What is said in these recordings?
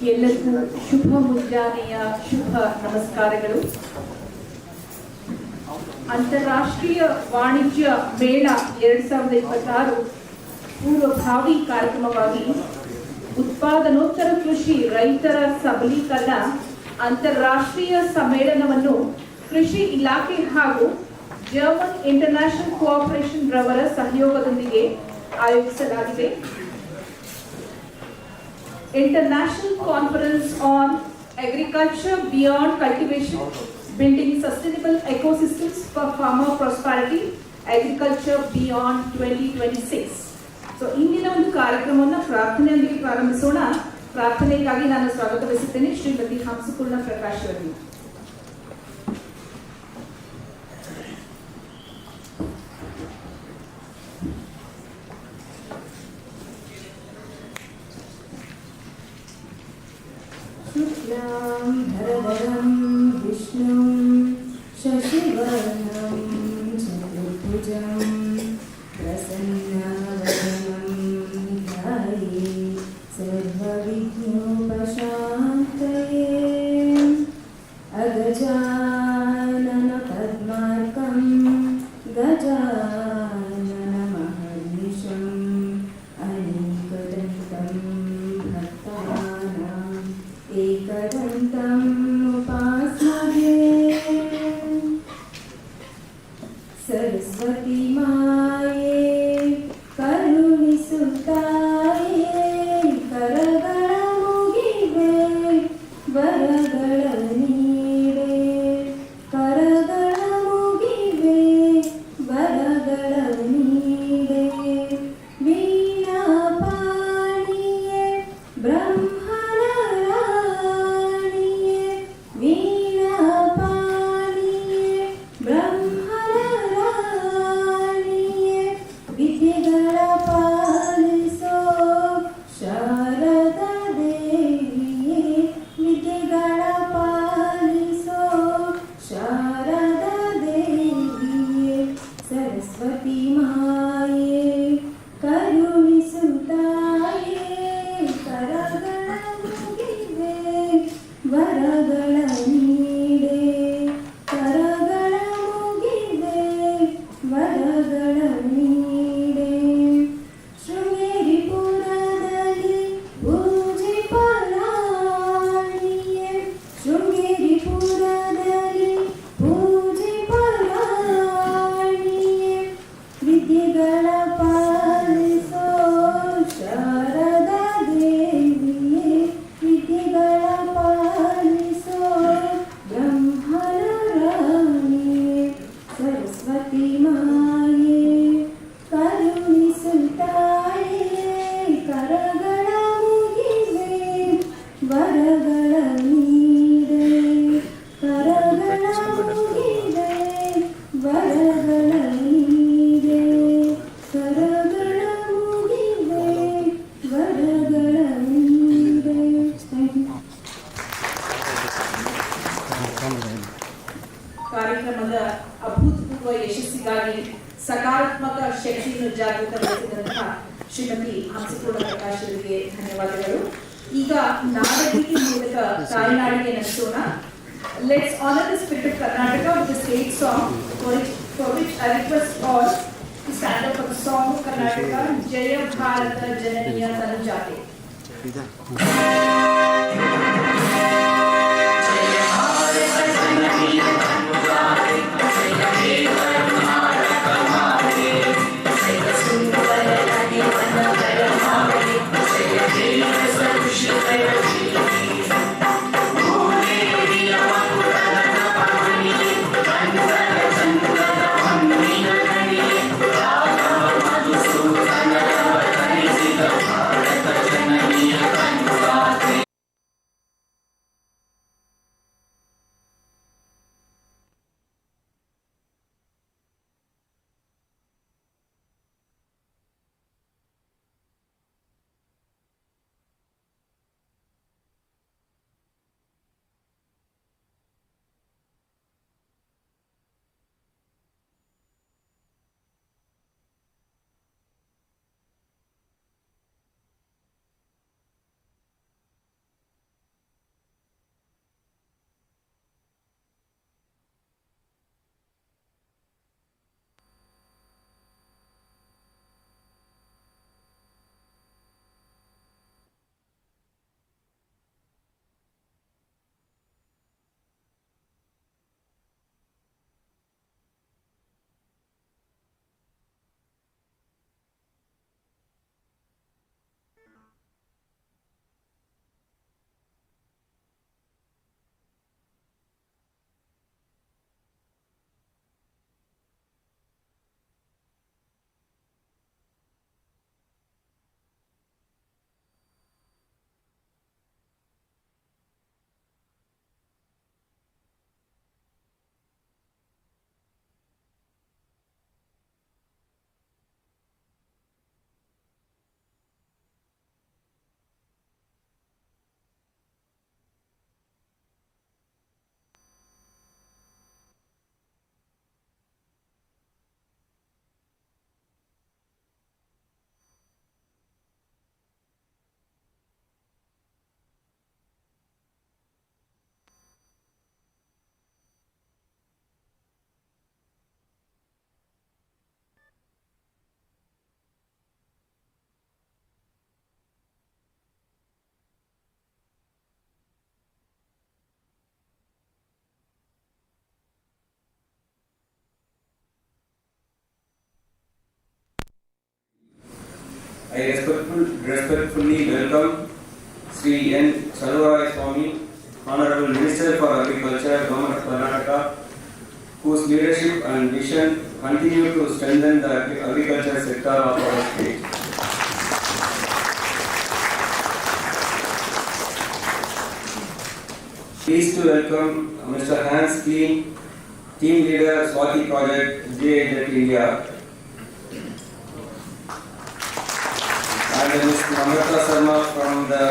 ಎಲ್ಲರಿಗೂ ಶುಭ ಮುಂಜಾನೆಯ ಶುಭ ನಮಸ್ಕಾರಗಳು. ಅಂತಾರಾಷ್ಟ್ರೀಯ ವಾಣಿಜ್ಯ ಮೇಳ 2026 ಪೂರ್ವಭಾವಿ ಕಾರ್ಯಕ್ರಮವಾಗಿ ಉತ್ಪಾದನೋತ್ತರ ಕೃಷಿ ರೈತರ ಸಬಲೀಕರಣ ಅಂತಾರಾಷ್ಟ್ರೀಯ ಸಮ್ಮೇಳನವನ್ನು ಕೃಷಿ ಇಲಾಖೆ ಹಾಗೂ ಜರ್ಮನ್ ಇಂಟರ್ನ್ಯಾಷನಲ್ ಕೋಆಪರೇಷನ್ ರವರ ಸಹಯೋಗದೊಂದಿಗೆ ಆಯೋಜಿಸಲಾಗಿದೆ. International Conference on Agriculture Beyond Cultivation, Building Sustainable Ecosystems for Farmer Prosperity, Agriculture Beyond 2026. So ಇಂದಿನ ಒಂದು ಕಾರ್ಯಕ್ರಮವನ್ನು ಪ್ರಾರ್ಥನೆಯೊಂದಿಗೆ ಪ್ರಾರಂಭಿಸೋಣ. ಪ್ರಾರ್ಥನೆಗಾಗಿ ನಾನು ಸ್ವಾಗತ ಬಯಸುತ್ತೇನೆ ಶ್ರೀಮತಿ ಹಂಸಪೂರ್ಣ ಪ್ರಕಾಶ್ ಅವರಿಗೆ. धरधरं विष्णुं शशिवर्णं चतुर्भुजं प्रसन्नवदनं ध्याये सर्वविघ्नोपशान्तये अगजाननपद्मार्कं गजाननमहर्निशम् अनेकदन्तं भक्तानाम् एकदन्तम् उपास्महे. सरस्वती माये करुणिसुताये करಗಳ ಮುಗಿವೆ ವರಗಳ ನೀಡೆ करಗಳ ಮುಗಿವೆ ವರಗಳ ನೀಡೆ ವೀಣಾಪಾಣಿಯೇ ಬ್ರಹ್ಮನ ರಾಣಿಯೇ ವೀಣಾಪಾಣಿಯೇ ಬ್ರಹ್ಮನ ರಾಣಿಯೇ ವಿದ್ಯೆಗಳ ಪಾಲಿಸೋ ಶಾರದಾ ದೇವಿಯೇ ವಿದ್ಯೆಗಳ ಪಾಲಿಸೋ ಶಾರದಾ ದೇವಿಯೇ ಸರಸ್ವತಿ ಮಾಯೇ ಕರುಣಿಸುತ್ತಾಯೇ ಕರಗಳ ಮುಗಿವೆ ವರಗಳ ನೀಡೆ ಕರಗಳ ಮುಗಿವೆ ವರಗಳ ನೀಡೆ ಶೃಂಗೇರಿಪುರದಲ್ಲಿ ಪೂಜೆ ಪರಾಣಿಯೇ ಶೃಂಗೇರಿಪುರದಲ್ಲಿ ಪೂಜೆ ಪರಾಣಿಯೇ ವಿದ್ಯೆಗಳ ಪಾಲಿಸೋ ಶಾರದಾ ದೇವಿಯೇ ವಿದ್ಯೆಗಳ ಪಾಲಿಸೋ ಬ್ರಹ್ಮನ ರಾಣಿಯೇ ಸರಸ್ವತಿ ಮಾಯೇ ಕರುಣಿಸುತ್ತಾಯೇ ಕರಗಳ ಮುಗಿವೆ ವರಗಳ ನೀಡೆ ಕರಗಳ ಮುಗಿವೆ ವರಗಳ ನೀಡೆ ಕರಗಳ ಮುಗಿವೆ ವರಗಳ ನೀಡೆ. Thank you. ಕಾರ್ಯಕ್ರಮದ ಅಭೂತಪೂರ್ವ ಯಶಸ್ಸಿಗಾಗಿ ಸಕಾರಾತ್ಮಕ ಶಕ್ತಿಯನ್ನು ಜಾಗೃತಗೊಳಿಸಿದಂತಹ ಶ್ರೀಮತಿ ಹಂಸಪೂರ್ಣ ಪ್ರಕಾಶ್ ಅವರಿಗೆ ಧನ್ಯವಾದಗಳು. ಈಗ ನಾಡಗೀತೆ ಮೂಲಕ ತಾಯ್ನಾಡಿಗೆ ನಡೆಸೋಣ. Let's honor the spirit of Karnataka with the state song for which I request all to stand up for the song of Karnataka, Jaya Bharata Jananiya Tanujate. I respectfully welcome Sri N. Chalvarai Swami, Honorable Minister for Agriculture, Government of Karnataka, whose leadership and vision continue to strengthen the agriculture sector of our state. Pleased to welcome Mr. Hans Kleen, Team Leader, Swati Project, GIZ India, and Ms. Namrata Sharma from the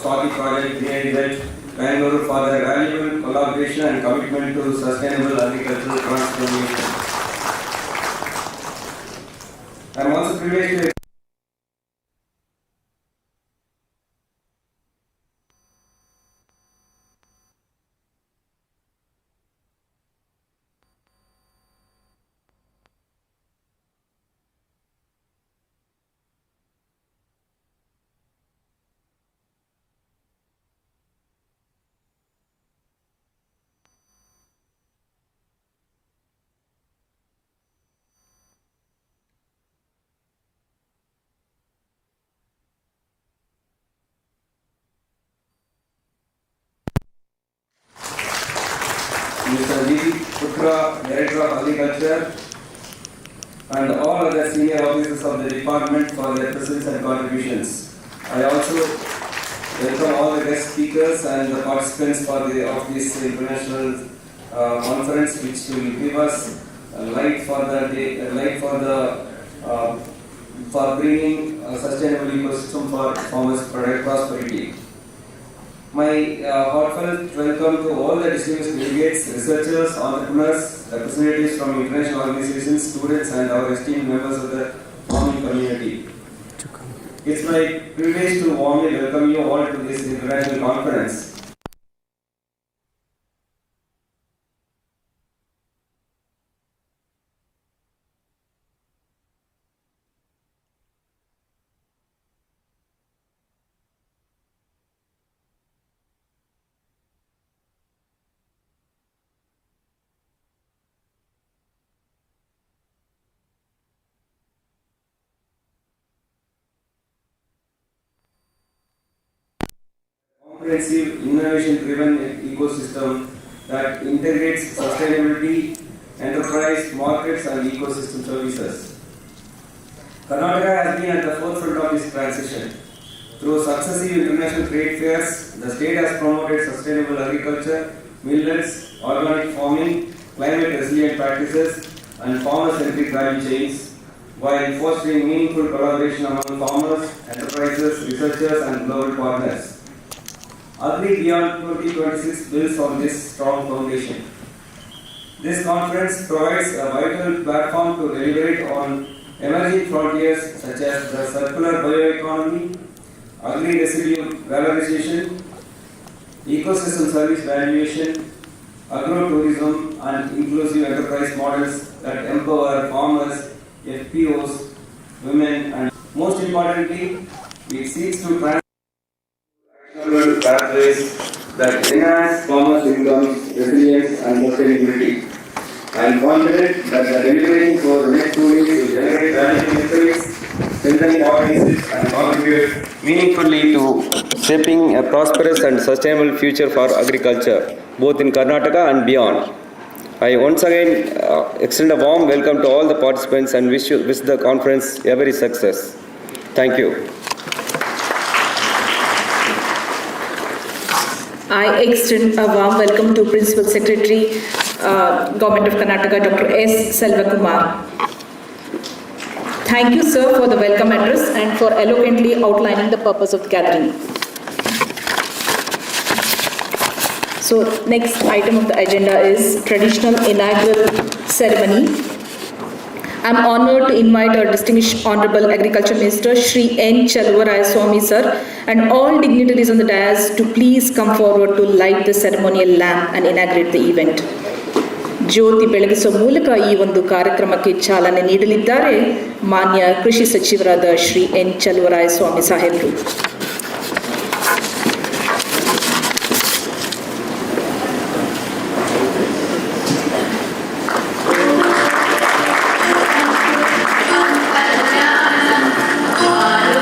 Swati Project, GIZ, Bengaluru, for their valuable collaboration and commitment to sustainable agricultural transformation. I am also privileged to Mr. V. Putra, Director of Agriculture, and all other senior officers of the department for their presence and contributions. I also welcome all the guest speakers and the participants of this international conference, which will give us a light for bringing a sustainable ecosystem for farmers' product prosperity. My heartfelt welcome to all the distinguished delegates, researchers, entrepreneurs, representatives from international organizations, students, and our esteemed members of the farming community. It's my privilege to warmly welcome you all to this international conference. Comprehensive, innovation-driven ecosystem that integrates sustainability, enterprise, markets, and ecosystem services. Karnataka has been at the forefront of this transition. Through successive international trade fairs, the state has promoted sustainable agriculture, millets, organic farming, climate-resilient practices, and farmer-centric value chains, while fostering meaningful collaboration among farmers, enterprises, researchers, and global partners. Agri Beyond 2026 builds on this strong foundation. This conference provides a vital platform to deliberate on emerging frontiers such as the circular bioeconomy, agri-residue valorization, ecosystem service valuation, agro-tourism, and inclusive enterprise models that empower farmers, FPOs, women, and most importantly, it seeks to transform pathways that enhance farmers' incomes, resilience, and sustainability. I am confident that the deliberating for the next 2 weeks will generate valuable insights, strengthen partnerships, and contribute meaningfully to shaping a prosperous and sustainable future for agriculture, both in Karnataka and beyond. I once again extend a warm welcome to all the participants and wish the conference every success. Thank you. I extend a warm welcome to Principal Secretary, Government of Karnataka, Dr. S. Selvakumar. Thank you, sir, for the welcome address and for eloquently outlining the purpose of the gathering. So, next item of the agenda is traditional inaugural ceremony. I am honoured to invite our distinguished Honourable Agriculture Minister Shri N. Chalvarai Swami sir and all dignitaries on the dais to please come forward to light the ceremonial lamp and inaugurate the event. ಜ್ಯೋತಿ ಬೆಳಗಿಸುವ ಮೂಲಕ ಈ ಒಂದು ಕಾರ್ಯಕ್ರಮಕ್ಕೆ ಚಾಲನೆ ನೀಡಲಿದ್ದಾರೆ ಮಾನ್ಯ ಕೃಷಿ ಸಚಿವರಾದ Shri N Chaluvaraya ಸ್ವಾಮಿ ಸಾಹೇಬರು. Oh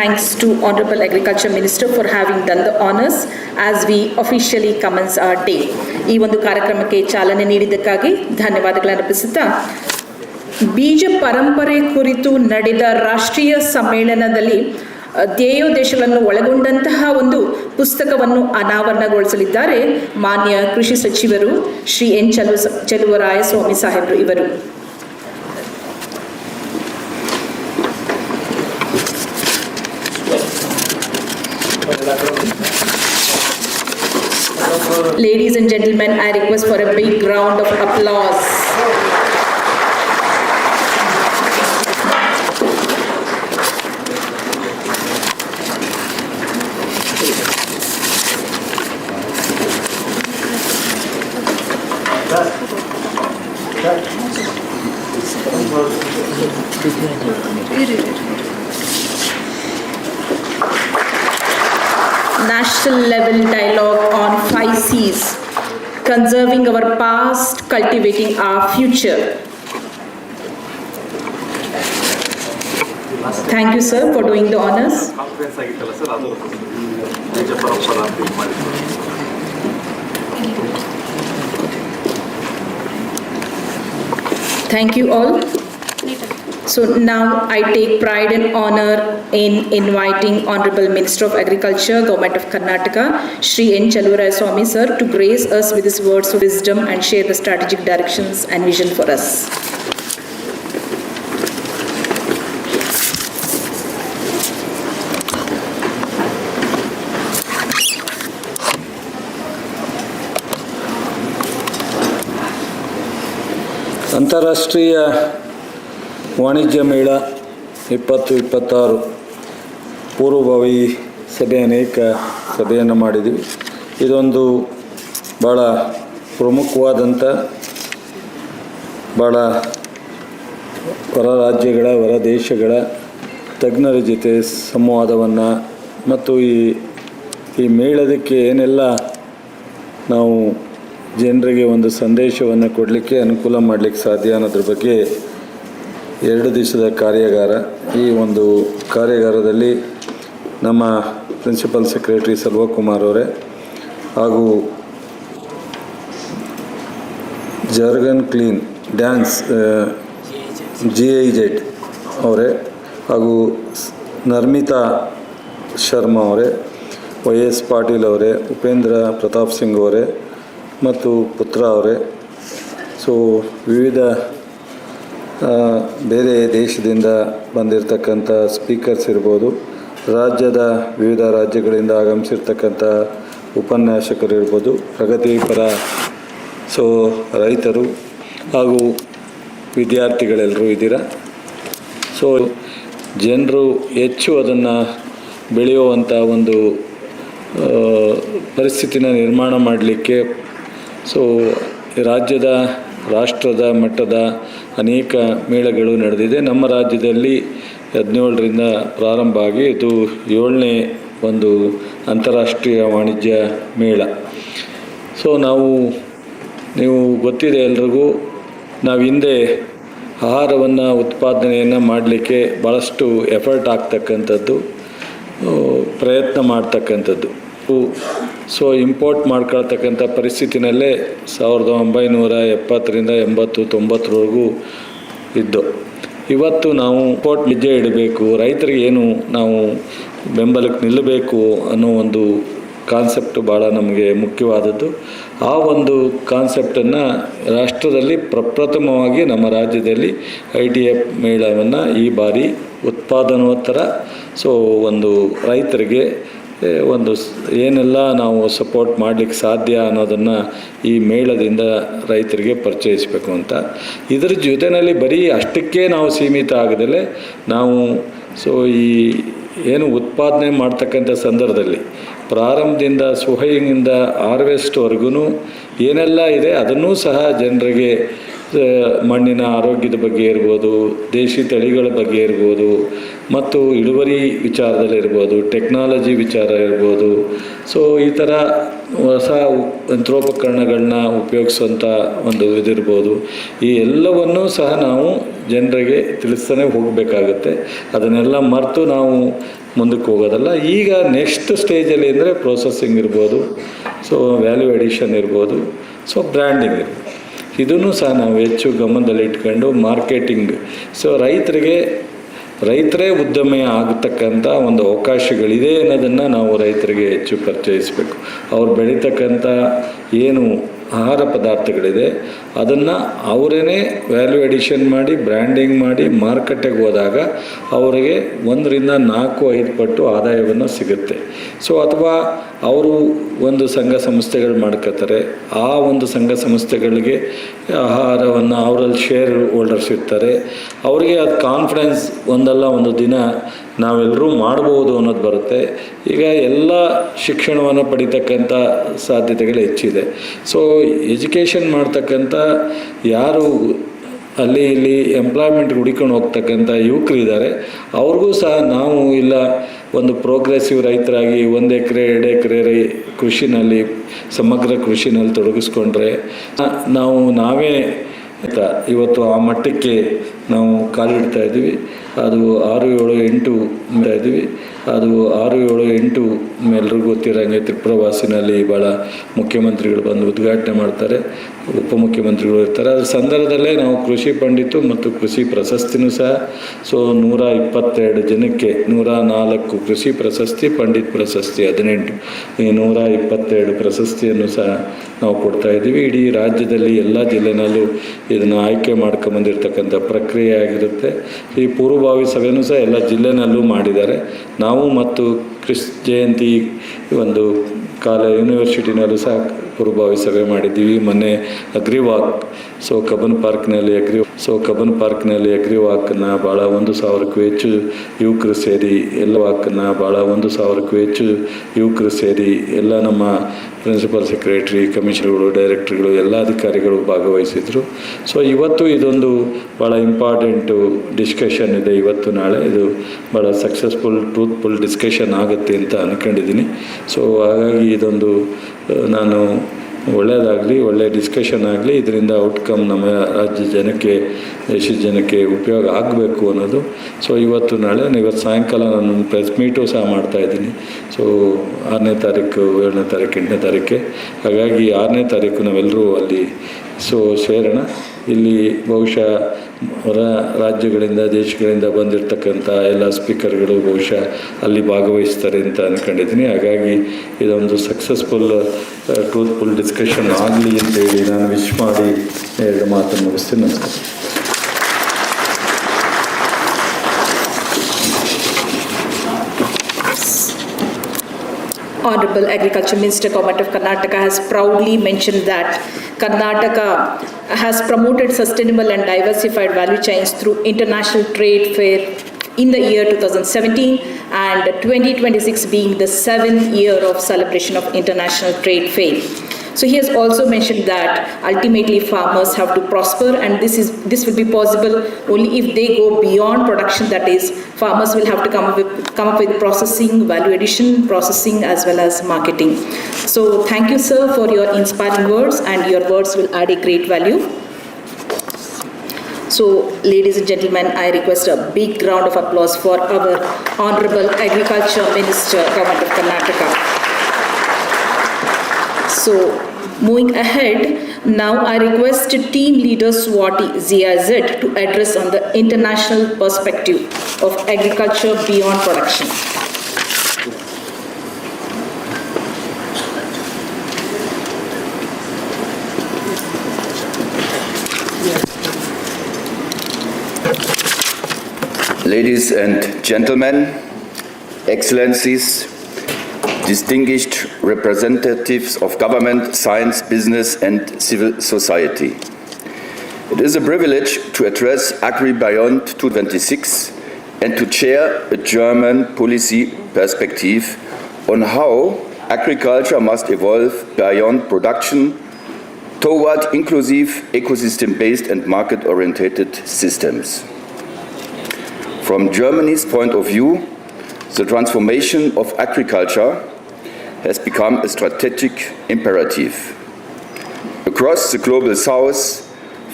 thanks to Honorable Agriculture Minister for having done the honors as we officially commence our day. ಈ ಒಂದು ಕಾರ್ಯಕ್ರಮಕ್ಕೆ ಚಾಲನೆ ನೀಡಿದ್ದಕ್ಕಾಗಿ ಧನ್ಯವಾದಗಳನ್ನು ಅರ್ಪಿಸುತ್ತಾ, ಬೀಜ ಪರಂಪರೆ ಕುರಿತು ನಡೆದ ರಾಷ್ಟ್ರೀಯ ಸಮ್ಮೇಳನದಲ್ಲಿ ಧ್ಯೇಯೋದ್ದೇಶಗಳನ್ನು ಒಳಗೊಂಡಂತಹ ಒಂದು ಪುಸ್ತಕವನ್ನು ಅನಾವರಣಗೊಳಿಸಲಿದ್ದಾರೆ ಮಾನ್ಯ ಕೃಷಿ ಸಚಿವರು ಶ್ರೀ ಎನ್ ಚಲುವರಾಯಸ್ವಾಮಿ ಸಾಹೇಬರು ಇವರು. Ladies and gentlemen, I request for a big round of applause. National level dialogue on 5 C's, conserving our past, cultivating our future. Thank you, sir, for doing the honors. Thank you all. So now I take pride and honor in inviting Honorable Minister of Agriculture, Government of Karnataka, Shri N. Chalurayaswamy sir, to grace us with his words of wisdom and share the strategic directions and vision for us. ಅಂತಾರಾಷ್ಟ್ರೀಯ ವಾಣಿಜ್ಯ ಮೇಳ 2026 ಪೂರ್ವಭಾವಿ ಸಭೆ ಅನೇಕ ಸಭೆಯನ್ನು ಮಾಡಿದ್ವಿ. ಇದೊಂದು ಭಾಳ ಪ್ರಮುಖವಾದಂಥ ಭಾಳ ಹೊರ ರಾಜ್ಯಗಳ ಹೊರ ದೇಶಗಳ ತಜ್ಞರ ಜೊತೆ ಸಂವಾದವನ್ನು ಮತ್ತು ಈ ಮೇಳದಕ್ಕೆ ಏನೆಲ್ಲ ನಾವು ಜನರಿಗೆ ಒಂದು ಸಂದೇಶವನ್ನು ಕೊಡಲಿಕ್ಕೆ ಅನುಕೂಲ ಮಾಡಲಿಕ್ಕೆ ಸಾಧ್ಯ ಅನ್ನೋದ್ರ ಬಗ್ಗೆ 2 ದಿವಸದ ಕಾರ್ಯಾಗಾರ. ಈ ಒಂದು ಕಾರ್ಯಾಗಾರದಲ್ಲಿ ನಮ್ಮ ಪ್ರಿನ್ಸಿಪಲ್ ಸೆಕ್ರೆಟರಿ ಸೆಲ್ವಕುಮಾರ್ ಅವರೇ ಹಾಗೂ ಜರ್ಗನ್ ಕ್ಲೀನ್ ಡ್ಯಾನ್ಸ್ GIZ ಅವರೇ ಹಾಗೂ ನರ್ಮಿತಾ ಶರ್ಮಾ ಅವರೇ, YS ಪಾಟೀಲ್ ಅವರೇ, ಉಪೇಂದ್ರ ಪ್ರತಾಪ್ ಸಿಂಗ್ ಅವರೇ ಮತ್ತು ಪುತ್ರ ಅವರೇ, ಸೊ ವಿವಿಧ ಬೇರೆ ದೇಶದಿಂದ ಬಂದಿರತಕ್ಕಂಥ ಸ್ಪೀಕರ್ಸ್ ಇರ್ಬೋದು, ರಾಜ್ಯದ ವಿವಿಧ ರಾಜ್ಯಗಳಿಂದ ಆಗಮಿಸಿರ್ತಕ್ಕಂಥ ಉಪನ್ಯಾಸಕರು ಇರ್ಬೋದು, ಪ್ರಗತಿಪರ ಸೊ ರೈತರು ಹಾಗೂ ವಿದ್ಯಾರ್ಥಿಗಳೆಲ್ಲರೂ ಇದ್ದೀರಾ. ಸೊ ಜನರು ಹೆಚ್ಚು ಅದನ್ನು ಬೆಳೆಯುವಂಥ ಒಂದು ಪರಿಸ್ಥಿತಿನ ನಿರ್ಮಾಣ ಮಾಡಲಿಕ್ಕೆ ಸೊ ರಾಷ್ಟ್ರದ ಮಟ್ಟದ ಅನೇಕ ಮೇಳಗಳು ನಡೆದಿದೆ. ನಮ್ಮ ರಾಜ್ಯದಲ್ಲಿ 17ರಿಂದ ಪ್ರಾರಂಭ ಆಗಿ ಇದು 7ನೇ ಒಂದು ಅಂತಾರಾಷ್ಟ್ರೀಯ ವಾಣಿಜ್ಯ ಮೇಳ. ಸೊ ನೀವು ಗೊತ್ತಿದೆ ಎಲ್ರಿಗೂ, ನಾವು ಹಿಂದೆ ಆಹಾರವನ್ನು ಉತ್ಪಾದನೆಯನ್ನು ಮಾಡಲಿಕ್ಕೆ ಭಾಳಷ್ಟು ಎಫರ್ಟ್ ಆಗ್ತಕ್ಕಂಥದ್ದು, ಪ್ರಯತ್ನ ಮಾಡ್ತಕ್ಕಂಥದ್ದು. ಸೊ ಇಂಪೋರ್ಟ್ ಮಾಡ್ಕೊಳ್ತಕ್ಕಂಥ ಪರಿಸ್ಥಿತಿನಲ್ಲೇ 1970ರಿಂದ 80, 90ರವರೆಗೂ ಇದ್ದು, ಇವತ್ತು ನಾವು ಇಂಪೋರ್ಟ್ ಹೆಜ್ಜೆ ಇಡಬೇಕು, ರೈತರಿಗೆ ಏನು ನಾವು ಬೆಂಬಲಕ್ಕೆ ನಿಲ್ಲಬೇಕು ಅನ್ನೋ ಒಂದು ಕಾನ್ಸೆಪ್ಟ್ ಭಾಳ ನಮಗೆ ಮುಖ್ಯವಾದದ್ದು. ಆ ಒಂದು ಕಾನ್ಸೆಪ್ಟನ್ನು ರಾಷ್ಟ್ರದಲ್ಲಿ ಪ್ರಪ್ರಥಮವಾಗಿ ನಮ್ಮ ರಾಜ್ಯದಲ್ಲಿ ITF ಮೇಳವನ್ನು ಈ ಬಾರಿ ಉತ್ಪಾದನೋತ್ತರ ಸೊ ಒಂದು ರೈತರಿಗೆ ಒಂದು ಏನೆಲ್ಲ ನಾವು ಸಪೋರ್ಟ್ ಮಾಡಲಿಕ್ಕೆ ಸಾಧ್ಯ ಅನ್ನೋದನ್ನು ಈ ಮೇಳದಿಂದ ರೈತರಿಗೆ ಪರಿಚಯಿಸಬೇಕು ಅಂತ. ಇದರ ಜೊತೆಯಲ್ಲಿ ಬರೀ ಅಷ್ಟಕ್ಕೆ ನಾವು ಸೀಮಿತ ಆಗದಲ್ಲೇ ನಾವು ಸೊ ಈ ಏನು ಉತ್ಪಾದನೆ ಮಾಡ್ತಕ್ಕಂಥ ಸಂದರ್ಭದಲ್ಲಿ ಪ್ರಾರಂಭದಿಂದ ಸೊಹೆಯಿಂದ ಹಾರ್ವೆಸ್ಟ್ವರೆಗೂ ಏನೆಲ್ಲ ಇದೆ ಅದನ್ನೂ ಸಹ ಜನರಿಗೆ ಮಣ್ಣಿನ ಆರೋಗ್ಯದ ಬಗ್ಗೆ ಇರ್ಬೋದು, ದೇಶಿ ತಳಿಗಳ ಬಗ್ಗೆ ಇರ್ಬೋದು, ಮತ್ತು ಇಳುವರಿ ವಿಚಾರದಲ್ಲಿರ್ಬೋದು, ಟೆಕ್ನಾಲಜಿ ವಿಚಾರ ಇರ್ಬೋದು, ಸೊ ಈ ಥರ ಹೊಸ ಯಂತ್ರೋಪಕರಣಗಳನ್ನ ಉಪಯೋಗಿಸುವಂಥ ಒಂದು ಇದಿರ್ಬೋದು, ಈ ಎಲ್ಲವನ್ನೂ ಸಹ ನಾವು ಜನರಿಗೆ ತಿಳಿಸ್ತಾನೆ ಹೋಗಬೇಕಾಗುತ್ತೆ. ಅದನ್ನೆಲ್ಲ ಮರೆತು ನಾವು ಮುಂದಕ್ಕೆ ಹೋಗೋದಲ್ಲ. ಈಗ ನೆಕ್ಸ್ಟ್ ಸ್ಟೇಜಲ್ಲಿ ಅಂದರೆ ಪ್ರೊಸೆಸಿಂಗ್ ಇರ್ಬೋದು, ಸೊ ವ್ಯಾಲ್ಯೂ ಎಡಿಷನ್ ಇರ್ಬೋದು, ಸೊ ಬ್ರ್ಯಾಂಡಿಂಗ್ ಇರ್ಬೋದು. ಇದನ್ನು ಸಹ ನಾವು ಹೆಚ್ಚು ಗಮನದಲ್ಲಿಟ್ಕೊಂಡು ಮಾರ್ಕೆಟಿಂಗ್, ಸೊ ರೈತರೇ ಉದ್ಯಮಿ ಆಗತಕ್ಕಂಥ ಒಂದು ಅವಕಾಶಗಳಿದೆ ಅನ್ನೋದನ್ನು ನಾವು ರೈತರಿಗೆ ಹೆಚ್ಚು ಪರಿಚಯಿಸಬೇಕು. ಅವ್ರು ಬೆಳೀತಕ್ಕಂಥ ಏನು ಆಹಾರ ಪದಾರ್ಥಗಳಿದೆ ಅದನ್ನು ಅವರೇ ವ್ಯಾಲ್ಯೂ ಎಡಿಷನ್ ಮಾಡಿ ಬ್ರ್ಯಾಂಡಿಂಗ್ ಮಾಡಿ ಮಾರುಕಟ್ಟೆಗೆ ಹೋದಾಗ ಅವರಿಗೆ 1-4-5 ಪಟ್ಟು ಆದಾಯವನ್ನು ಸಿಗುತ್ತೆ. ಸೊ ಅಥವಾ ಅವರು ಒಂದು ಸಂಘ ಸಂಸ್ಥೆಗಳು ಮಾಡ್ಕೋತಾರೆ, ಆ ಒಂದು ಸಂಘ ಸಂಸ್ಥೆಗಳಿಗೆ ಆಹಾರವನ್ನು ಅವರಲ್ಲಿ ಶೇರ್ ಹೋಲ್ಡರ್ಸ್ ಇರ್ತಾರೆ, ಅವರಿಗೆ ಅದು ಕಾನ್ಫಿಡೆನ್ಸ್ ಒಂದಲ್ಲ ಒಂದು ದಿನ ನಾವೆಲ್ಲರೂ ಮಾಡ್ಬೋದು ಅನ್ನೋದು ಬರುತ್ತೆ. ಈಗ ಎಲ್ಲ ಶಿಕ್ಷಣವನ್ನು ಪಡಿತಕ್ಕಂಥ ಸಾಧ್ಯತೆಗಳು ಹೆಚ್ಚಿದೆ. ಸೊ ಎಜುಕೇಷನ್ ಮಾಡ್ತಕ್ಕಂಥ ಯಾರು ಅಲ್ಲಿ ಇಲ್ಲಿ ಎಂಪ್ಲಾಯ್ಮೆಂಟ್ಗೆ ಹುಡುಕೊಂಡು ಹೋಗ್ತಕ್ಕಂಥ ಯುವಕರಿದ್ದಾರೆ, ಅವ್ರಿಗೂ ಸಹ ನಾವು ಇಲ್ಲ ಒಂದು ಪ್ರೋಗ್ರೆಸಿವ್ ರೈತರಾಗಿ 1 ಎಕರೆ 2 ಎಕರೆ ಕೃಷಿನಲ್ಲಿ ಸಮಗ್ರ ಕೃಷಿನಲ್ಲಿ ತೊಡಗಿಸ್ಕೊಂಡ್ರೆ ನಾವೇ ಇವತ್ತು ಆ ಮಟ್ಟಕ್ಕೆ ನಾವು ಕಾಲಿಡ್ತಾ ಇದ್ದೀವಿ. ಅದು 6-7-8 ಇದ್ದೀವಿ. ಅದು 6-7-8 ಎಲ್ರಿಗೂ ಗೊತ್ತಿರೋಂಗೆ ತ್ರಿಪುರವಾಸಿನಲ್ಲಿ ಭಾಳ ಮುಖ್ಯಮಂತ್ರಿಗಳು ಬಂದು ಉದ್ಘಾಟನೆ ಮಾಡ್ತಾರೆ, ಉಪಮುಖ್ಯಮಂತ್ರಿಗಳು ಇರ್ತಾರೆ. ಅದರ ಸಂದರ್ಭದಲ್ಲೇ ನಾವು ಕೃಷಿ ಪಂಡಿತು ಮತ್ತು ಕೃಷಿ ಪ್ರಶಸ್ತಿನೂ ಸಹ 122 ಜನಕ್ಕೆ 104 ಕೃಷಿ ಪ್ರಶಸ್ತಿ, ಪಂಡಿತ್ ಪ್ರಶಸ್ತಿ 18, ಈ 122 ಪ್ರಶಸ್ತಿಯನ್ನು ಸಹ ನಾವು ಕೊಡ್ತಾ ಇದ್ದೀವಿ. ಇಡೀ ರಾಜ್ಯದಲ್ಲಿ ಎಲ್ಲ ಜಿಲ್ಲೆನಲ್ಲೂ ಇದನ್ನು ಆಯ್ಕೆ ಮಾಡ್ಕೊಂಬಂದಿರ್ತಕ್ಕಂಥ ಪ್ರಕ್ರಿಯೆ ಆಗಿರುತ್ತೆ. ಈ ಪೂರ್ವಭಾವಿ ಸಭೆಯೂ ಸಹ ಎಲ್ಲ ಜಿಲ್ಲೆನಲ್ಲೂ ಮಾಡಿದ್ದಾರೆ. ನಾವು ಮತ್ತು ಜಯಂತಿ ಒಂದು ಯೂನಿವರ್ಸಿಟಿನಲ್ಲೂ ಸಹ ಪೂರ್ವಭಾವಿ ಸಭೆ ಮಾಡಿದ್ದೀವಿ. ಮೊನ್ನೆ ಅಗ್ರಿವಾಕ್, ಕಬ್ಬನ್ ಪಾರ್ಕ್ನಲ್ಲಿ ಅಗ್ರಿವಾಕನ್ನು ಭಾಳ 1,000ಕ್ಕೂ ಹೆಚ್ಚು ಯುವಕರು ಸೇರಿ ಭಾಳ 1,000ಕ್ಕೂ ಹೆಚ್ಚು ಯುವಕರು ಸೇರಿ ಎಲ್ಲ ನಮ್ಮ ಪ್ರಿನ್ಸಿಪಲ್ ಸೆಕ್ರೆಟರಿ, ಕಮಿಷನರ್ಗಳು, ಡೈರೆಕ್ಟರ್ಗಳು, ಎಲ್ಲ ಅಧಿಕಾರಿಗಳು ಭಾಗವಹಿಸಿದರು. ಸೊ ಇವತ್ತು ಇದೊಂದು ಭಾಳ ಇಂಪಾರ್ಟೆಂಟು ಡಿಸ್ಕಷನ್ ಇದೆ. ಇವತ್ತು ನಾಳೆ ಇದು ಭಾಳ ಸಕ್ಸಸ್ಫುಲ್ ಟ್ರೂತ್ಫುಲ್ ಡಿಸ್ಕಷನ್ ಆಗುತ್ತೆ ಅಂತ ಅಂದ್ಕೊಂಡಿದ್ದೀನಿ. ಸೊ ಹಾಗಾಗಿ ಇದೊಂದು ನಾನು ಒಳ್ಳೆಯದಾಗಲಿ, ಒಳ್ಳೆಯ ಡಿಸ್ಕಷನ್ ಆಗಲಿ, ಇದರಿಂದ ಔಟ್ಕಮ್ ನಮ್ಮ ರಾಜ್ಯ ಜನಕ್ಕೆ, ದೇಶದ ಜನಕ್ಕೆ ಉಪಯೋಗ ಆಗಬೇಕು ಅನ್ನೋದು. ಸೊ ಇವತ್ತು ಸಾಯಂಕಾಲ ನಾನು ಪ್ರೆಸ್ ಮೀಟು ಸಹ ಮಾಡ್ತಾಯಿದ್ದೀನಿ. ಸೊ 6ನೇ ತಾರೀಕು, 7ನೇ ತಾರೀಕು, 8ನೇ ತಾರೀಕೆ. ಹಾಗಾಗಿ 6ನೇ ತಾರೀಕು ನಾವೆಲ್ಲರೂ ಅಲ್ಲಿ ಸೇರೋಣ. ಇಲ್ಲಿ ಬಹುಶಃ ಹೊರ ರಾಜ್ಯಗಳಿಂದ, ದೇಶಗಳಿಂದ ಬಂದಿರತಕ್ಕಂಥ ಎಲ್ಲ ಸ್ಪೀಕರ್ಗಳು ಬಹುಶಃ ಅಲ್ಲಿ ಭಾಗವಹಿಸ್ತಾರೆ ಅಂತ ಅಂದ್ಕೊಂಡಿದ್ದೀನಿ. ಹಾಗಾಗಿ ಇದೊಂದು ಸಕ್ಸಸ್ಫುಲ್ ಟ್ರೂತ್ಫುಲ್ ಡಿಸ್ಕಷನ್ ಆಗಲಿ ಅಂತೇಳಿ ನಾನು ವಿಶ್ ಮಾಡಿ 2 ಮಾತನ್ನು ಮುಗಿಸ್ತೀನಿ. ನಮಸ್ಕಾರ. Honorable Agriculture Minister, Government of Karnataka has proudly mentioned that Karnataka has promoted sustainable and diversified value chains through international trade fair in the year 2017 and 2026 being the 7th year of celebration of international trade fair. So he has also mentioned that ultimately farmers have to prosper, and this will be possible only if they go beyond production. That is, farmers will have to come up with processing, value addition, processing as well as marketing. So thank you, sir, for your inspiring words, and your words will add a great value. So, ladies and gentlemen, I request a big round of applause for our Honorable Agriculture Minister, Government of Karnataka. So, moving ahead, now I request Team Leader Swati ZIZ to address on the international perspective of agriculture beyond production. Ladies and gentlemen, Excellencies, distinguished representatives of government, science, business and civil society. It is a privilege to address AgriBeyond 2026 and to chair a German policy perspective on how agriculture must evolve beyond production toward inclusive, ecosystem-based and market-oriented systems. From Germany's point of view, the transformation of agriculture has become a strategic imperative. Across the global south,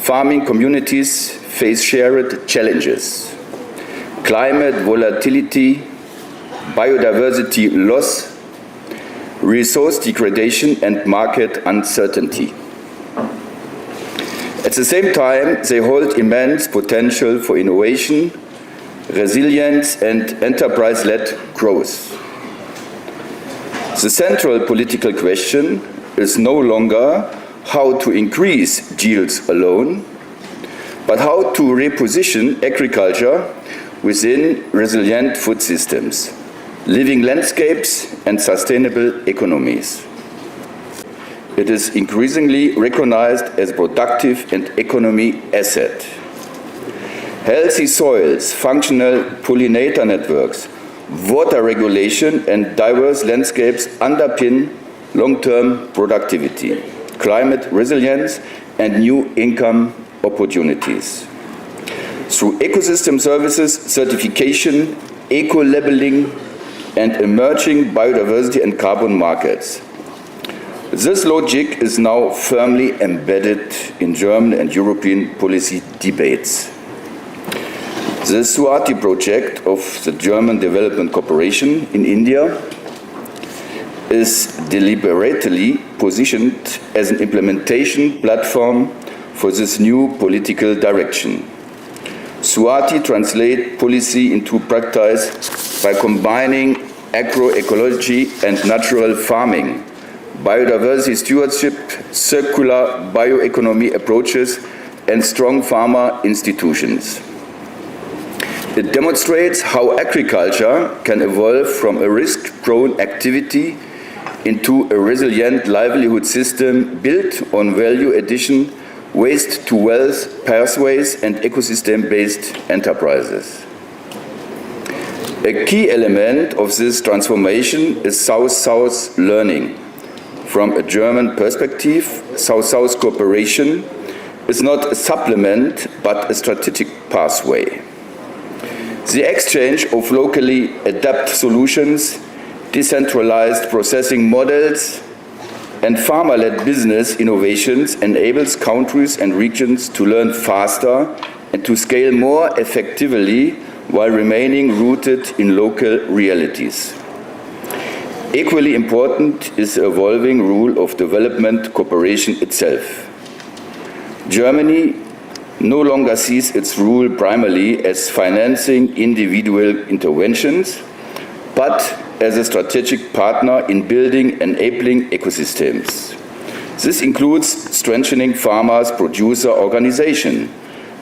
farming communities face shared challenges: climate volatility, biodiversity loss, resource degradation, and market uncertainty. At the same time, they hold immense potential for innovation, resilience, and enterprise-led growth. The central political question is no longer how to increase yields alone, but how to reposition agriculture within resilient food systems, living landscapes, and sustainable economies. It is increasingly recognized as a productive and economy asset. Healthy soils, functional pollinator networks, water regulation, and diverse landscapes underpin long-term productivity, climate resilience, and new income opportunities. Through ecosystem services, certification, eco-labeling, and emerging biodiversity and carbon markets. This logic is now firmly embedded in German and European policy debates. The Suwati project of the German Development Corporation in India is deliberately positioned as an implementation platform for this new political direction. Suwati translates policy into practice by combining agroecology and natural farming, biodiversity stewardship, circular bioeconomy approaches, and strong farmer institutions. It demonstrates how agriculture can evolve from a risk-prone activity into a resilient livelihood system built on value addition, waste to wealth pathways, and ecosystem-based enterprises. A key element of this transformation is South-South learning. From a German perspective, South-South cooperation is not a supplement but a strategic pathway. The exchange of locally adapted solutions, decentralized processing models, and farmer-led business innovations enables countries and regions to learn faster and to scale more effectively while remaining rooted in local realities. Equally important is the evolving rule of development cooperation itself. Germany no longer sees its role primarily as financing individual interventions, but as a strategic partner in building enabling ecosystems. This includes strengthening farmers' producer organization,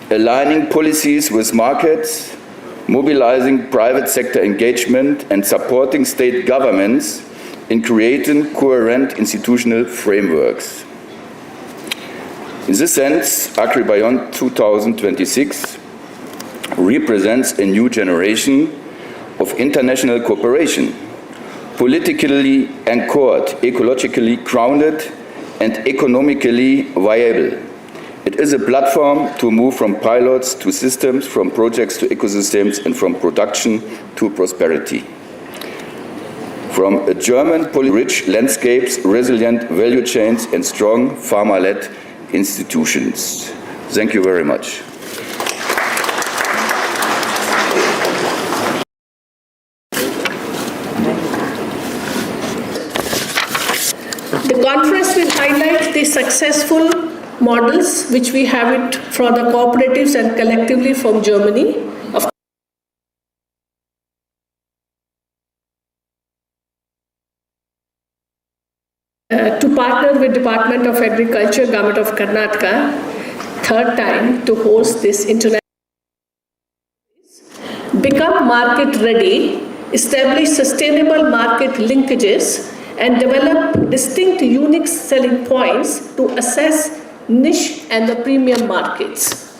aligning policies with markets, mobilizing private sector engagement, and supporting state governments in creating coherent institutional frameworks. In this sense, AgriBeyond 2026 represents a new generation of international cooperation, politically anchored, ecologically grounded, and economically viable. It is a platform to move from pilots to systems, from projects to ecosystems, and from production to prosperity. From a German rich landscapes, resilient value chains, and strong farmer-led institutions. Thank you very much. The conference will highlight the successful models which we have it for the cooperatives and collectively from Germany. To partner with Department of Agriculture, Government of Karnataka, third time to host this international. Become market ready, establish sustainable market linkages, and develop distinct unique selling points to assess niche and the premium markets.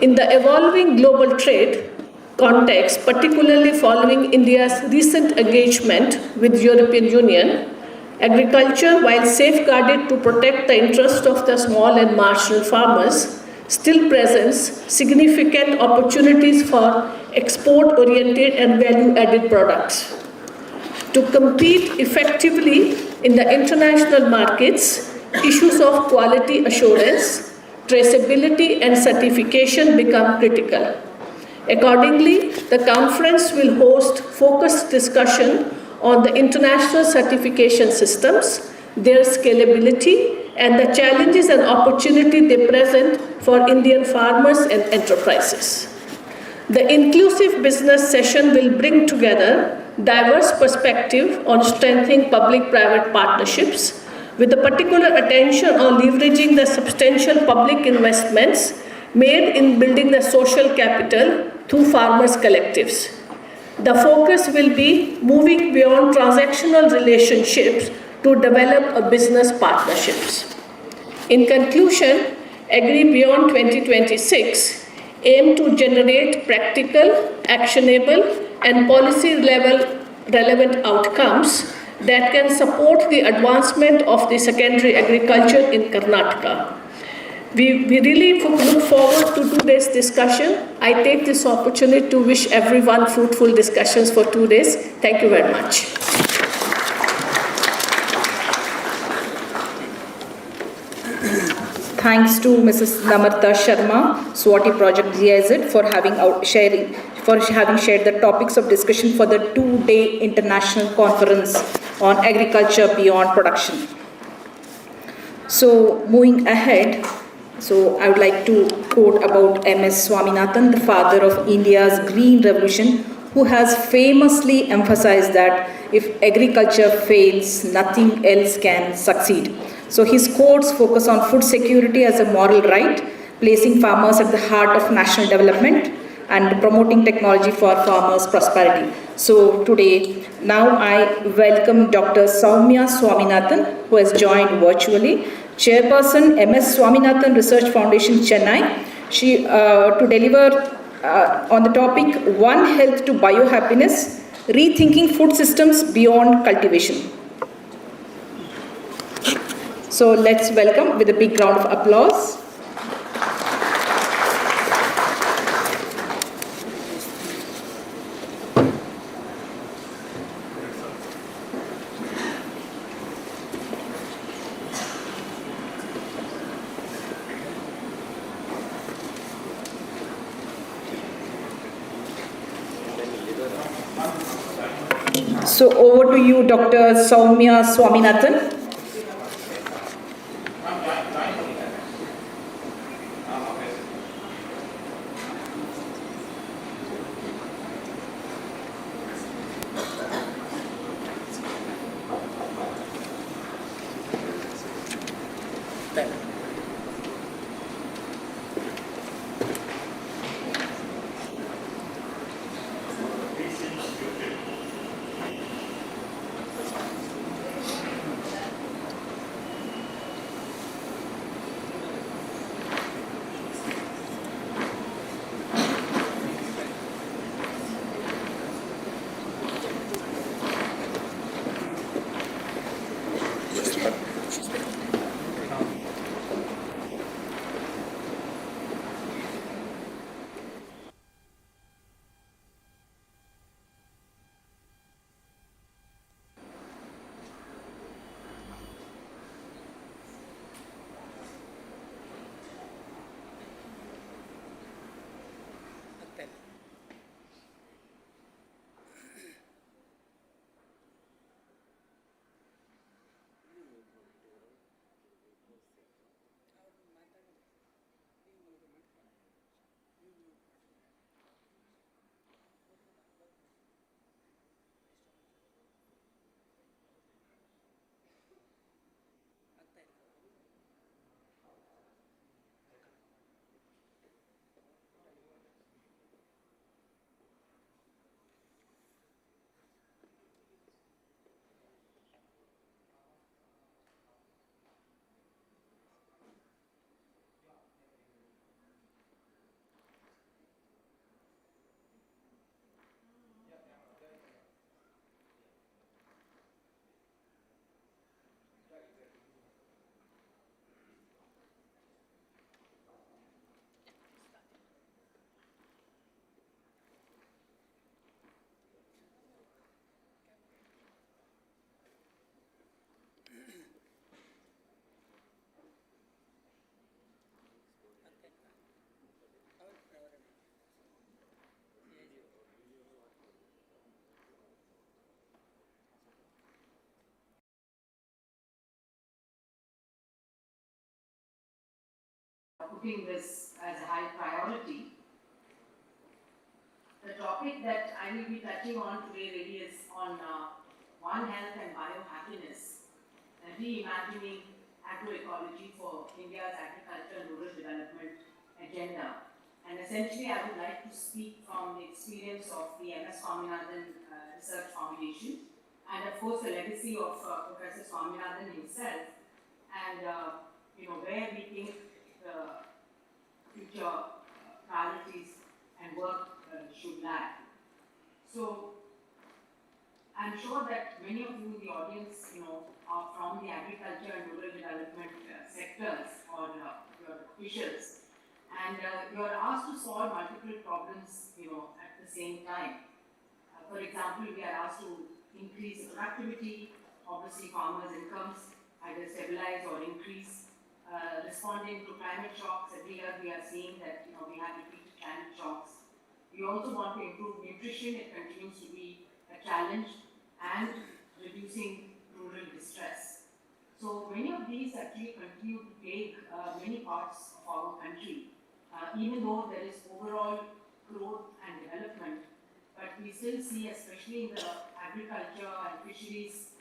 In the evolving global trade context, particularly following India's recent engagement with European Union, agriculture, while safeguarded to protect the interest of the small and marginal farmers, still presents significant opportunities for export-oriented and value-added products. To compete effectively in the international markets, issues of quality assurance, traceability, and certification become critical. Accordingly, the conference will host focused discussion on the international certification systems, their scalability, and the challenges and opportunity they present for Indian farmers and enterprises. The inclusive business session will bring together diverse perspective on strengthening public-private partnerships with a particular attention on leveraging the substantial public investments made in building the social capital through farmers' collectives. The focus will be moving beyond transactional relationships to develop a business partnerships. In conclusion, Agri Beyond 2026 aim to generate practical, actionable, and policy-level relevant outcomes that can support the advancement of the secondary agriculture in Karnataka. We really look forward to today's discussion. I take this opportunity to wish everyone fruitful discussions for 2 days. Thank you very much. Thanks to Mrs. Namarta Sharma, Swati Project GIZ, for having shared the topics of discussion for the 2-day international conference on agriculture beyond production. So moving ahead, I would like to quote about M.S. Swaminathan, the father of India's Green Revolution, who has famously emphasized that if agriculture fails, nothing else can succeed. So his quotes focus on food security as a moral right, placing farmers at the heart of national development and promoting technology for farmers' prosperity. So today, now I welcome Dr. Soumya Swaminathan, who has joined virtually, Chairperson MS Swaminathan Research Foundation, Chennai, to deliver on the topic One Health to Biohappiness, Rethinking Food Systems Beyond Cultivation. So let's welcome with a big round of applause. So over to you, Dr. Soumya Swaminathan. putting this as a high priority. The topic that I will be touching on today really is on One Health and Biohappiness, and reimagining agroecology for India's agriculture and rural development agenda. And essentially, I would like to speak from the experience of the MS Swaminathan Research Foundation, and of course the legacy of Professor Swaminathan himself, and where we think the future priorities and work should lie. So I'm sure that many of you in the audience, are from the agriculture and rural development sectors, or your officials, and you are asked to solve multiple problems, at the same time. For example, we are asked to increase productivity, obviously farmers' incomes, either stabilize or increase, responding to climate shocks. Every year we are seeing that we have repeated climate shocks. We also want to improve nutrition. It continues to be a challenge, and reducing rural distress. So many of these actually continue to plague many parts of our country, even though there is overall growth and development. But we still see, especially in the agriculture and fisheries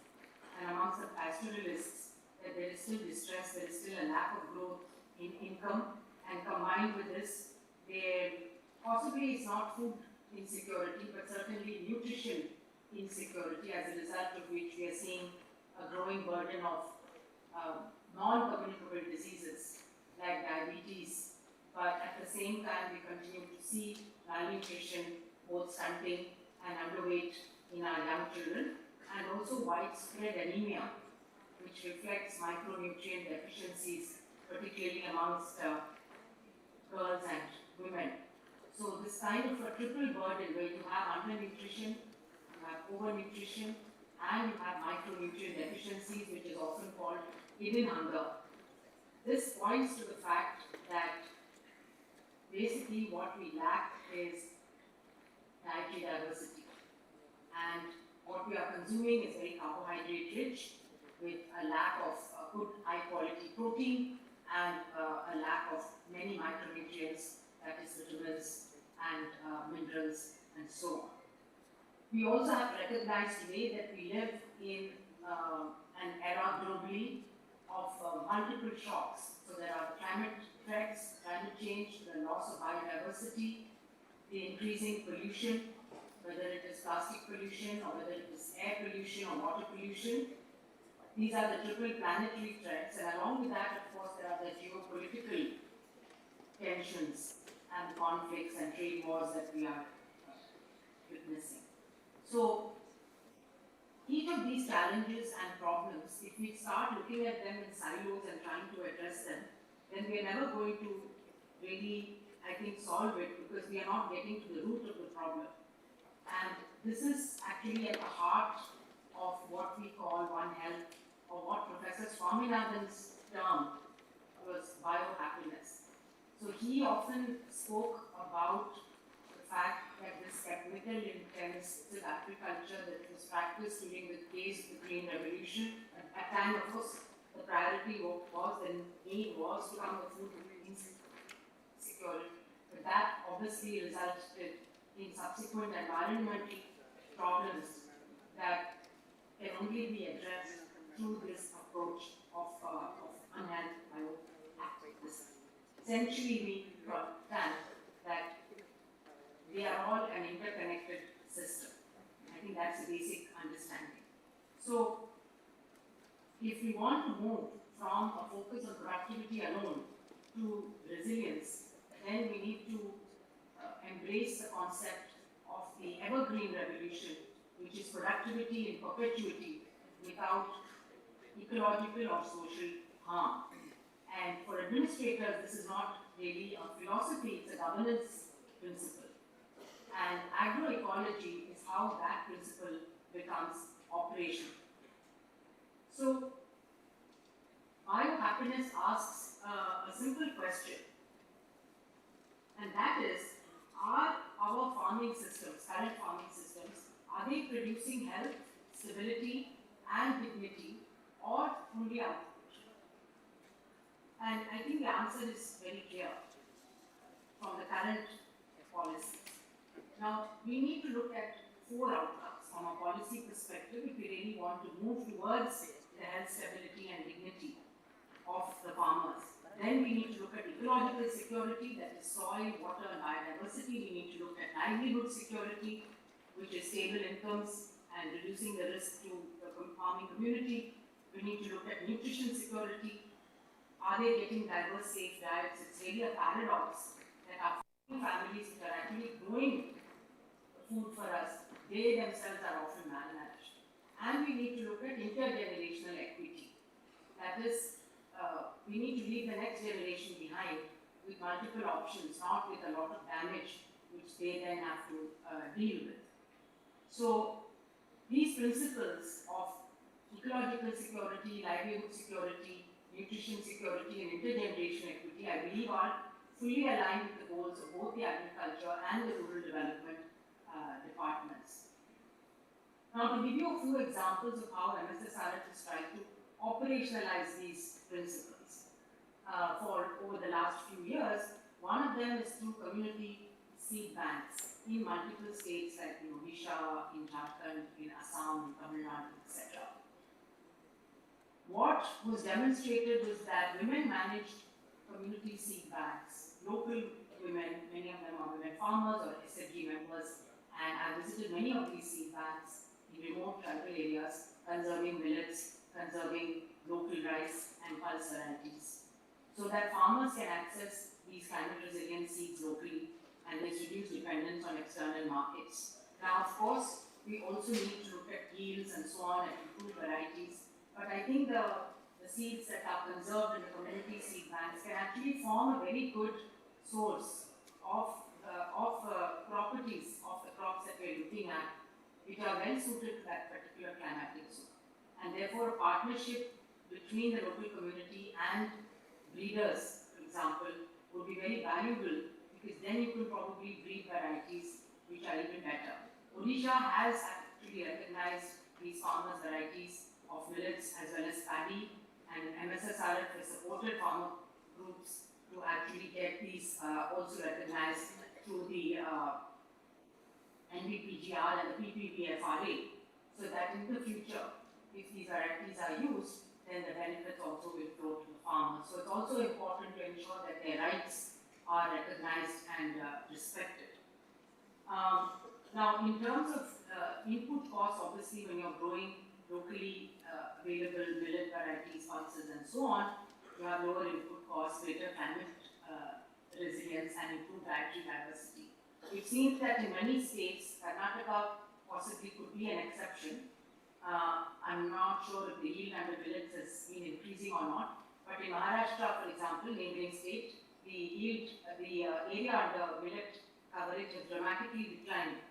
and amongst the pastoralists, that there is still distress, there is still a lack of growth in income, and combined with this, there possibly is not food insecurity, but certainly nutrition insecurity, as a result of which we are seeing a growing burden of non-communicable diseases like diabetes, but at the same time we continue to see malnutrition, both stunting and underweight in our young children, and also widespread anemia, which reflects micronutrient deficiencies, particularly amongst girls and women. So this kind of a triple burden where you have undernutrition, you have overnutrition, and you have micronutrient deficiencies, which is often called hidden hunger. This points to the fact that basically what we lack is dietary diversity. And what we are consuming is very carbohydrate rich, with a lack of good high quality protein, and a lack of many micronutrients, that is vitamins and minerals and so on. We also have recognized today that we live in an era globally of multiple shocks. So there are climate threats, climate change, the loss of biodiversity, the increasing pollution, whether it is plastic pollution or whether it is air pollution or water pollution. These are the triple planetary threats, and along with that, of course, there are the geopolitical tensions and conflicts and trade wars that we are witnessing. So, each of these challenges and problems, if we start looking at them in silos and trying to address them, then we are never going to really, I think, solve it, because we are not getting to the root of the problem. And this is actually at the heart of what we call One Health, or what Professor Swaminathan's term was biohappiness. So he often spoke about the fact that this technical intensive agriculture that was practiced during the days of the Green Revolution, at that time, of course, the priority was and need was to come with food insecurity. But that obviously resulted in subsequent environmental problems that can only be addressed through this approach of unhealthy biohappiness. Essentially, we understand that they are all an interconnected system. I think that's the basic understanding. So, if we want to move from a focus on productivity alone to resilience, then we need to embrace the concept of the evergreen revolution, which is productivity in perpetuity without ecological or social harm. And for administrators, this is not really a philosophy, it's a governance principle. And agroecology is how that principle becomes operational. So, biohappiness asks a simple question, and that is, are our farming systems, current farming systems, are they producing health, stability and dignity, or only output? And I think the answer is very clear from the current policies. Now, we need to look at 4 outcomes from a policy perspective if we really want to move towards the health stability and dignity of the farmers. Then we need to look at ecological security, that is soil, water and biodiversity. We need to look at livelihood security, which is stable incomes and reducing the risk to the farming community. We need to look at nutrition security. Are they getting diverse, safe diets? It's really a paradox that our families which are actually growing food for us, they themselves are often malnourished. And we need to look at intergenerational equity. That is, we need to leave the next generation behind with multiple options, not with a lot of damage which they then have to deal with. So, these principles of ecological security, livelihood security, nutrition security and intergenerational equity, I believe are fully aligned with the goals of both the agriculture and the rural development departments. Now, to give you a few examples of how MSSRF is trying to operationalize these principles for over the last few years, one of them is through community seed banks in multiple states like Odisha, in Jharkhand, in Assam, in Tamil Nadu, etc. What was demonstrated was that women managed community seed banks, local women, many of them are women farmers or SFG members, and I visited many of these seed banks in remote tribal areas, conserving millets, conserving local rice and pulse varieties, so that farmers can access these climate resilient seeds locally and this reduce dependence on external markets. Now, of course, we also need to look at yields and so on and improve varieties, but I think the seeds that are conserved in the community seed banks can actually form a very good source of properties of the crops that we are looking at, which are well suited to that particular climatic zone. And therefore, a partnership between the local community and breeders, for example, would be very valuable, because then you could probably breed varieties which are even better. Odisha has actually recognized these farmers' varieties of millets as well as paddy, and MSSRF has supported farmer groups to actually get these also recognized through the NBPGR and the PPBFRA, so that in the future, if these varieties are used, then the benefits also will flow to the farmers. So it's also important to ensure that their rights are recognized and respected. Now, in terms of input costs, obviously when you're growing locally available millet varieties, pulses and so on, you have lower input costs, greater climate resilience and improved dietary diversity. We've seen that in many states, Karnataka possibly could be an exception. I'm not sure if the yield under millets has been increasing or not, but in Maharashtra, for example, neighboring state, the yield, the area under millet coverage has dramatically declined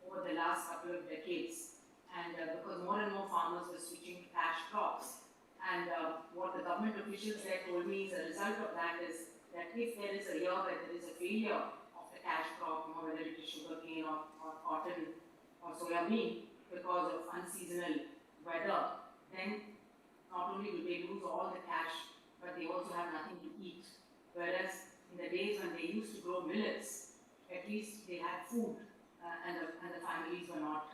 over the last couple of decades, and because more and more farmers were switching to cash crops. And what the government officials there told me is a result of that is that if there is a year where there is a failure of the cash crop, whether it is sugarcane or cotton or soya bean, because of unseasonal weather, then not only do they lose all the cash, but they also have nothing to eat. Whereas in the days when they used to grow millets, at least they had food and the families were not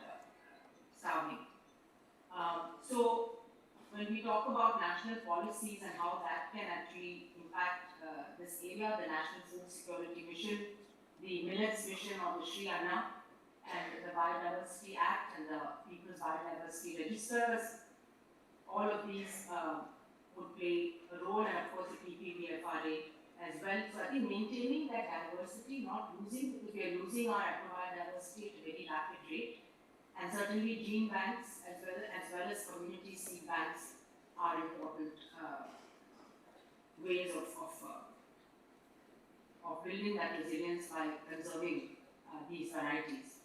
starving. So when we talk about national policies and how that can actually impact this area, the National Food Security Mission, the Millets Mission or the Shri Anna, and the Biodiversity Act and the People's Biodiversity Registers, all of these would play a role, and of course the PPBFRA as well. So I think maintaining that diversity, not losing, because we are losing our agrobiodiversity at a very rapid rate, and certainly gene banks as well as community seed banks are important ways of building that resilience by conserving these varieties.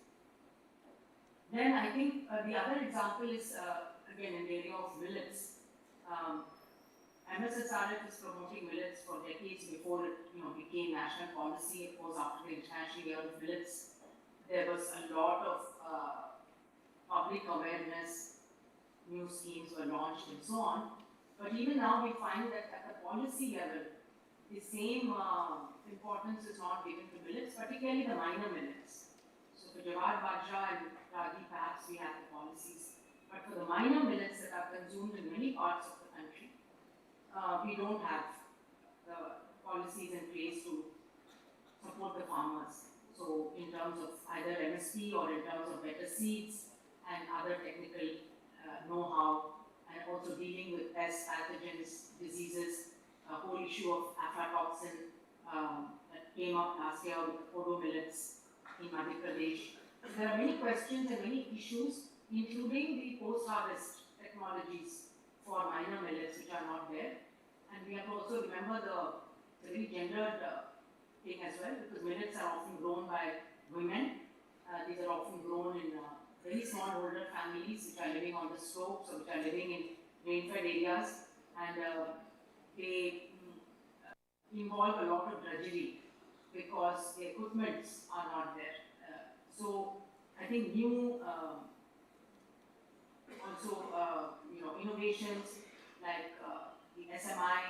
Then I think the other example is again in the area of millets. MSSRF is promoting millets for decades before it became national policy. Of course, after the International Year of Millets, there was a lot of public awareness, new schemes were launched and so on. But even now we find that at the policy level, the same importance is not given to millets, particularly the minor millets. So for Jawar, Bajra and Ragi, perhaps we have the policies. But for the minor millets that are consumed in many parts of the country, we don't have the policies in place to support the farmers. So in terms of either MSP or in terms of better seeds and other technical know-how, and also dealing with pests, pathogens, diseases, a whole issue of aflatoxin that came up last year with the Kodo millets in Madhya Pradesh. There are many questions and many issues, including the post-harvest technologies for minor millets which are not there. And we have to also remember the very gendered thing as well, because millets are often grown by women. These are often grown in very smallholder families which are living on the slopes or which are living in rain-fed areas, and they involve a lot of drudgery because the equipments are not there. So I think new innovations like the SMI.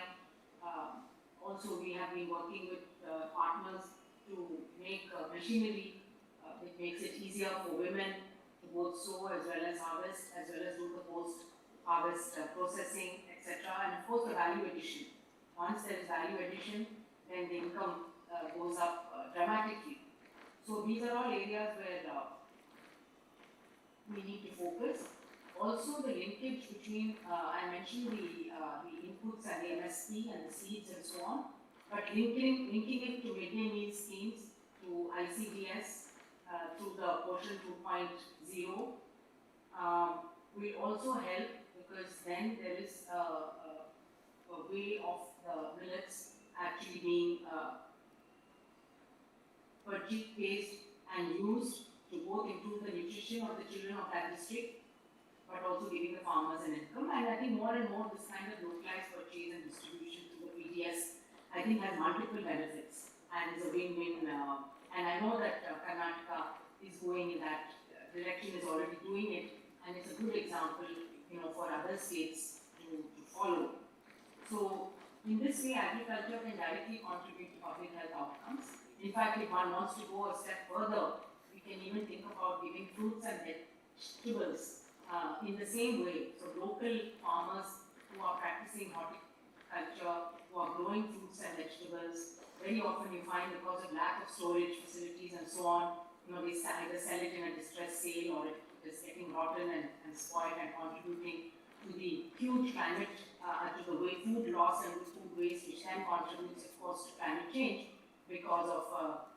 Also, we have been working with partners to make machinery which makes it easier for women to both sow as well as harvest, as well as do the post-harvest processing, etc. And of course, the value addition. Once there is value addition, then the income goes up dramatically. So these are all areas where we need to focus. Also, the linkage between, I mentioned the inputs and the MSP and the seeds and so on, but linking it to midday meal schemes, to ICDS, to the portion 2.0 will also help, because then there is a way of the millets actually being purchased and used to both improve the nutrition of the children of that district, but also giving the farmers an income. And I think more and more this kind of localized purchase and distribution through the PDS, I think has multiple benefits and is a win-win. And I know that Karnataka is going in that direction, is already doing it, and it's a good example, for other states to follow. So in this way, agriculture can directly contribute to public health outcomes. In fact, if one wants to go a step further, we can even think about giving fruits and vegetables in the same way. So local farmers who are practicing horticulture, who are growing fruits and vegetables, very often you find, because of lack of storage facilities and so on, they either sell it in a distressed sale, or it is getting rotten and spoiled and contributing to the huge climate, to the food loss and food waste, which then contributes, of course, to climate change because of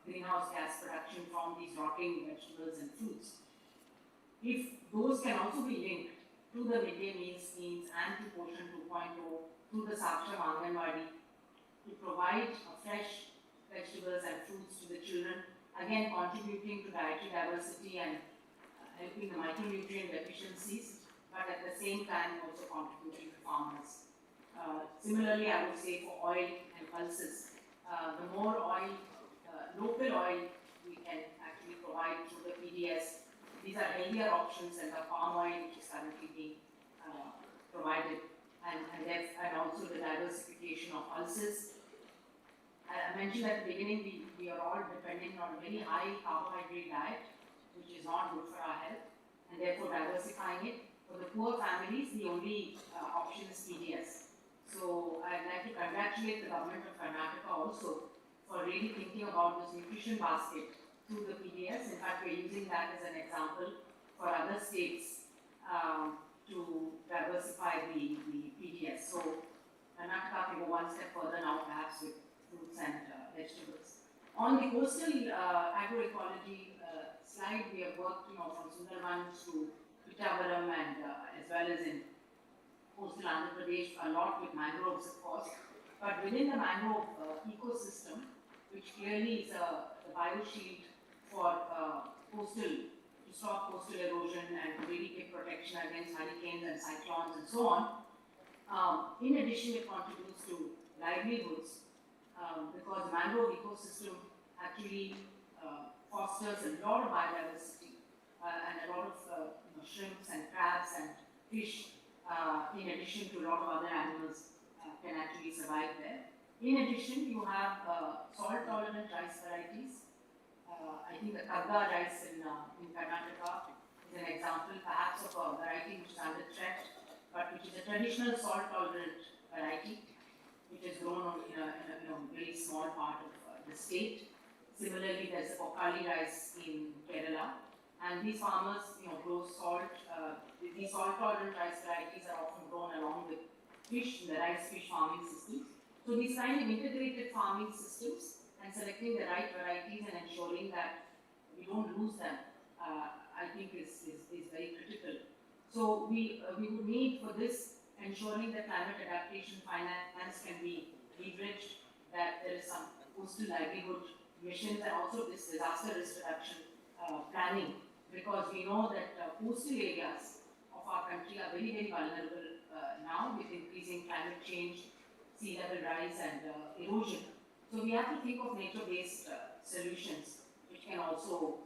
greenhouse gas production from these rotting vegetables and fruits. If those can also be linked to the midday meal schemes and to Portion 2.0, to the Saksham Anganwadi, to provide fresh vegetables and fruits to the children, again contributing to dietary diversity and helping the micronutrient deficiencies, but at the same time also contributing to farmers. Similarly, I would say for oil and pulses, the more oil, local oil we can actually provide through the PDS, these are healthier options than the palm oil which is currently being provided, and also the diversification of pulses. I mentioned at the beginning, we are all dependent on a very high carbohydrate diet, which is not good for our health, and therefore diversifying it. For the poor families, the only option is PDS. So I'd like to congratulate the government of Karnataka also for really thinking about this nutrition basket through the PDS. In fact, we're using that as an example for other states to diversify the PDS. So Karnataka can go one step further now, perhaps with fruits and vegetables. On the coastal agroecology slide, we have worked, from Sundarban to Pittavaram and as well as in coastal Andhra Pradesh, a lot with mangroves, of course. But within the mangrove ecosystem, which clearly is the bioshield for to stop coastal erosion and to really give protection against hurricanes and cyclones and so on. In addition, it contributes to livelihoods because the mangrove ecosystem actually fosters a lot of biodiversity and a lot of shrimps and crabs and fish, in addition to a lot of other animals can actually survive there. In addition, you have salt-tolerant rice varieties. I think the Kagga rice in Karnataka is an example perhaps of a variety which is under threat, but which is a traditional salt-tolerant variety, which is grown in a very small part of the state. Similarly, there's the Pokali rice in Kerala, and these farmers, grow salt. These salt-tolerant rice varieties are often grown along with fish in the rice fish farming systems. So these kind of integrated farming systems and selecting the right varieties and ensuring that we don't lose them, I think is very critical. So we would need for this ensuring that climate adaptation finance can be leveraged, that there is some coastal livelihood missions and also this disaster risk reduction planning, because we know that coastal areas of our country are very, very vulnerable now with increasing climate change, sea level rise and erosion. So we have to think of nature-based solutions which can also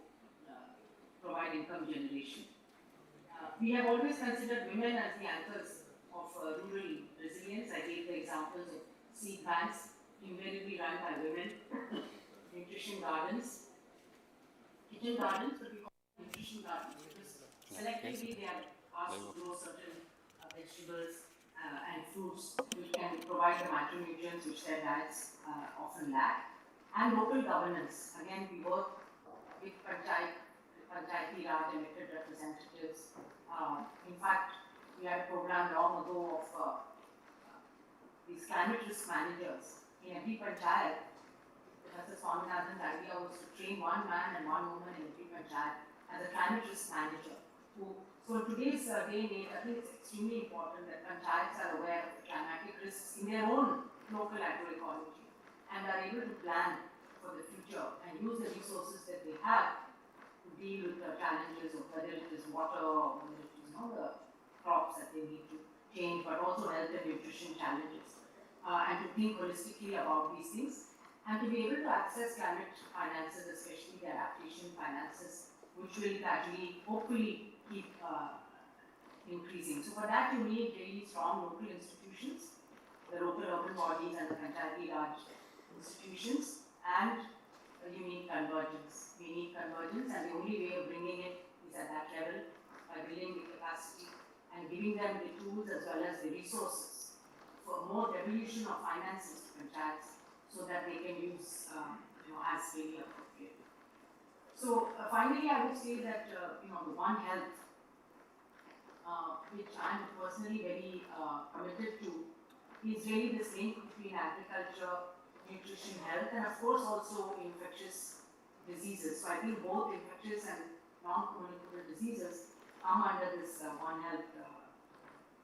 provide income generation. We have always considered women as the anchors of rural resilience. I gave the examples of seed banks invariably run by women, nutrition gardens, kitchen gardens, but we call them nutrition gardens because selectively they are asked to grow certain vegetables and fruits which can provide the micronutrients which their diets often lack. And local governance. Again, we work with Panchayati Raj elected representatives. In fact, we had a program long ago of these climate risk managers in every panchayat. Professor Swaminathan's idea was to train one man and one woman in every panchayat as a climate risk manager. So in today's day and age, I think it's extremely important that panchayats are aware of the climatic risks in their own local agroecology and are able to plan for the future and use the resources that they have to deal with the challenges of whether it is water or whether it is the crops that they need to change, but also health and nutrition challenges. And to think holistically about these things and to be able to access climate finances, especially the adaptation finances, which will gradually, hopefully, keep increasing. So for that, you need really strong local institutions, the local urban bodies and the Panchayati Raj institutions, and you need convergence. We need convergence, and the only way of bringing it is at that level by building the capacity and giving them the tools as well as the resources for more devolution of finances to panchayats so that they can use as really appropriate. So finally, I would say that the One Health, which I am personally very committed to, is really this link between agriculture, nutrition, health, and of course also infectious diseases. So I think both infectious and non-communicable diseases come under this One Health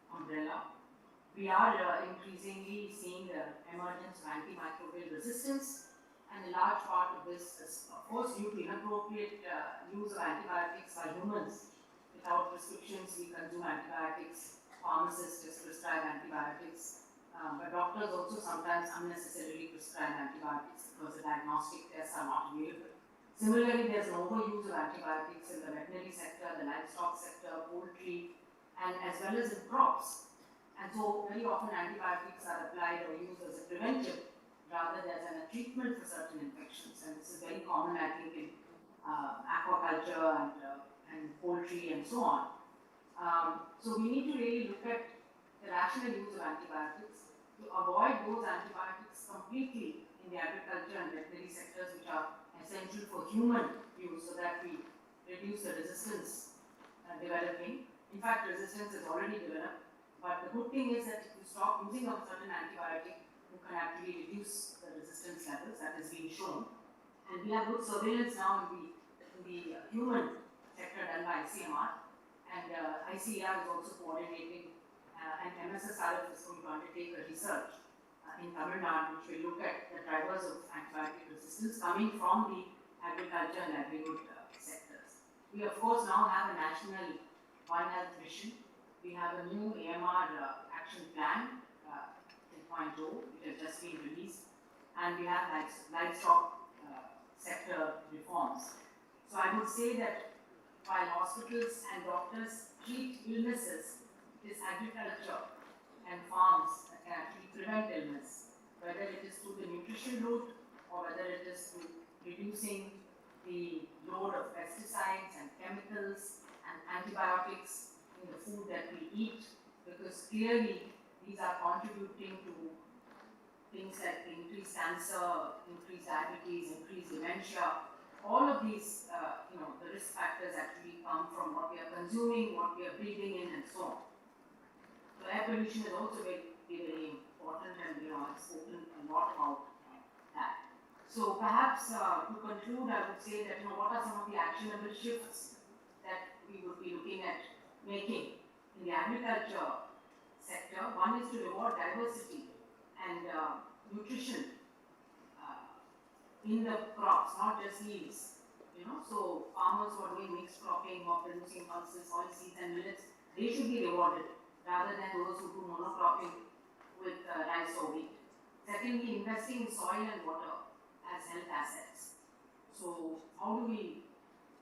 umbrella. We are increasingly seeing the emergence of antimicrobial resistance, and a large part of this is, of course, due to inappropriate use of antibiotics by humans. Without prescriptions, we consume antibiotics, pharmacists just prescribe antibiotics, but doctors also sometimes unnecessarily prescribe antibiotics because the diagnostic tests are not available. Similarly, there's an overuse of antibiotics in the veterinary sector, the livestock sector, poultry, and as well as in crops. And so very often antibiotics are applied or used as a preventive rather than a treatment for certain infections. And this is very common, I think, in aquaculture and poultry and so on. So we need to really look at the rational use of antibiotics to avoid those antibiotics completely in the agriculture and veterinary sectors which are essential for human use so that we reduce the resistance developing. In fact, resistance is already developed. But the good thing is that if you stop using a certain antibiotic, you can actually reduce the resistance levels. That has been shown. And we have good surveillance now in the human sector done by ICMR. And ICER is also coordinating, and MSSRF is going to undertake a research in Tamil Nadu, which will look at the drivers of antibiotic resistance coming from the agriculture and livelihood sectors. We, of course, now have a national One Health mission. We have a new AMR action plan, 3.0, which has just been released, and we have livestock sector reforms. So I would say that while hospitals and doctors treat illnesses, it is agriculture and farms that can actually prevent illness. whether it is through the nutrition route or whether it is through reducing the load of pesticides and chemicals and antibiotics in the food that we eat, because clearly these are contributing to things like increased cancer, increased diabetes, increased dementia. All of these, the risk factors actually come from what we are consuming, what we are breathing in, and so on. So air pollution is also very, very important, and I've spoken a lot about that. So perhaps to conclude, I would say that what are some of the actionable shifts that we would be looking at making in the agriculture sector. One is to reward diversity and nutrition in the crops, not just yields. So farmers who are doing mixed cropping or producing pulses, oilseeds and millets, they should be rewarded rather than those who do monocropping with rice or wheat. Secondly, investing in soil and water as health assets. So how do we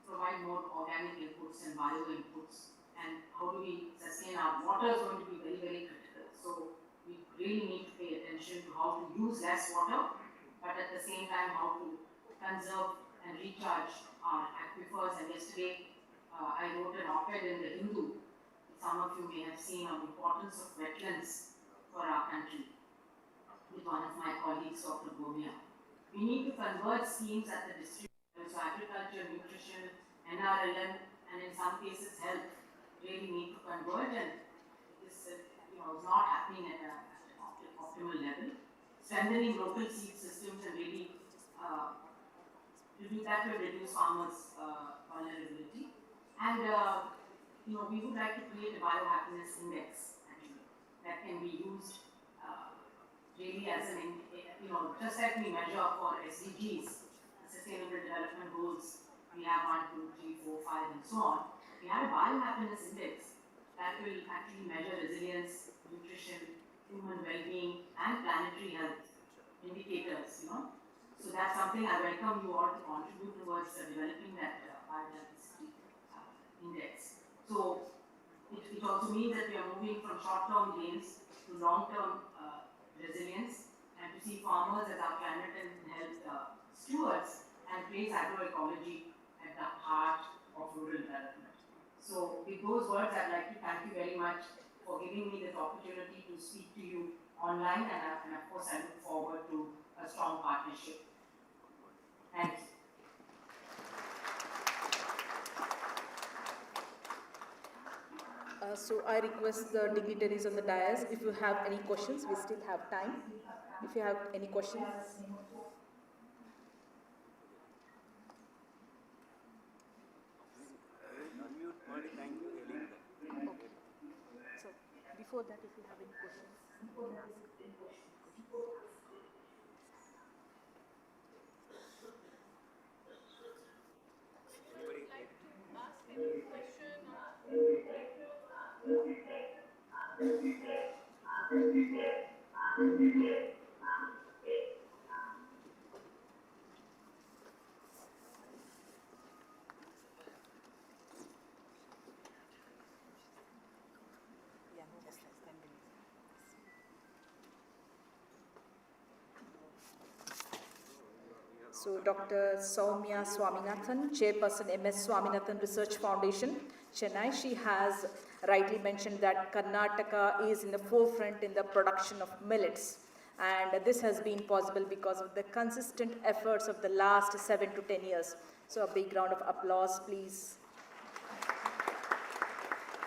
provide more organic inputs and bio inputs, and how do we sustain our water is going to be very, very critical. So we really need to pay attention to how to use less water, but at the same time how to conserve and recharge our aquifers. And yesterday I wrote an op-ed in the Hindu. Some of you may have seen on the importance of wetlands for our country with one of my colleagues, Dr. Gomia. We need to convert schemes at the district level, so agriculture, nutrition, NRLM, and in some cases health really need to converge, and this is not happening at an optimal level. Strengthening local seed systems and really that will reduce farmers' vulnerability. And we would like to create a biohappiness index actually that can be used really as an just like we measure for SDGs, Sustainable Development Goals. We have 1, 2, 3, 4, 5, and so on. We have a biohappiness index that will actually measure resilience, nutrition, human well-being, and planetary health indicators. So that's something I welcome you all to contribute towards developing that biodiversity index. So it also means that we are moving from short-term gains to long-term resilience, and to see farmers as our climate and health stewards, and place agroecology at the heart of rural development. So with those words, I'd like to thank you very much for giving me this opportunity to speak to you online, and of course I look forward to a strong partnership. Thank you. So I request the dignitaries on the dais, if you have any questions, we still have time. If you have any questions. So before that, if you have any questions, you can ask. So Dr. Soumya Swaminathan, Chairperson MS Swaminathan Research Foundation, Chennai, she has rightly mentioned that Karnataka is in the forefront in the production of millets. And this has been possible because of the consistent efforts of the last 7 to 10 years. So a big round of applause, please.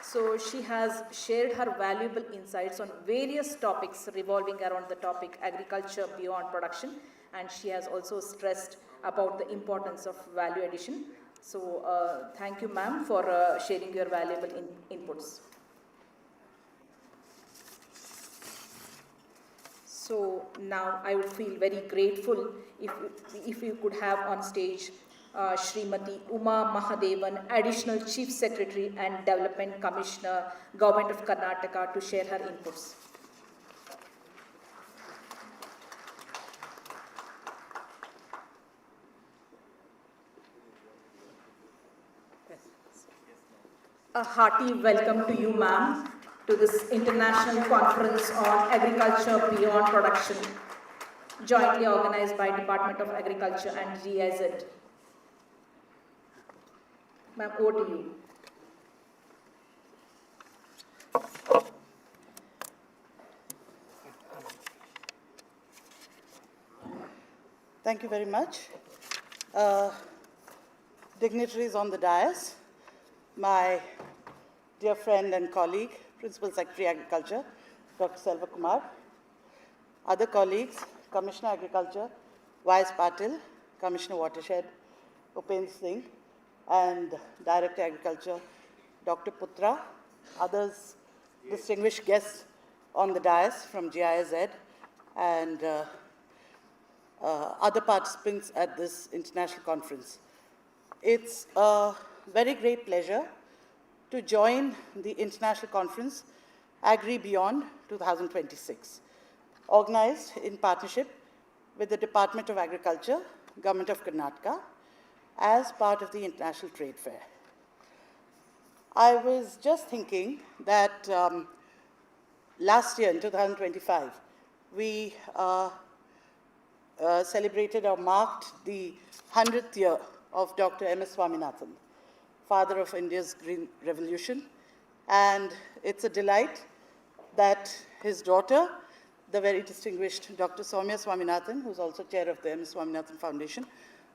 So she has shared her valuable insights on various topics revolving around the topic agriculture beyond production, and she has also stressed about the importance of value addition. So thank you, ma'am, for sharing your valuable inputs. So now I would feel very grateful if you could have on stage Srimati Uma Mahadevan, Additional Chief Secretary and Development Commissioner, Government of Karnataka, to share her inputs. A hearty welcome to you, ma'am, to this International Conference on Agriculture Beyond Production. jointly organized by Department of Agriculture and GIZ. Ma'am, over to you. Thank you very much. Dignitaries on the dais, my dear friend and colleague, Principal Secretary Agriculture, Dr. Selva Kumar, other colleagues, Commissioner Agriculture, Vice Patil, Commissioner Watershed, Upendra Singh, and Director Agriculture, Dr. Putra, others distinguished guests on the dais from GIZ, and other participants at this international conference. It's a very great pleasure to join the international conference Agri Beyond 2026, organized in partnership with the Department of Agriculture, Government of Karnataka, as part of the International Trade Fair. I was just thinking that last year in 2025, we celebrated or marked the 100th year of Dr. M.S. Swaminathan, father of India's Green Revolution. And it's a delight that his daughter, the very distinguished Dr. Soumya Swaminathan, who's also chair of the M.S. Swaminathan Foundation,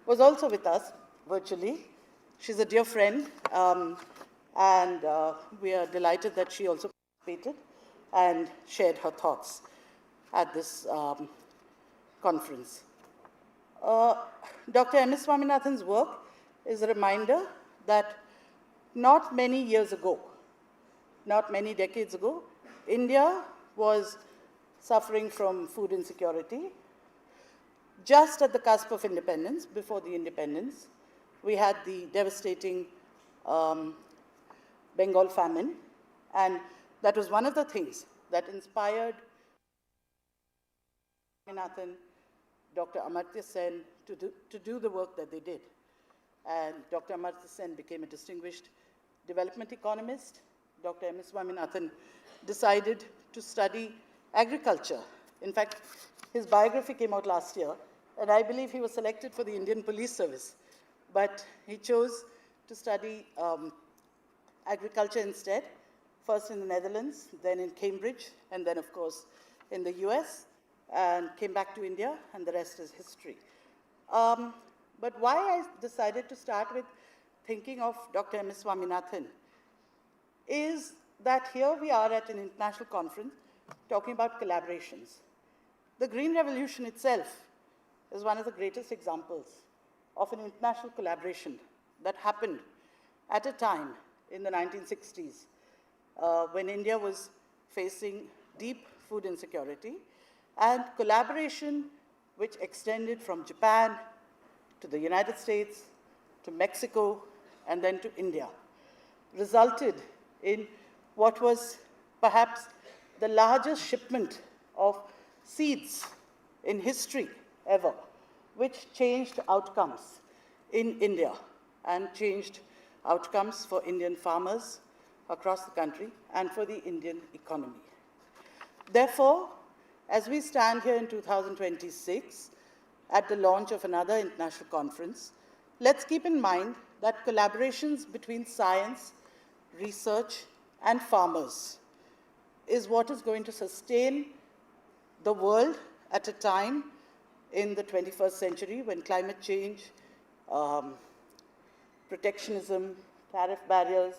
was also with us virtually. She's a dear friend, and we are delighted that she also participated and shared her thoughts at this conference. Dr. M.S. Swaminathan's work is a reminder that not many years ago, not many decades ago, India was suffering from food insecurity. Just at the cusp of independence, before the independence, we had the devastating Bengal famine, and that was one of the things that inspired Swaminathan, Dr. Amartya Sen to do the work that they did. And Dr. Amartya Sen became a distinguished development economist. Dr. M.S. Swaminathan decided to study agriculture. In fact, his biography came out last year, and I believe he was selected for the Indian Police Service. But he chose to study agriculture instead, first in the Netherlands, then in Cambridge, and then, of course, in the US, and came back to India, and the rest is history. But why I decided to start with thinking of Dr. M.S. Swaminathan is that here we are at an international conference talking about collaborations. The Green Revolution itself is one of the greatest examples of an international collaboration that happened at a time in the 1960s when India was facing deep food insecurity, and collaboration which extended from Japan to the United States, to Mexico, and then to India, resulted in what was perhaps the largest shipment of seeds in history ever, which changed outcomes in India and changed outcomes for Indian farmers across the country and for the Indian economy. Therefore, as we stand here in 2026 at the launch of another international conference, let's keep in mind that collaborations between science, research, and farmers is what is going to sustain the world at a time in the 21st century when climate change, protectionism, tariff barriers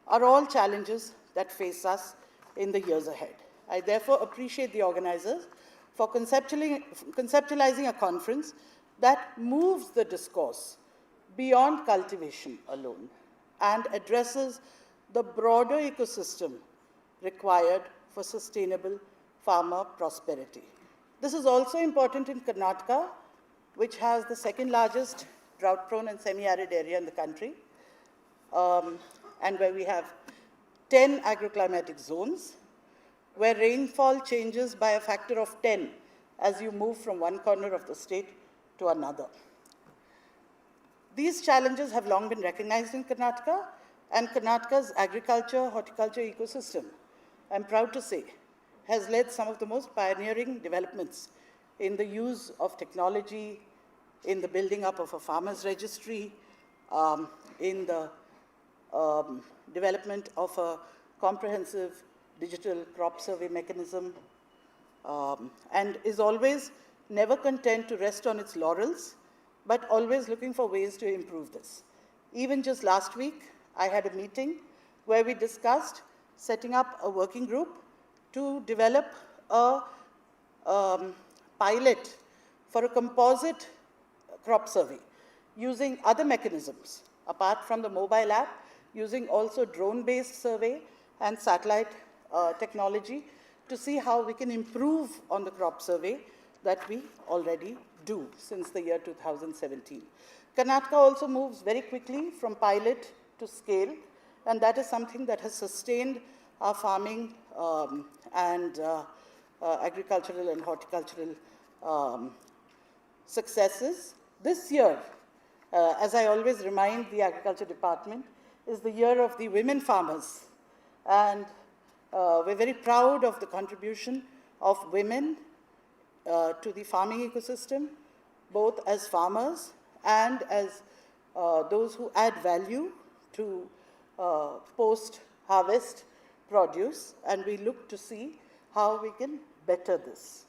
are all challenges that face us in the years ahead. I therefore appreciate the organizers for conceptualizing a conference that moves the discourse beyond cultivation alone and addresses the broader ecosystem required for sustainable farmer prosperity. This is also important in Karnataka, which has the second largest drought-prone and semi-arid area in the country, and where we have 10 agroclimatic zones, where rainfall changes by a factor of 10 as you move from one corner of the state to another. These challenges have long been recognized in Karnataka, and Karnataka's agriculture, horticulture ecosystem, I'm proud to say, has led some of the most pioneering developments in the use of technology, in the building up of a farmers registry, in the development of a comprehensive digital crop survey mechanism, and is always never content to rest on its laurels, but always looking for ways to improve this. Even just last week, I had a meeting where we discussed setting up a working group to develop a pilot for a composite crop survey using other mechanisms, apart from the mobile app, using also drone-based survey and satellite technology to see how we can improve on the crop survey that we already do since the year 2017. Karnataka also moves very quickly from pilot to scale, and that is something that has sustained our farming and agricultural and horticultural successes. This year, as I always remind the Agriculture Department, is the year of the women farmers. And we're very proud of the contribution of women to the farming ecosystem, both as farmers and as those who add value to post-harvest produce, and we look to see how we can better this.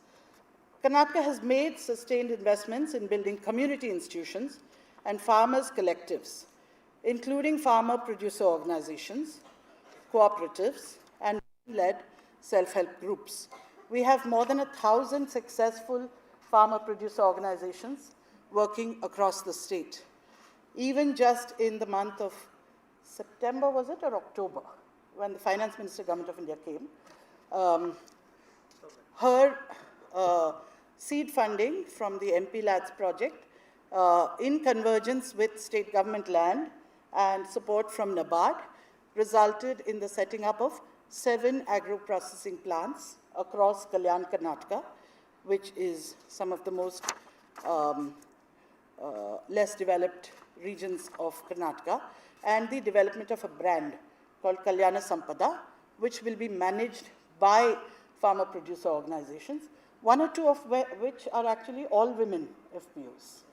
Karnataka has made sustained investments in building community institutions and farmers' collectives, including farmer-producer organizations, cooperatives, and led self-help groups. We have more than 1,000 successful farmer-producer organizations working across the state. Even just in the month of September, was it, or October, when the Finance Minister, Government of India came, her seed funding from the MP Lads project in convergence with state government land and support from NABARD resulted in the setting up of 7 agro-processing plants across Kalyan, Karnataka, which is some of the most less developed regions of Karnataka, and the development of a brand called Kalyana Sampada, which will be managed by farmer-producer organizations, 1 or 2 of which are actually all women FPOs.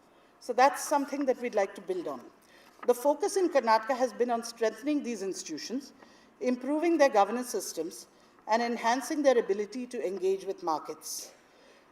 So that's something that we'd like to build on. The focus in Karnataka has been on strengthening these institutions, improving their governance systems, and enhancing their ability to engage with markets.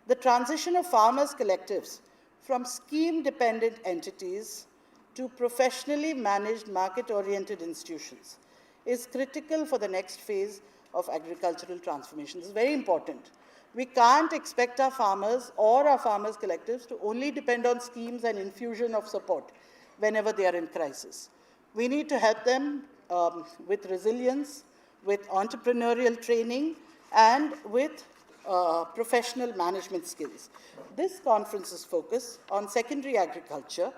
The transition of farmers' collectives from scheme-dependent entities to professionally managed market-oriented institutions is critical for the next phase of agricultural transformation. This is very important. We can't expect our farmers or our farmers' collectives to only depend on schemes and infusion of support whenever they are in crisis. We need to help them with resilience, with entrepreneurial training, and with professional management skills. This conference's focus on secondary agriculture.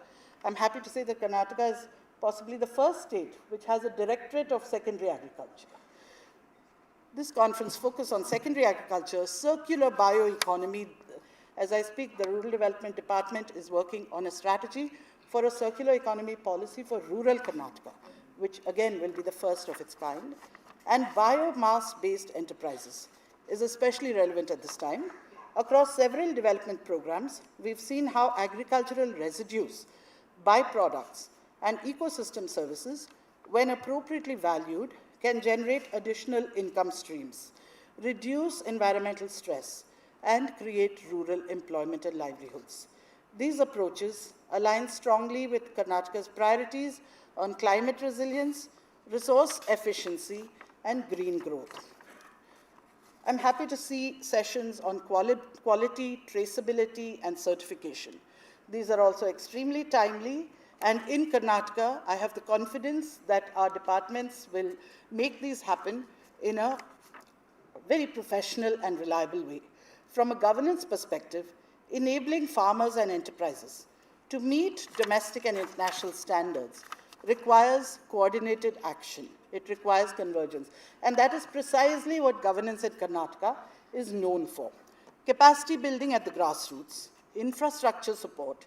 I'm happy to say that Karnataka is possibly the first state which has a directorate of secondary agriculture. This conference focus on secondary agriculture, circular bioeconomy. As I speak, the Rural Development Department is working on a strategy for a circular economy policy for rural Karnataka, which again will be the first of its kind. And biomass-based enterprises is especially relevant at this time. Across several development programs, we've seen how agricultural residues, byproducts, and ecosystem services, when appropriately valued, can generate additional income streams, reduce environmental stress, and create rural employment and livelihoods. These approaches align strongly with Karnataka's priorities on climate resilience, resource efficiency, and green growth. I'm happy to see sessions on quality, traceability, and certification. These are also extremely timely, and in Karnataka, I have the confidence that our departments will make these happen in a very professional and reliable way. From a governance perspective, enabling farmers and enterprises to meet domestic and international standards requires coordinated action. It requires convergence. And that is precisely what governance in Karnataka is known for. Capacity building at the grassroots, infrastructure support,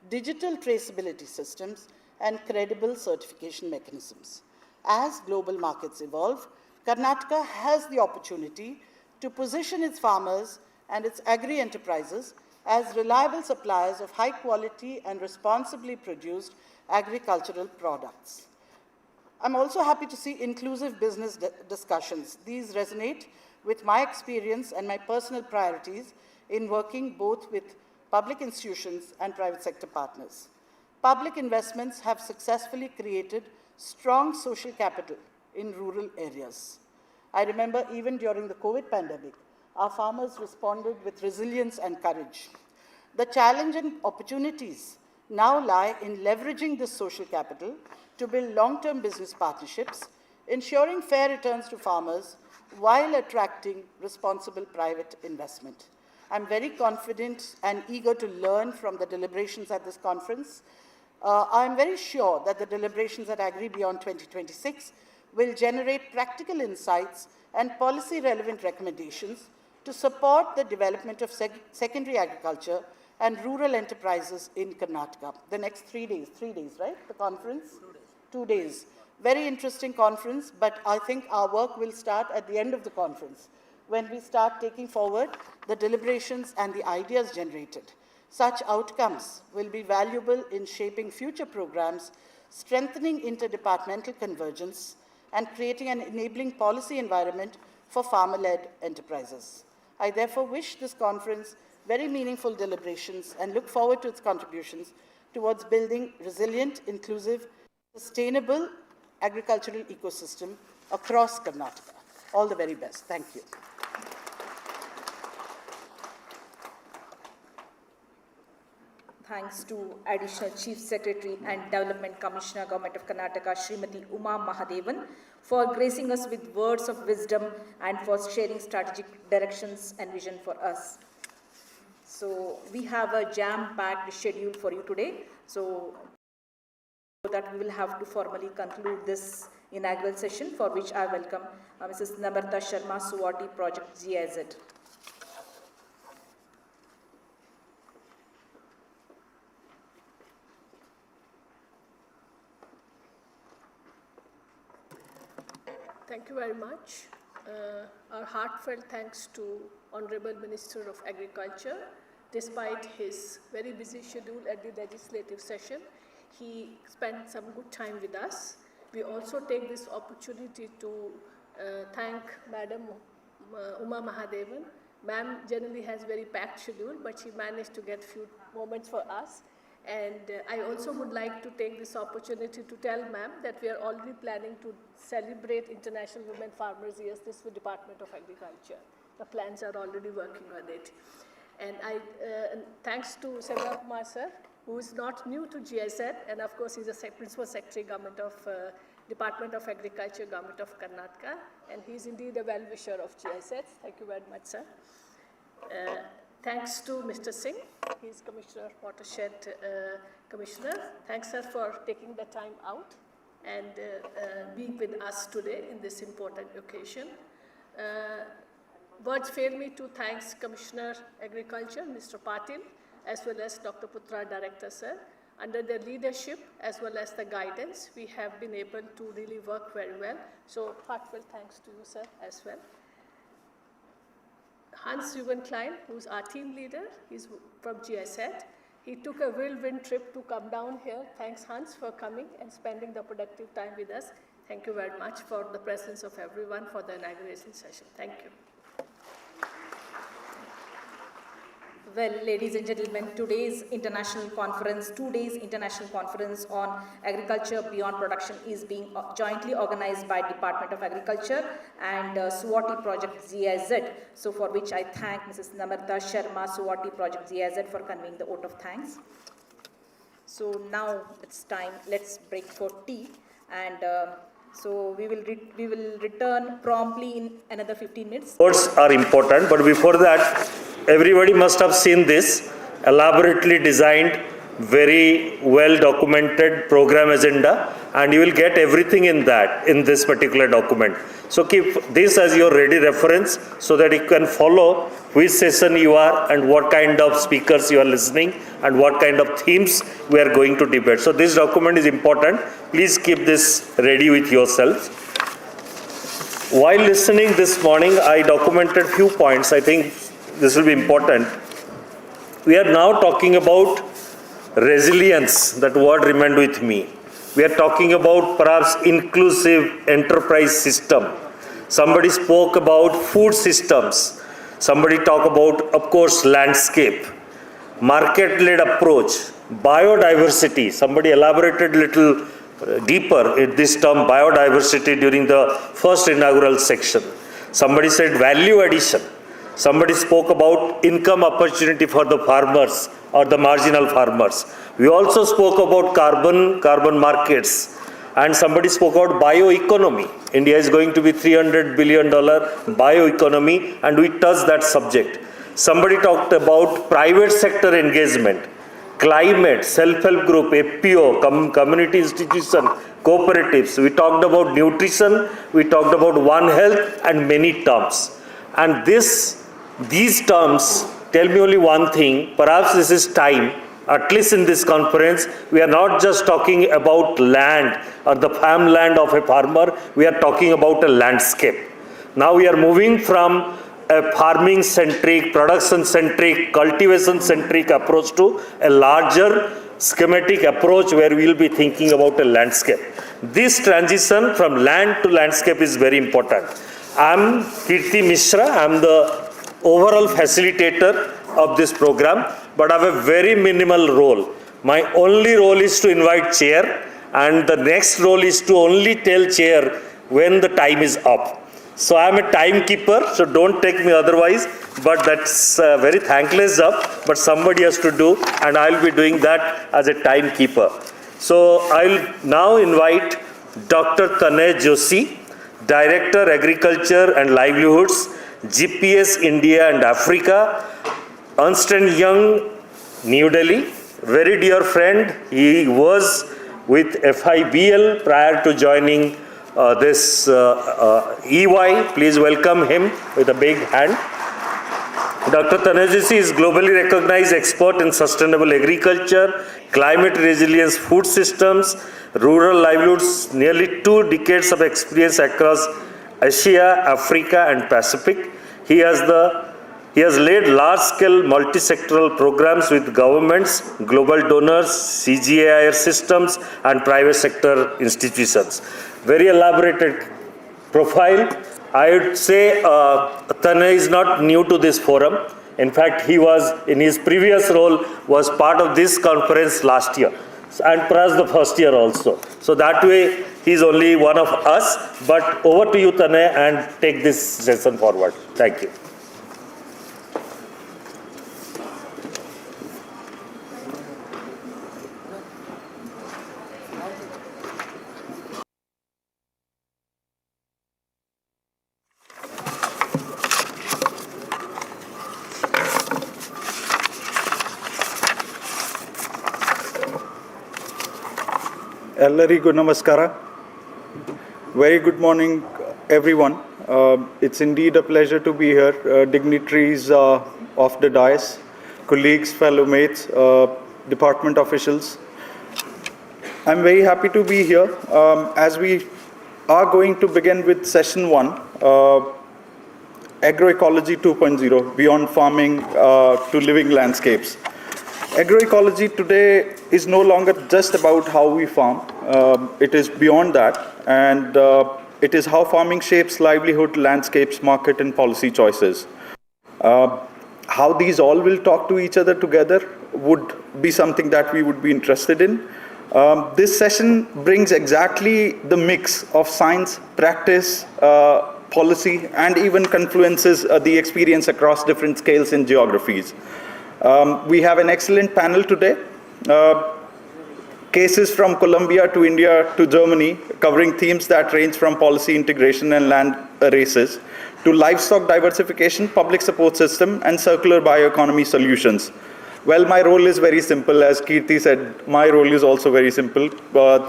digital traceability systems, and credible certification mechanisms. As global markets evolve, Karnataka has the opportunity to position its farmers and its agri-enterprises as reliable suppliers of high quality and responsibly produced agricultural products. I'm also happy to see inclusive business discussions. These resonate with my experience and my personal priorities in working both with public institutions and private sector partners. Public investments have successfully created strong social capital in rural areas. I remember even during the COVID pandemic, our farmers responded with resilience and courage. The challenge and opportunities now lie in leveraging this social capital to build long-term business partnerships, ensuring fair returns to farmers while attracting responsible private investment. I'm very confident and eager to learn from the deliberations at this conference. I'm very sure that the deliberations at Agri Beyond 2026 will generate practical insights and policy-relevant recommendations to support the development of secondary agriculture and rural enterprises in Karnataka. The next 3 days, right? The conference? 2 days. Very interesting conference, but I think our work will start at the end of the conference when we start taking forward the deliberations and the ideas generated. Such outcomes will be valuable in shaping future programs, strengthening interdepartmental convergence, and creating an enabling policy environment for farmer-led enterprises. I therefore wish this conference very meaningful deliberations and look forward to its contributions towards building resilient, inclusive, sustainable agricultural ecosystem across Karnataka. All the very best. Thank you. Thanks to Additional Chief Secretary and Development Commissioner, Government of Karnataka, Srimati Uma Mahadevan, for gracing us with words of wisdom and for sharing strategic directions and vision for us. So we have a jam-packed schedule for you today. So that we will have to formally conclude this inaugural session, for which I welcome Mrs. Namrata Sharma, Suwati Project GIZ. Thank you very much. Our heartfelt thanks to Honorable Minister of Agriculture. Despite his very busy schedule at the legislative session, he spent some good time with us. We also take this opportunity to thank Madam Uma Mahadevan. Ma'am generally has very packed schedule, but she managed to get few moments for us. And I also would like to take this opportunity to tell ma'am that we are already planning to celebrate International Women Farmers Years. This is the Department of Agriculture. The plans are already working on it. And thanks to Sangama sir, who is not new to GIZ, and of course he's a Principal Secretary, Government of Department of Agriculture, Government of Karnataka, and he's indeed a well-wisher of GIZ. Thank you very much, sir. Thanks to Mr. Singh, he's Commissioner, Watershed Commissioner. Thanks, sir, for taking the time out and being with us today in this important occasion. Words fail me to thank Commissioner Agriculture, Mr. Patil, as well as Dr. Putra, Director, sir. Under their leadership as well as the guidance, we have been able to really work very well. So heartfelt thanks to you, sir, as well. Hans-Jürgen Klein, who's our team leader, he's from GIZ. He took a whirlwind trip to come down here. Thanks, Hans, for coming and spending the productive time with us. Thank you very much for the presence of everyone for the inauguration session. Thank you. Well, ladies and gentlemen, today's international conference, 2 days international conference on agriculture beyond production is being jointly organized by Department of Agriculture and Suwati Project GIZ. So for which I thank Mrs. Namrata Sharma, Suwati Project GIZ for conveying the vote of thanks. So now it's time, let's break for tea, and so we will return promptly in another 15 minutes. Words are important, but before that, everybody must have seen this elaborately designed, very well documented program agenda, and you will get everything in this particular document. So keep this as your ready reference so that you can follow which session you are and what kind of speakers you are listening and what kind of themes we are going to debate. So this document is important. Please keep this ready with yourself. While listening this morning, I documented few points. I think this will be important. we are now talking about resilience. That word remained with me. We are talking about perhaps inclusive enterprise system. Somebody spoke about food systems. Somebody talked about, of course, landscape, market-led approach, biodiversity. Somebody elaborated a little deeper in this term biodiversity during the first inaugural section. Somebody said value addition. Somebody spoke about income opportunity for the farmers or the marginal farmers. We also spoke about carbon markets. And somebody spoke about bioeconomy. India is going to be $300 billion bioeconomy, and we touched that subject. Somebody talked about private sector engagement, climate, self-help group, FPO, community institution, cooperatives. We talked about nutrition, we talked about One Health, and many terms. And these terms tell me only one thing, perhaps this is time, at least in this conference, we are not just talking about land or the farmland of a farmer, we are talking about a landscape. Now we are moving from a farming-centric, production-centric, cultivation-centric approach to a larger schematic approach where we will be thinking about a landscape. This transition from land to landscape is very important. I am Kirti Mishra, I am the overall facilitator of this program, but I have a very minimal role. My only role is to invite chair, and the next role is to only tell chair when the time is up. So I am a timekeeper, so don't take me otherwise, but that's a very thankless job, but somebody has to do, and I'll be doing that as a timekeeper. So I'll now invite Dr. Tanay Joshi, Director, Agriculture and Livelihoods, GPS India and Africa, Ernst & Young, New Delhi. Very dear friend, he was with FIBL prior to joining this EY. Please welcome him with a big hand. Dr. Tanay Joshi is globally recognized expert in sustainable agriculture, climate resilience food systems, rural livelihoods, nearly 2 decades of experience across Asia, Africa and Pacific. He has led large-scale multi-sectoral programs with governments, global donors, CGIAR systems, and private sector institutions. Very elaborated profile. I would say Tanay is not new to this forum. In fact, he was, in his previous role, was part of this conference last year, and perhaps the first year also. So that way, he is only one of us. But over to you, Tanay, and take this session forward. Thank you. Ellarigu namaskara. Very good morning, everyone. It's indeed a pleasure to be here. Dignitaries of the dais, colleagues, fellow mates, department officials. I'm very happy to be here as we are going to begin with session 1, Agroecology 2.0, Beyond Farming to Living Landscapes. Agroecology today is no longer just about how we farm. It is beyond that, and it is how farming shapes livelihood, landscapes, market, and policy choices. How these all will talk to each other together would be something that we would be interested in. This session brings exactly the mix of science, practice, policy, and even confluences the experience across different scales and geographies. We have an excellent panel today. Cases from Colombia to India to Germany, covering themes that range from policy integration and land races to livestock diversification, public support system, and circular bioeconomy solutions. Well, my role is very simple. As Kirti said, my role is also very simple,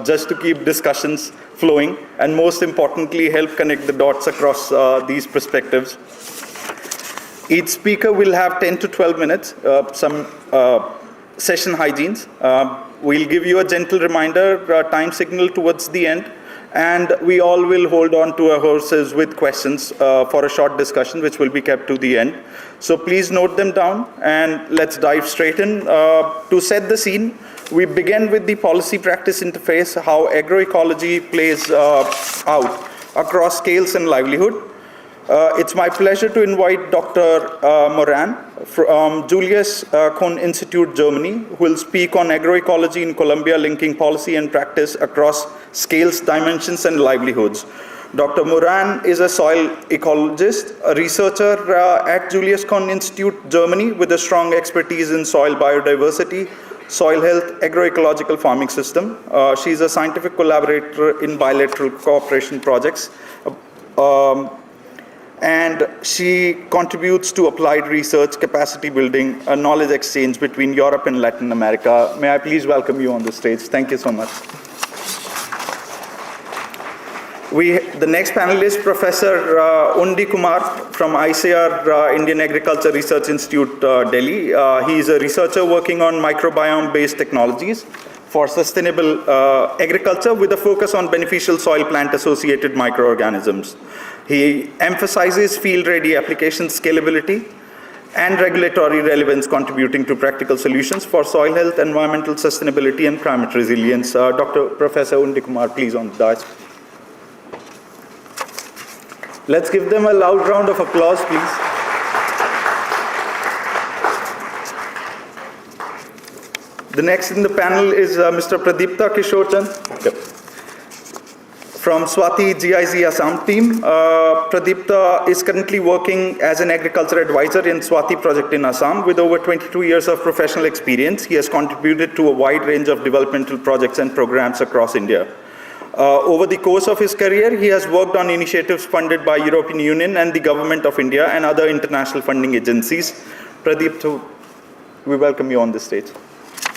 just to keep discussions flowing and most importantly, help connect the dots across these perspectives. Each speaker will have 10 to 12 minutes, some session hygienes. We'll give you a gentle reminder, time signal towards the end, and we all will hold on to our horses with questions for a short discussion, which will be kept to the end. So please note them down, and let's dive straight in. To set the scene, we begin with the policy-practice interface, how agroecology plays out across scales and livelihood. It's my pleasure to invite Dr. Moran from Julius Kohn Institute, Germany, who will speak on agroecology in Colombia, linking policy and practice across scales, dimensions, and livelihoods. Dr. Moran is a soil ecologist, a researcher at Julius Kohn Institute, Germany, with a strong expertise in soil biodiversity, soil health, agroecological farming system. She's a scientific collaborator in bilateral cooperation projects. And she contributes to applied research, capacity building, knowledge exchange between Europe and Latin America. May I please welcome you on the stage. Thank you so much. The next panelist, Professor Undi Kumar from ICR, Indian Agriculture Research Institute, Delhi. He is a researcher working on microbiome-based technologies for sustainable agriculture with a focus on beneficial soil-plant associated microorganisms. He emphasizes field-ready application scalability and regulatory relevance, contributing to practical solutions for soil health, environmental sustainability, and climate resilience. Professor Undi Kumar, please, on the dais. Let's give them a loud round of applause, please. The next in the panel is Mr. Pradipta Kishorchan. Yep. From Swati GIZ Assam team. Pradipta is currently working as an agriculture advisor in Swati project in Assam with over 22 years of professional experience. He has contributed to a wide range of developmental projects and programs across India. Over the course of his career, he has worked on initiatives funded by European Union and the Government of India and other international funding agencies. Pradipta, we welcome you on the stage.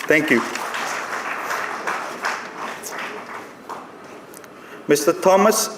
Thank you. Mr. Thomas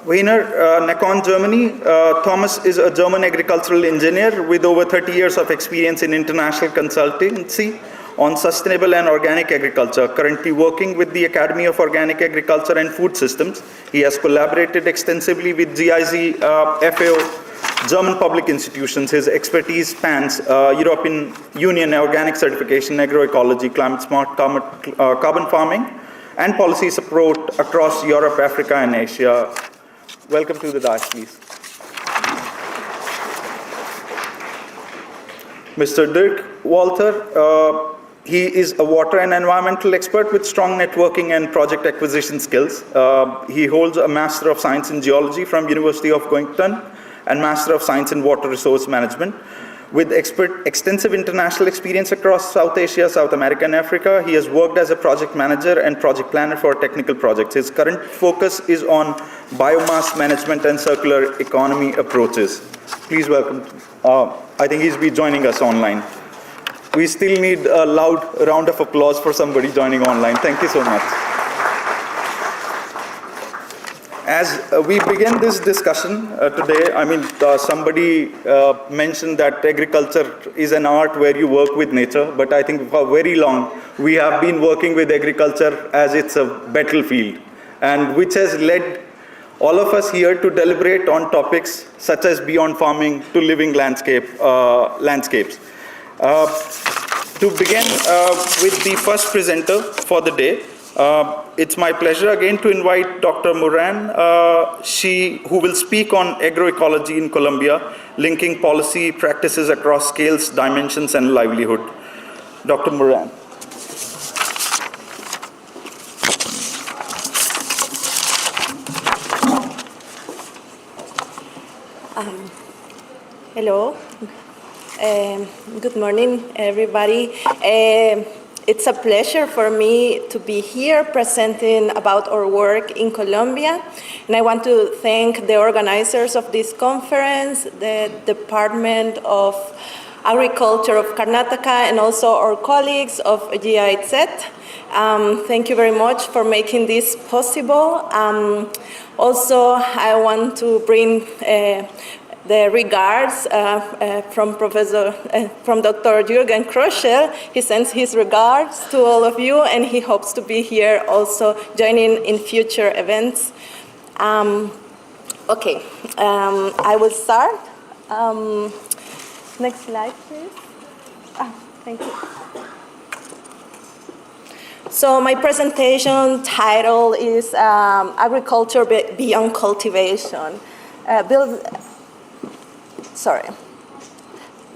Weiner, Necon, Germany. Thomas is a German agricultural engineer with over 30 years of experience in international consultancy on sustainable and organic agriculture, currently working with the Academy of Organic Agriculture and Food Systems. He has collaborated extensively with GIZ, FAO, German public institutions. His expertise spans European Union organic certification, agroecology, climate smart carbon farming, and policy support across Europe, Africa, and Asia. Welcome to the dais, please. Mr. Dirk Walter, he is a water and environmental expert with strong networking and project acquisition skills. He holds a Master of Science in Geology from University of Wellington and Master of Science in Water Resource Management. With extensive international experience across South Asia, South America, and Africa, he has worked as a project manager and project planner for technical projects. His current focus is on biomass management and circular economy approaches. Please welcome. I think he's be joining us online. We still need a loud round of applause for somebody joining online. Thank you so much. As we begin this discussion today, somebody mentioned that agriculture is an art where you work with nature, but I think for very long we have been working with agriculture as it's a battlefield, and which has led all of us here to deliberate on topics such as beyond farming to living landscapes. To begin with the first presenter for the day, it's my pleasure again to invite Dr. Moran, who will speak on agroecology in Colombia, linking policy practices across scales, dimensions, and livelihood. Dr. Moran. Hello. Good morning, everybody. It's a pleasure for me to be here presenting about our work in Colombia. And I want to thank the organizers of this conference, the Department of Agriculture of Karnataka, and also our colleagues of GIZ. Thank you very much for making this possible. Also, I want to bring the regards from Dr. Jürgen Kroschel. He sends his regards to all of you, and he hopes to be here also joining in future events. Okay, I will start. Next slide, please. Thank you. So my presentation title is Agriculture Beyond Cultivation.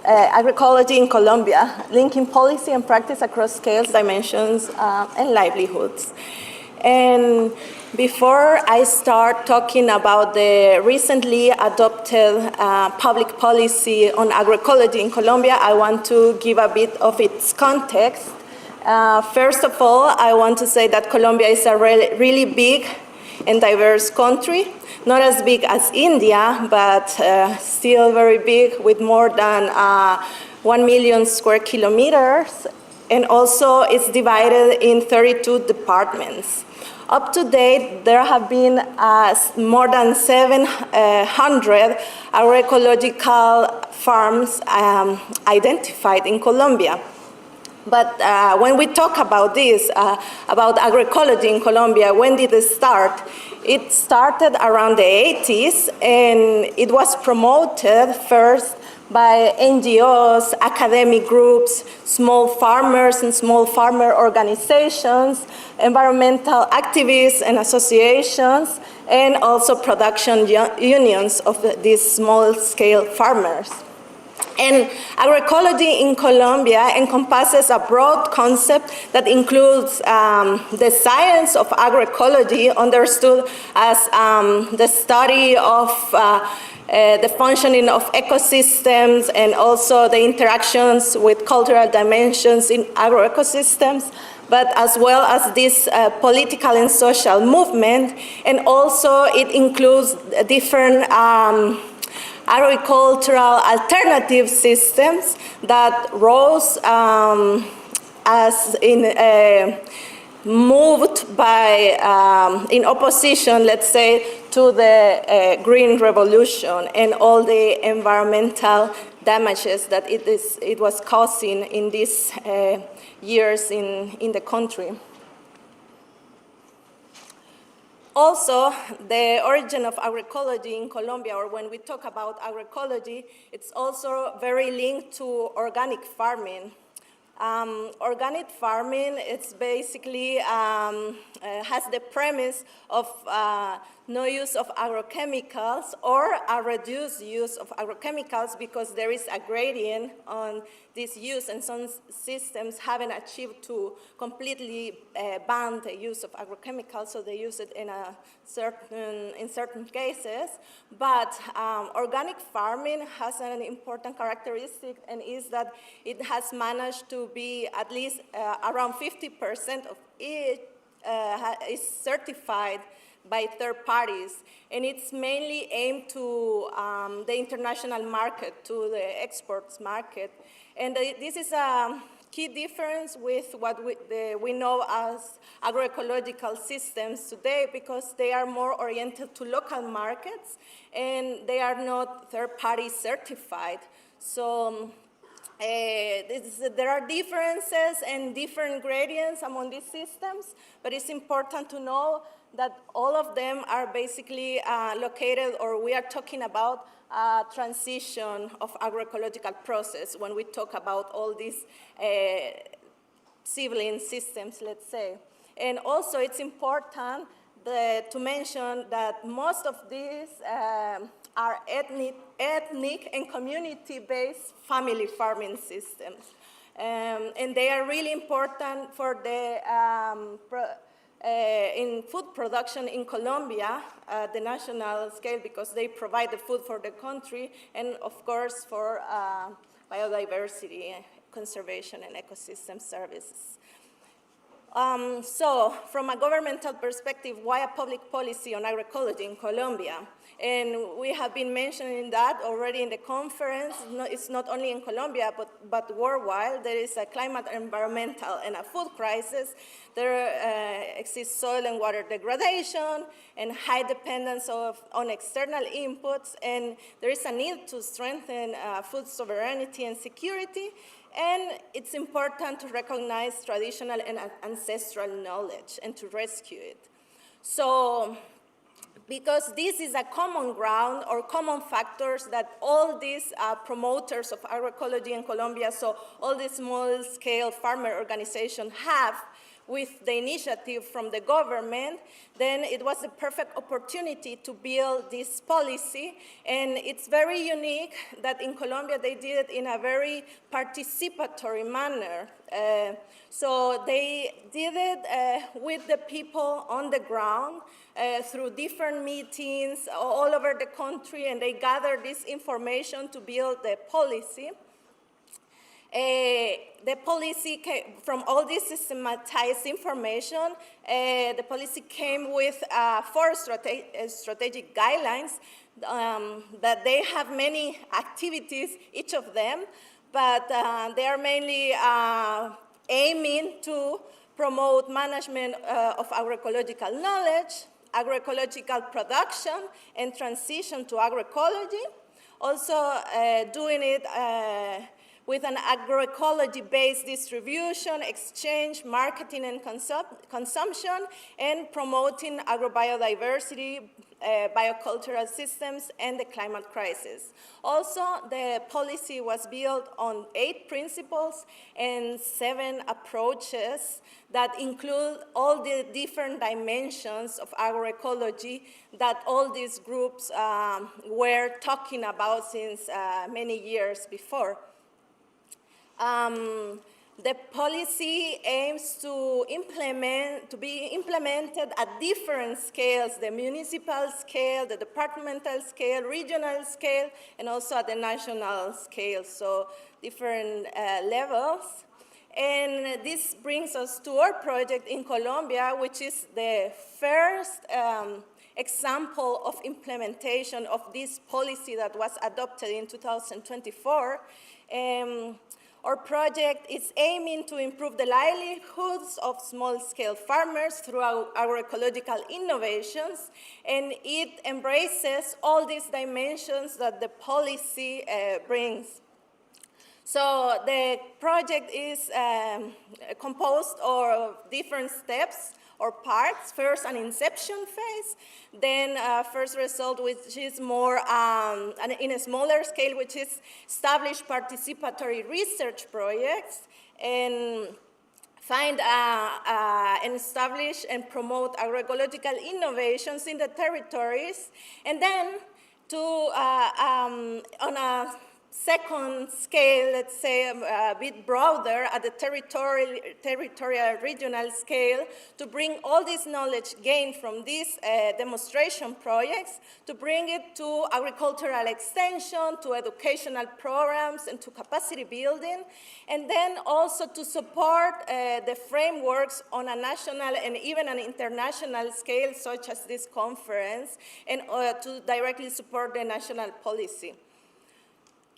Agroecology in Colombia, linking policy and practice across scales, dimensions, and livelihoods. And before I start talking about the recently adopted public policy on agroecology in Colombia, I want to give a bit of its context. First of all, I want to say that Colombia is a really big and diverse country, not as big as India, but still very big, with more than 1 million square kilometers, and also it's divided in 32 departments. Up to date, there have been more than 700 agroecological farms identified in Colombia. But when we talk about this, about agroecology in Colombia, when did it start? It started around the 80s, and it was promoted first by NGOs, academic groups, small farmers and small farmer organizations, environmental activists and associations, and also production unions of these small-scale farmers. And agroecology in Colombia encompasses a broad concept that includes the science of agroecology, understood as the study of the functioning of ecosystems and also the interactions with cultural dimensions in agroecosystems, but as well as this political and social movement. And also it includes different agricultural alternative systems that rose as in moved by in opposition, let's say, to the Green Revolution and all the environmental damages that it was causing in these years in the country. Also, the origin of agroecology in Colombia, or when we talk about agroecology, it's also very linked to organic farming. Organic farming, it's basically has the premise of no use of agrochemicals or a reduced use of agrochemicals, because there is a gradient on this use, and some systems haven't achieved to completely ban the use of agrochemicals, so they use it in certain cases. But organic farming has an important characteristic, and is that it has managed to be at least around 50% of it is certified by third parties, and it's mainly aimed to the international market, to the exports market. And this is a key difference with what we know as agroecological systems today, because they are more oriented to local markets, and they are not third-party certified. So there are differences and different gradients among these systems, but it's important to know that all of them are basically located, or we are talking about transition of agroecological process when we talk about all these sibling systems, let's say. And also it's important to mention that most of these are ethnic and community-based family farming systems. And they are really important for the in food production in Colombia, the national scale, because they provide the food for the country, and of course for biodiversity, conservation, and ecosystem services. So from a governmental perspective, why a public policy on agroecology in Colombia? And we have been mentioning that already in the conference. It's not only in Colombia, but worldwide. There is a climate, environmental, and a food crisis. There exists soil and water degradation and high dependence on external inputs, and there is a need to strengthen food sovereignty and security, and it's important to recognize traditional and ancestral knowledge and to rescue it. So, because this is a common ground or common factors that all these promoters of agroecology in Colombia, so all these small-scale farmer organizations have with the initiative from the government, then it was the perfect opportunity to build this policy. And it's very unique that in Colombia they did it in a very participatory manner. So they did it with the people on the ground through different meetings all over the country, and they gathered this information to build the policy. The policy came, from all this systematized information, the policy came with 4 strategic guidelines that they have many activities, each of them, but they are mainly aiming to promote management of agroecological knowledge, agroecological production, and transition to agroecology. Also doing it with an agroecology-based distribution, exchange, marketing, and consumption, and promoting agrobiodiversity, biocultural systems, and the climate crisis. Also, the policy was built on 8 principles and 7 approaches that include all the different dimensions of agroecology that all these groups were talking about since many years before. The policy aims to be implemented at different scales, the municipal scale, the departmental scale, regional scale, and also at the national scale, so different levels. And this brings us to our project in Colombia, which is the first example of implementation of this policy that was adopted in 2024. Our project is aiming to improve the livelihoods of small-scale farmers through agroecological innovations, and it embraces all these dimensions that the policy brings. So the project is composed of different steps or parts. First, an inception phase, then first result, which is more in a smaller scale, which is establish participatory research projects and find and establish and promote agroecological innovations in the territories, and then to on a second scale, let's say a bit broader at the territorial regional scale, to bring all this knowledge gained from these demonstration projects, to bring it to agricultural extension, to educational programs, and to capacity building, and then also to support the frameworks on a national and even an international scale, such as this conference, and to directly support the national policy.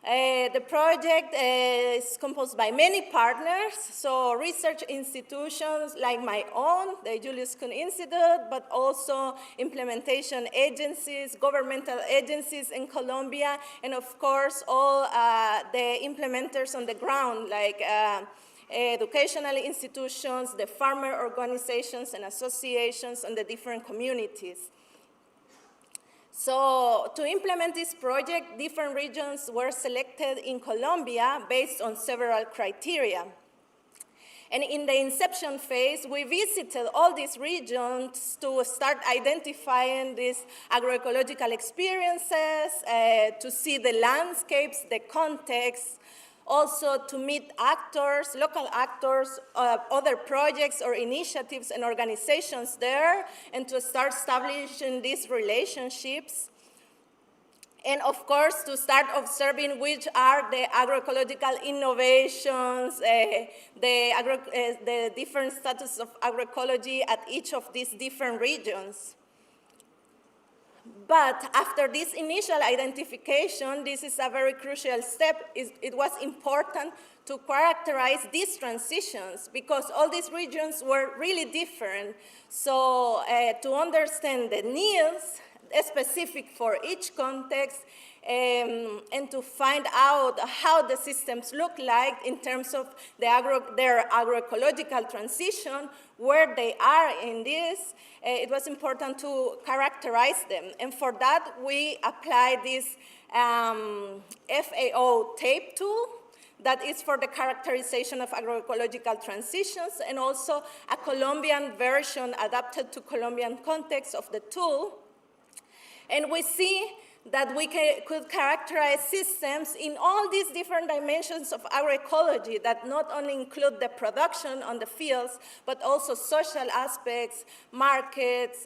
The project is composed by many partners, so research institutions like my own, the Julius Kuhn Institute, but also implementation agencies, governmental agencies in Colombia, and of course all the implementers on the ground, like educational institutions, the farmer organizations and associations, and the different communities. So to implement this project, different regions were selected in Colombia based on several criteria. And in the inception phase, we visited all these regions to start identifying these agroecological experiences, to see the landscapes, the context, also to meet actors, local actors, other projects or initiatives and organizations there, and to start establishing these relationships. And of course, to start observing which are the agroecological innovations, the different status of agroecology at each of these different regions. But after this initial identification, this is a very crucial step. It was important to characterize these transitions because all these regions were really different. So to understand the needs specific for each context, and to find out how the systems look like in terms of their agroecological transition, where they are in this, it was important to characterize them. And for that, we applied this FAO tape tool that is for the characterization of agroecological transitions, and also a Colombian version adapted to Colombian context of the tool. And we see that we could characterize systems in all these different dimensions of agroecology that not only include the production on the fields, but also social aspects, markets,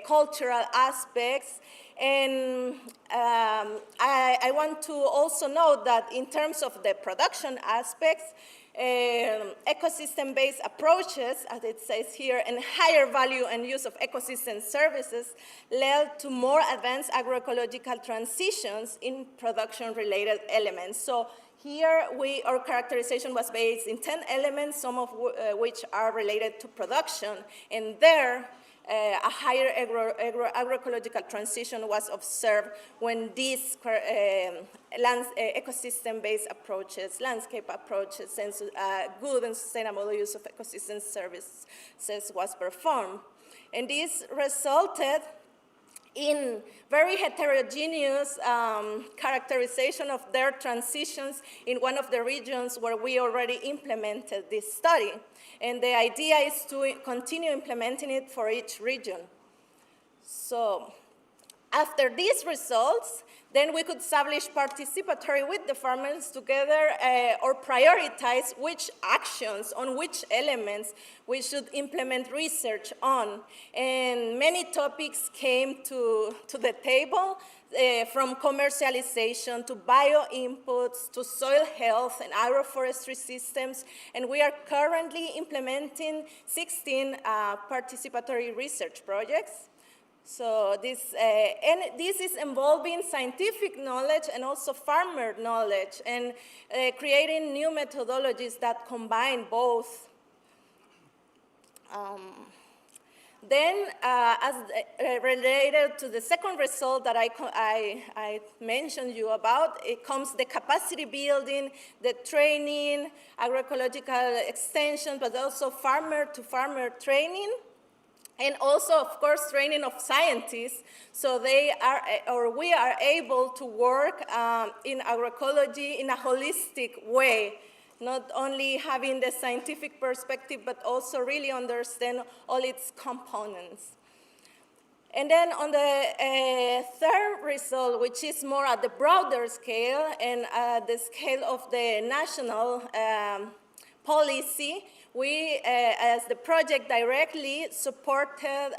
cultural aspects. And I want to also note that in terms of the production aspects, ecosystem-based approaches, as it says here, and higher value and use of ecosystem services led to more advanced agroecological transitions in production-related elements. So here, our characterization was based in 10 elements, some of which are related to production, and there, a higher agroecological transition was observed when these ecosystem-based approaches, landscape approaches, and good and sustainable use of ecosystem services was performed. And this resulted in very heterogeneous characterization of their transitions in one of the regions where we already implemented this study. And the idea is to continue implementing it for each region. So after these results, then we could establish participatory with the farmers together or prioritize which actions on which elements we should implement research on. And many topics came to the table, from commercialization to bio-inputs to soil health and agroforestry systems. And we are currently implementing 16 participatory research projects. So this is involving scientific knowledge and also farmer knowledge, and creating new methodologies that combine both. Then, as related to the second result that I mentioned you about, it comes the capacity building, the training, agroecological extension, but also farmer-to-farmer training. And also, of course, training of scientists, so we are able to work in agroecology in a holistic way, not only having the scientific perspective, but also really understand all its components. And then on the third result, which is more at the broader scale and the scale of the national policy, we, as the project, directly supported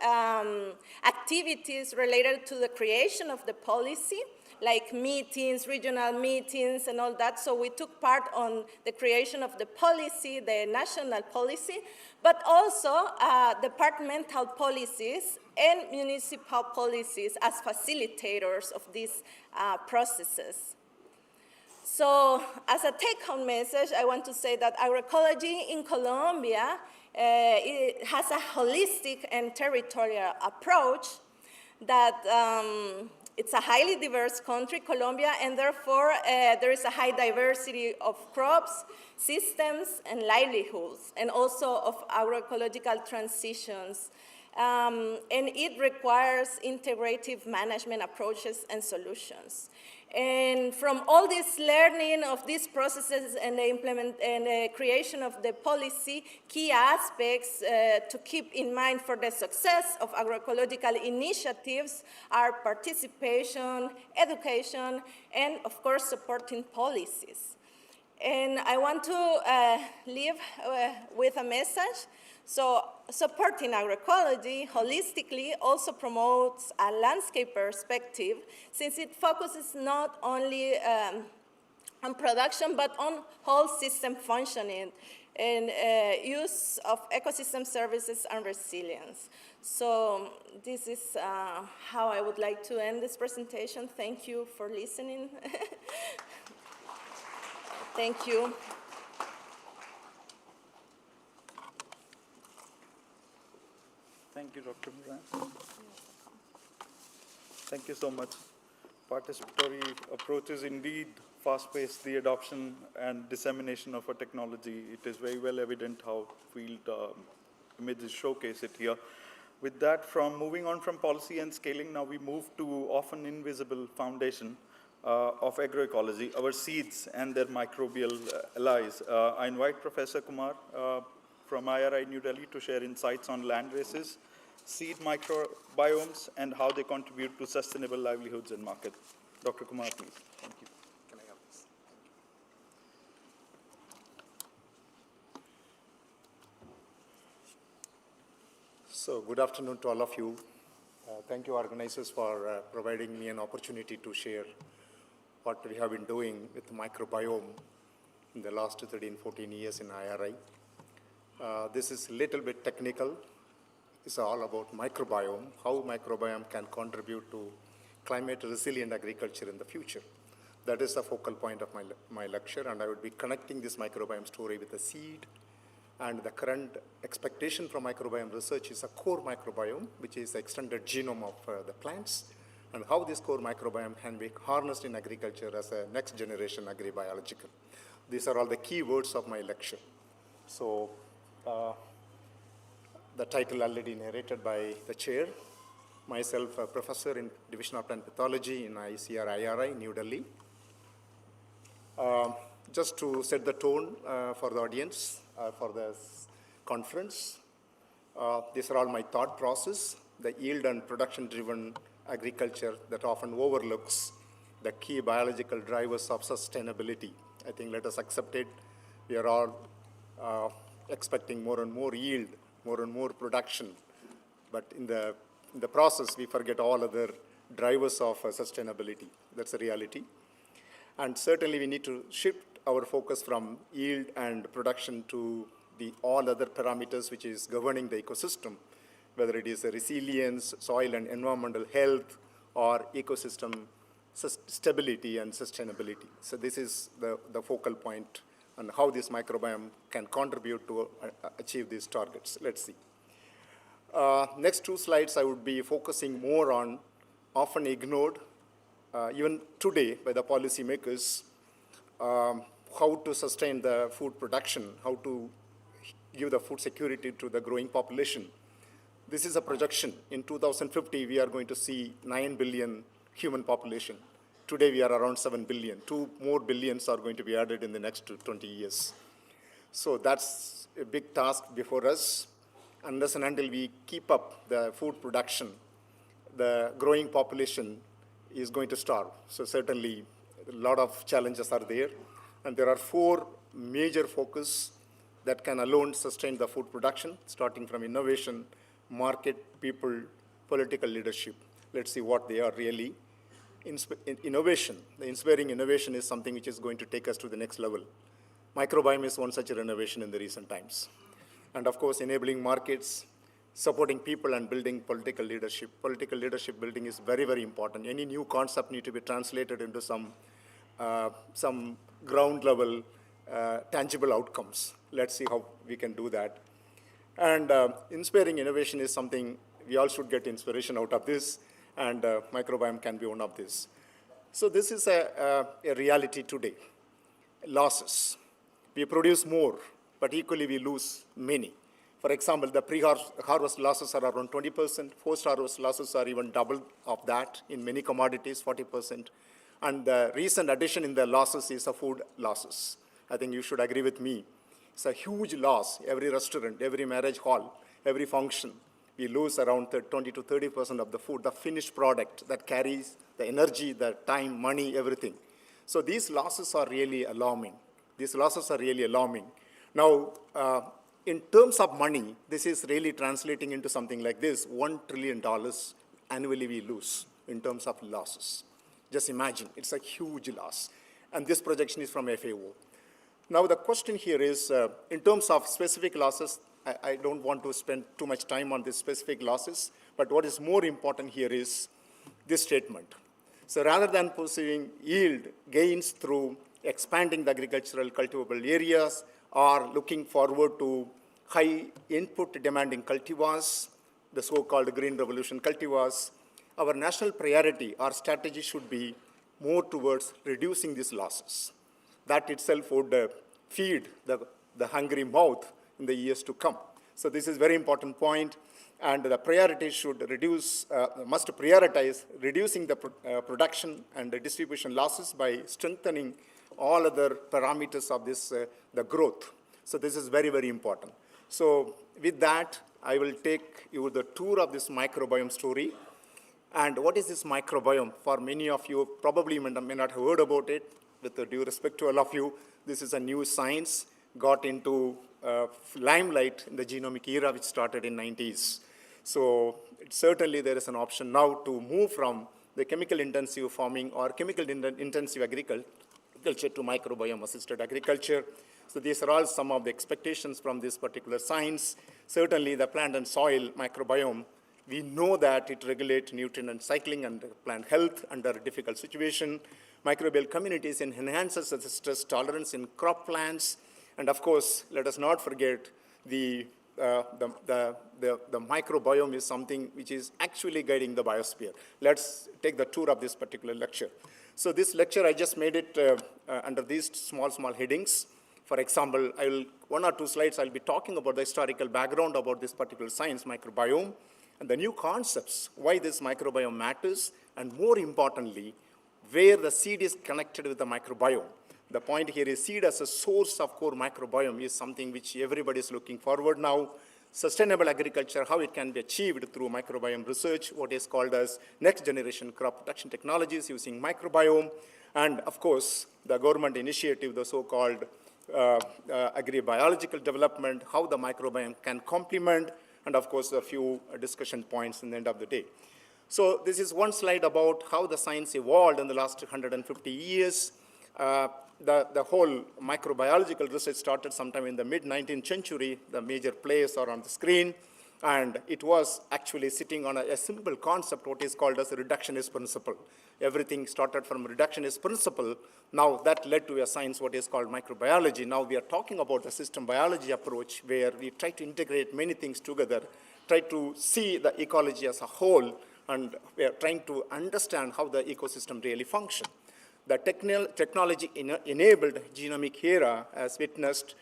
activities related to the creation of the policy, like meetings, regional meetings, and all that. So we took part on the creation of the policy, the national policy, but also departmental policies and municipal policies as facilitators of these processes. So as a take-home message, I want to say that agroecology in Colombia it has a holistic and territorial approach, that it's a highly diverse country, Colombia, and therefore there is a high diversity of crops, systems, and livelihoods, and also of agroecological transitions. And it requires integrative management approaches and solutions. And from all this learning of these processes and the creation of the policy, key aspects to keep in mind for the success of agroecological initiatives are participation, education, and of course supporting policies. And I want to leave with a message. So supporting agroecology holistically also promotes a landscape perspective, since it focuses not only on production, but on whole system functioning. and use of ecosystem services and resilience. So this is how I would like to end this presentation. Thank you for listening. Thank you. Thank you, Dr. Moran. Thank you so much. Participatory approach is indeed fast-paced, the adoption and dissemination of a technology. It is very well evident how field images showcase it here. With that, moving on from policy and scaling, now we move to often invisible foundation of agroecology, our seeds and their microbial allies. I invite Professor Kumar from IRI New Delhi to share insights on land races, seed microbiomes, and how they contribute to sustainable livelihoods and market. Dr. Kumar, please. Thank you. Can I have this? So, good afternoon to all of you. Thank you, organizers, for providing me an opportunity to share what we have been doing with the microbiome in the last 13, 14 years in IRI. This is a little bit technical. It's all about microbiome, how microbiome can contribute to climate-resilient agriculture in the future. That is the focal point of my lecture, and I would be connecting this microbiome story with the seed. And the current expectation from microbiome research is a core microbiome, which is the extended genome of the plants, and how this core microbiome can be harnessed in agriculture as a next generation agribiological. These are all the key words of my lecture. So, the title already narrated by the chair. Myself, a professor in Division of Plant Pathology in ICR IRI, New Delhi. Just to set the tone for the audience, for this conference, these are all my thought process, the yield and production-driven agriculture that often overlooks the key biological drivers of sustainability. I think let us accept it. We are all expecting more and more yield, more and more production, but in the process, we forget all other drivers of sustainability. That's the reality. And certainly, we need to shift our focus from yield and production to the all other parameters which is governing the ecosystem, whether it is resilience, soil and environmental health, or ecosystem stability and sustainability. So this is the focal point on how this microbiome can contribute to achieve these targets. Let's see. Next two slides, I would be focusing more on often ignored, even today by the policymakers, how to sustain the food production, how to give the food security to the growing population. This is a projection. In 2050, we are going to see 9 billion human population. Today, we are around 7 billion. 2 more billions are going to be added in the next 20 years. So that's a big task before us. Unless and until we keep up the food production, the growing population is going to starve. So certainly, a lot of challenges are there. And there are 4 major focus that can alone sustain the food production, starting from innovation, market, people, political leadership. Let's see what they are really. Innovation, the inspiring innovation is something which is going to take us to the next level. Microbiome is one such an innovation in the recent times. And of course, enabling markets, supporting people and building political leadership. Political leadership building is very, very important. Any new concept need to be translated into some ground level tangible outcomes. Let's see how we can do that. And inspiring innovation is something we all should get inspiration out of this, and microbiome can be one of this. So this is a reality today. Losses. We produce more, but equally we lose many. For example, the pre-harvest losses are around 20%. Post-harvest losses are even double of that in many commodities, 40%. And the recent addition in the losses is the food losses. I think you should agree with me. It's a huge loss. Every restaurant, every marriage hall, every function, we lose around 20 to 30% of the food, the finished product that carries the energy, the time, money, everything. So these losses are really alarming. These losses are really alarming. Now, in terms of money, this is really translating into something like this. $1 trillion annually we lose in terms of losses. Just imagine, it's a huge loss. And this projection is from FAO. Now the question here is, in terms of specific losses, I don't want to spend too much time on these specific losses, but what is more important here is this statement. So rather than pursuing yield gains through expanding the agricultural cultivable areas or looking forward to high input demanding cultivars, the so-called green revolution cultivars, our national priority or strategy should be more towards reducing these losses. That itself would feed the hungry mouth in the years to come. So this is a very important point, and the priority should must prioritize reducing the production and the distribution losses by strengthening all other parameters of this, the growth. So this is very, very important. So with that, I will take you the tour of this microbiome story. And what is this microbiome? For many of you, probably may not have heard about it. With due respect to all of you, this is a new science, got into limelight in the genomic era, which started in 90s. So certainly there is an option now to move from the chemical intensive farming or chemical intensive agriculture to microbiome assisted agriculture. So these are all some of the expectations from this particular science. Certainly the plant and soil microbiome, we know that it regulates nutrient cycling and plant health under a difficult situation. Microbial communities enhances the stress tolerance in crop plants. And of course, let us not forget the microbiome is something which is actually guiding the biosphere. Let's take the tour of this particular lecture. So this lecture, I just made it under these small headings. For example, one or two slides, I'll be talking about the historical background about this particular science, microbiome, and the new concepts, why this microbiome matters, and more importantly, where the seed is connected with the microbiome. The point here is seed as a source of core microbiome is something which everybody is looking forward now. Sustainable agriculture, how it can be achieved through microbiome research, what is called as next generation crop protection technologies using microbiome, and of course, the government initiative, the so-called agri-biological development, how the microbiome can complement, and of course, a few discussion points in the end of the day. So this is one slide about how the science evolved in the last 150 years. The whole microbiological research started sometime in the mid-19th century. The major players are on the screen. And it was actually sitting on a simple concept, what is called as a reductionist principle. Everything started from reductionist principle. Now that led to a science, what is called microbiology. Now we are talking about the system biology approach, where we try to integrate many things together, try to see the ecology as a whole, and we are trying to understand how the ecosystem really functions. The technology-enabled genomic era has witnessed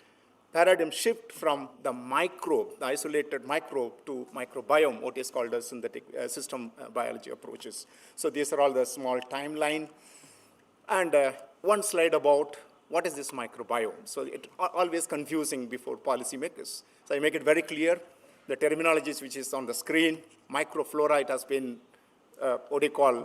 paradigm shift from the microbe, the isolated microbe, to microbiome, what is called as synthetic system biology approaches. So these are all the small timeline. And one slide about what is this microbiome. So it's always confusing before policymakers. So I make it very clear. The terminologies which is on the screen, microflora, it has been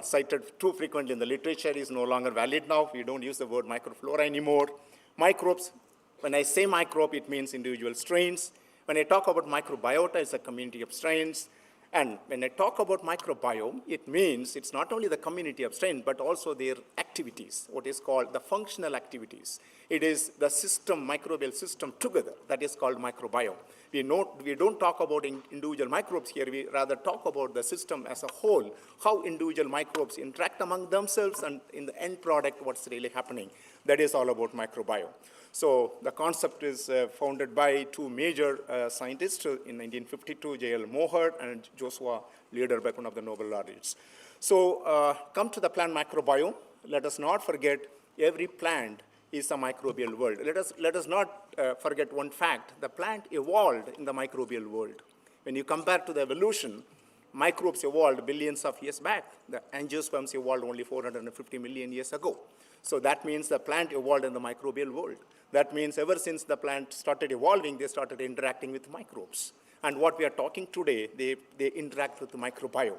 cited too frequently in the literature, is no longer valid now. We don't use the word microflora anymore. Microbes, when I say microbe, it means individual strains. When I talk about microbiota, it's a community of strains. And when I talk about microbiome, it means it's not only the community of strains, but also their activities, what is called the functional activities. It is the system, microbial system together, that is called microbiome. We don't talk about individual microbes here, we rather talk about the system as a whole, how individual microbes interact among themselves, and in the end product, what's really happening. That is all about microbiome. So the concept is founded by two major scientists in 1952, J.L. Moher and Joshua Lederbeck, one of the Nobel laureates. So come to the plant microbiome. Let us not forget every plant is a microbial world. Let us not forget one fact. The plant evolved in the microbial world. When you compare to the evolution, microbes evolved billions of years back. The angiosperms evolved only 450 million years ago. So that means the plant evolved in the microbial world. That means ever since the plant started evolving, they started interacting with microbes. And what we are talking today, they interact with the microbiome.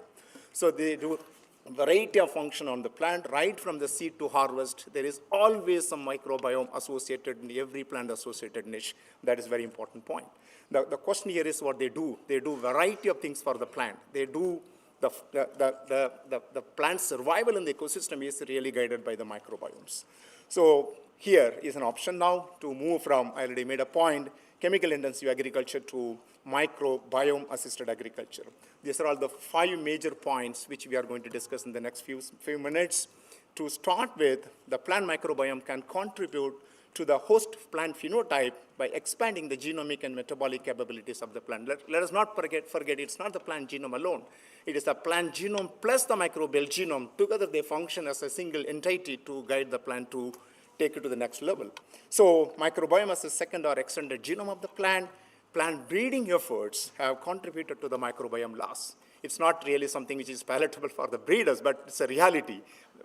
So they do a variety of function on the plant, right from the seed to harvest. There is always some microbiome associated in every plant-associated niche. That is a very important point. The question here is what they do. They do a variety of things for the plant. They do the plant's survival in the ecosystem is really guided by the microbiomes. So here is an option now to move from, I already made a point, chemical intensive agriculture to microbiome assisted agriculture. These are all the 5 major points which we are going to discuss in the next few minutes. To start with, the plant microbiome can contribute to the host plant phenotype by expanding the genomic and metabolic capabilities of the plant. Let us not forget it's not the plant genome alone. It is the plant genome plus the microbial genome. Together they function as a single entity to guide the plant to take it to the next level. So microbiome as a second or extended genome of the plant. Plant breeding efforts have contributed to the microbiome loss. It's not really something which is palatable for the breeders, but it's a reality.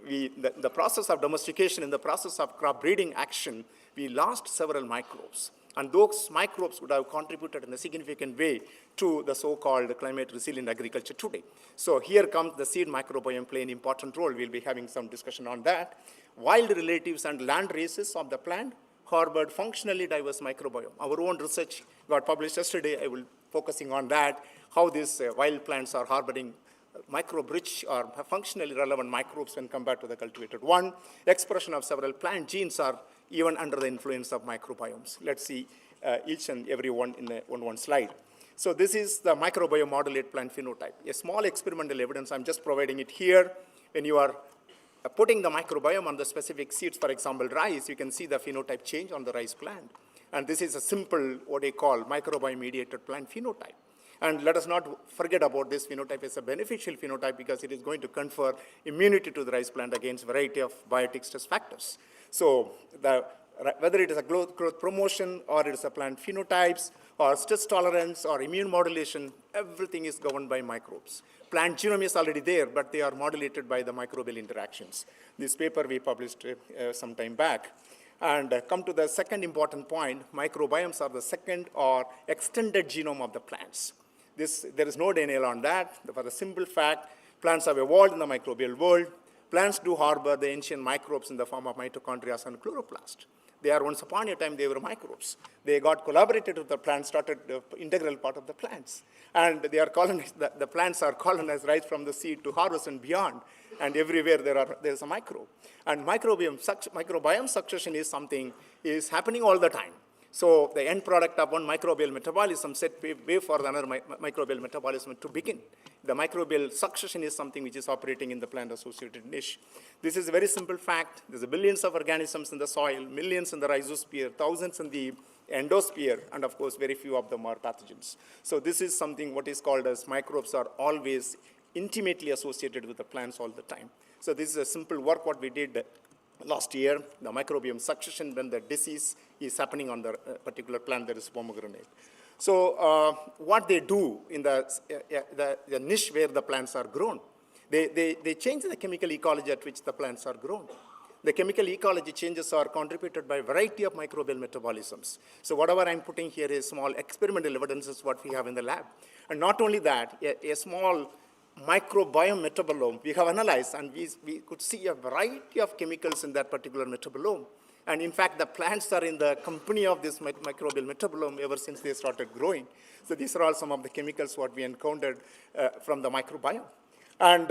The process of domestication, in the process of crop breeding action, we lost several microbes. And those microbes would have contributed in a significant way to the so-called climate resilient agriculture today. So here comes the seed microbiome play an important role. We'll be having some discussion on that. Wild relatives and land races of the plant harbored functionally diverse microbiome. Our own research got published yesterday. I will focusing on that, how these wild plants are harboring microbe-rich or functionally relevant microbes when compared to the cultivated one. Expression of several plant genes are even under the influence of microbiomes. Let's see each and every one in one slide. So this is the microbiome modulate plant phenotype. A small experimental evidence, I'm just providing it here. When you are putting the microbiome on the specific seeds, for example, rice, you can see the phenotype change on the rice plant. And this is a simple, what they call microbiome-mediated plant phenotype. And let us not forget about this phenotype as a beneficial phenotype because it is going to confer immunity to the rice plant against a variety of biotic stress factors. So whether it is a growth promotion or it is a plant phenotypes or stress tolerance or immune modulation, everything is governed by microbes. Plant genome is already there, but they are modulated by the microbial interactions. This paper we published some time back. And come to the second important point, microbiomes are the second or extended genome of the plants. There is no denial on that. For the simple fact, plants have evolved in the microbial world. Plants do harbor the ancient microbes in the form of mitochondria and chloroplast. They are once upon a time, they were microbes. They got collaborated with the plants, started the integral part of the plants. And they are colonized, the plants are colonized right from the seed to harvest and beyond. And everywhere there is a microbe. And microbiome succession is something is happening all the time. So the end product of one microbial metabolism set way for another microbial metabolism to begin. The microbial succession is something which is operating in the plant-associated niche. This is a very simple fact. There's billions of organisms in the soil, millions in the rhizosphere, thousands in the endosphere, and of course, very few of them are pathogens. So this is something what is called as microbes are always intimately associated with the plants all the time. So this is a simple work what we did last year, the microbiome succession when the disease is happening on the particular plant, that is pomegranate. So what they do in the niche where the plants are grown, they change the chemical ecology at which the plants are grown. The chemical ecology changes are contributed by a variety of microbial metabolisms. So whatever I'm putting here is small experimental evidence is what we have in the lab. And not only that, a small microbiome metabolome we have analyzed, and we could see a variety of chemicals in that particular metabolome. And in fact, the plants are in the company of this microbial metabolome ever since they started growing. So these are all some of the chemicals what we encountered from the microbiome. And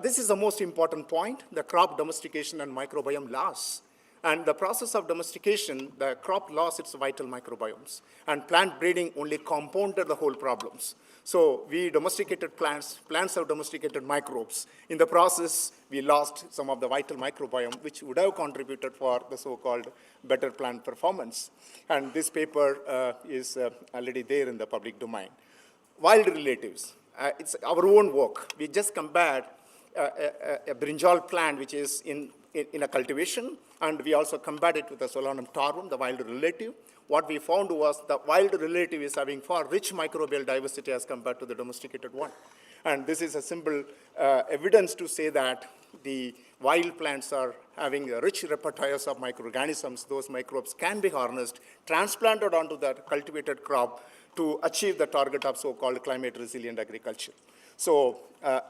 this is the most important point, the crop domestication and microbiome loss. And the process of domestication, the crop lost its vital microbiomes. And plant breeding only compounded the whole problems. So we domesticated plants have domesticated microbes. In the process, we lost some of the vital microbiome, which would have contributed for the so-called better plant performance. And this paper is already there in the public domain. Wild relatives, it's our own work. We just compared a brinjal plant, which is in a cultivation, and we also compared it with the Solanum tarum, the wild relative. What we found was the wild relative is having far rich microbial diversity as compared to the domesticated one. And this is a simple evidence to say that the wild plants are having a rich repertoires of microorganisms. Those microbes can be harnessed, transplanted onto the cultivated crop to achieve the target of so-called climate resilient agriculture. So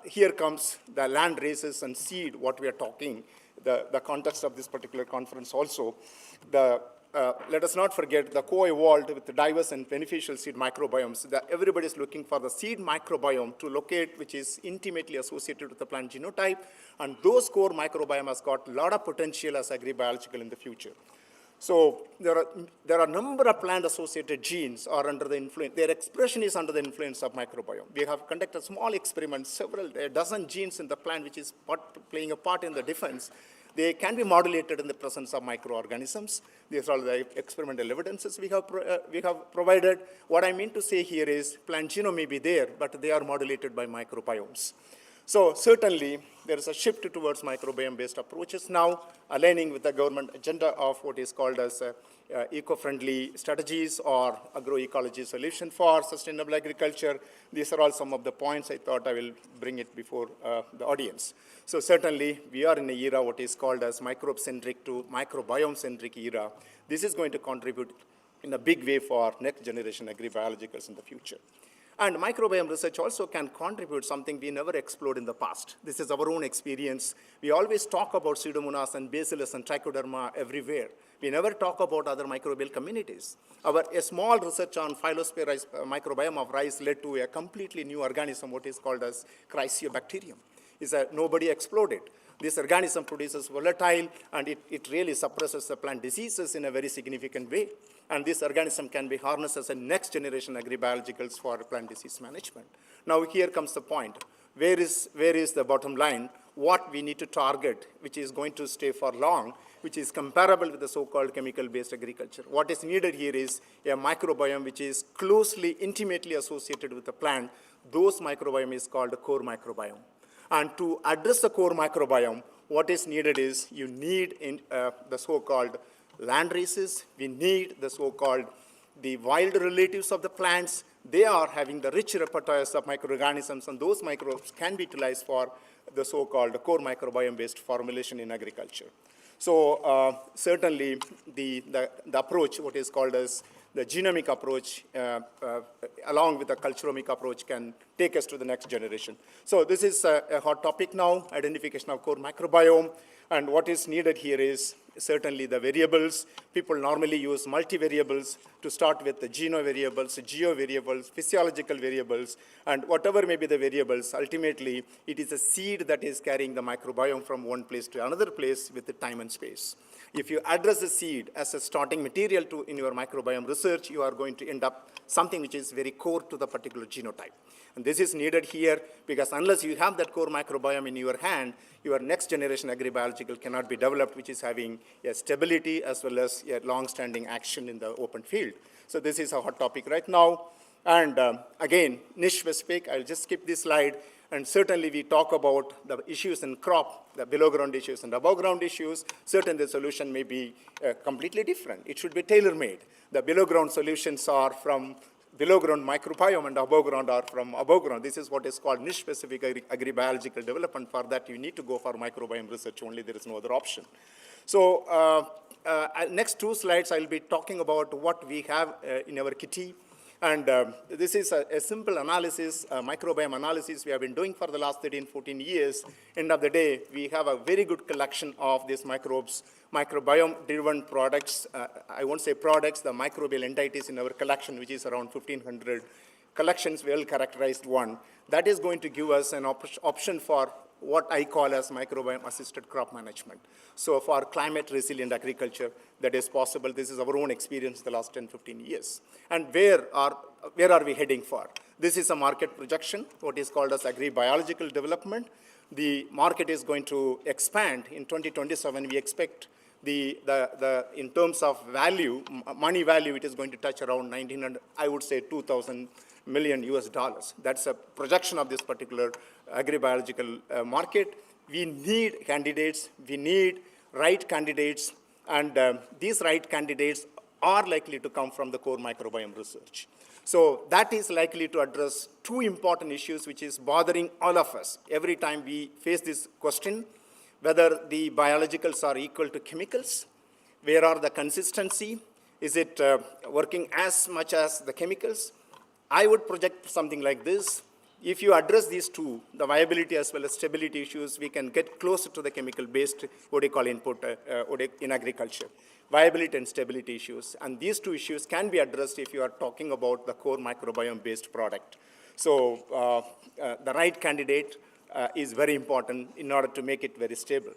here comes the land races and seed, what we are talking, the context of this particular conference also. The let us not forget the co-evolved with the diverse and beneficial seed microbiomes. Everybody is looking for the seed microbiome to locate, which is intimately associated with the plant genotype, and those core microbiome has got a lot of potential as agribiological in the future. So there are a number of plant-associated genes are under the influence. Their expression is under the influence of microbiome. We have conducted small experiments, a dozen genes in the plant, which is playing a part in the defense. They can be modulated in the presence of microorganisms. These are the experimental evidences we have provided. What I mean to say here is plant genome may be there, but they are modulated by microbiomes. So certainly, there is a shift towards microbiome-based approaches now, aligning with the government agenda of what is called as eco-friendly strategies or agroecology solution for sustainable agriculture. These are all some of the points I thought I will bring it before the audience. So certainly, we are in an era what is called as microbe-centric to microbiome-centric era. This is going to contribute in a big way for next generation agribiologicals in the future. And microbiome research also can contribute something we never explored in the past. This is our own experience. We always talk about Pseudomonas and Bacillus and Trichoderma everywhere. We never talk about other microbial communities. A small research on Phylosphere microbiome of rice led to a completely new organism, what is called as Chrysiobacterium. Nobody explored it. This organism produces volatile, and it really suppresses the plant diseases in a very significant way. And this organism can be harnessed as a next generation agribiologicals for plant disease management. Now here comes the point. Where is the bottom line? What we need to target, which is going to stay for long, which is comparable with the so-called chemical-based agriculture. What is needed here is a microbiome which is closely, intimately associated with the plant. Those microbiome is called the core microbiome. And to address the core microbiome, what is needed is you need the so-called land races. We need the so-called the wild relatives of the plants. They are having the rich repertoires of microorganisms, and those microbes can be utilized for the so-called core microbiome-based formulation in agriculture. So certainly the approach, what is called as the genomic approach, along with the culturomic approach, can take us to the next generation. So this is a hot topic now, identification of core microbiome. And what is needed here is certainly the variables. People normally use multivariables to start with the genovariables, geovariables, physiological variables, and whatever may be the variables, ultimately it is a seed that is carrying the microbiome from one place to another place with the time and space. If you address the seed as a starting material in your microbiome research, you are going to end up something which is very core to the particular genotype. And this is needed here because unless you have that core microbiome in your hand, your next generation agribiological cannot be developed, which is having a stability as well as a long-standing action in the open field. So this is a hot topic right now. And again, niche specific, I'll just skip this slide. And certainly we talk about the issues in crop, the below ground issues and above ground issues. Certainly the solution may be completely different. It should be tailor-made. The below ground solutions are from below ground microbiome and above ground are from above ground. This is what is called niche specific agribiological development. For that you need to go for microbiome research only. There is no other option. So next two slides I'll be talking about what we have in our kitty. And this is a simple analysis, microbiome analysis we have been doing for the last 13, 14 years. End of the day, we have a very good collection of these microbes, microbiome-driven products. I won't say products, the microbial entities in our collection, which is around 1,500 collections, well-characterized one. That is going to give us an option for what I call as microbiome-assisted crop management. So for climate-resilient agriculture, that is possible. This is our own experience the last 10, 15 years. And where are we heading for? This is a market projection, what is called as agribiological development. The market is going to expand. In 2027, we expect in terms of value, money value, it is going to touch around 1,900, I would say 2,000 million US dollars. That's a projection of this particular agribiological market. We need candidates, we need right candidates, and these right candidates are likely to come from the core microbiome research. So that is likely to address two important issues which is bothering all of us. Every time we face this question, whether the biologicals are equal to chemicals, where are the consistency, is it working as much as the chemicals? I would project something like this. if you address these two, the viability as well as stability issues, we can get closer to the chemical-based, what do you call, input in agriculture. Viability and stability issues. And these two issues can be addressed if you are talking about the core microbiome-based product. So the right candidate is very important in order to make it very stable.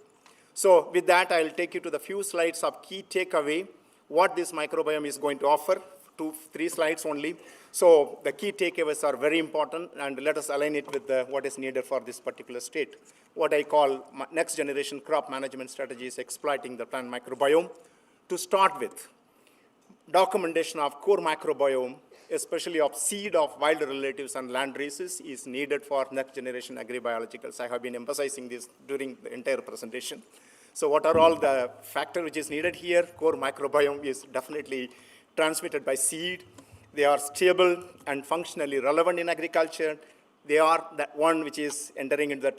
So with that, I'll take you to the few slides of key takeaway, what this microbiome is going to offer, 2-3 slides only. So the key takeaways are very important, and let us align it with what is needed for this particular state. What I call next generation crop management strategies exploiting the plant microbiome. To start with, documentation of core microbiome, especially of seed of wild relatives and land races, is needed for next generation agribiologicals. I have been emphasizing this during the entire presentation. So what are all the factors which is needed here? Core microbiome is definitely transmitted by seed. They are stable and functionally relevant in agriculture. They are that one which is entering into the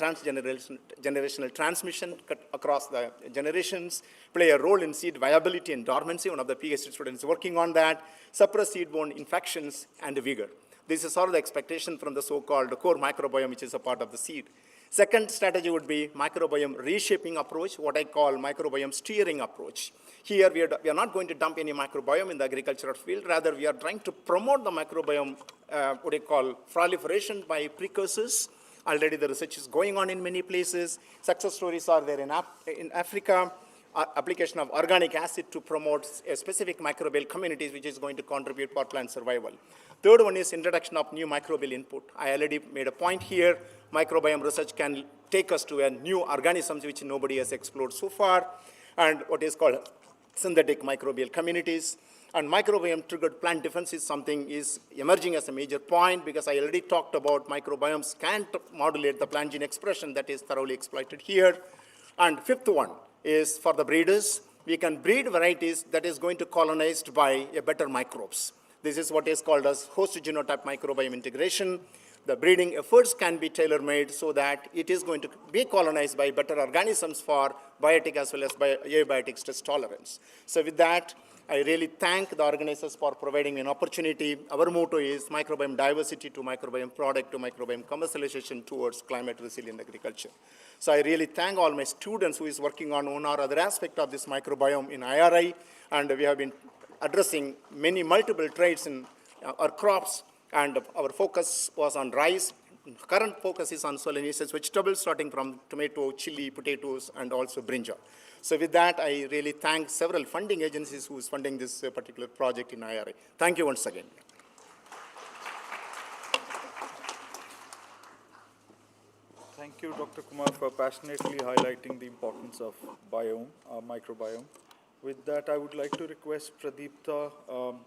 generational transmission across the generations, play a role in seed viability and dormancy. One of the PhD students working on that. Suppress seed-borne infections and vigor. This is all the expectation from the so-called core microbiome, which is a part of the seed. Second strategy would be microbiome reshaping approach, what I call microbiome steering approach. Here, we are not going to dump any microbiome in the agricultural field. Rather, we are trying to promote the microbiome, what I call proliferation by precursors. Already the research is going on in many places. Success stories are there in Africa. Application of organic acid to promote a specific microbial communities, which is going to contribute for plant survival. Third one is introduction of new microbial input. I already made a point here. Microbiome research can take us to a new organisms which nobody has explored so far, and what is called synthetic microbial communities. And microbiome-triggered plant defense is something is emerging as a major point, because I already talked about microbiomes can modulate the plant gene expression that is thoroughly exploited here. And fifth one is for the breeders. We can breed varieties that is going to colonized by a better microbes. This is what is called as host genotype microbiome integration. The breeding efforts can be tailor-made so that it is going to be colonized by better organisms for biotic as well as abiotic stress tolerance. So with that, I really thank the organizers for providing me an opportunity. Our motto is microbiome diversity to microbiome product to microbiome commercialization towards climate resilient agriculture. So I really thank all my students who is working on one or other aspect of this microbiome in IRI, and we have been addressing many multiple traits in our crops, and our focus was on rice. Current focus is on solanaceous vegetables, starting from tomato, chili, potatoes, and also brinjal. So with that, I really thank several funding agencies who is funding this particular project in IRI. Thank you once again. Thank you, Dr. Kumar, for passionately highlighting the importance of microbiome. With that, I would like to request Pradeepta.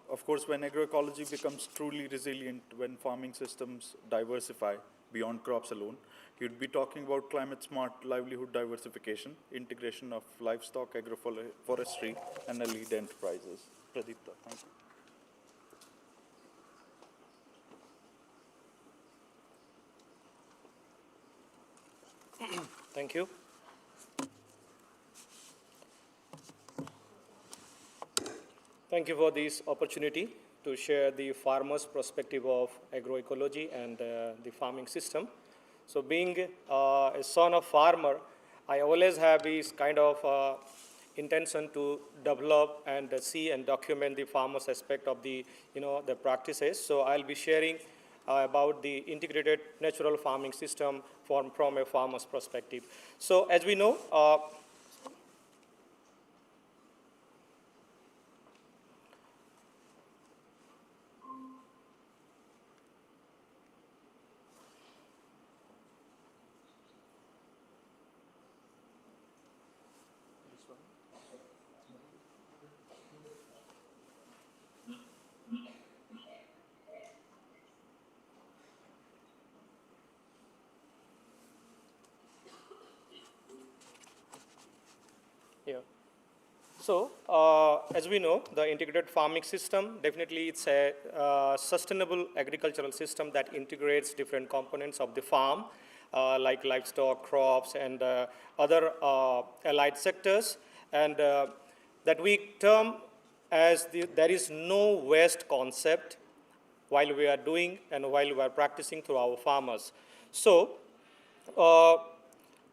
Of course, when agroecology becomes truly resilient, when farming systems diversify beyond crops alone, you'd be talking about climate-smart livelihood diversification, integration of livestock, agroforestry, and allied enterprises. Pradeepta, thank you. Thank you. Thank you for this opportunity to share the farmer's perspective of agroecology and the farming system. So being a son of farmer, I always have this kind of intention to develop and see and document the farmer's aspect of the, the practices. So I'll be sharing about the integrated natural farming system from a farmer's perspective. So as we know, So, as we know, the integrated farming system, definitely it's a sustainable agricultural system that integrates different components of the farm, like livestock, crops, and other allied sectors, and that we term as there is no waste concept while we are doing and while we are practicing through our farmers. So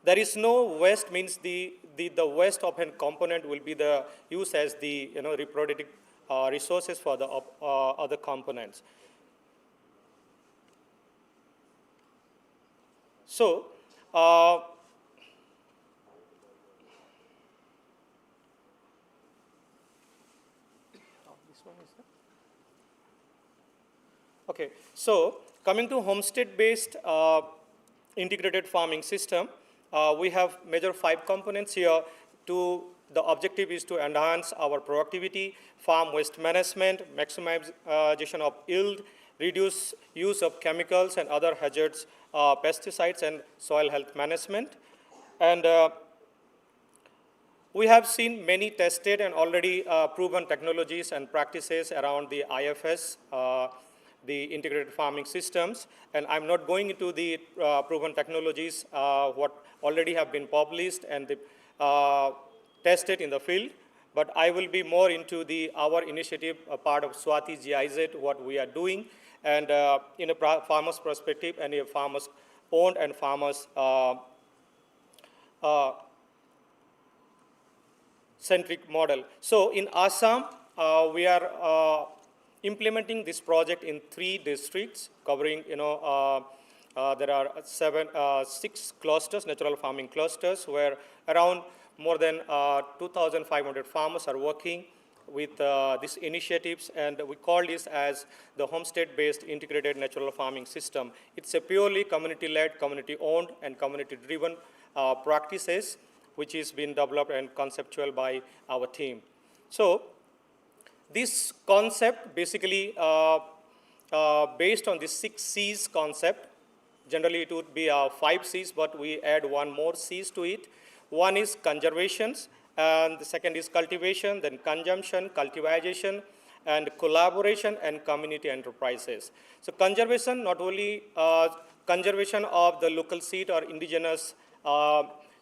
there is no waste, means the waste of a component will be the used as the reproductive resources for the other components. So okay, so coming to homestead-based integrated farming system, we have major 5 components here. The objective is to enhance our productivity, farm waste management, maximization of yield, reduce use of chemicals and other hazards, pesticides, and soil health management. And we have seen many tested and already proven technologies and practices around the IFS, the integrated farming systems. And I'm not going into the proven technologies, what already have been published and tested in the field, but I will be more into our initiative, a part of Swati GIZ, what we are doing, and in a farmer's perspective and a farmer's owned and farmers centric model. So in Assam, we are implementing this project in 3 districts, covering, there are 6 clusters, natural farming clusters, where around more than 2,500 farmers are working with these initiatives, and we call this as the homestead-based integrated natural farming system. It's a purely community-led, community-owned, and community-driven practices, which is being developed and conceptual by our team. So this concept basically based on the 6 C's concept. Generally it would be 5 C's, but we add 1 more C's to it. One is conservation, and the second is cultivation, then consumption, cultivation, and collaboration and community enterprises. So conservation, not only conservation of the local seed or indigenous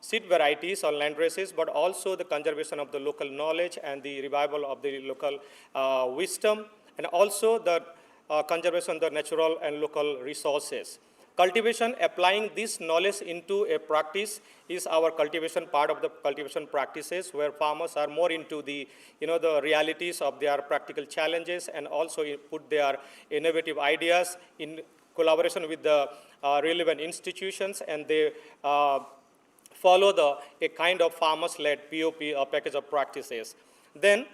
seed varieties or land races, but also the conservation of the local knowledge and the revival of the local wisdom, and also the conservation of the natural and local resources. Cultivation, applying this knowledge into a practice, is our cultivation part of the cultivation practices, where farmers are more into the realities of their practical challenges, and also put their innovative ideas in collaboration with the relevant institutions, and they follow a kind of farmers-led POP, or package of practices. Then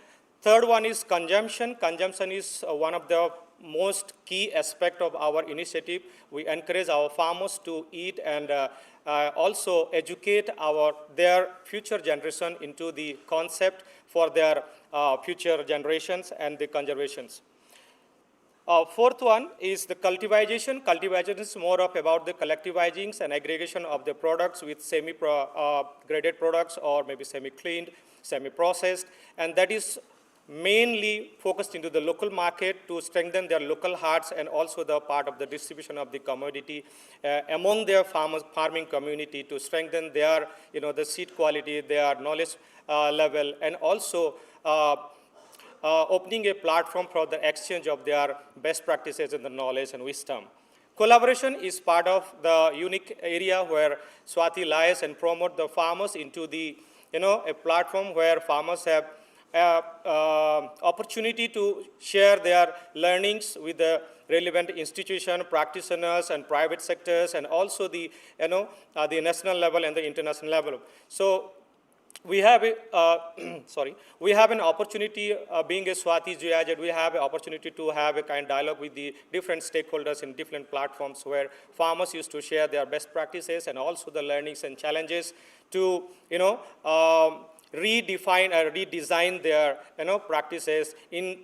third one is consumption. Consumption is one of the most key aspect of our initiative. We encourage our farmers to eat and also educate their future generation into the concept for their future generations and the conservations. Fourth one is the cultivation. Cultivation is more of about the collectivizing and aggregation of the products with semi-graded products, or maybe semi-cleaned, semi-processed, and that is mainly focused into the local market to strengthen their local hearts, and also the part of the distribution of the commodity among their farming community, to strengthen their, the seed quality, their knowledge level, and also opening a platform for the exchange of their best practices and the knowledge and wisdom. Collaboration is part of the unique area where Swati lies and promote the farmers into the, a platform where farmers have opportunity to share their learnings with the relevant institution, practitioners, and private sectors, and also the, the national level and the international level. So we have we have an opportunity, being a Swati GIZ, we have an opportunity to have a kind of dialogue with the different stakeholders in different platforms, where farmers used to share their best practices and also the learnings and challenges to, redefine or redesign their, practices in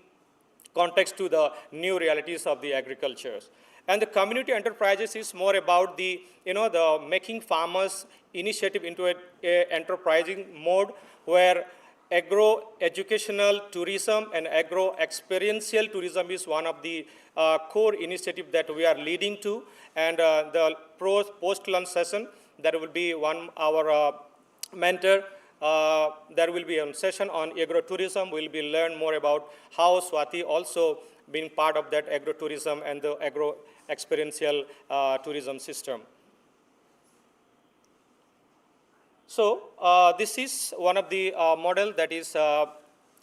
context to the new realities of the agriculture. And the community enterprises is more about the, the making farmers initiative into a enterprising mode, where agro-educational tourism and agro-experiential tourism is one of the core initiatives that we are leading to. And the post-lunch session, that will be our mentor. There will be a session on agro-tourism. We'll be learn more about how Swati also being part of that agro-tourism and the agro-experiential tourism system. So this is one of the model that is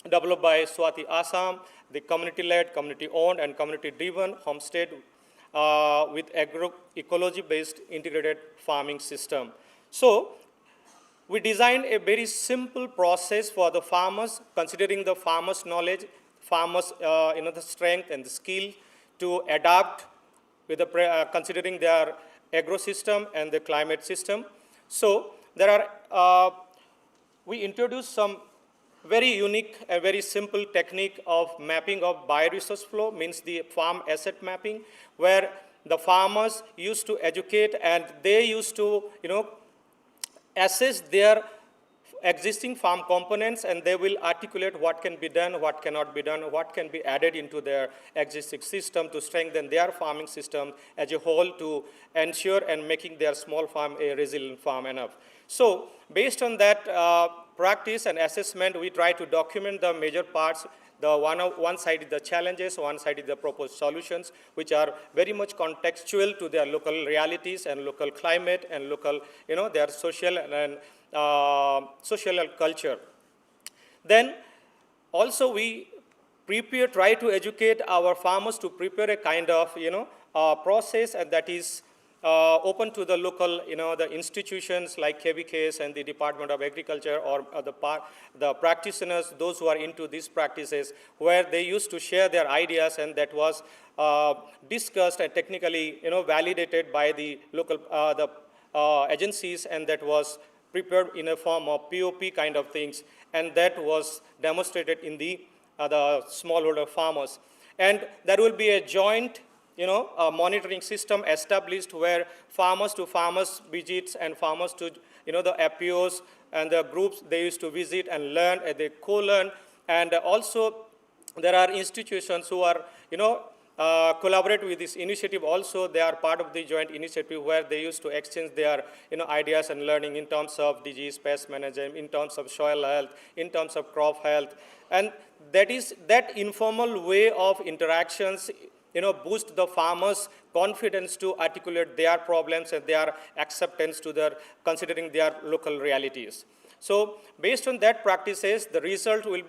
developed by Swati Assam, the community-led, community-owned, and community-driven homestead with agroecology-based integrated farming system. So we designed a very simple process for the farmers, considering the farmers' knowledge, farmers' the strength and the skill to adapt with the considering their agro system and the climate system. So there are we introduced some very unique and very simple technique of mapping of bioresource flow, means the farm asset mapping, where the farmers used to educate and they used to assess their existing farm components, and they will articulate what can be done, what cannot be done, what can be added into their existing system to strengthen their farming system as a whole to ensure and making their small farm a resilient farm enough. So based on that practice and assessment, we try to document the major parts. The one side is the challenges, one side is the proposed solutions, which are very much contextual to their local realities and local climate and local, their social and social culture. Then also we try to educate our farmers to prepare a kind of, process, and that is open to the local, the institutions like KVKs and the Department of Agriculture, or the practitioners, those who are into these practices, where they used to share their ideas, and that was discussed and technically, validated by the local agencies, and that was prepared in a form of POP kind of things, and that was demonstrated in the smallholder farmers. And there will be a joint monitoring system established where farmers to farmers visits and farmers to, the APOs and the groups they used to visit and learn, and they co-learn. And also there are institutions who are, collaborate with this initiative also. They are part of the joint initiative where they used to exchange their, ideas and learning in terms of disease, pest management, in terms of soil health, in terms of crop health. And that informal way of interactions boost the farmers' confidence to articulate their problems and their acceptance to considering their local realities. So based on that practices, the result will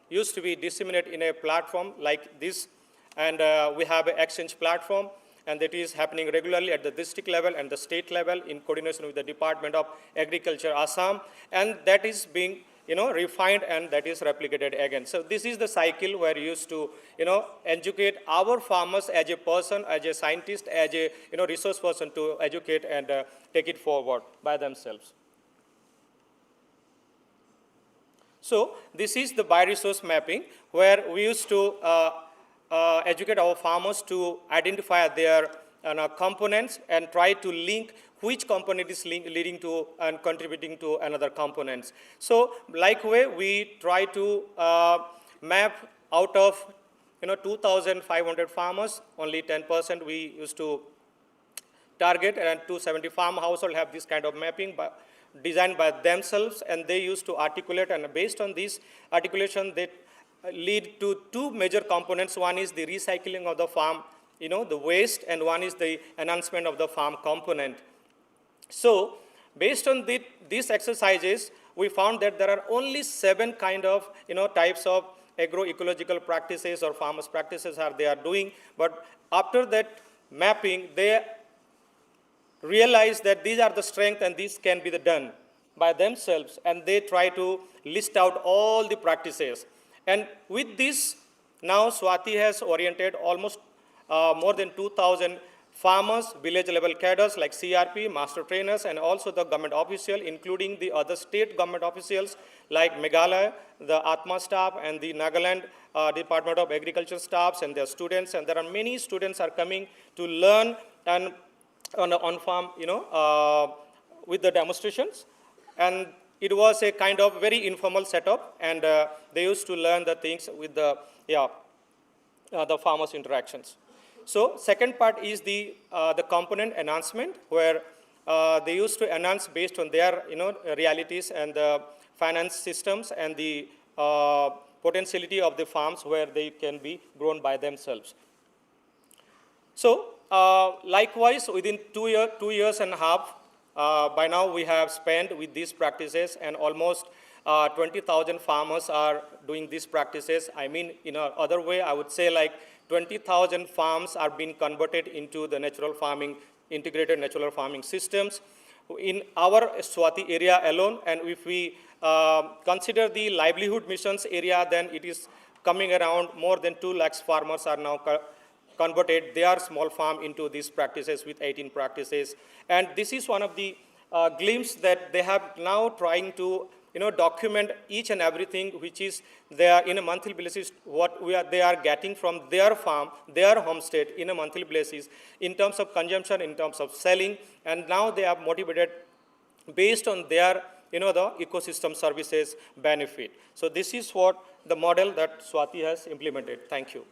used to be disseminated in a platform like this, and we have an exchange platform, and that is happening regularly at the district level and the state level in coordination with the Department of Agriculture, Assam, and that is being refined, and that is replicated again. So this is the cycle where you used to, educate our farmers as a person, as a scientist, as a, resource person to educate and take it forward by themselves. So this is the bioresource mapping, where we used to educate our farmers to identify their components and try to link which component is leading to and contributing to another components. So likewise, we try to map out of 2,500 farmers, only 10% we used to target, and 270 farm households have this kind of mapping designed by themselves, and they used to articulate, and based on this articulation, they lead to two major components. One is the recycling of the farm, the waste, and one is the enhancement of the farm component. So based on these exercises, we found that there are only 7 kind of types of agroecological practices or farmers practices they are doing. But after that mapping, they realize that these are the strength and these can be done by themselves, and they try to list out all the practices. And with this, now Swati has oriented almost more than 2,000 farmers, village level cadres like CRP, master trainers, and also the government official, including the other state government officials like Meghalaya, the Atma staff, and the Nagaland Department of Agriculture staffs and their students. And there are many students are coming to learn and on farm, with the demonstrations. And it was a kind of very informal setup, and they used to learn the things with the farmers' interactions. So second part is the component enhancement, where they used to enhance based on their realities and the finance systems and the potentiality of the farms where they can be grown by themselves. So, likewise, within 2 years and a half, by now we have spent with these practices, and almost 20,000 farmers are doing these practices. I mean, in a other way, I would say like 20,000 farms are being converted into the natural farming, integrated natural farming systems. In our Swati area alone, and if we consider the livelihood missions area, then it is coming around more than 2 lakhs farmers are now converted their small farm into these practices with 18 practices. And this is one of the glimpse that they have now trying to document each and everything which is there in a monthly basis, what they are getting from their farm, their homestead in a monthly basis in terms of consumption, in terms of selling, and now they are motivated based on their the ecosystem services benefit. So this is what the model that Swati has implemented. Thank you.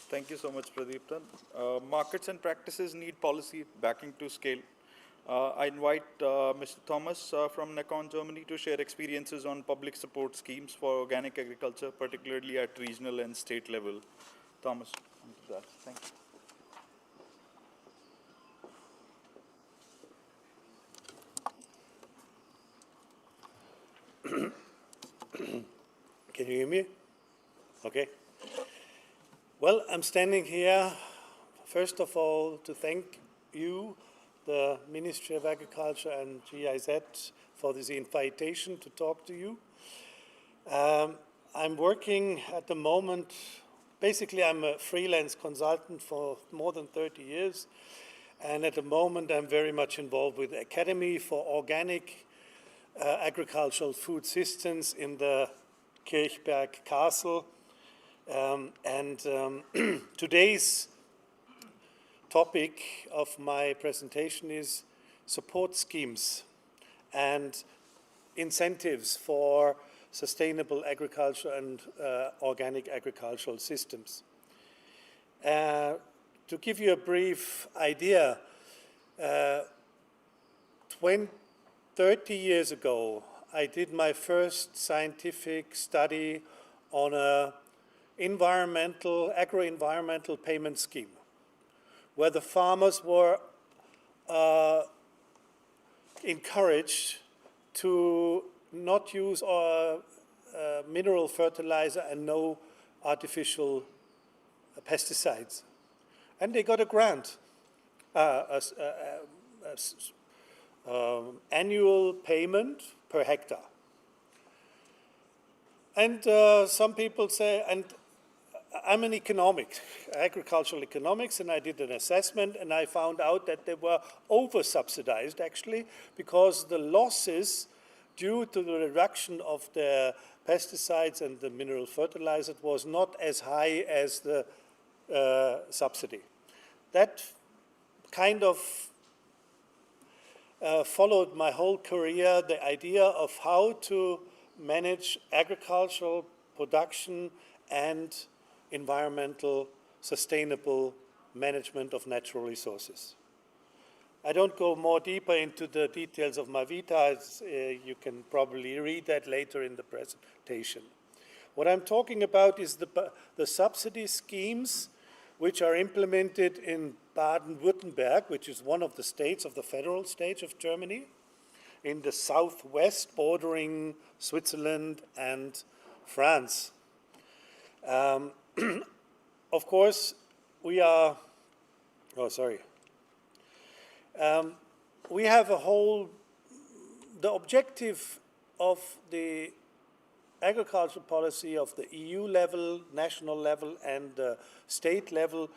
Thank you so much, Pradeepta. Markets and practices need policy backing to scale. I invite Mr. Thomas from Necon, Germany, to share experiences on public support schemes for organic agriculture, particularly at regional and state level. Thomas, thank you. Can you hear me? Okay. Well, I'm standing here, first of all, to thank you, the Ministry of Agriculture and GIZ, for this invitation to talk to you. I'm working at the moment, basically I'm a freelance consultant for more than 30 years, and at the moment I'm very much involved with the Academy for Organic Agricultural Food Systems in the Kirchberg Castle. Today's topic of my presentation is support schemes and incentives for sustainable agriculture and organic agricultural systems. To give you a brief idea, 30 years ago, I did my first scientific study on a agro-environmental payment scheme, where the farmers were encouraged to not use mineral fertilizer and no artificial pesticides. And they got a grant, annual payment per hectare. And some people say, and I'm an agricultural economics, and I did an assessment, and I found out that they were over-subsidized, actually, because the losses due to the reduction of the pesticides and the mineral fertilizers was not as high as the subsidy. That kind of followed my whole career, the idea of how to manage agricultural production and environmental sustainable management of natural resources. I don't go more deeper into the details of my vita. You can probably read that later in the presentation. What I'm talking about is the subsidy schemes which are implemented in Baden-Württemberg, which is one of the states of the federal state of Germany, in the southwest bordering Switzerland and France. Of course, we have the objective of the agricultural policy of the EU level, national level, and the state level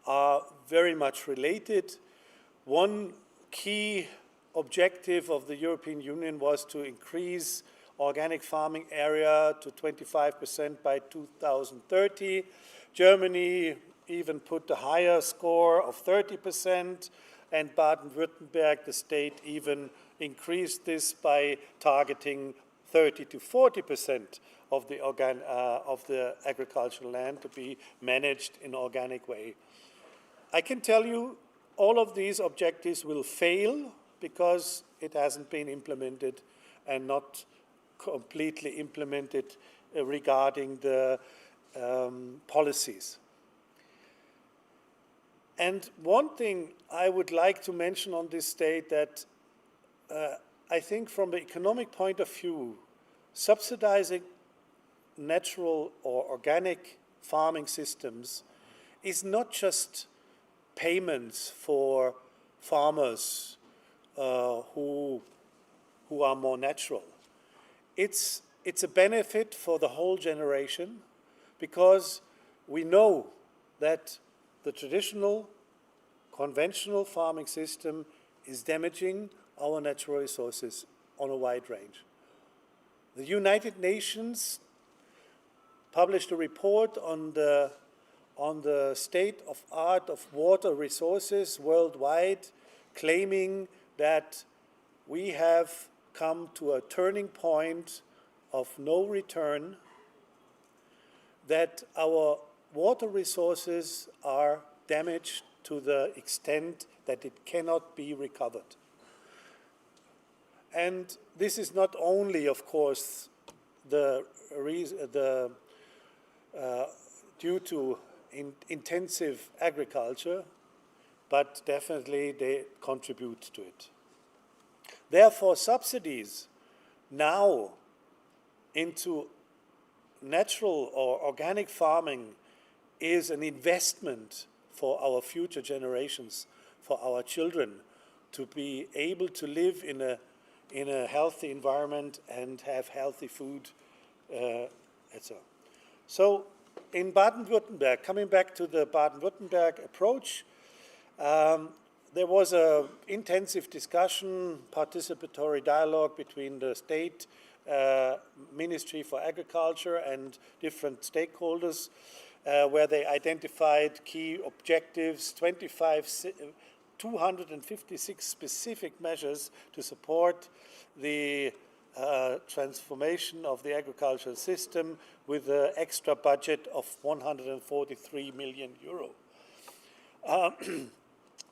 are very much related. One key objective of the European Union was to increase organic farming area to 25% by 2030. Germany even put a higher score of 30%, and Baden-Württemberg, the state, even increased this by targeting 30 to 40% of the agricultural land to be managed in an organic way. I can tell you all of these objectives will fail because it hasn't been implemented and not completely implemented regarding the policies. And one thing I would like to mention on this state that I think from the economic point of view, subsidizing natural or organic farming systems is not just payments for farmers who are more natural. It's a benefit for the whole generation because we know that the traditional, conventional farming system is damaging our natural resources on a wide range. The United Nations published a report on the state of art of water resources worldwide, claiming that we have come to a turning point of no return, that our water resources are damaged to the extent that it cannot be recovered. And this is not only, of course, due to intensive agriculture, but definitely they contribute to it. Therefore, subsidies now into natural or organic farming is an investment for our future generations, for our children, to be able to live in a healthy environment and have healthy food, etc. So in Baden-Württemberg, coming back to the Baden-Württemberg approach, there was an intensive discussion, participatory dialogue between the state Ministry for Agriculture and different stakeholders, where they identified key objectives, 256 specific measures to support the transformation of the agricultural system with an extra budget of 143 million euro.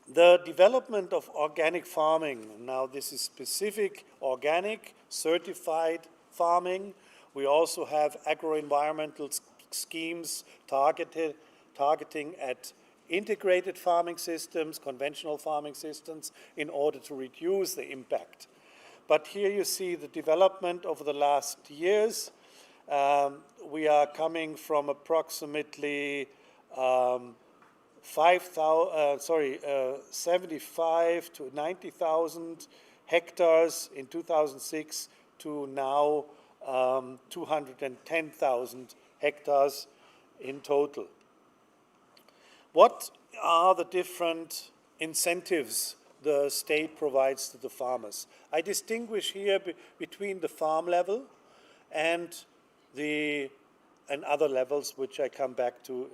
The development of organic farming, now this is specific organic certified farming. We also have agro-environmental schemes targeting at integrated farming systems, conventional farming systems, in order to reduce the impact. But here you see the development over the last years. We are coming from approximately 75 to 90,000 hectares in 2006 to now 210,000 hectares in total. What are the different incentives the state provides to the farmers? I distinguish here between the farm level and other levels, which I come back to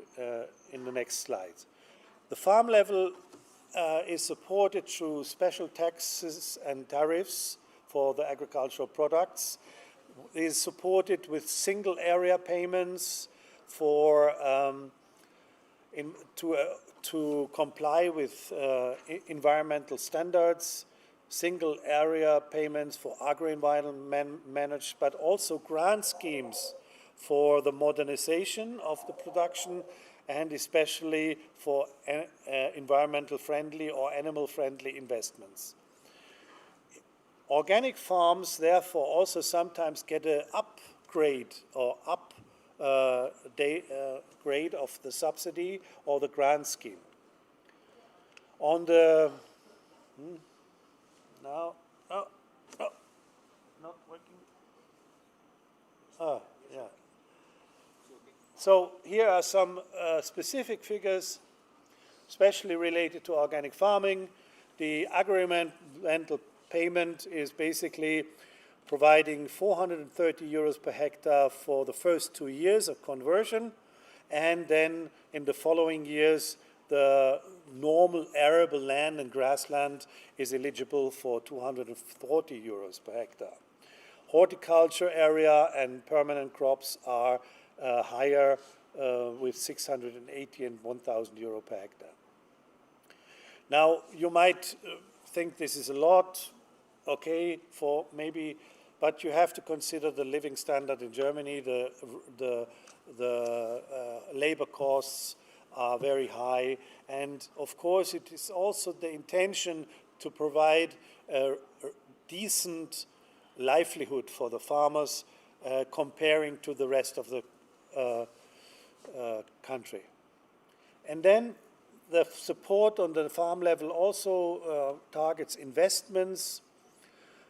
in the next slides. The farm level is supported through special taxes and tariffs for the agricultural products. It is supported with single area payments for to comply with environmental standards, single area payments for agro-environment managed, but also grant schemes for the modernization of the production and especially for environmental friendly or animal friendly investments. Organic farms therefore also sometimes get an upgrade or grade of the subsidy or the grant scheme. On the not working. Yeah. So here are some specific figures, especially related to organic farming. The agro-environmental payment is basically providing 430 euros per hectare for the first 2 years of conversion, and then in the following years the normal arable land and grassland is eligible for 240 euros per hectare. Horticulture area and permanent crops are higher with 680 and 1,000 euro per hectare. Now you might think this is a lot, okay, for maybe, but you have to consider the living standard in Germany, the labor costs are very high, and of course it is also the intention to provide a decent livelihood for the farmers comparing to the rest of the country. And then the support on the farm level also targets investments,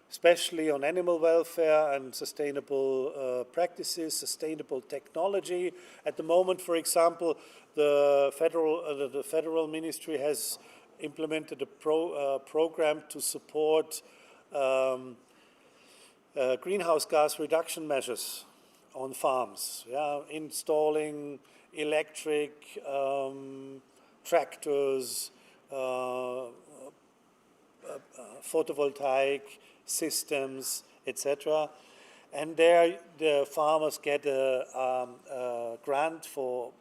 especially on animal welfare and sustainable practices, sustainable technology. At the moment, for example, the federal ministry has implemented a program to support greenhouse gas reduction measures on farms, installing electric tractors, photovoltaic systems, etc. And there the farmers get a grant for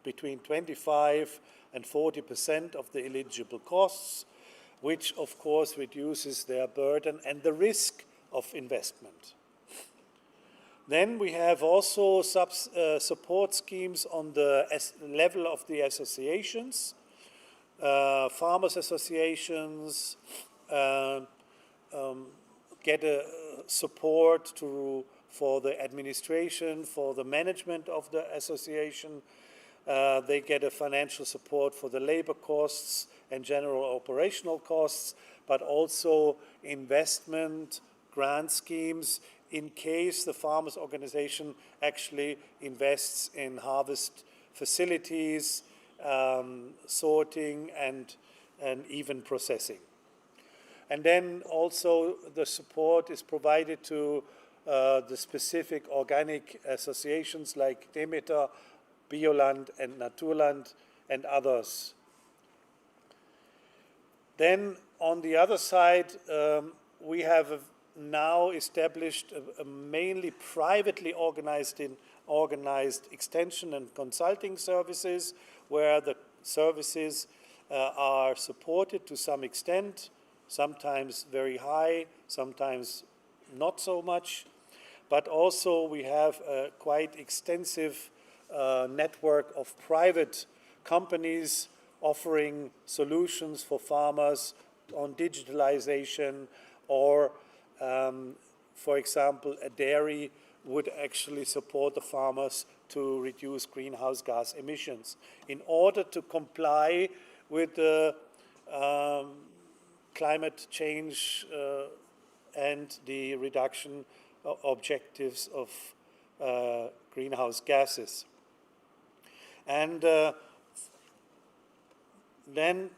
between 25 and 40% of the eligible costs, which of course reduces their burden and the risk of investment. Then we have also support schemes on the level of the associations, farmers associations get a support for the administration, for the management of the association. They get a financial support for the labor costs and general operational costs, but also investment grant schemes in case the farmers' organization actually invests in harvest facilities, sorting, and even processing. And then also the support is provided to the specific organic associations like Demeter, Bioland, and Naturland, and others. Then on the other side, we have now established a mainly privately organized extension and consulting services, where the services are supported to some extent, sometimes very high, sometimes not so much. But also we have a quite extensive network of private companies offering solutions for farmers on digitalization, or for example, a dairy would actually support the farmers to reduce greenhouse gas emissions in order to comply with the climate change and the reduction objectives of greenhouse gases. And then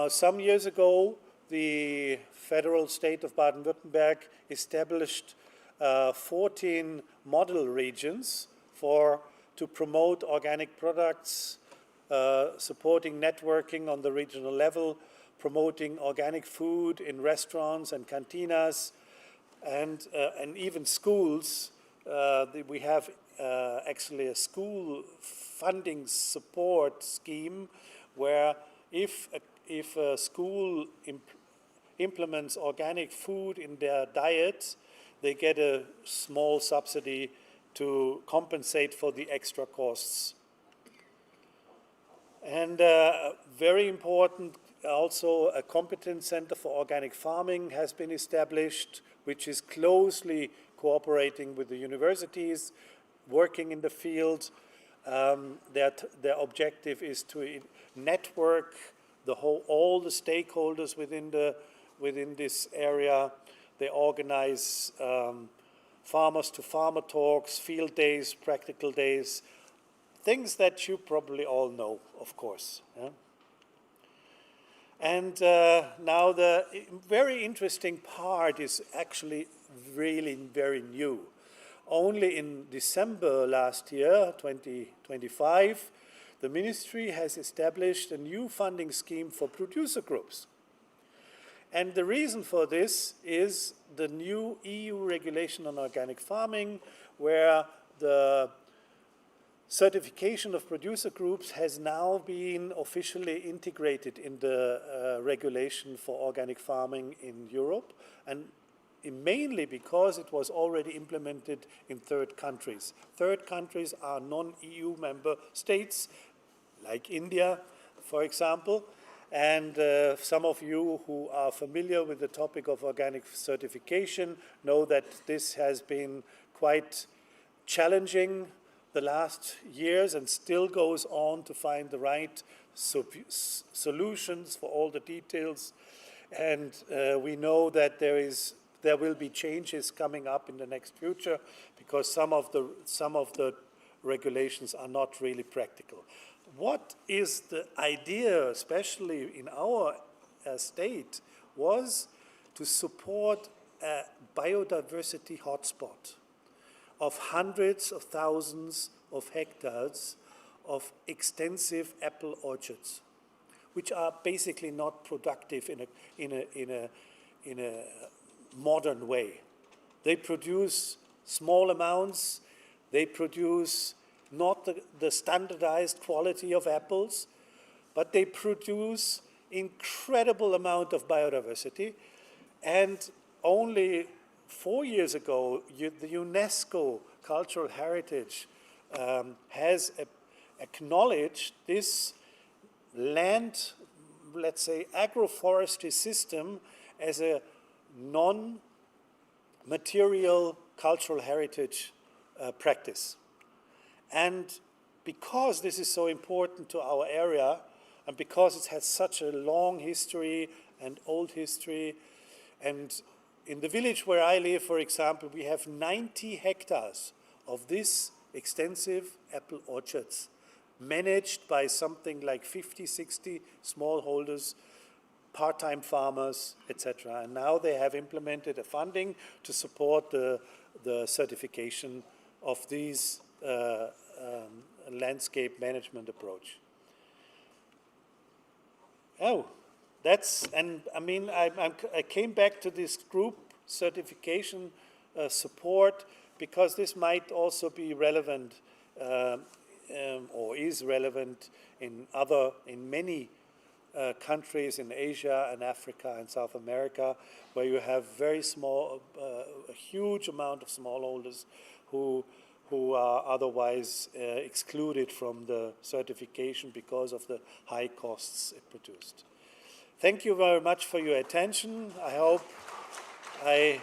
some years ago, the federal state of Baden-Württemberg established 14 model regions to promote organic products, supporting networking on the regional level, promoting organic food in restaurants and cantinas, and even schools. We have actually a school funding support scheme where if a school implements organic food in their diet, they get a small subsidy to compensate for the extra costs. And very important, also a competence center for organic farming has been established, which is closely cooperating with the universities, working in the field. Their objective is to network all the stakeholders within this area. They organize farmers to farmer talks, field days, practical days, things that you probably all know, of course. Yeah? And now the very interesting part is actually really very new. Only in December last year, 2025, the ministry has established a new funding scheme for producer groups. And the reason for this is the new EU regulation on organic farming, where the certification of producer groups has now been officially integrated in the regulation for organic farming in Europe, and mainly because it was already implemented in third countries. Third countries are non-EU member states, like India, for example, and some of you who are familiar with the topic of organic certification know that this has been quite challenging the last years and still goes on to find the right solutions for all the details. And we know that there will be changes coming up in the next future because some of the regulations are not really practical. What is the idea, especially in our state, was to support a biodiversity hotspot of hundreds of thousands of hectares of extensive apple orchards, which are basically not productive in a modern way. They produce small amounts, they produce not the standardized quality of apples, but they produce incredible amount of biodiversity. And only 4 years ago, the UNESCO Cultural Heritage has acknowledged this land, let's say, agroforestry system as a non-material cultural heritage practice. And because this is so important to our area, and because it has such a long history and old history, and in the village where I live, for example, we have 90 hectares of this extensive apple orchards managed by something like 50, 60 smallholders, part-time farmers, etc. And now they have implemented a funding to support the certification of these landscape management approach. Oh, and I mean, I came back to this group certification support because this might also be relevant or is relevant in many countries in Asia and Africa and South America, where you have very small, a huge amount of smallholders who are otherwise excluded from the certification because of the high costs it produced. Thank you very much for your attention. I hope I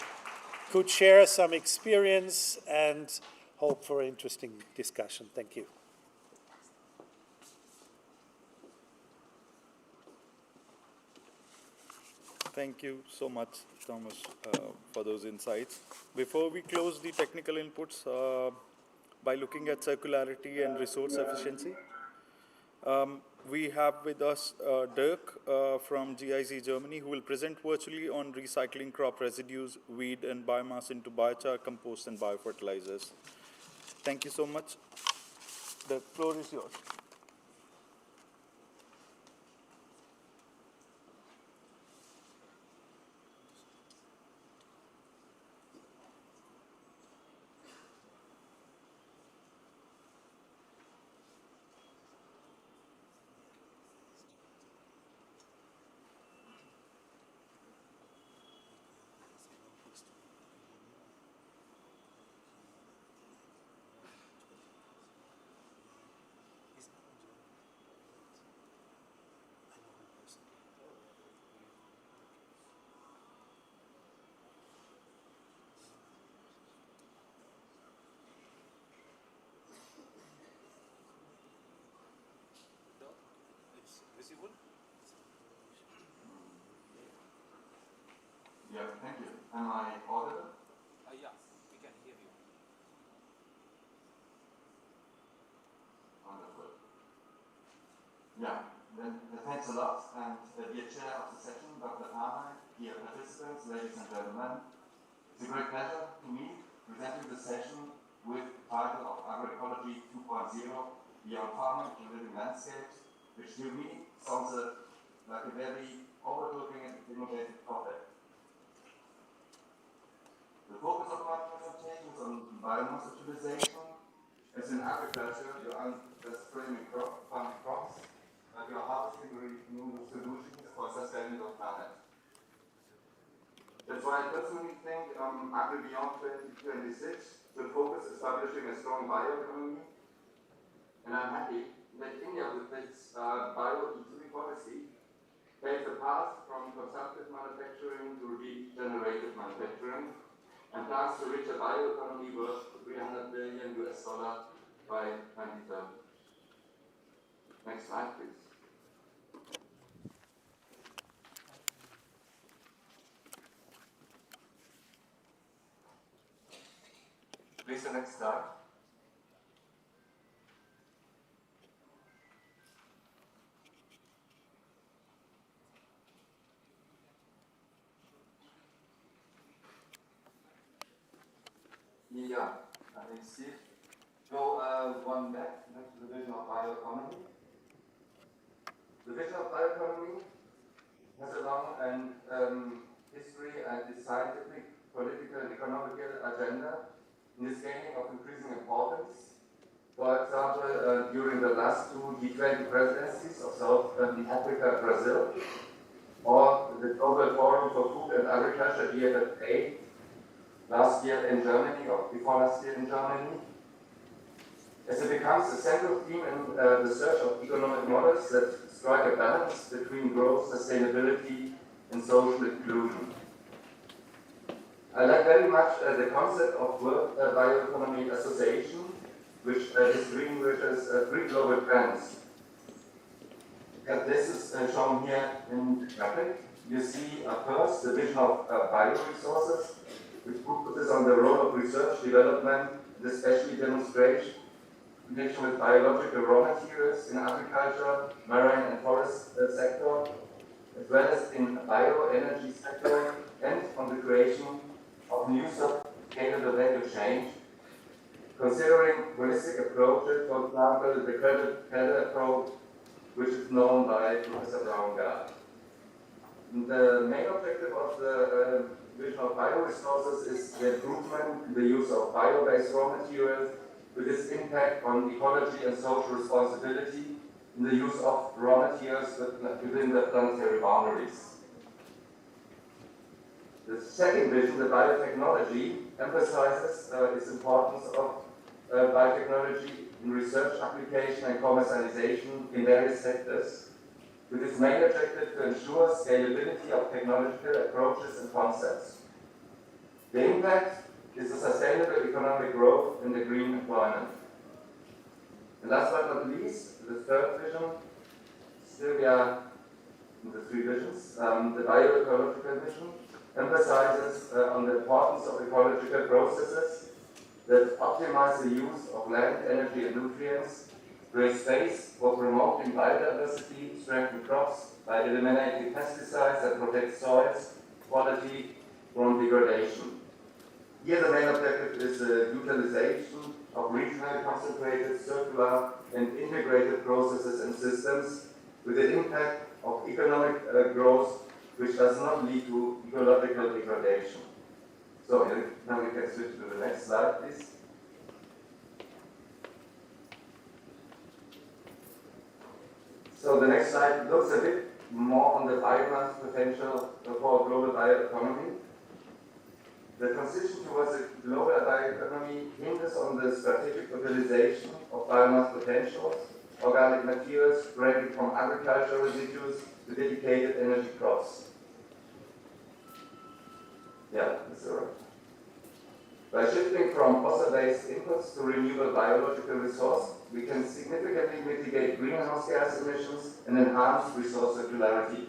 could share some experience and hope for an interesting discussion. Thank you. Thank you so much, Thomas, for those insights. Before we close the technical inputs, by looking at circularity and resource efficiency, we have with us Dirk from GIZ Germany, who will present virtually on recycling crop residues, weed, and biomass into biochar, compost, and biofertilizers. Thank you so much. The floor is yours. Visible? Yeah, thank you. Am I audible? Yeah, we can hear you. Wonderful. Yeah, then thanks a lot. And dear chair of the session, Dr. Palmer, dear participants, ladies and gentlemen, it's a great pleasure to me presenting the session with the title of Agroecology 2.0, Beyond Farming to Living Landscapes, which to me sounds like a very overlooking and innovative topic. The focus of my presentation is on biomass utilization As in agriculture, you aren't just farming crops, but you are harvesting renewable solutions for a sustainable planet. That's why I personally think Agri Beyond 2026 should focus establishing a strong bioeconomy. And I'm happy that India, with its bio-E2 policy, paves a path from consumptive manufacturing to regenerative manufacturing and plans to reach a bioeconomy worth $300 billion by 2030. Next slide, please. Please, the next slide. Yeah, thanks, Steve. Go one back to the vision of bioeconomy. The vision of bioeconomy has a long history and its scientific, political, and economical agenda in is gaining of increasing importance. For example, during the last two G20 presidencies of South Africa and Brazil, or the Global Forum for Food and Agriculture, GFFA, last year in Germany, or before last year in Germany, as it becomes a central theme in the search of economic models that strike a balance between growth, sustainability, and social inclusion. I like very much the concept of World Bioeconomy Association, which distinguishes three global trends. And this is shown here in the graphic. You see first the vision of bioresources, which focuses on the role of research, development, and especially demonstration in connection with biological raw materials in agriculture, marine and forest sector, as well as in bioenergy sector, and on the creation of new sustainable value chain, considering holistic approaches, for example, the credit approach, which is known by Professor Braungart. The main objective of the vision of bioresources is the improvement in the use of bio-based raw materials with its impact on ecology and social responsibility in the use of raw materials within the planetary boundaries. The second vision, the biotechnology, emphasizes its importance of biotechnology in research, application, and commercialization in various sectors, with its main objective to ensure scalability of technological approaches and concepts. The impact is the sustainable economic growth in the green employment. And last but not least, the third vision, still we are in the three visions, the bioecological vision, emphasizes on the importance of ecological processes that optimize the use of land, energy, and nutrients, create space for promoting biodiversity, strengthen crops by eliminating pesticides and protect soils quality from degradation. Here the main objective is the utilization of regionally concentrated, circular, and integrated processes and systems with the impact of economic growth, which does not lead to ecological degradation. So now we can switch to the next slide, please. So the next slide looks a bit more on the biomass potential for global bioeconomy. The transition towards a global bioeconomy hinges on the strategic utilization of biomass potentials, organic materials ranging from agricultural residues to dedicated energy crops. Yeah, that's right. By shifting from fossil-based inputs to renewable biological resource, we can significantly mitigate greenhouse gas emissions and enhance resource circularity.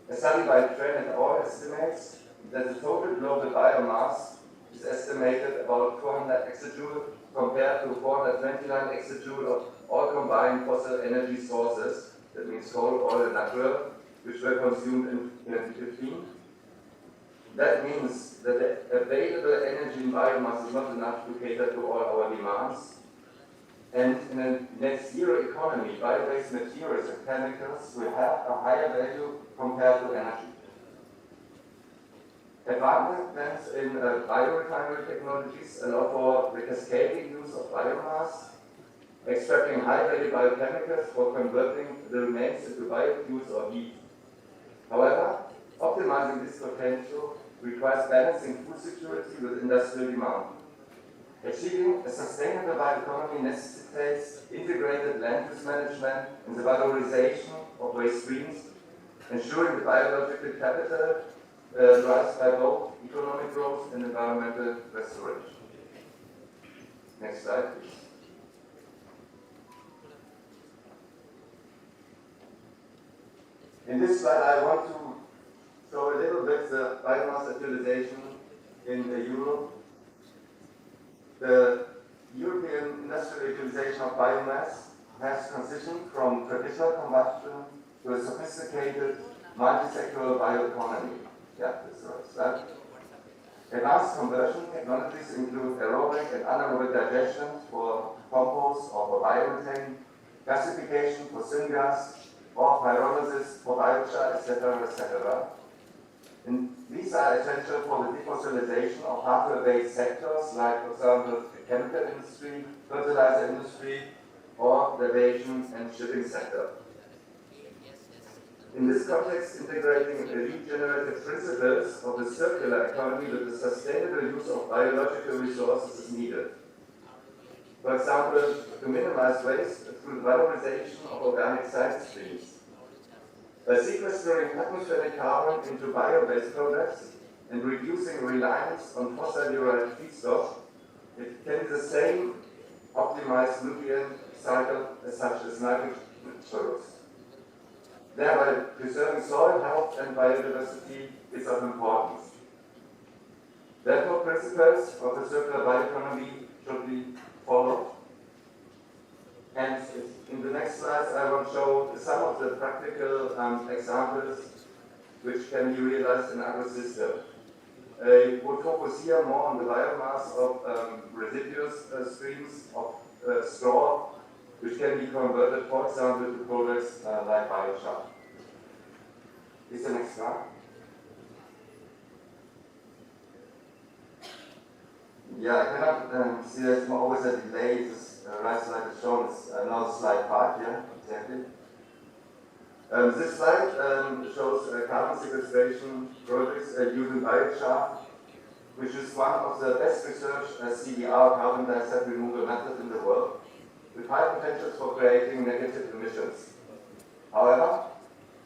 A study by Tran et al. Estimates that the total global biomass is estimated about 400 exajoule compared to 429 exajoule of all combined fossil energy sources, that means coal, oil, and natural, which were consumed in 2015. That means that the available energy in biomass is not enough to cater to all our demands. And in a net zero economy, bio-based materials and chemicals will have a higher value compared to energy. Advancements in biorefinery technologies allow for the cascading use of biomass, extracting high-value biochemicals for converting the remains into biofuels or heat. However, optimizing this potential requires balancing food security with industrial demand. Achieving a sustainable bioeconomy necessitates integrated land use management and the valorization of waste streams, ensuring the biological capital drives by both economic growth and environmental restoration. Next slide, please. In this slide, I want to show a little bit the biomass utilization in Europe. The European industrial utilization of biomass has transitioned from traditional combustion to a sophisticated multi-sectoral bioeconomy. Yeah, that's right. Slide. Advanced conversion technologies include aerobic and anaerobic digestion for compost or for biomethane, gasification for syngas, or pyrolysis for biochar, etc., etc. And these are essential for the defossilization of hardware-based sectors like, for example, the chemical industry, fertilizer industry, or the aviation and shipping sector. In this context, integrating the regenerative principles of the circular economy with the sustainable use of biological resources is needed. For example, to minimize waste through the valorization of organic side streams. By sequestering atmospheric carbon into bio-based products and reducing reliance on fossil-derived feedstock, it can be the same optimized nutrient cycle as such as nitrogen products. Thereby, preserving soil health and biodiversity is of importance. Therefore, principles of the circular bioeconomy should be followed. And in the next slides, I will show some of the practical examples which can be realized in agro-system. I will focus here more on the biomass of residual streams of straw, which can be converted, for example, to products like biochar. Is the next slide? Yeah, I cannot see there's always a delay. This right slide is shown. It's now slide 5, yeah, exactly. This slide shows carbon sequestration projects using biochar, which is one of the best researched CDR carbon dioxide removal methods in the world, with high potentials for creating negative emissions. However,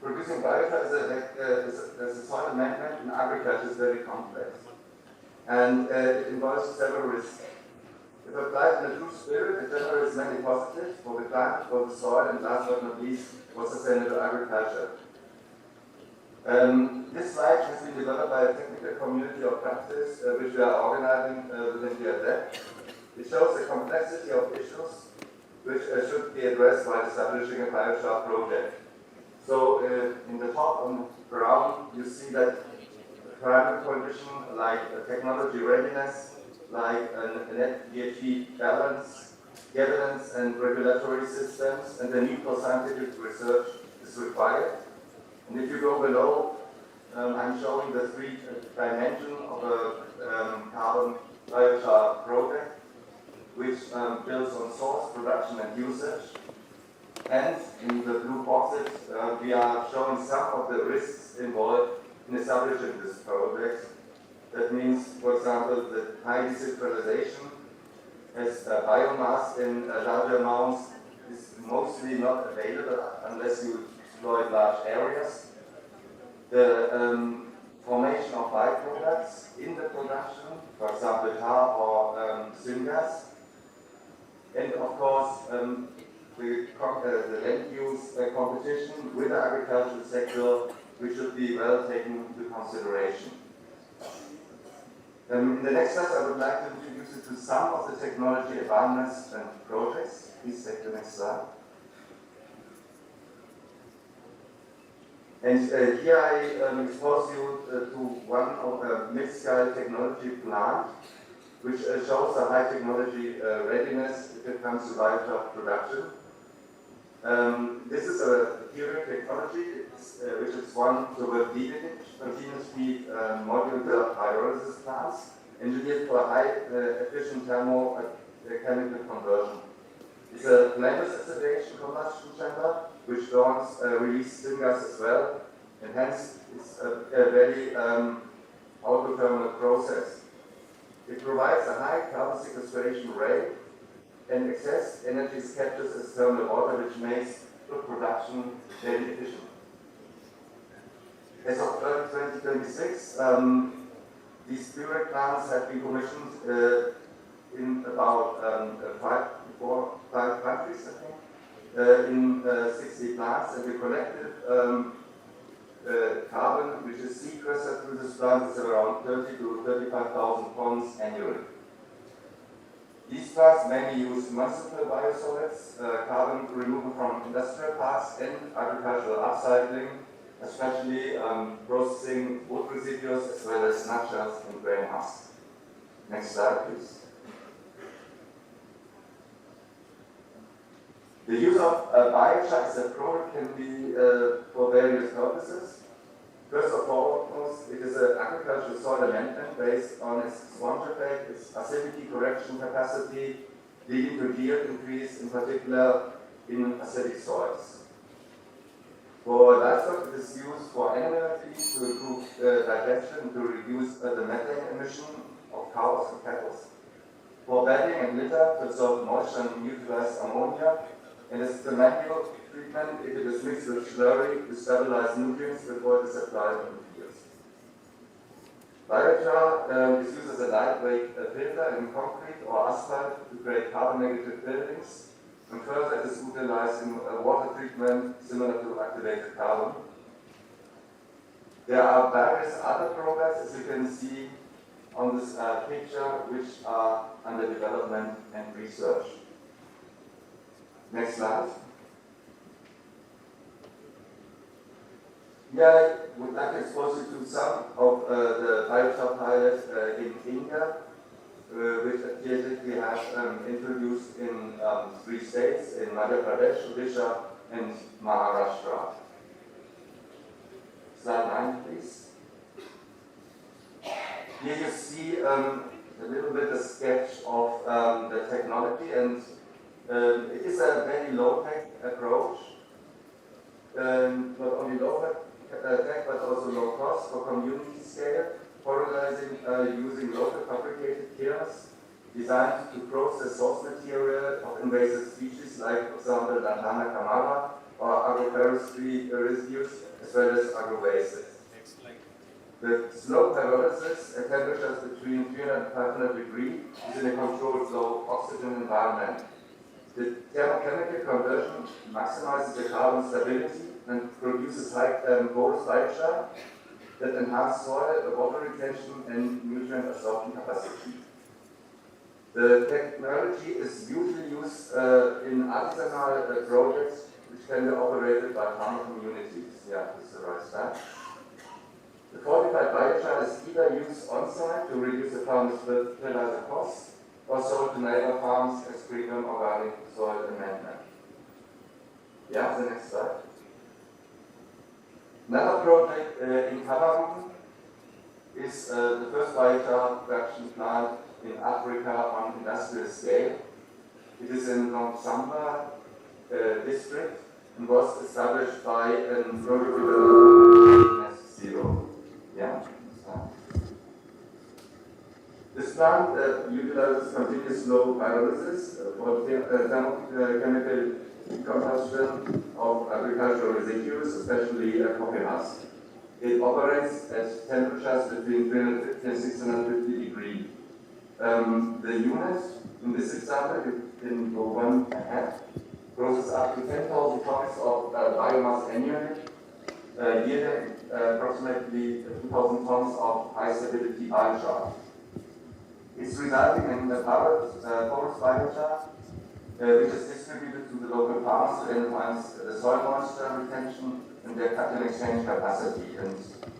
producing biochar as a soil amendment in agriculture is very complex, and it involves several risks. If applied in a true spirit, it generates many positives for the plant, for the soil, and last but not least, for sustainable agriculture. This slide has been developed by a technical community of practice which we are organizing within BASF. It shows the complexity of issues which should be addressed while establishing a biochar project. So in the top on the ground, you see that parameter condition like technology readiness, like a net DHT balance, governance and regulatory systems, and the need for scientific research is required. And if you go below, I'm showing the 3 dimensions of a carbon biochar project, which builds on source, production, and usage. And in the blue boxes, we are showing some of the risks involved in establishing this project. That means, for example, the high decentralization as biomass in large amounts is mostly not available unless you exploit large areas. The formation of byproducts in the production, for example, tar or syngas. And of course, the land use competition with the agricultural sector, which should be well taken into consideration. In the next slide, I would like to introduce you to some of the technology advancements and projects. Please take the next slide. And here I expose you to one of a mid-scale technology plant, which shows the high technology readiness if it comes to biochar production. This is a material technology, which is one to the leading edge continuous feed modular pyrolysis plants engineered for high efficient thermochemical conversion. It's a flameless activation combustion chamber which burns release syngas as well, and hence it's a very autothermal process. It provides a high carbon sequestration rate, and excess energy is captured as thermal water, which makes food production very efficient. As of 2026, these spirit plants have been commissioned in about five countries, I think, in 60 plants, and the collective carbon which is sequestered through this plant is around 30 to 35,000 tons annually. These plants mainly use municipal biosolids, carbon removal from industrial parks, and agricultural upcycling, especially processing wood residues as well as nutshells and grain husks. Next slide, please. The use of biochar as a product can be for various purposes. First of all, it is an agricultural soil amendment based on its sponge effect, its acidity correction capacity, leading to yield increase, in particular in acidic soils. For livestock, it is used for animal feed to improve digestion, to reduce the methane emission of cows and cattle. For bedding and litter, to absorb moisture and utilize ammonia. And as a manual treatment, if it is mixed with slurry to stabilize nutrients before it is applied in the fields. Biochar is used as a lightweight filter in concrete or asphalt to create carbon-negative buildings, and further it is utilized in water treatment similar to activated carbon. There are various other programs, as you can see on this picture, which are under development and research. Next slide. Here I would like to expose you to some of the biochar pilots in India, which we have introduced in 3 states, in Madhya Pradesh, Odisha, and Maharashtra. Slide 9, please. Here you see a little bit a sketch of the technology, and it is a very low-tech approach, not only low-tech but also low-cost for community scale, polarizing using local fabricated kilns designed to process source material of invasive species like, for example, Lantana camara or agroforestry residues, as well as agro-wastes. The slow pyrolysis at temperatures between 300 and 500 degrees is in a controlled low oxygen environment. The thermochemical conversion maximizes the carbon stability and produces high porous biochar that enhance soil, water retention, and nutrient absorption capacity. The technology is usually used in artisanal projects which can be operated by farmer communities. Yeah, this is the right slide. The fortified biochar is either used on-site to reduce the farmer's fertilizer costs, or sold to neighbor farms as premium organic soil amendment. Yeah, the next slide. Another project in Cameroon is the first biochar production plant in Africa on industrial scale. It is in Sangama district and was established by a project developer zero. Yeah. This plant utilizes continuous low pyrolysis for thermochemical decomposition of agricultural residues, especially coffee husk. It operates at temperatures between 350 and 650 degrees. The unit, in this example, in one ahead, processes up to 10,000 tons of biomass annually, yielding approximately 2,000 tons of high stability biochar. It's resulting in the porous biochar, which is distributed to the local farmers to enhance the soil moisture retention and their cut-in exchange capacity, and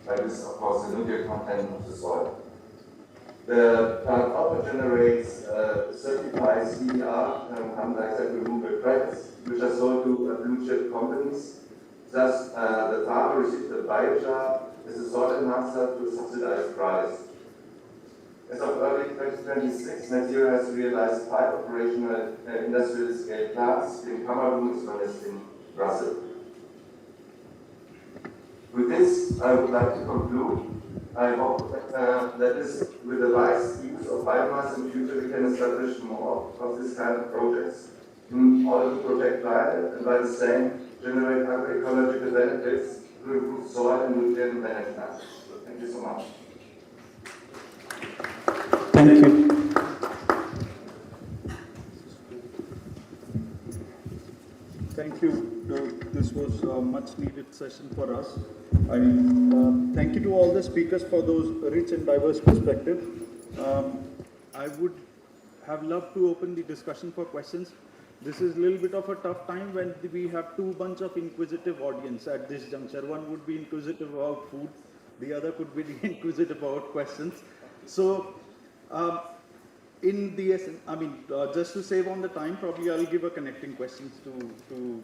by this, of course, the nutrient content of the soil. The plant also generates certified CER carbon dioxide removal credits, which are sold to blue chip companies. Thus, the farmer receives the biochar as a soil enhancer to a subsidized price. As of early 2026, Net Zero has realized 5 operational industrial scale plants in Cameroon as well as in Brazil. With this, I would like to conclude. I hope that with the wise use of biomass in future, we can establish more of this kind of projects in order to protect climate and by the same generate agroecological benefits to improve soil and nutrient management. So thank you so much. Thank you. Thank you. This was a much needed session for us. Thank you to all the speakers for those rich and diverse perspectives. I would have loved to open the discussion for questions. This is a little bit of a tough time when we have two bunch of inquisitive audience at this juncture. One would be inquisitive about food, the other could be inquisitive about questions. So, in the essence, just to save on the time, probably I'll give a connecting questions to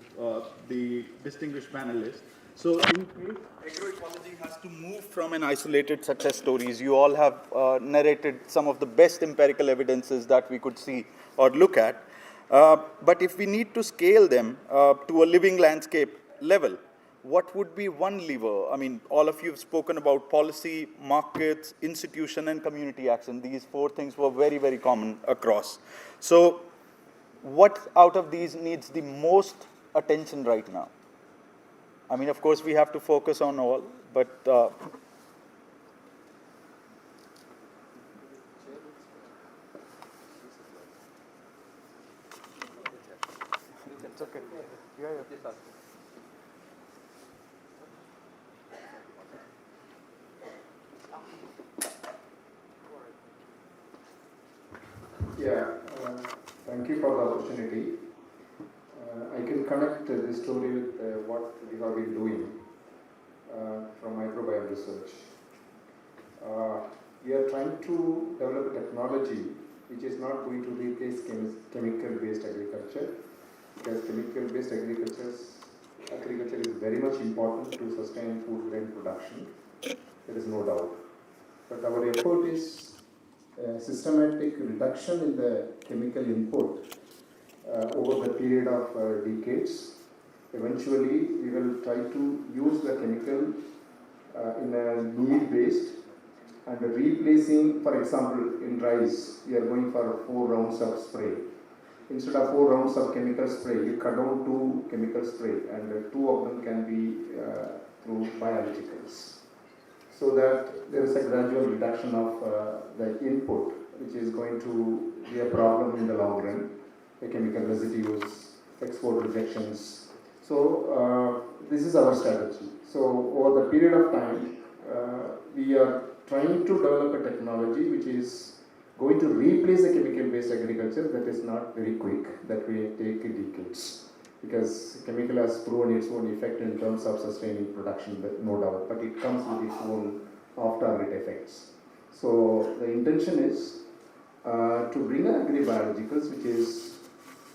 the distinguished panelists. So in case agroecology has to move from an isolated success stories, you all have narrated some of the best empirical evidences that we could see or look at. But if we need to scale them to a living landscape level, what would be one lever? I mean, all of you have spoken about policy, markets, institution, and community action. These four things were very, very common across. So what out of these needs the most attention right now? I mean, of course, we have to focus on all, but it's okay. Yeah. Yeah, thank you for the opportunity. I can connect this story with what we have been doing from microbiome research. We are trying to develop a technology which is not going to replace chemical-based agriculture, because chemical-based agriculture is very much important to sustain food grain production. There is no doubt. But our effort is systematic reduction in the chemical input over the period of decades. Eventually, we will try to use the chemical in a need-based and replacing, for example, in rice, we are going for 4 rounds of spray. Instead of 4 rounds of chemical spray, you cut down 2 chemical spray, and 2 of them can be through biologicals. So that there is a gradual reduction of the input, which is going to be a problem in the long run, the chemical residues, export rejections. So this is our strategy. So over the period of time, we are trying to develop a technology which is going to replace the chemical-based agriculture. That is not very quick, that will take decades. Because chemical has proven its own effect in terms of sustaining production, no doubt, but it comes with its own off-target effects. So the intention is to bring agribiologicals, which is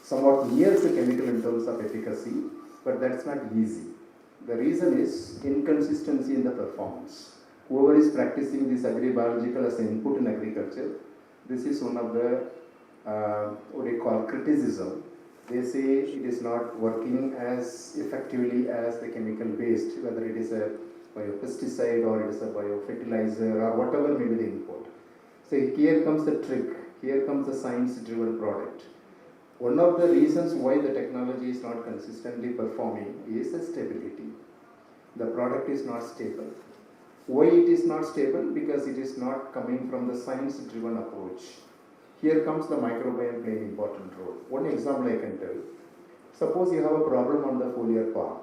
somewhat near to chemical in terms of efficacy, but that's not easy. The reason is inconsistency in the performance. Whoever is practicing this agribiological as an input in agriculture, this is one of the what they call criticism. They say it is not working as effectively as the chemical based, whether it is a biopesticide or it is a biofertilizer or whatever may be the input. So here comes the trick, here comes the science driven product. One of the reasons why the technology is not consistently performing is the stability. The product is not stable. Why it is not stable? Because it is not coming from the science driven approach. Here comes the microbiome playing an important role. One example I can tell. Suppose you have a problem on the foliar park.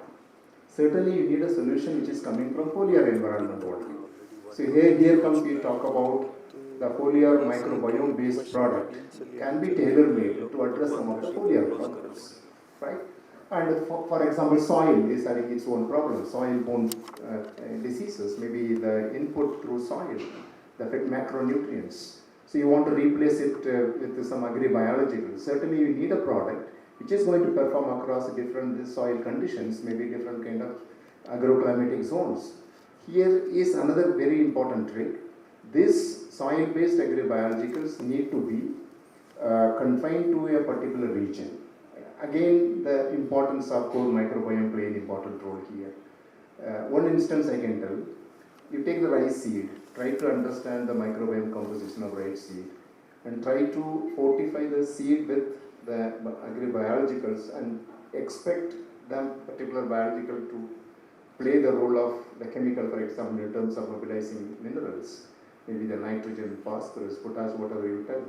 Certainly you need a solution which is coming from foliar environment only. So here comes we talk about the foliar microbiome based product can be tailor-made to address some of the foliar problems. Right? And for example, soil is having its own problems, soil-borne diseases, maybe the input through soil, the macronutrients. So you want to replace it with some agribiological. Certainly you need a product which is going to perform across different soil conditions, maybe different kind of agroclimatic zones. Here is another very important trick. These soil-based agrobiologicals need to be confined to a particular region. Again, the importance of core microbiome play an important role here. One instance I can tell, you take the rice seed, try to understand the microbiome composition of rice seed, and try to fortify the seed with the agrobiologicals and expect the particular biological to play the role of the chemical, for example, in terms of mobilizing minerals, maybe the nitrogen, phosphorus, potash, whatever you tell.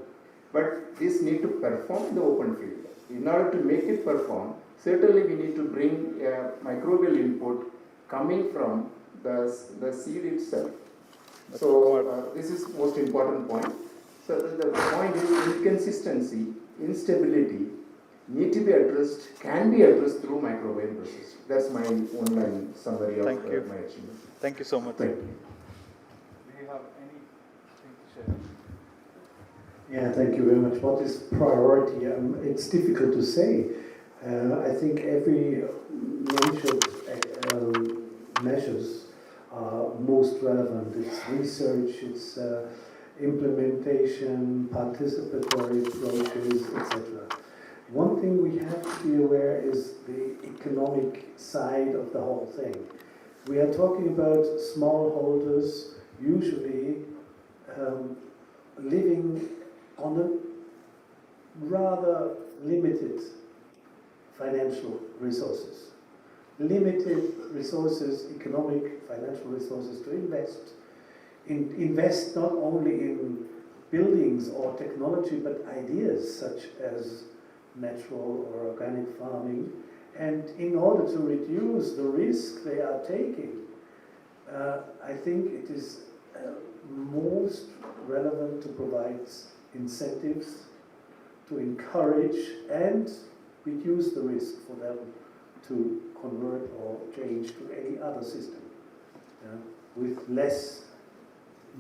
But this need to perform in the open field. In order to make it perform, certainly we need to bring a microbial input coming from the seed itself. So this is most important point. So the point is inconsistency, instability need to be addressed, can be addressed through microbiome process. That's my one-line summary of my achievement. Thank you so much. Thank you. Do you have anything to share? Yeah, thank you very much. What is priority? It's difficult to say. I think every measures are most relevant. It's research, it's implementation, participatory approaches, etc. One thing we have to be aware is the economic side of the whole thing. We are talking about smallholders usually living on a rather limited financial resources. Limited resources, economic, financial resources to invest. Invest not only in buildings or technology, but ideas such as natural or organic farming. And in order to reduce the risk they are taking, I think it is most relevant to provide incentives to encourage and reduce the risk for them to convert or change to any other system with less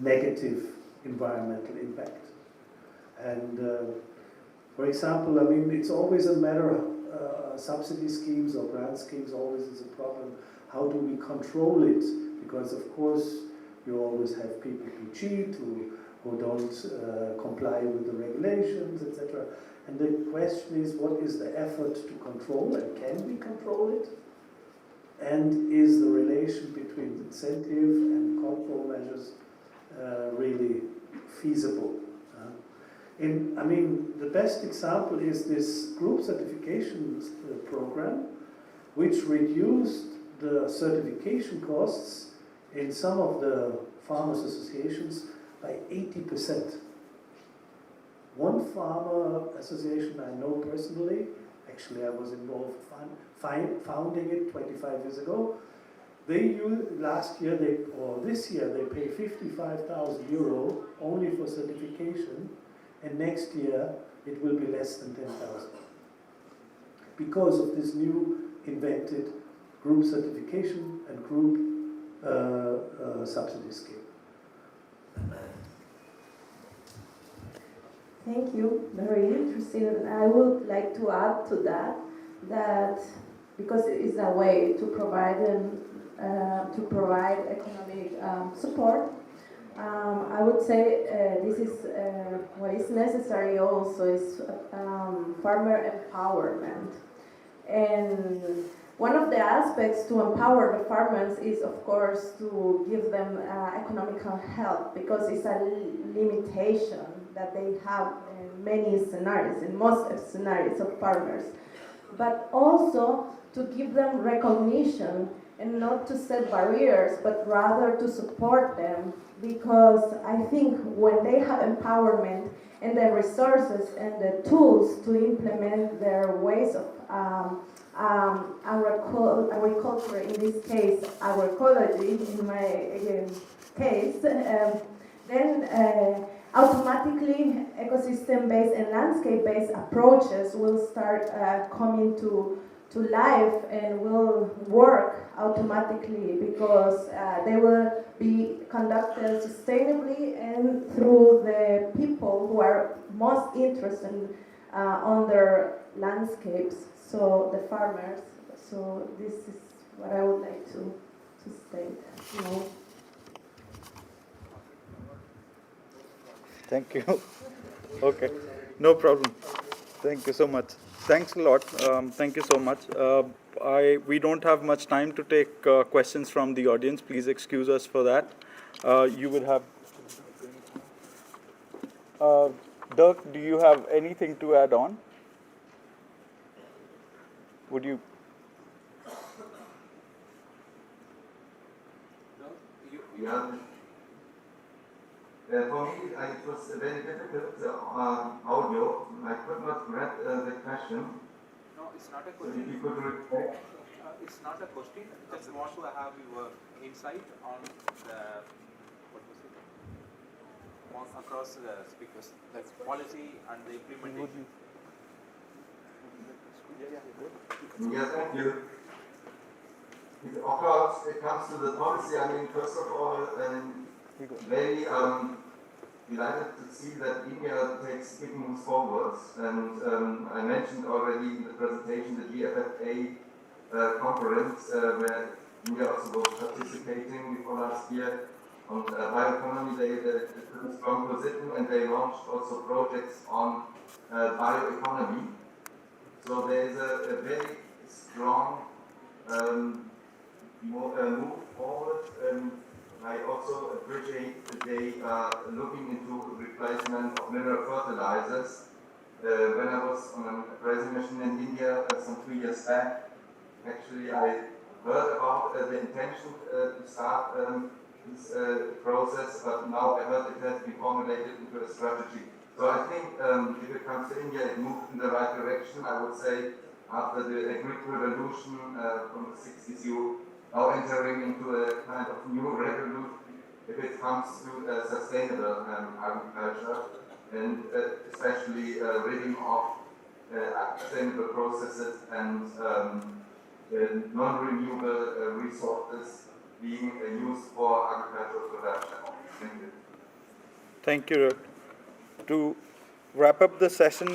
negative environmental impact. And for example, I mean, it's always a matter of subsidy schemes or grant schemes, always is a problem. How do we control it? Because of course, you always have people who cheat, who don't comply with the regulations, etc. And the question is, what is the effort to control, and can we control it? And is the relation between incentive and control measures really feasible? The best example is this group certification program, which reduced the certification costs in some of the farmers' associations by 80%. One farmer association I know personally, actually I was involved founding it 25 years ago, this year they pay 55,000 euro only for certification, and next year it will be less than 10,000 because of this new invented group certification and group subsidy scheme. Thank you, very interesting. And I would like to add to that because it is a way to provide economic support, I would say this is what is necessary also is farmer empowerment. And one of the aspects to empower the farmers is, of course, to give them economical help, because it's a limitation that they have in many scenarios, in most scenarios of farmers. But also to give them recognition and not to set barriers, but rather to support them, because I think when they have empowerment and the resources and the tools to implement their ways of agriculture, in this case agroecology, in my case, then automatically ecosystem-based and landscape-based approaches will start coming to life and will work automatically, because they will be conducted sustainably and through the people who are most interested on their landscapes, so the farmers. So this is what I would like to state. Thank you. Okay, no problem. Thank you so much. Thanks a lot. Thank you so much. We don't have much time to take questions from the audience. Please excuse us for that. You will have. Dirk, do you have anything to add on? Would you? Yeah. For me, it was very difficult audio. I could not read the question. No, it's not a So question. if you could repeat. It's not a question. Just want to have your insight on the across the speakers, like policy and the implementation. Yeah, thank you. Of course, it comes to the policy. I mean, first of all, very delighted to see that India takes big moves forwards. And I mentioned already in the presentation the GFFA conference where India also was participating before last year. On bioeconomy, they took a strong position and they launched also projects on bioeconomy. So there is a very strong move forward. I also appreciate that they are looking into replacement of mineral fertilizers. When I was on an appraisal mission in India some 2 years back, actually I heard about the intention to start this process, but now I heard it has been formulated into a strategy. So I think if it comes to India, it moved in the right direction. I would say after the agricultural revolution from the 60s, you are entering into a kind of new revolution if it comes to sustainable agriculture and especially ridding of sustainable processes and non-renewable resources being used for agricultural production. Thank you. Thank you. To wrap up the session,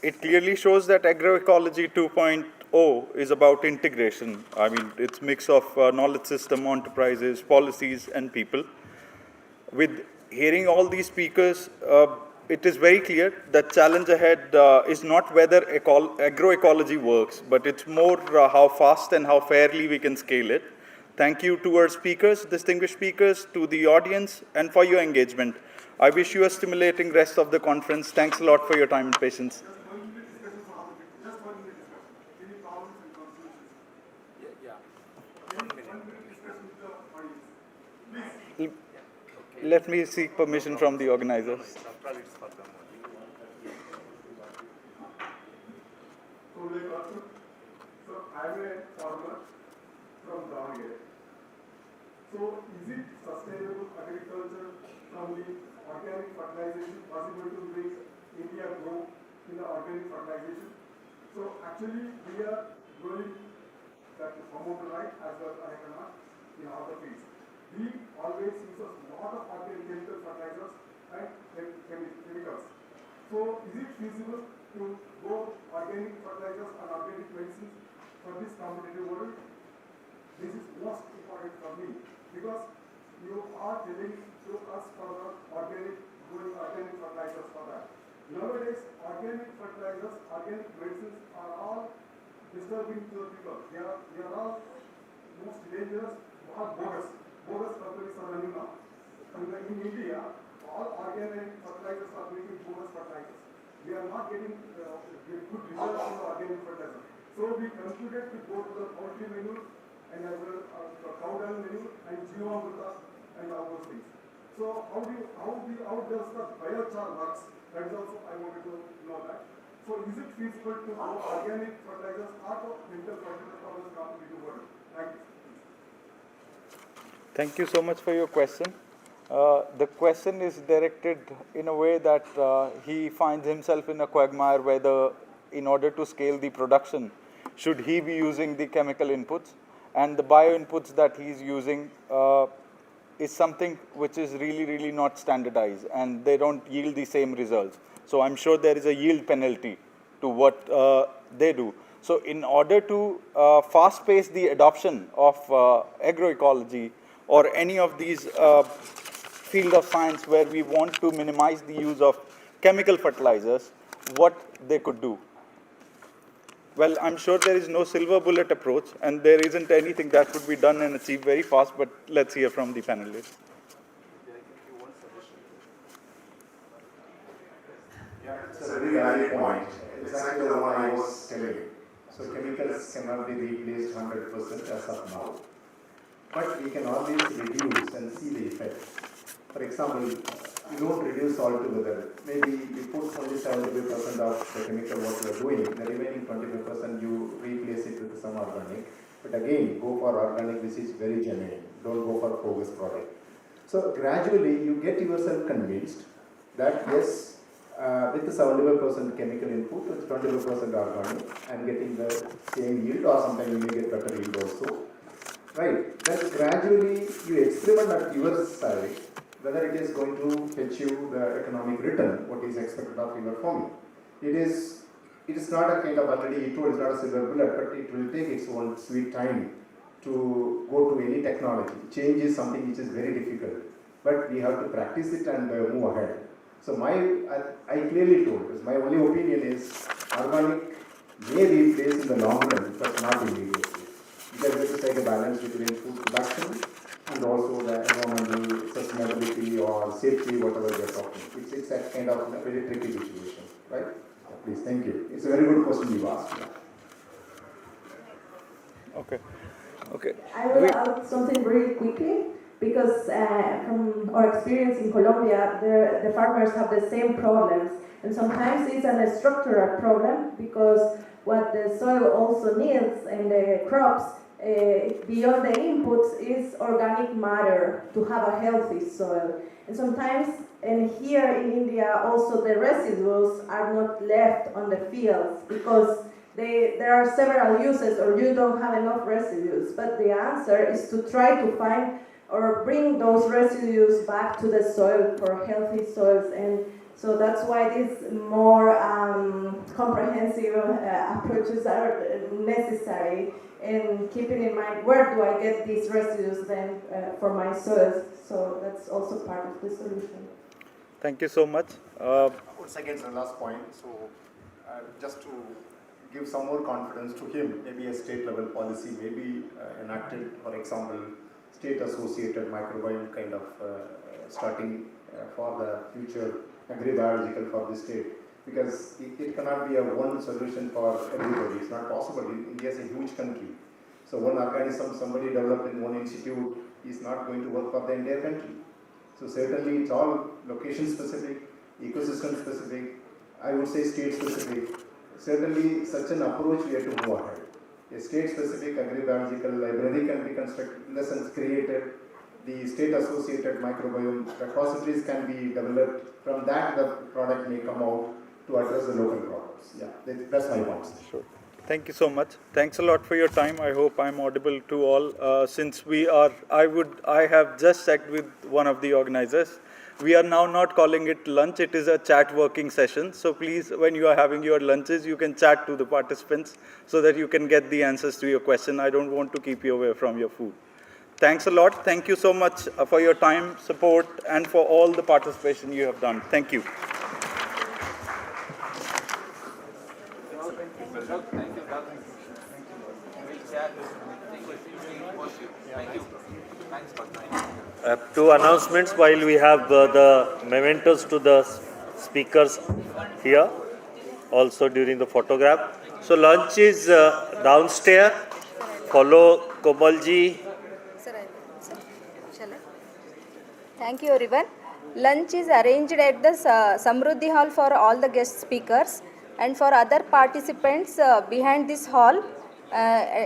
it clearly shows that agroecology 2.0 is about integration. I mean, it's a mix of knowledge system, enterprises, policies, and people. With hearing all these speakers, it is very clear that challenge ahead is not whether agroecology works, but it's more how fast and how fairly we can scale it. Thank you to our speakers, distinguished speakers, to the audience, and for your engagement. I wish you a stimulating rest of the conference. Thanks a lot for your time and patience. Let me seek permission from the organizers. So I'm a farmer from Davangere. So is it sustainable agriculture from the organic fertilization possible to make India grow in the organic fertilization? So actually we are growing that amount right as well as in all the fields. We always use a lot of organic chemical fertilizers and chemicals. So is it feasible to go organic fertilizers and organic medicines for this competitive world? This is most important for me because you are telling to us for the organic fertilizers for that. Nowadays, organic fertilizers, organic medicines are all disturbing to the people. They are all most dangerous or bogus. Bogus companies are running now. In India, all organic fertilizers are making bogus fertilizers. We are not getting good results in the organic fertilizer. So we concluded to go to the poultry manure and as well the cow dung manure and Jeevamrita and all those things. So how does the biochar works? That is also I wanted to know that. So is it feasible to go organic fertilizers or chemical fertilizers for this competitive world? Thank you. Thank you so much for your question. The question is directed in a way that he finds himself in a quagmire whether in order to scale the production, should he be using the chemical inputs? And the bio inputs that he's using is something which is really, really not standardized and they don't yield the same results. So I'm sure there is a yield penalty to what they do. So in order to fast pace the adoption of agroecology or any of these field of science where we want to minimize the use of chemical fertilizers, what they could do. Well, I'm sure there is no silver bullet approach, and there isn't anything that would be done and achieved very fast, but let's hear from the panelists. Yeah, it's a very valid point. Exactly the one I was telling. So chemicals cannot be replaced 100% as of now. But we can always reduce and see the effect. For example, you don't reduce altogether. Maybe you put only 75% of the chemical what you are doing, the remaining 25% you replace it with some organic. But again, go for organic, this is very genuine. Don't go for bogus product. So gradually you get yourself convinced that yes, with the 75% chemical input, with 25% organic, I'm getting the same yield, or sometimes you may get better yield also. Right. Then gradually you experiment at your side whether it is going to fetch you the economic return, what is expected of your farming. It is not a kind of, already it was not a silver bullet, but it will take its own sweet time to go to any technology. Change is something which is very difficult, but we have to practice it and move ahead. So I clearly told this, my only opinion is organic may be placed in the long run, but not immediately. Because we have to take a balance between food production and also the environmental sustainability or safety, whatever we are talking. It's a kind of a very tricky situation, right? Please, thank you. It's a very good question you asked. Okay. Okay. I will add something really quickly, because from our experience in Colombia, the farmers have the same problems. And sometimes it's a structural problem, because what the soil also needs and the crops, beyond the inputs, is organic matter to have a healthy soil. And sometimes, and here in India, also the residues are not left on the fields, because there are several uses, or you don't have enough residues. But the answer is to try to find or bring those residues back to the soil for healthy soils. And so that's why these more comprehensive approaches are necessary, and keeping in mind where do I get these residues then for my soils. So that's also part of the solution. Thank you so much. Once again, the last point. So just to give some more confidence to him, maybe a state level policy may be enacted, for example, state associated microbiome kind of starting for the future agri-biological for the state, because it cannot be a one solution for everybody. It's not possible. India is a huge country. So one organism somebody developed in one institute is not going to work for the entire country. So certainly it's all location specific, ecosystem specific, I would say state specific. Certainly such an approach we have to move ahead. A state specific agri-biological library can be constructed, in the sense created. The state associated microbiome repositories can be developed. From that the product may come out to address the local problems. Yeah, that's my point. Sure. Thank you so much. Thanks a lot for your time. I hope I'm audible to all. Since I have just checked with one of the organizers. We are now not calling it lunch, it is a chat working session. So please, when you are having your lunches, you can chat to the participants so that you can get the answers to your question. I don't want to keep you away from your food. Thanks a lot. Thank you so much for your time, support, and for all the participation you have done. Thank you. Two announcements while we have the mementos to the speakers here, also during the photograph. So lunch is downstairs. Follow Komalji. Thank you everyone. Lunch is arranged at the Samruddhi Hall for all the guest speakers, and for other participants behind this hall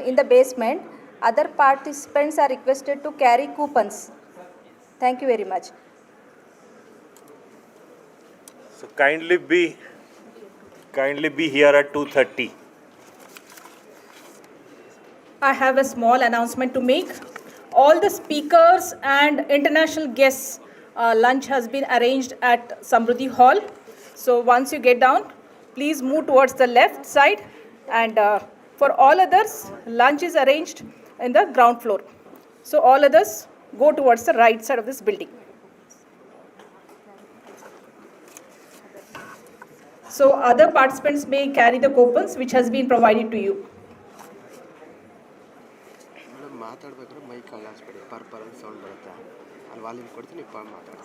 in the basement. Other participants are requested to carry coupons. Thank you very much. So kindly be here at 2:30. I have a small announcement to make. All the speakers and international guests, lunch has been arranged at Samruddhi Hall. So once you get down, please move towards the left side. And for all others, lunch is arranged in the ground floor. So all others, go towards the right side of this building. So other participants may carry the coupons which has been provided to you. ಮಾತಾಡ್ಬೇಕಾದ್ರೆ mic ಅಲ್ಲಾಡ್ಸ್ಬೇಡಿ ಪರ್ sound ಬರುತ್ತೆ ಅಲ್ಲಿ volume ಕೊಡ್ತೀನಿ ಮಾತಾಡಿ.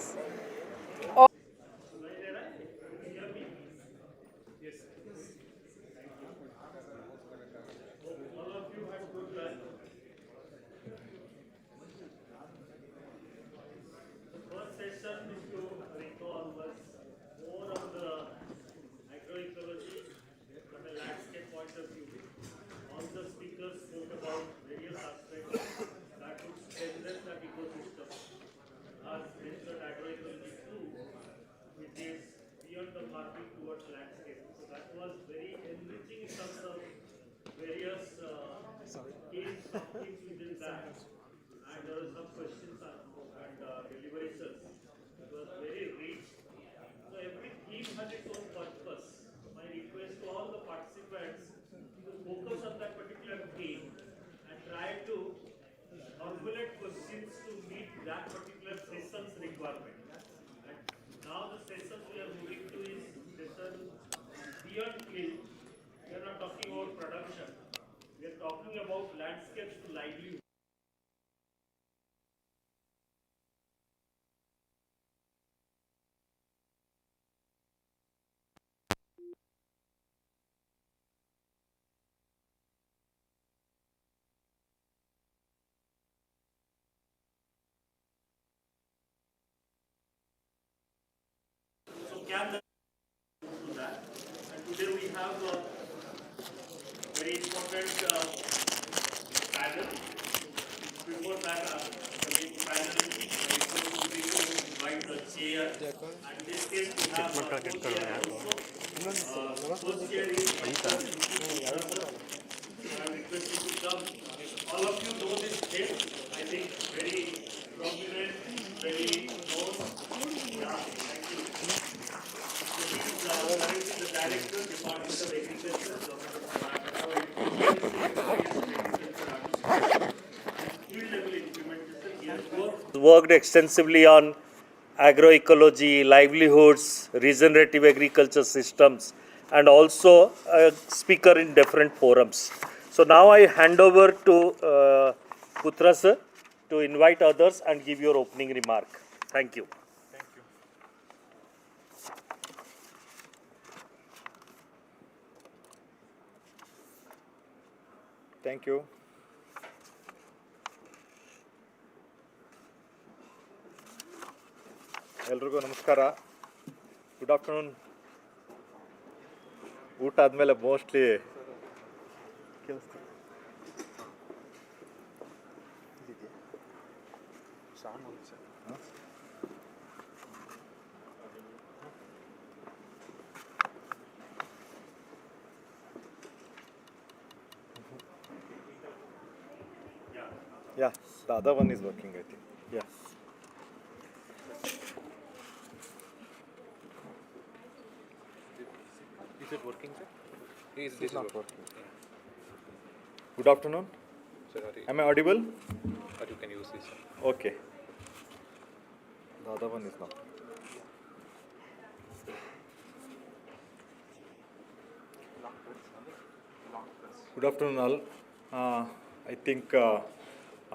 And there were some questions and deliberations. It was very rich. So every theme has its own purpose. My request to all the participants to focus on that particular theme and try to formulate questions to meet that particular session's requirement. And now the sessions we are moving to is session beyond field. We are not talking about production. We are talking about landscapes to livelihood. So can the do that? And today we have a very important panel. Before that, the main panel is to invite the chair. And this case we have co-chair also. Co-chair is I request you to come. All of you know this name. I think very prominent, very known. Yeah, thank you. So he is currently the director, Department of Agriculture, field level implementation. He has worked extensively on agroecology, livelihoods, regenerative agriculture systems, and also a speaker in different forums. So now I hand over to Putra sir to invite others and give your opening remark. Thank you. Thank you. ಎಲ್ರಿಗೂ ನಮಸ್ಕಾರ. Good afternoon. ಊಟ ಆದಮೇಲೆ mostly Yeah, the other one is working, I think. Yeah. Is it working, sir? It's not working. Good afternoon. Sir, am I audible? Or you can use this, sir. Okay. The other one is not. Good afternoon, all. I think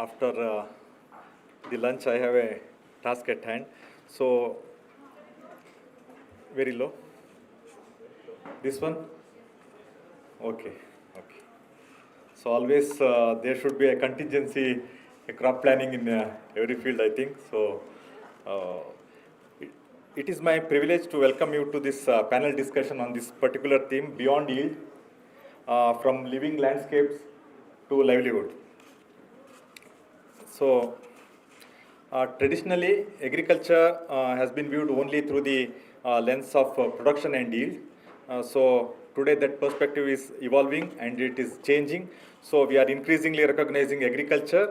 after the lunch, I have a task at hand. So, very low. This one? Okay. So always there should be a contingency, a crop planning in every field, I think. So it is my privilege to welcome you to this panel discussion on this particular theme, Beyond Yield, from living landscapes to livelihood. So traditionally, agriculture has been viewed only through the lens of production and yield. So today that perspective is evolving and it is changing. So we are increasingly recognizing agriculture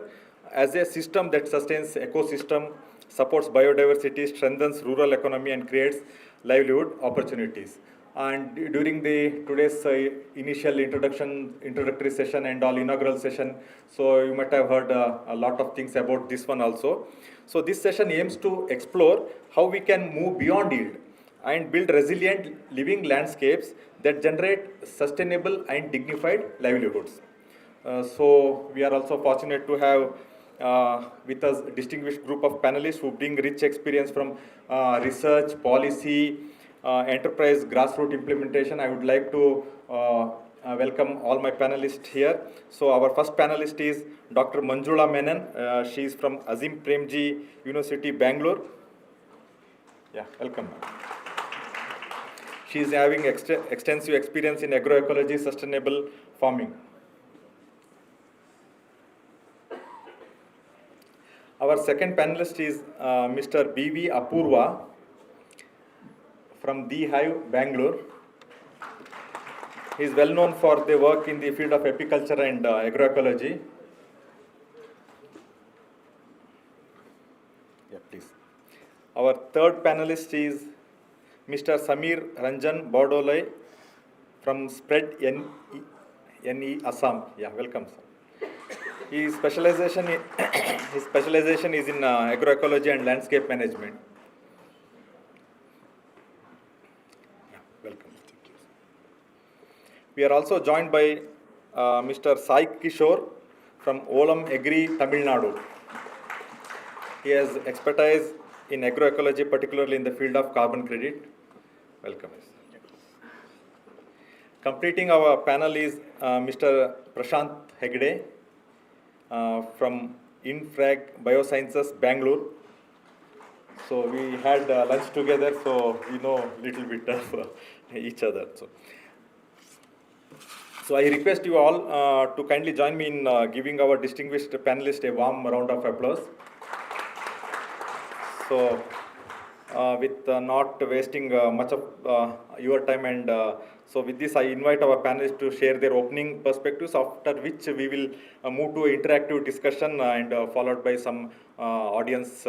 as a system that sustains ecosystem, supports biodiversity, strengthens rural economy and creates livelihood opportunities. And during today's initial introductory session and all inaugural session, so you might have heard a lot of things about this one also. So this session aims to explore how we can move beyond yield and build resilient living landscapes that generate sustainable and dignified livelihoods. So we are also fortunate to have with us a distinguished group of panelists who bring rich experience from research, policy, enterprise, grassroots implementation. I would like to welcome all my panelists here. So our first panelist is Dr. Manjula Menon. She is from Azim Premji University, Bangalore. Yeah, welcome. She is having extensive experience in agroecology, sustainable farming. Our second panelist is Mr. B.V. Apurva from The Hive, Bangalore. He is well known for the work in the field of apiculture and agroecology. Yeah, please. Our third panelist is Mr. Samir Ranjan Bordolai from Spread NE Assam. Yeah, welcome, sir. His specialization is in agroecology and landscape management. Yeah, welcome. Thank you. We are also joined by Mr. Sai Kishore from Olam Agri, Tamil Nadu. He has expertise in agroecology, particularly in the field of carbon credit. Welcome. Completing our panel is Mr. Prashant Hegde from Infrag Biosciences, Bangalore. So we had lunch together, so we know a little bit of each other. So I request you all to kindly join me in giving our distinguished panelists a warm round of applause. So with not wasting much of your time, and so with this I invite our panelists to share their opening perspectives, after which we will move to interactive discussion and followed by some audience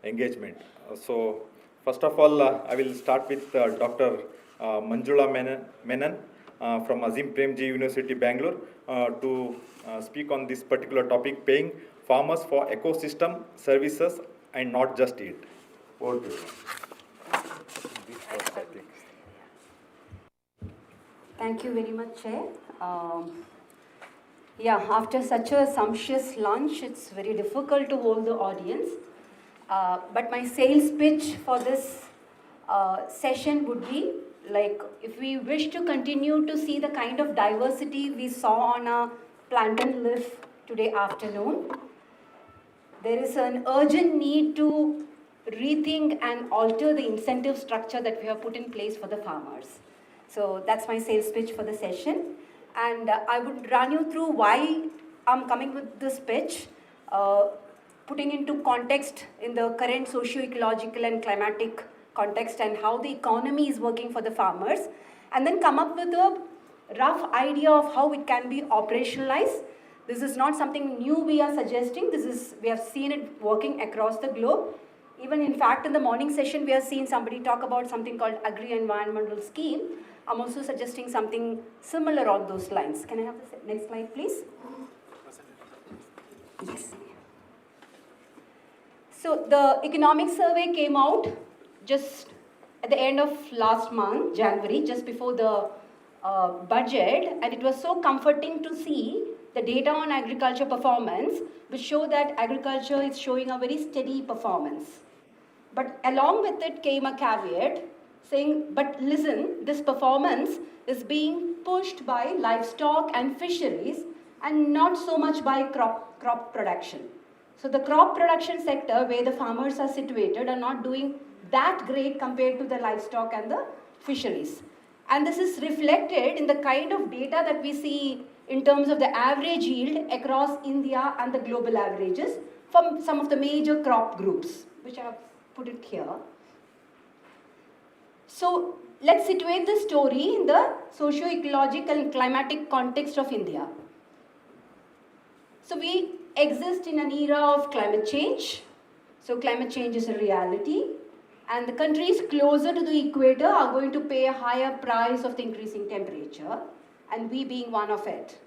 engagement. So first of all, I will start with Dr. Manjula Menon from Azim Premji University, Bangalore, to speak on this particular topic, paying farmers for ecosystem services and not just yield. Over to you. Thank you very much, Chair. After such a sumptuous lunch, it's very difficult to hold the audience. But my sales pitch for this session would be, like, if we wish to continue to see the kind of diversity we saw on a plantain leaf today afternoon, there is an urgent need to rethink and alter the incentive structure that we have put in place for the farmers. So that's my sales pitch for the session. And I would run you through why I'm coming with this pitch, putting into context in the current socio-ecological and climatic context and how the economy is working for the farmers, and then come up with a rough idea of how it can be operationalized. This is not something new we are suggesting. We have seen it working across the globe. Even in fact, in the morning session, we have seen somebody talk about something called agri-environmental scheme. I'm also suggesting something similar on those lines. Can I have the next slide, please? Yes. So the economic survey came out just at the end of last month, January, just before the budget, and it was so comforting to see the data on agriculture performance, which show that agriculture is showing a very steady performance. But along with it came a caveat saying, but listen, this performance is being pushed by livestock and fisheries and not so much by crop production. So the crop production sector, where the farmers are situated, are not doing that great compared to the livestock and the fisheries. And this is reflected in the kind of data that we see in terms of the average yield across India and the global averages from some of the major crop groups, which I have put it here. So let's situate the story in the socio-ecological and climatic context of India. So we exist in an era of climate change. So climate change is a reality. And the countries closer to the equator are going to pay a higher price of the increasing temperature, and we being one of it.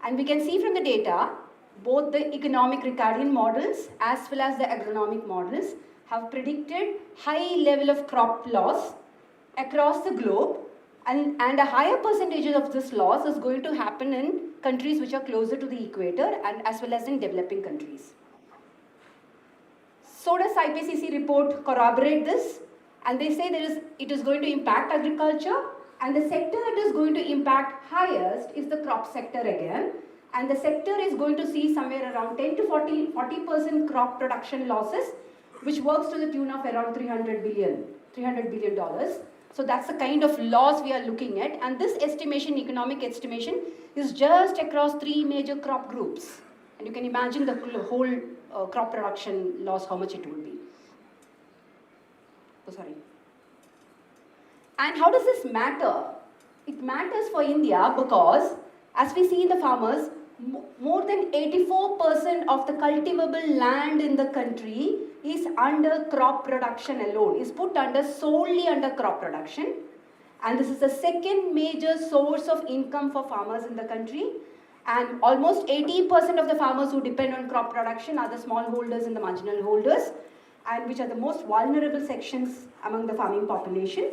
And we can see from the data, both the economic Ricardian models as well as the agronomic models have predicted high level of crop loss across the globe, and a higher percentage of this loss is going to happen in countries which are closer to the equator and as well as in developing countries. So does IPCC report corroborate this, and they say it is going to impact agriculture, and the sector it is going to impact highest is the crop sector again, and the sector is going to see somewhere around 10 to 40% crop production losses, which works to the tune of around $300 billion. So that's the kind of loss we are looking at, and this estimation, economic estimation, is just across 3 major crop groups. And you can imagine the whole crop production loss, how much it would be. Oh, sorry. And how does this matter? It matters for India because, as we see in the farmers, more than 84% of the cultivable land in the country is under crop production alone, is put under solely under crop production. And this is the second major source of income for farmers in the country. And almost 80% of the farmers who depend on crop production are the smallholders and the marginal holders, and which are the most vulnerable sections among the farming population.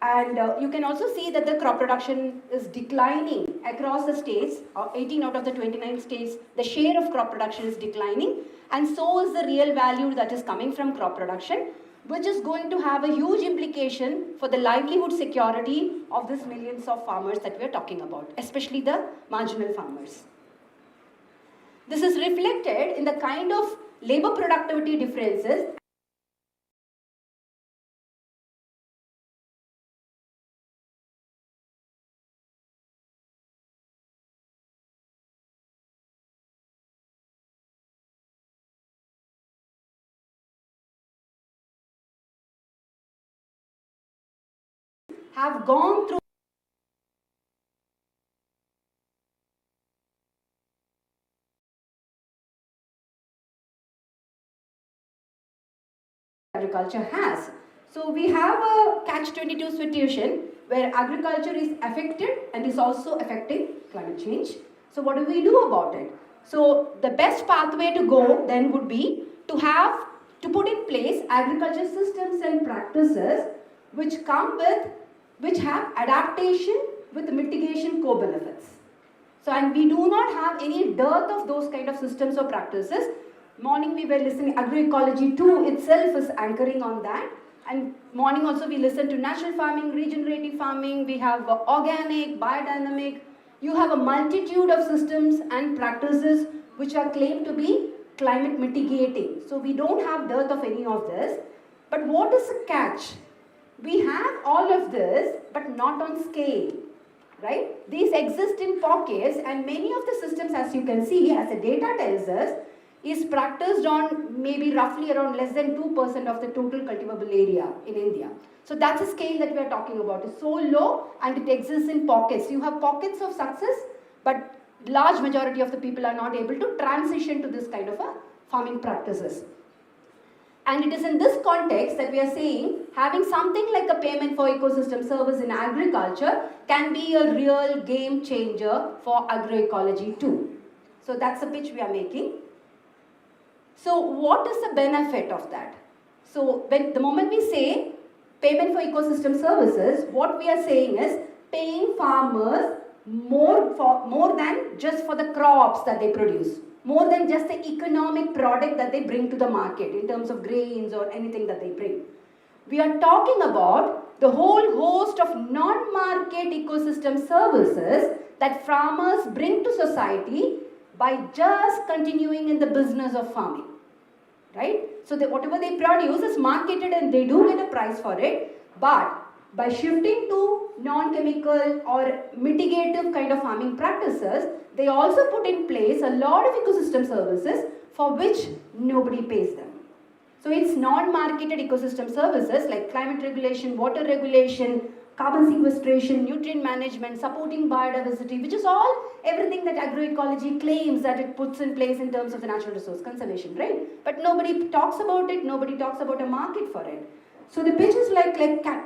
And you can also see that the crop production is declining across the states. 18 out of the 29 states, the share of crop production is declining, and so is the real value that is coming from crop production, which is going to have a huge implication for the livelihood security of these millions of farmers that we are talking about, especially the marginal farmers. This is reflected in the kind of labor productivity differences have gone through agriculture has. So we have a catch-22 situation where agriculture is affected and is also affecting climate change. So what do we do about it? So the best pathway to go then would be to put in place agriculture systems and practices which have adaptation with mitigation co-benefits. So, and we do not have any dearth of those kind of systems or practices. Morning we were listening, agroecology 2 itself is anchoring on that. And morning also we listened to natural farming, regenerative farming, we have organic, biodynamic. You have a multitude of systems and practices which are claimed to be climate mitigating. So we don't have dearth of any of this. But what is the catch? We have all of this, but not on scale, right? These exist in pockets, and many of the systems, as you can see, as the data tells us, is practiced on maybe roughly around less than 2% of the total cultivable area in India. So that's a scale that we are talking about. It's so low, and it exists in pockets. You have pockets of success, but large majority of the people are not able to transition to this kind of a farming practices. And it is in this context that we are saying having something like a payment for ecosystem service in agriculture can be a real game changer for agroecology too. So that's the pitch we are making. So what is the benefit of that? So the moment we say payment for ecosystem services, what we are saying is paying farmers more than just for the crops that they produce, more than just the economic product that they bring to the market in terms of grains or anything that they bring. We are talking about the whole host of non-market ecosystem services that farmers bring to society by just continuing in the business of farming, right? So whatever they produce is marketed and they do get a price for it, but by shifting to non-chemical or mitigative kind of farming practices, they also put in place a lot of ecosystem services for which nobody pays them. So it's non-marketed ecosystem services like climate regulation, water regulation, carbon sequestration, nutrient management, supporting biodiversity, which is all everything that agroecology claims that it puts in place in terms of the natural resource conservation, right? But nobody talks about it, nobody talks about a market for it. So the pitch is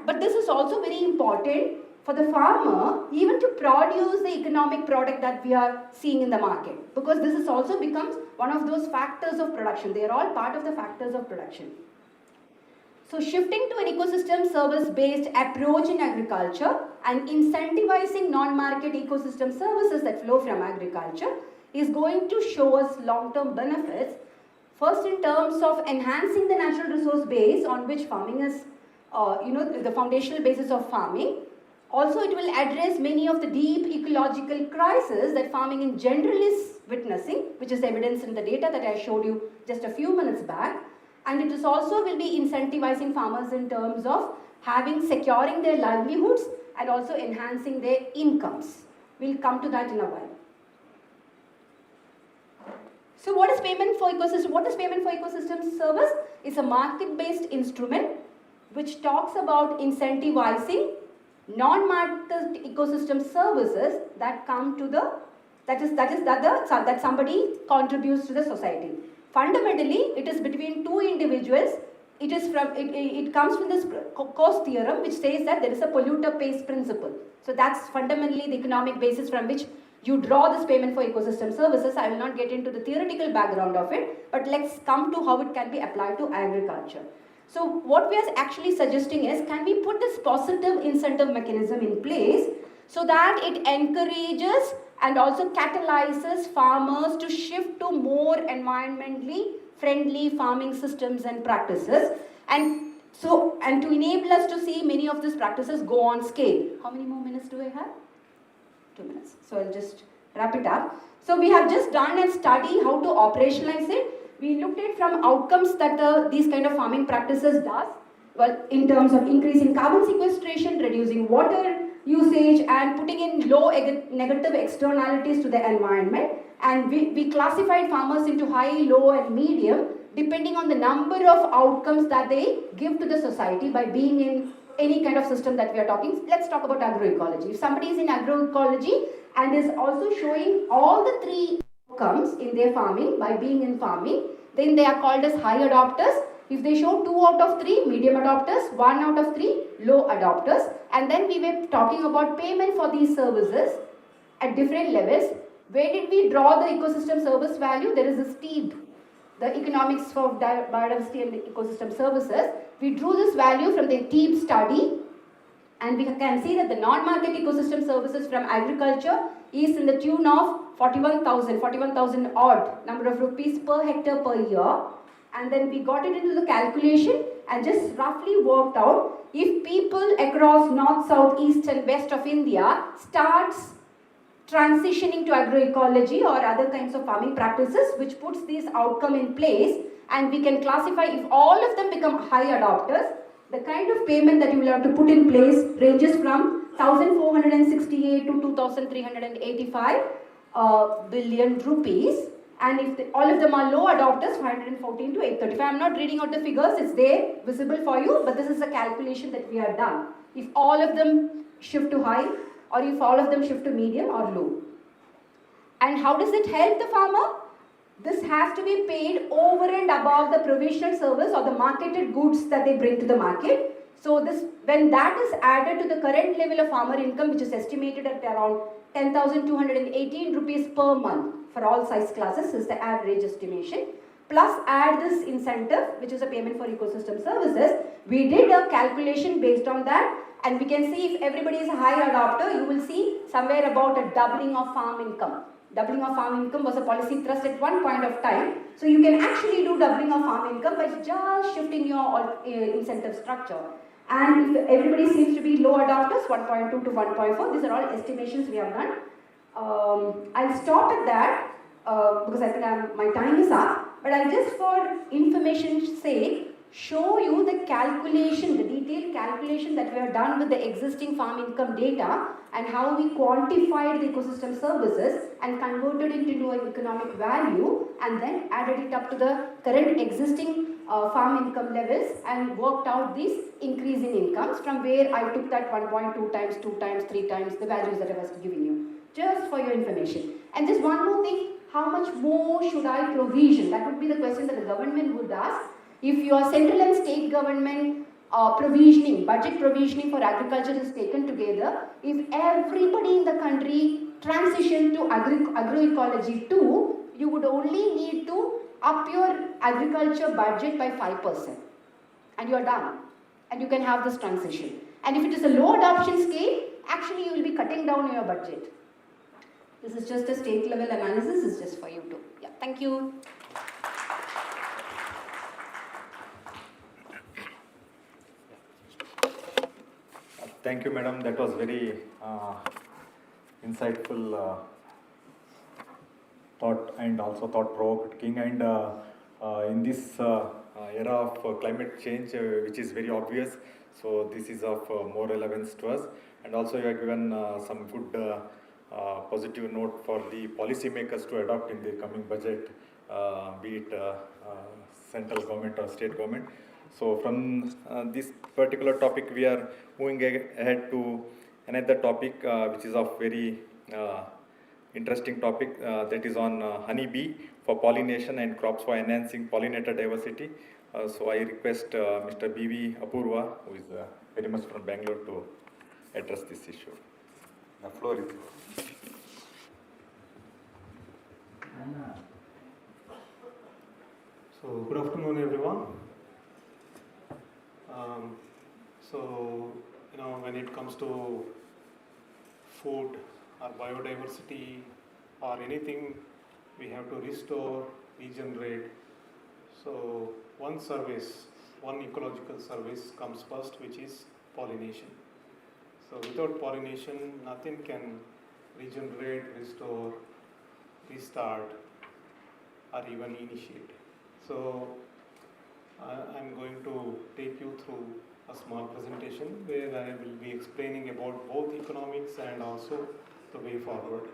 but this is also very important for the farmer even to produce the economic product that we are seeing in the market, because this is also becomes one of those factors of production. They are all part of the factors of production. So shifting to an ecosystem service-based approach in agriculture and incentivizing non-market ecosystem services that flow from agriculture is going to show us long-term benefits. First, in terms of enhancing the natural resource base on which farming is, the foundational basis of farming. Also, it will address many of the deep ecological crises that farming in general is witnessing, which is evidenced in the data that I showed you just a few minutes back. And it is also will be incentivizing farmers in terms of securing their livelihoods and also enhancing their incomes. We'll come to that in a while. So what is payment for ecosystem? What is payment for ecosystem service? It's a market-based instrument which talks about incentivizing non-market ecosystem services that come to the that somebody contributes to the society. Fundamentally, it is between two individuals. It comes from this cost theorem, which says that there is a polluter pays principle. So that's fundamentally the economic basis from which you draw this payment for ecosystem services. I will not get into the theoretical background of it, but let's come to how it can be applied to agriculture. So what we are actually suggesting is, can we put this positive incentive mechanism in place so that it encourages and also catalyzes farmers to shift to more environmentally friendly farming systems and practices, and to enable us to see many of these practices go on scale. How many more minutes do I have? 2 minutes. So I'll just wrap it up. So we have just done a study how to operationalize it. We looked at from outcomes that these kind of farming practices does. Well, in terms of increasing carbon sequestration, reducing water usage, and putting in low negative externalities to the environment. And we classified farmers into high, low, and medium depending on the number of outcomes that they give to the society by being in any kind of system that we are talking. Let's talk about agroecology. If somebody is in agroecology and is also showing all the three outcomes in their farming by being in farming, then they are called as high adopters. If they show 2 out of 3 medium adopters, 1 out of 3 low adopters, and then we were talking about payment for these services at different levels. Where did we draw the ecosystem service value? There is a STEEB, the economics for biodiversity and ecosystem services. We drew this value from the TEEB study, and we can see that the non-market ecosystem services from agriculture is in the tune of 41,000 odd number of rupees per hectare per year. And then we got it into the calculation and just roughly worked out if people across north, south, east and west of India starts transitioning to agroecology or other kinds of farming practices which puts this outcome in place, and we can classify if all of them become high adopters, the kind of payment that you will have to put in place ranges from 1,468 to 2,385 billion rupees. And if all of them are low adopters, 514 to 835. I'm not reading out the figures, it's there, visible for you, but this is a calculation that we have done. If all of them shift to high, or if all of them shift to medium or low. And how does it help the farmer? This has to be paid over and above the provisional service or the marketed goods that they bring to the market. So this, when that is added to the current level of farmer income, which is estimated at around 10,218 rupees per month for all size classes, is the average estimation. Plus add this incentive, which is a payment for ecosystem services. We did a calculation based on that, and we can see if everybody is a high adopter, you will see somewhere about a doubling of farm income. Doubling of farm income was a policy thrust at one point of time. So you can actually do doubling of farm income by just shifting your incentive structure. And if everybody seems to be low adopters, 1.2 to 1.4, these are all estimations we have done. I'll stop at that because I think my time is up. But I'll just for information's sake show you the calculation, the detailed calculation that we have done with the existing farm income data and how we quantified the ecosystem services and converted it into an economic value and then added it up to the current existing farm income levels and worked out this increase in incomes from where I took that 1.2 times, 2 times, 3 times the values that I was giving you. Just for your information. And just one more thing, how much more should I provision? That would be the question that the government would ask. If your central and state government provisioning, budget provisioning for agriculture is taken together, if everybody in the country transitioned to agroecology too, you would only need to up your agriculture budget by 5%. and you're done. And you can have this transition. And if it is a low adoption scale, actually you will be cutting down your budget. This is just a state level analysis, it's just for you to. Yeah, thank you. Thank you, madam. That was very insightful thought and also thought-provoking. And in this era of climate change, which is very obvious, so this is of more relevance to us. And also you have given some good positive note for the policymakers to adopt in the coming budget, be it central government or state government. So from this particular topic, we are moving ahead to another topic, which is of very interesting topic, that is on honeybee for pollination and crops for enhancing pollinator diversity. So I request Mr. B.V. Apurva, who is very much from Bengaluru, to address this issue. The floor is yours. So good afternoon, everyone. When it comes to food or biodiversity or anything, we have to restore, regenerate. So one service, one ecological service comes first, which is pollination. So without pollination, nothing can regenerate, restore, restart, or even initiate. So I'm going to take you through a small presentation where I will be explaining about both economics and also the way forward.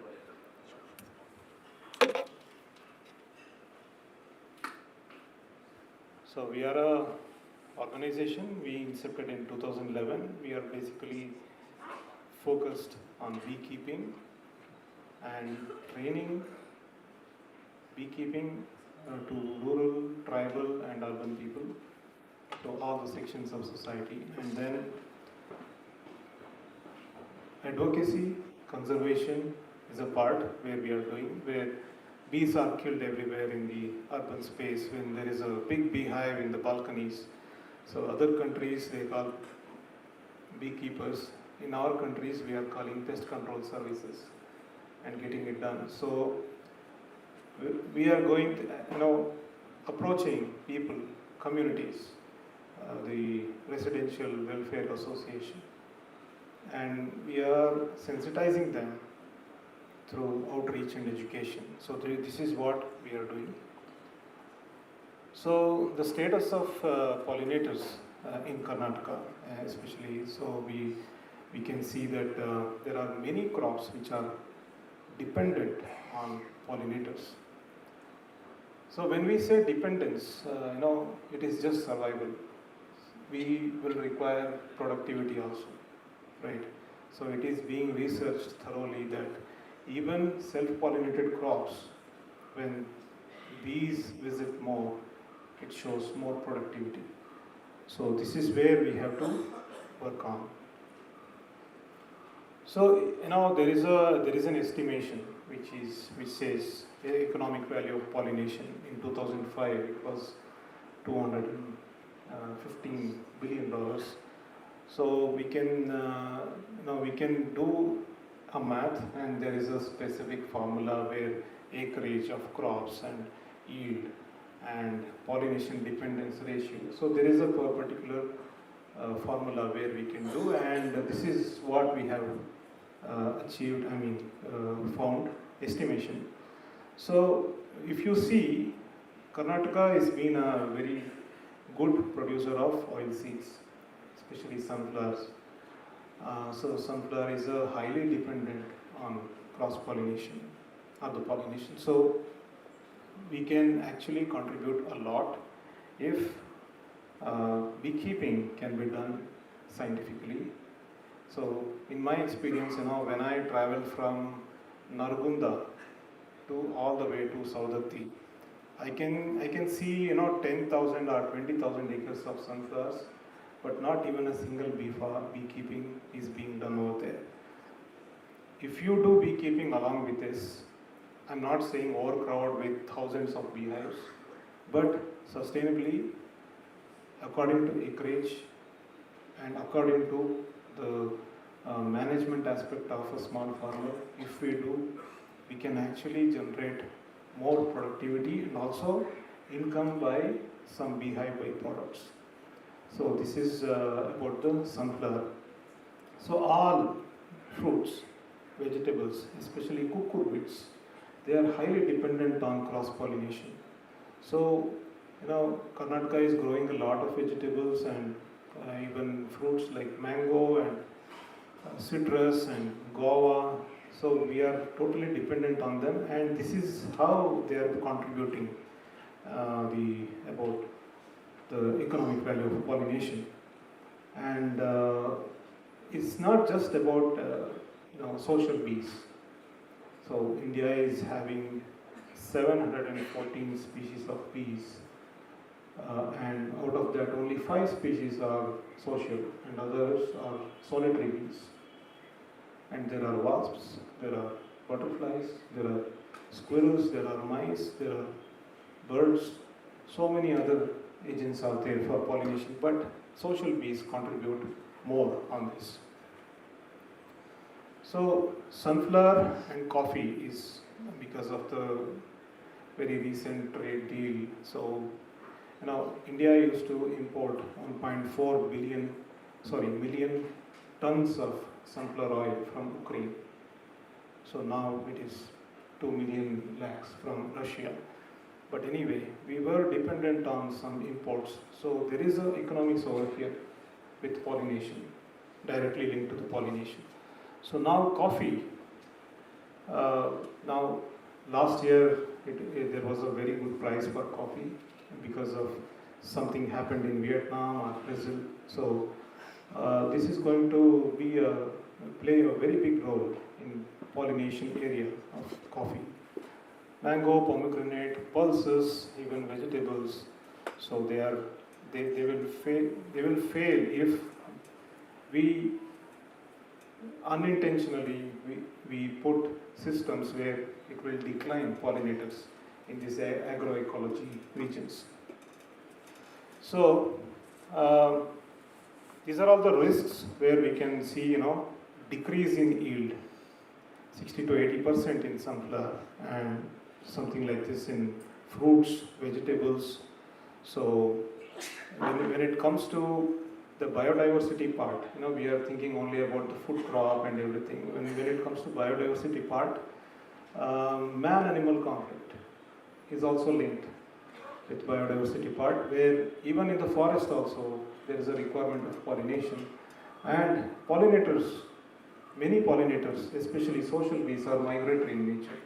So we are a organization, we incepted in 2011. We are basically focused on beekeeping and training beekeeping to rural, tribal and urban people, to all the sections of society. And then advocacy, conservation is a part where we are doing, where bees are killed everywhere in the urban space when there is a big beehive in the balconies. So other countries, they call beekeepers. In our countries, we are calling pest control services and getting it done. So we are going to, approaching people, communities, the Residential Welfare Association, and we are sensitizing them through outreach and education. So this is what we are doing. So the status of pollinators in Karnataka, especially, so we can see that there are many crops which are dependent on pollinators. So when we say dependence, it is just survival. We will require productivity also, right? So it is being researched thoroughly that even self-pollinated crops, when bees visit more, it shows more productivity. So this is where we have to work on. So there is an estimation which says the economic value of pollination in 2005 it was $215 billion. So we can do a math, and there is a specific formula where acreage of crops and yield and pollination dependence ratio. So there is a particular formula where we can do, and this is what we have achieved, found estimation. So if you see, Karnataka has been a very good producer of oil seeds, especially sunflowers. So sunflower is highly dependent on cross-pollination or the pollination. So we can actually contribute a lot if beekeeping can be done scientifically. So in my experience, when I travel from Nargunda to all the way to Saudatti, I can see 10,000 or 20,000 acres of sunflowers, but not even a single beekeeping is being done over there. If you do beekeeping along with this, I'm not saying overcrowd with thousands of beehives, but sustainably according to acreage and according to the management aspect of a small farmer. If we do, we can actually generate more productivity and also income by some beehive byproducts. So this is about the sunflower. So all fruits, vegetables, especially cucurbits, they are highly dependent on cross-pollination. So, Karnataka is growing a lot of vegetables and even fruits like mango and citrus and guava. So we are totally dependent on them, and this is how they are contributing about the economic value of pollination. And it's not just about social bees. So India is having 714 species of bees, and out of that only 5 species are social and others are solitary bees. And there are wasps, there are butterflies, there are squirrels, there are mice, there are birds, so many other agents are there for pollination, but social bees contribute more on this. So sunflower and coffee is because of the very recent trade deal. So India used to import 1.4 million tons of sunflower oil from Ukraine. So now it is 2 million lakhs from Russia. But anyway, we were dependent on some imports. So there is an economics over here with pollination, directly linked to the pollination. So now coffee. Now last year there was a very good price for coffee because of something happened in Vietnam or Brazil. So this is going to play a very big role in pollination area of coffee. Mango, pomegranate, pulses, even vegetables. So they will fail if we unintentionally we put systems where it will decline pollinators in these agroecology regions. So these are all the risks where we can see decrease in yield, 60 to 80% in sunflower, and something like this in fruits, vegetables. So when it comes to the biodiversity part, we are thinking only about the food crop and everything. When it comes to biodiversity part, man-animal conflict is also linked with biodiversity part, where even in the forest also there is a requirement of pollination. And pollinators, many pollinators, especially social bees, are migratory in nature.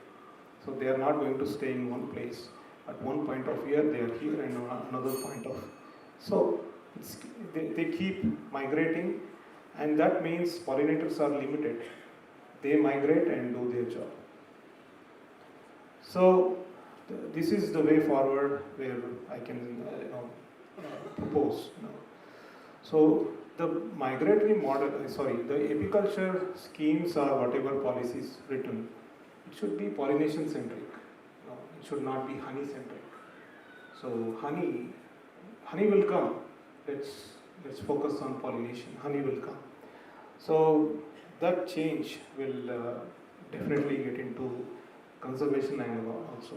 So they are not going to stay in one place. At one point of year they are here, and another point of. So they keep migrating, and that means pollinators are limited. They migrate and do their job. So this is the way forward where I can propose. So the migratory model, the apiculture schemes or whatever policies written, it should be pollination centric. It should not be honey centric. So honey will come. Let's focus on pollination. Honey will come. So that change will definitely get into conservation angle also.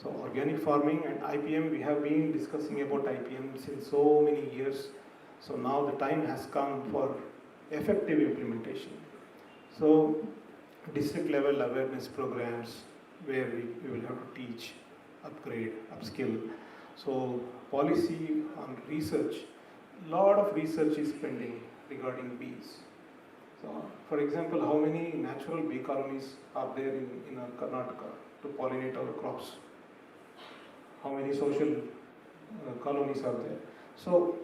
So organic farming and IPM, we have been discussing about IPM since so many years. So now the time has come for effective implementation. So district level awareness programs where we will have to teach, upgrade, upskill. So policy on research, lot of research is pending regarding bees. So for example, how many natural bee colonies are there in Karnataka to pollinate our crops? How many social colonies are there? So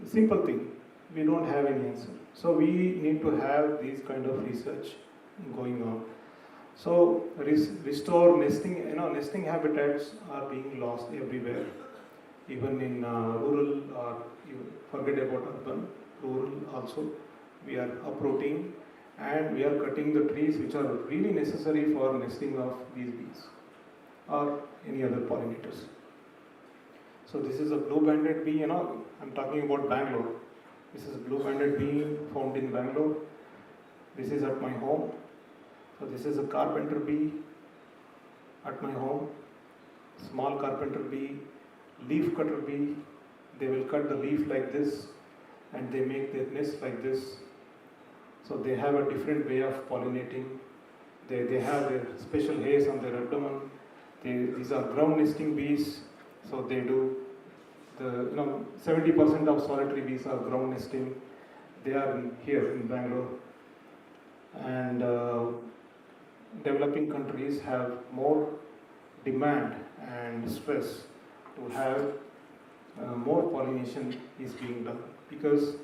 simple thing, we don't have any answer. So we need to have these kind of research going on. So restore nesting, nesting habitats are being lost everywhere. Even in rural, or forget about urban, rural also, we are uprooting and we are cutting the trees which are really necessary for nesting of these bees or any other pollinators. So this is a blue-banded bee, I'm talking about Bangalore. This is a blue-banded bee found in Bangalore. This is at my home. So this is a carpenter bee at my home. Small carpenter bee, leaf cutter bee. They will cut the leaf like this and they make their nest like this. So they have a different way of pollinating. They have their special hairs on their abdomen. These are ground nesting bees. So they do 70% of solitary bees are ground nesting. They are here in Bangalore. And developing countries have more demand and stress to have more pollination is being done, because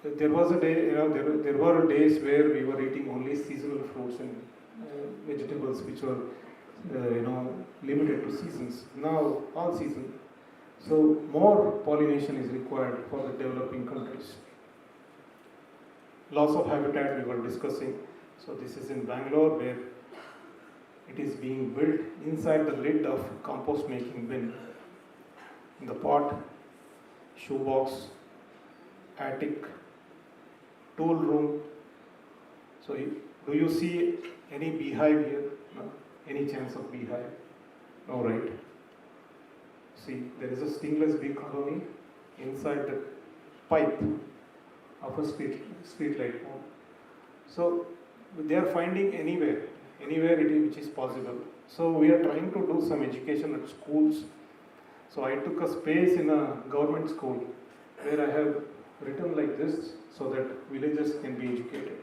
there was a day, there were days where we were eating only seasonal fruits and vegetables which were limited to seasons. Now all season. So more pollination is required for the developing countries. Loss of habitat we were discussing. So this is in Bangalore, where it is being built inside the lid of compost making bin. In the pot, shoebox, attic, tool room. So do you see any beehive here? No? Any chance of beehive? No, right? See, there is a stingless bee colony inside the pipe of a street light pole. So they are finding anywhere which is possible. So we are trying to do some education at schools. So I took a space in a government school where I have written like this so that villagers can be educated.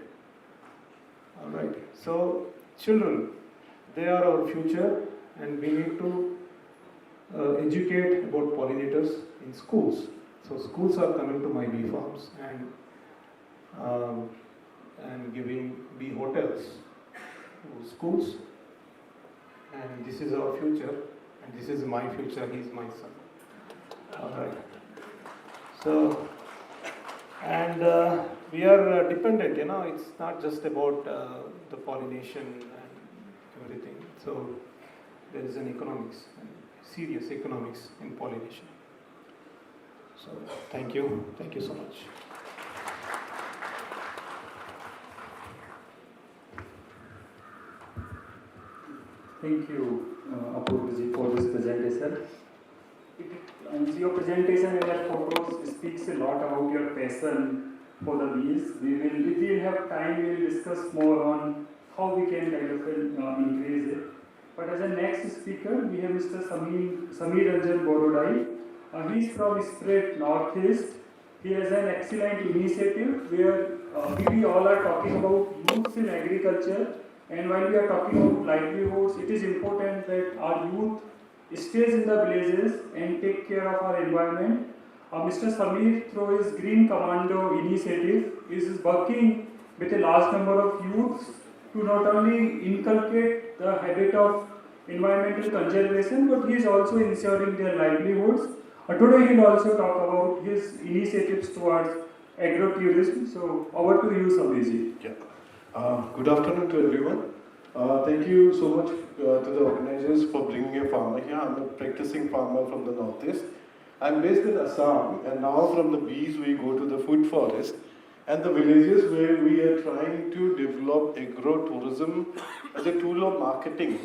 Alright, so children, they are our future, and we need to educate about pollinators in schools. So schools are coming to my bee farms and giving bee hotels to schools. And this is our future, and this is my future, he is my son. Alright. So, and we are dependent, it's not just about the pollination and everything. So there is an economics, serious economics in pollination. So thank you so much. Thank you, Apurvaji, for this presentation. Your presentation and your photos speaks a lot about your passion for the bees. If we have time, we will discuss more on how we can develop and increase it. But as a next speaker, we have Mr. Samir Ranjan Borodai. He is from Spread Northeast. He has an excellent initiative where we all are talking about youth in agriculture. And while we are talking about livelihoods, it is important that our youth stays in the villages and take care of our environment. Mr. Samir, through his Green Commando initiative, is working with a large number of youths to not only inculcate the habit of environmental conservation, but he is also ensuring their livelihoods. Today he will also talk about his initiatives towards agrotourism. So over to you, Samirji. Yeah. Good afternoon to everyone. Thank you so much to the organizers for bringing a farmer here. I'm a practicing farmer from the Northeast. I'm based in Assam, and now from the bees we go to the food forest and the villages where we are trying to develop agrotourism as a tool of marketing,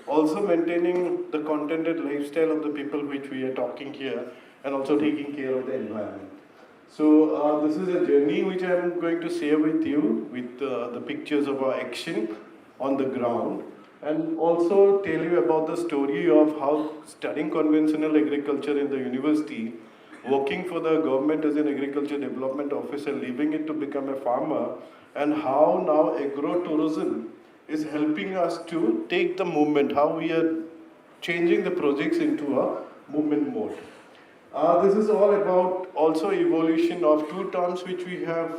also maintaining the contented lifestyle of the people which we are talking here, and also taking care of the environment. So this is a journey which I am going to share with you with the pictures of our action on the ground, and also tell you about the story of how studying conventional agriculture in the university, working for the government as an agriculture development officer, leaving it to become a farmer, and how now agrotourism is helping us to take the movement, how we are changing the projects into a movement mode. This is all about also evolution of two terms which we have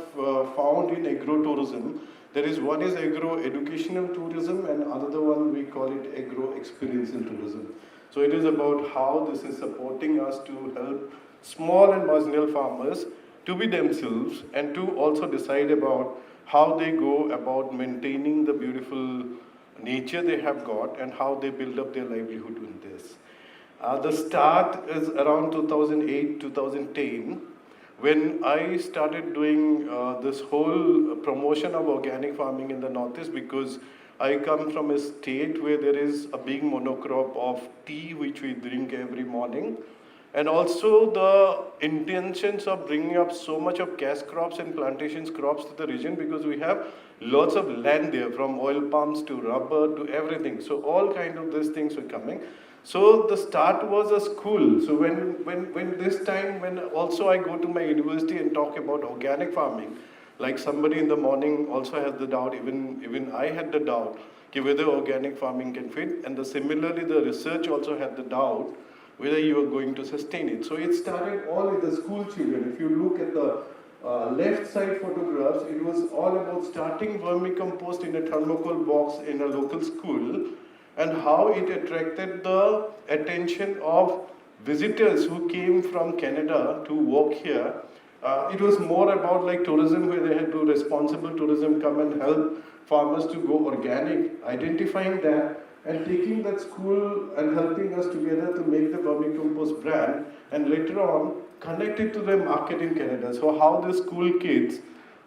found in agrotourism. There is one is agro-educational tourism, and another one we call it agro-experiential tourism. So it is about how this is supporting us to help small and marginal farmers to be themselves and to also decide about how they go about maintaining the beautiful nature they have got and how they build up their livelihood with this. The start is around 2008, 2010, when I started doing this whole promotion of organic farming in the Northeast, because I come from a state where there is a big monocrop of tea which we drink every morning, and also the intentions of bringing up so much of cash crops and plantations crops to the region, because we have lots of land there, from oil palms to rubber to everything. So all kind of these things were coming. So the start was a school. So when this time, when also I go to my university and talk about organic farming, like somebody in the morning also has the doubt, even I had the doubt, whether organic farming can fit. And similarly, the research also had the doubt whether you are going to sustain it. So it started all with the school children. If you look at the left side photographs, it was all about starting vermicompost in a thermocol box in a local school, and how it attracted the attention of visitors who came from Canada to work here. It was more about like tourism, where they had to responsible tourism come and help farmers to go organic, identifying that and taking that school and helping us together to make the vermicompost brand, and later on connect it to the market in Canada. So how the school kids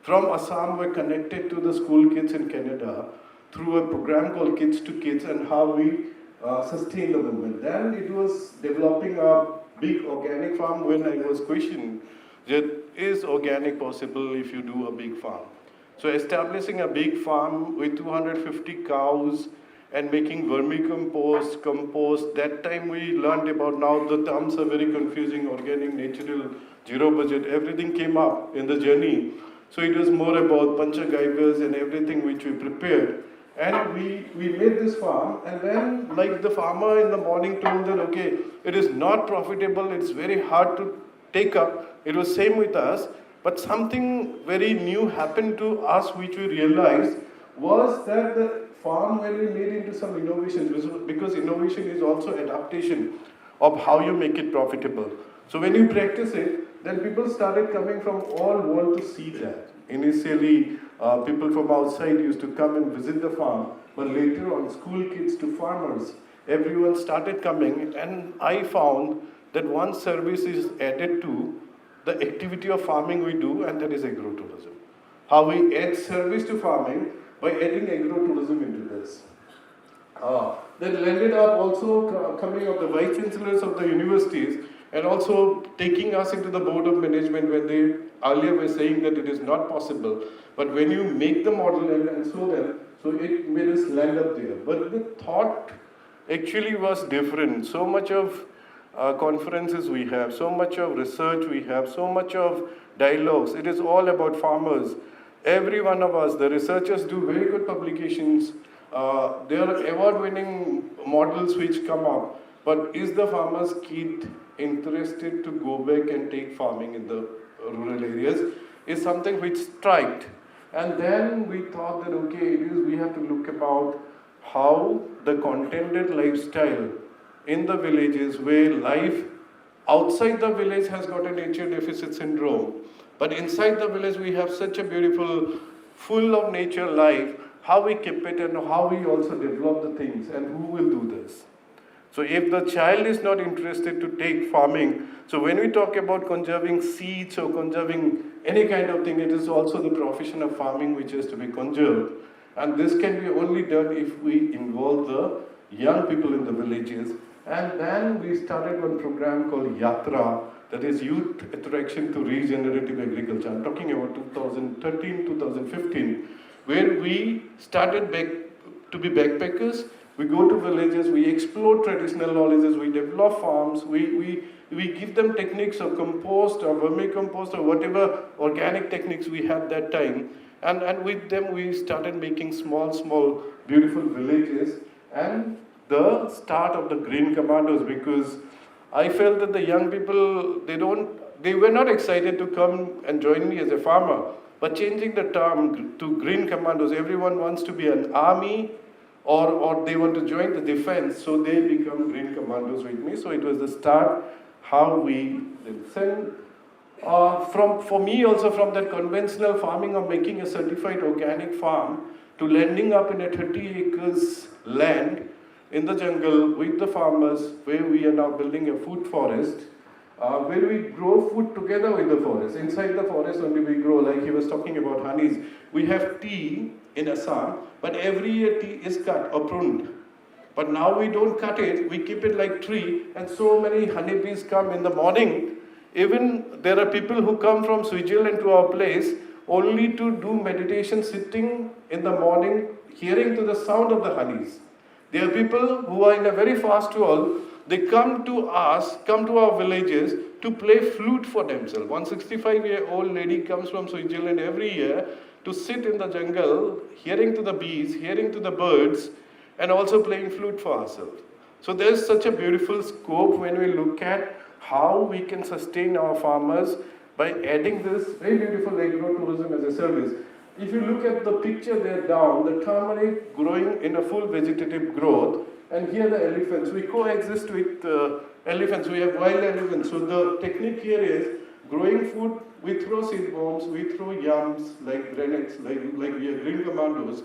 from Assam were connected to the school kids in Canada through a program called Kids to Kids, and how we sustain the movement. Then it was developing a big organic farm, when I was questioned that is organic possible if you do a big farm. So establishing a big farm with 250 cows and making vermicompost, compost. That time we learned about, now the terms are very confusing, organic, natural, zero budget, everything came up in the journey. So it was more about panchagaivas and everything which we prepared. And we made this farm, and then like the farmer in the morning told that, okay, it is not profitable, it's very hard to take up. It was same with us, but something very new happened to us which we realized was that the farm when we made into some innovations, because innovation is also adaptation of how you make it profitable. So when you practice it, then people started coming from all world to see that. Initially, people from outside used to come and visit the farm, but later on, school kids to farmers, everyone started coming, and I found that one service is added to the activity of farming we do, and that is agrotourism. How we add service to farming by adding agrotourism into this. Then ended up also coming of the vice chancellors of the universities, and also taking us into the board of management, when they earlier were saying that it is not possible. But when you make the model and show them, so it made us land up there. But the thought actually was different. So much of conferences we have, so much of research we have, so much of dialogues. It is all about farmers. Every one of us, the researchers do very good publications. There are award-winning models which come up. But is the farmer's kid interested to go back and take farming in the rural areas? Is something which striked. And then we thought that, okay, we have to look about how the contented lifestyle in the villages, where life outside the village has got a nature deficit syndrome, but inside the village we have such a beautiful, full of nature life, how we keep it and how we also develop the things, and who will do this. So if the child is not interested to take farming, so when we talk about conserving seeds or conserving any kind of thing, it is also the profession of farming which has to be conserved. And this can be only done if we involve the young people in the villages. And then we started one program called Yatra, that is Youth Attraction to Regenerative Agriculture. I'm talking about 2013, 2015, where we started to be backpackers. We go to villages, we explore traditional knowledges, we develop farms, we give them techniques of compost or vermicompost or whatever organic techniques we had that time. And with them we started making small, beautiful villages, and the start of the Green Commandos, because I felt that the young people, they were not excited to come and join me as a farmer, but changing the term to Green Commandos, everyone wants to be an army, or they want to join the defense, so they become Green Commandos with me. So it was the start how we send. For me also, from that conventional farming of making a certified organic farm to landing up in a 30 acres land in the jungle with the farmers, where we are now building a food forest, where we grow food together with the forest. Inside the forest only we grow, like he was talking about honeys. We have tea in Assam, but every year tea is cut or pruned. But now we don't cut it, we keep it like tree, and so many honeybees come in the morning. Even there are people who come from Switzerland to our place only to do meditation sitting in the morning, hearing to the sound of the honeys. There are people who are in a very fast world, they come to us, come to our villages to play flute for themselves. 165-year-old lady comes from Switzerland every year to sit in the jungle, hearing to the bees, hearing to the birds, and also playing flute for herself. So there's such a beautiful scope when we look at how we can sustain our farmers by adding this very beautiful agro-tourism as a service. If you look at the picture there down, the turmeric growing in a full vegetative growth, and here the elephants. We coexist with elephants, we have wild elephants. So the technique here is growing food, we throw seed bombs, we throw yams like grenades, like we have green commandos,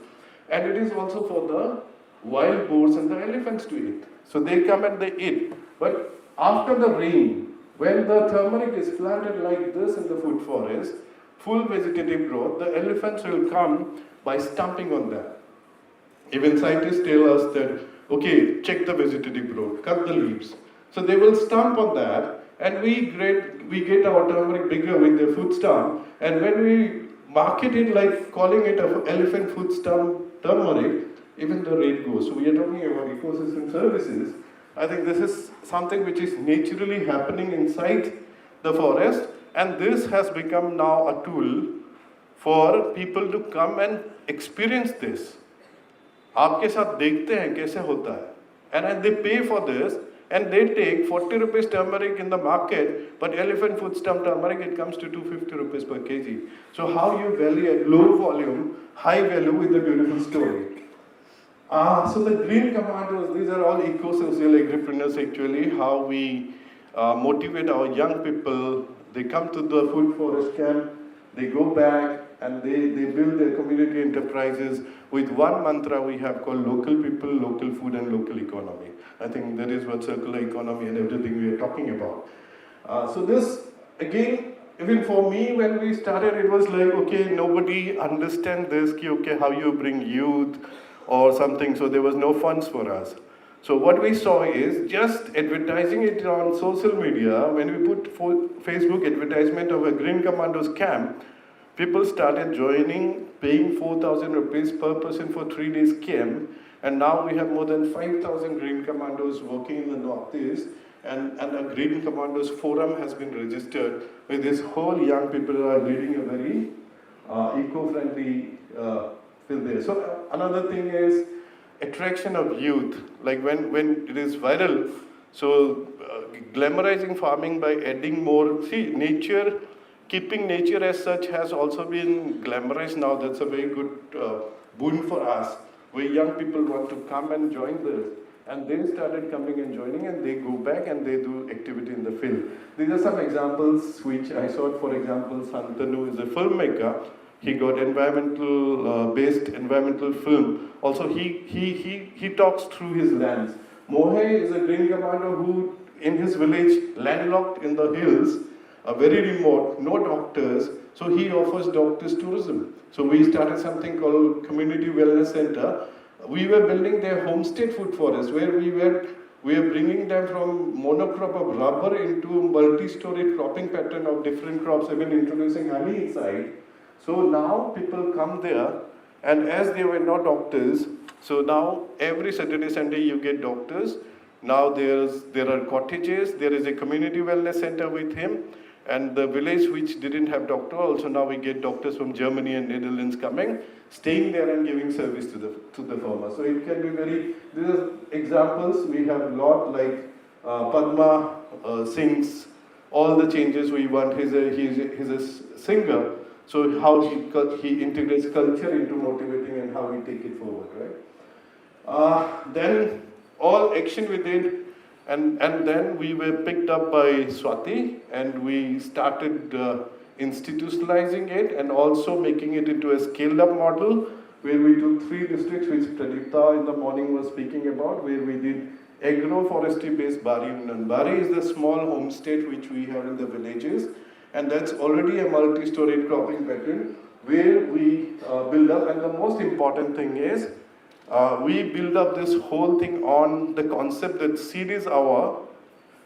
and it is also for the wild boars and the elephants to eat. So they come and they eat. But after the rain, when the turmeric is planted like this in the food forest, full vegetative growth, the elephants will come by stomping on that. Even scientists tell us that, okay, check the vegetative growth, cut the leaves. So they will stomp on that, and we get our turmeric bigger with their food stump, and when we market it like calling it an elephant food stump turmeric, even the rate goes. So we are talking about ecosystem services. I think this is something which is naturally happening inside the forest, and this has become now a tool for people to come and experience this. आपके साथ देखते हैं कैसे होता है, and they pay for this, and they take 40 rupees turmeric in the market, but elephant food stump turmeric, it comes to 250 rupees per kg. So how you value a low volume, high value with a beautiful story. So the green commandos, these are all eco-social agripreneurs actually, how we motivate our young people. They come to the food forest camp, they go back, and they build their community enterprises with one mantra we have called local people, local food, and local economy. I think that is what circular economy and everything we are talking about. So this, again, even for me, when we started, it was like, okay, nobody understands this, okay, how you bring youth or something, so there was no funds for us. So what we saw is just advertising it on social media. When we put Facebook advertisement of a Green Commandos camp, people started joining, paying 4,000 rupees per person for 3 days camp, and now we have more than 5,000 Green Commandos working in the Northeast, and a Green Commandos forum has been registered, where this whole young people are leading a very eco-friendly field there. So another thing is attraction of youth, like when it is viral, so glamorizing farming by adding more, see, nature, keeping nature as such has also been glamorized now. That's a very good boon for us, where young people want to come and join this. And they started coming and joining, and they go back and they do activity in the field. These are some examples which I saw. For example, Santanu is a filmmaker. He got based environmental film. Also, he talks through his lands. Mohe is a Green Commander who, in his village, landlocked in the hills, very remote, no doctors, so he offers doctors tourism. So we started something called Community Wellness Center. We were building their homestead food forest, where we were bringing them from monocrop of rubber into multi-story cropping pattern of different crops, even introducing honey inside. So now people come there, and as there were no doctors, so now every Saturday, Sunday you get doctors. Now there are cottages, there is a community wellness center with him, and the village which didn't have doctor, also now we get doctors from Germany and Netherlands coming, staying there and giving service to the farmer. So it can be these are examples, we have a lot, like Padma sings all the changes we want. He's a singer, so how he integrates culture into motivating and how we take it forward, right? Then all action we did, and then we were picked up by Swati, and we started institutionalizing it and also making it into a scaled up model, where we took 3 districts, which Pradipta in the morning was speaking about, where we did agroforestry-based Bari Unan. Bari is the small homestead which we have in the villages, and that's already a multi-storied cropping pattern where we build up. And the most important thing is, we build up this whole thing on the concept that seed is our,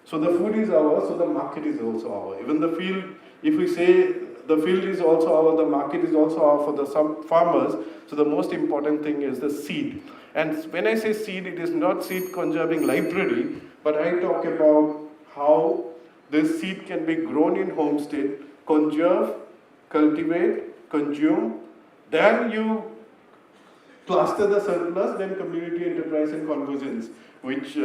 so the food is ours, so the market is also ours. Even the field, if we say the field is also ours, the market is also ours for the some farmers, so the most important thing is the seed. And when I say seed, it is not seed conserving library, but I talk about how this seed can be grown in homestead, conserve, cultivate, consume, then you cluster the surplus, then community enterprise and convergence, which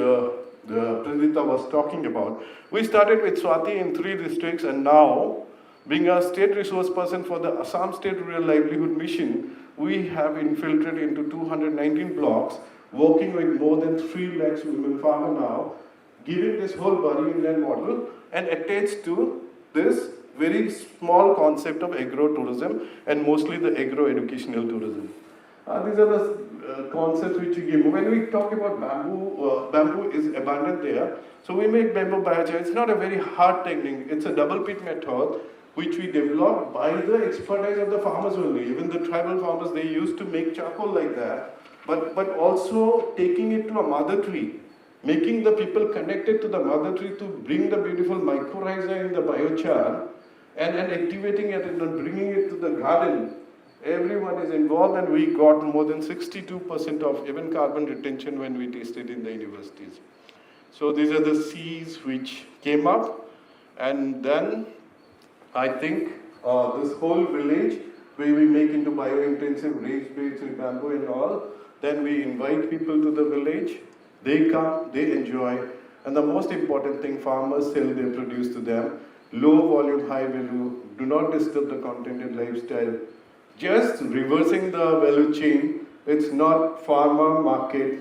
Pradita was talking about. We started with Swati in 3 districts, and now, being a state resource person for the Assam State Rural Livelihood Mission, we have infiltrated into 219 blocks, working with more than 3 lakhs women farmers now, giving this whole Bari Inland model and attached to this very small concept of agro-tourism and mostly the agro-educational tourism. These are the concepts which we give. When we talk about bamboo, bamboo is abundant there. So we make bamboo biochar. It's not a very hard technique. It's a double pit method which we developed by the expertise of the farmers only. Even the tribal farmers, they used to make charcoal like that. But also taking it to a mother tree, making the people connected to the mother tree to bring the beautiful mycorrhiza in the biochar and activating it and bringing it to the garden. Everyone is involved, and we got more than 62% of even carbon retention when we tested in the universities. So these are the C's which came up, and then I think this whole village where we make into bio-intensive raised beds with bamboo and all, then we invite people to the village, they come, they enjoy, and the most important thing, farmers sell their produce to them, low volume, high value, do not disturb the contented lifestyle. Just reversing the value chain, it's not farmer, market,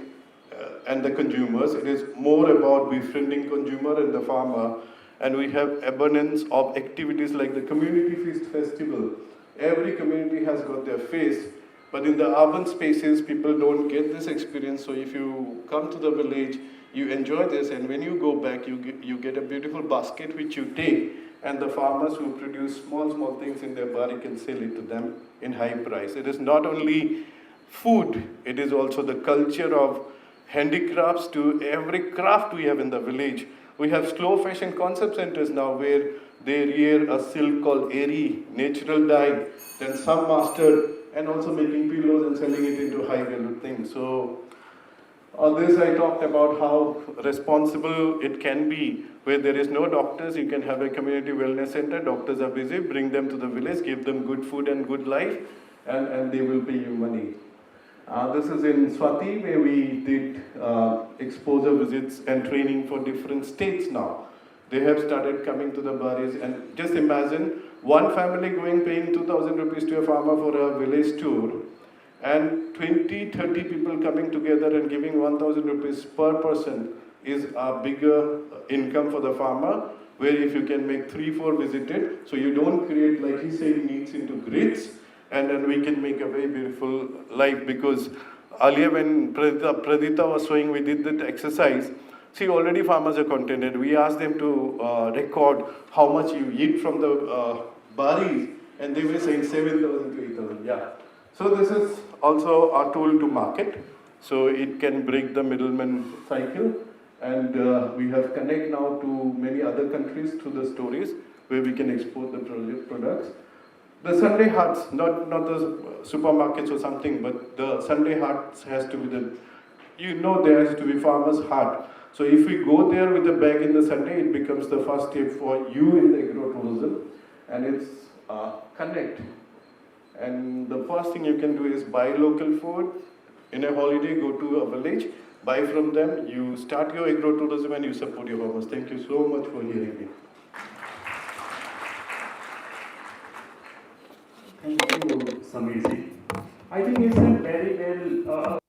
and the consumers. It is more about befriending consumer and the farmer. And we have abundance of activities like the Community Feast Festival. Every community has got their feast, but in the urban spaces, people don't get this experience. So if you come to the village, you enjoy this, and when you go back, you get a beautiful basket which you take, and the farmers who produce small things in their bari can sell it to them in high price. It is not only food, it is also the culture of handicrafts to every craft we have in the village. We have slow fashion concept centers now where they rear a silk called Eri, natural dye, then some mastered, and also making pillows and selling it into high value things. So on this I talked about how responsible it can be. Where there is no doctors, you can have a community wellness center, doctors are busy, bring them to the village, give them good food and good life, and they will pay you money. This is in Swati, where we did exposure visits and training for different states now. They have started coming to the baris, and just imagine one family paying 2,000 rupees to a farmer for a village tour, and 20, 30 people coming together and giving 1,000 rupees per person is a bigger income for the farmer, where if you can make 3, 4 visited, so you don't create, like he said, needs into grids, and then we can make a very beautiful life. Because earlier when Pradita was showing, we did that exercise. See, already farmers are contented. We asked them to record how much you eat from the baris, and they were saying 7,000 to 8,000. Yeah. So this is also a tool to market. So it can break the middleman cycle. And we have connect now to many other countries through the stories where we can export the products. The Sunday hearts, not the supermarkets or something, but the Sunday hearts has to be there has to be farmer's heart. So if we go there with a bag in the Sunday, it becomes the first step for you in the agro-tourism, and it's connect. And the first thing you can do is buy local food. In a holiday, go to a village, buy from them, you start your agro-tourism and you support your farmers. Thank you so much for hearing me. Thank you, Samirji. I think it's a very well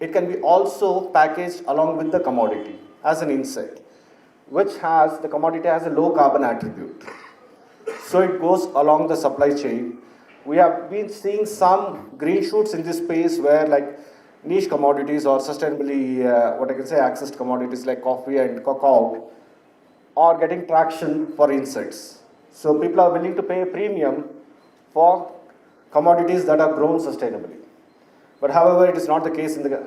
it can be also packaged along with the commodity as an inset, which has, the commodity has a low carbon attribute. So it goes along the supply chain. We have been seeing some green shoots in this space where like niche commodities or sustainably, what I can say, accessed commodities like coffee and cacao are getting traction for insects. So people are willing to pay a premium for commodities that are grown sustainably. But however, it is not the case in the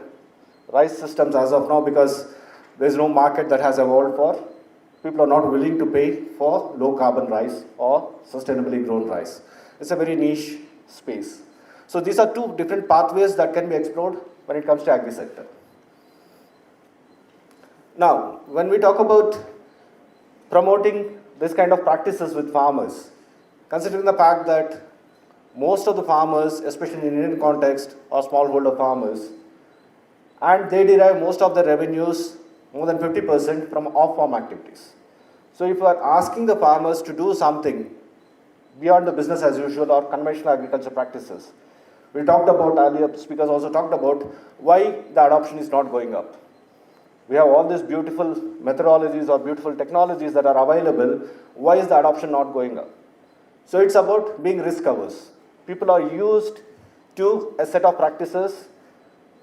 rice systems as of now because there is no market that has evolved for. People are not willing to pay for low carbon rice or sustainably grown rice. It's a very niche space. So these are two different pathways that can be explored when it comes to agri sector. Now, when we talk about promoting this kind of practices with farmers, considering the fact that most of the farmers, especially in Indian context, are smallholder farmers, and they derive most of their revenues, more than 50%, from off-farm activities. So if you are asking the farmers to do something beyond the business as usual or conventional agriculture practices, we talked about, earlier speakers also talked about why the adoption is not going up. We have all these beautiful methodologies or beautiful technologies that are available. Why is the adoption not going up? So it's about being risk averse. People are used to a set of practices.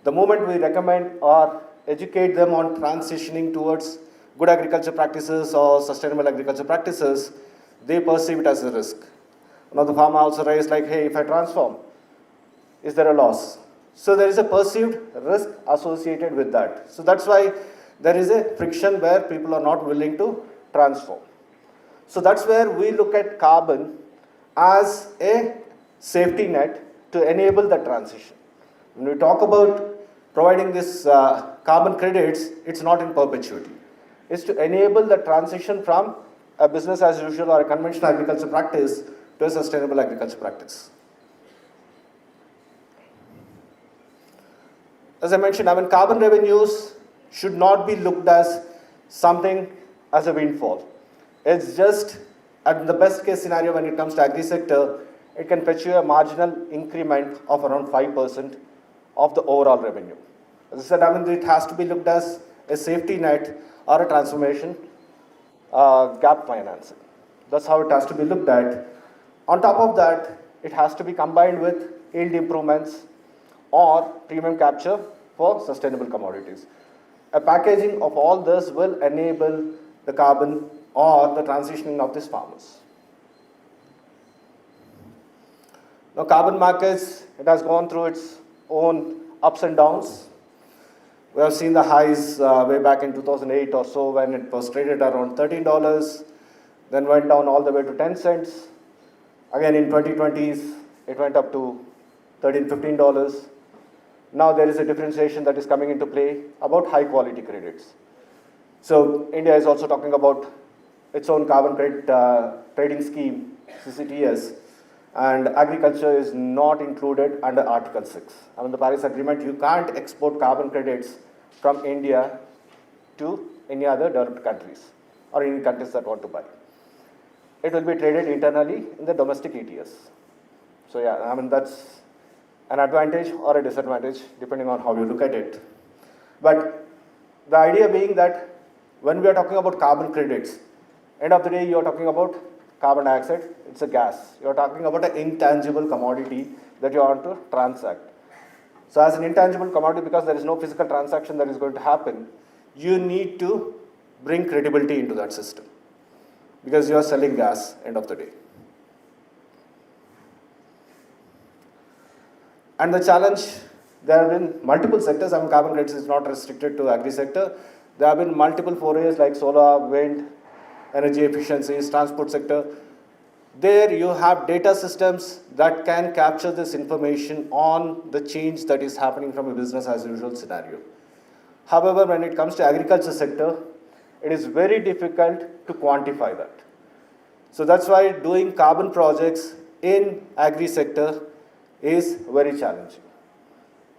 The moment we recommend or educate them on transitioning towards good agriculture practices or sustainable agriculture practices, they perceive it as a risk. Now the farmer also raised like, hey, if I transform, is there a loss? So there is a perceived risk associated with that. So that's why there is a friction where people are not willing to transform. So that's where we look at carbon as a safety net to enable the transition. When we talk about providing this carbon credits, it's not in perpetuity. It's to enable the transition from a business as usual or a conventional agriculture practice to a sustainable agriculture practice. As I mentioned, carbon revenues should not be looked as something as a windfall. It's just, at the best case scenario when it comes to agri sector, it can fetch you a marginal increment of around 5% of the overall revenue. As I said, it has to be looked as a safety net or a transformation gap financing. That's how it has to be looked at. On top of that, it has to be combined with yield improvements or premium capture for sustainable commodities. A packaging of all this will enable the carbon or the transitioning of these farmers. Now, carbon markets, it has gone through its own ups and downs. We have seen the highs way back in 2008 or so when it was traded around $13, then went down all the way to 10 cents. Again in 2020s, it went up to $13, $15. Now there is a differentiation that is coming into play about high quality credits. So India is also talking about its own carbon credit trading scheme, CCTS, and agriculture is not included under Article 6. The Paris Agreement, you can't export carbon credits from India to any other developed countries or any countries that want to buy. It will be traded internally in the domestic ETS. So yeah, that's an advantage or a disadvantage depending on how you look at it. But the idea being that when we are talking about carbon credits, end of the day you are talking about carbon dioxide, it's a gas. You are talking about an intangible commodity that you want to transact. So as an intangible commodity, because there is no physical transaction that is going to happen, you need to bring credibility into that system because you are selling gas end of the day. And the challenge, there have been multiple sectors. Carbon credits is not restricted to agri sector. There have been multiple forays like solar, wind, energy efficiencies, transport sector. There you have data systems that can capture this information on the change that is happening from a business as usual scenario. However, when it comes to agriculture sector, it is very difficult to quantify that. So that's why doing carbon projects in agri sector is very challenging.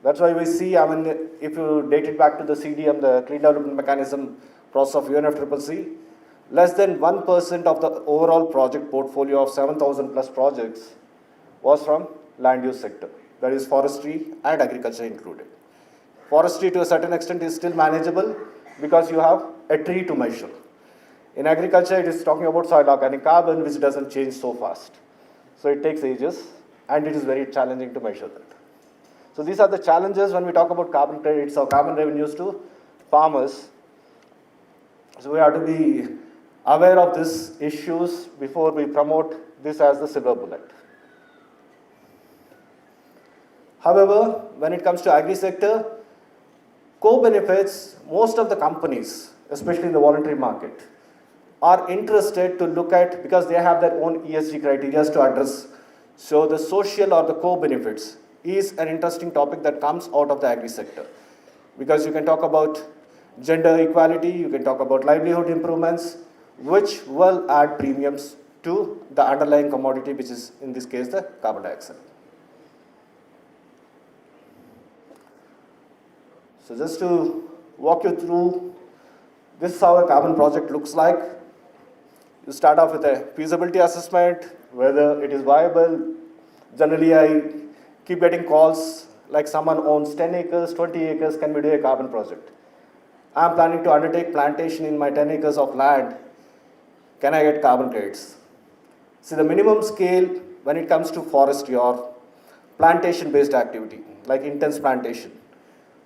That's why we see, if you date it back to the CDM, the Clean Development Mechanism process of UNFCCC, less than 1% of the overall project portfolio of 7,000 plus projects was from land use sector, that is forestry and agriculture included. Forestry to a certain extent is still manageable because you have a tree to measure. In agriculture, it is talking about soil organic carbon, which doesn't change so fast. So it takes ages, and it is very challenging to measure that. So these are the challenges when we talk about carbon credits or carbon revenues to farmers. So we have to be aware of these issues before we promote this as the silver bullet. However, when it comes to agri-sector, co-benefits, most of the companies, especially in the voluntary market, are interested to look at, because they have their own ESG criteria to address. So the social or the co-benefits is an interesting topic that comes out of the agri-sector. Because you can talk about gender equality, you can talk about livelihood improvements, which will add premiums to the underlying commodity, which is in this case the carbon dioxide. So just to walk you through, this is how a carbon project looks like. You start off with a feasibility assessment, whether it is viable. Generally, I keep getting calls like someone owns 10 acres, 20 acres, can we do a carbon project? I'm planning to undertake plantation in my 10 acres of land. Can I get carbon credits? See, the minimum scale when it comes to forestry or plantation-based activity, like intense plantation,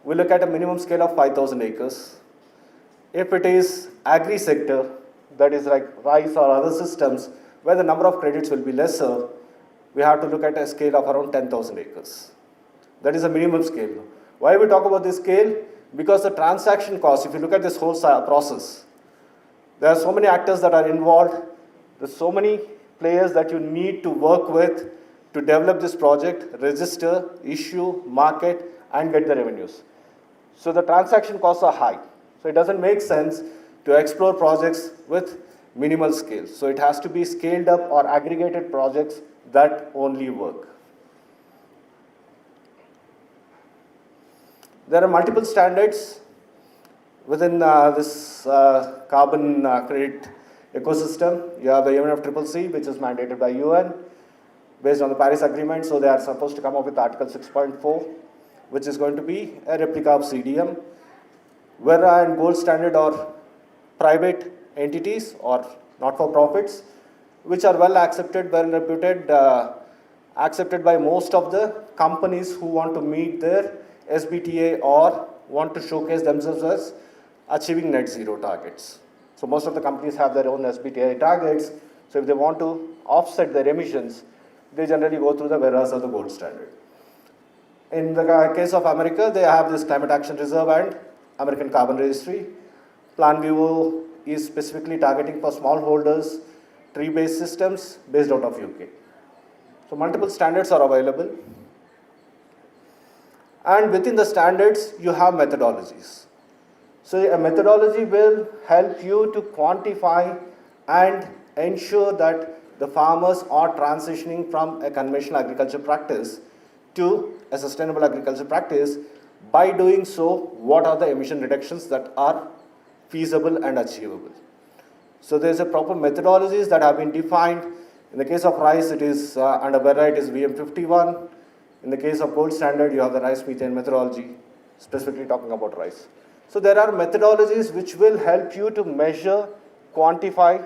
we look at a minimum scale of 5,000 acres. If it is agri-sector, that is like rice or other systems, where the number of credits will be lesser, we have to look at a scale of around 10,000 acres. That is a minimum scale. Why we talk about this scale? Because the transaction cost, if you look at this whole process, there are so many actors that are involved, there's so many players that you need to work with to develop this project, register, issue, market, and get the revenues. So the transaction costs are high. So it doesn't make sense to explore projects with minimal scale. So it has to be scaled up or aggregated projects that only work. There are multiple standards within this carbon credit ecosystem. You have the UNFCCC, which is mandated by UN based on the Paris Agreement. So they are supposed to come up with Article 6.4, which is going to be a replica of CDM. Verra and Gold Standard are private entities or not-for-profits, which are well accepted, well reputed, accepted by most of the companies who want to meet their SBTA or want to showcase themselves as achieving net zero targets. So most of the companies have their own SBTA targets. So if they want to offset their emissions, they generally go through the Verras or the Gold Standard. In the case of America, they have this Climate Action Reserve and American Carbon Registry. Plan Vivo is specifically targeting for smallholders, tree-based systems based out of UK. So multiple standards are available. And within the standards, you have methodologies. So a methodology will help you to quantify and ensure that the farmers are transitioning from a conventional agriculture practice to a sustainable agriculture practice. By doing so, what are the emission reductions that are feasible and achievable? So there's a proper methodologies that have been defined. In the case of rice, it is under Verra, it is VM51. In the case of Gold Standard, you have the rice methane methodology, specifically talking about rice. So there are methodologies which will help you to measure, quantify,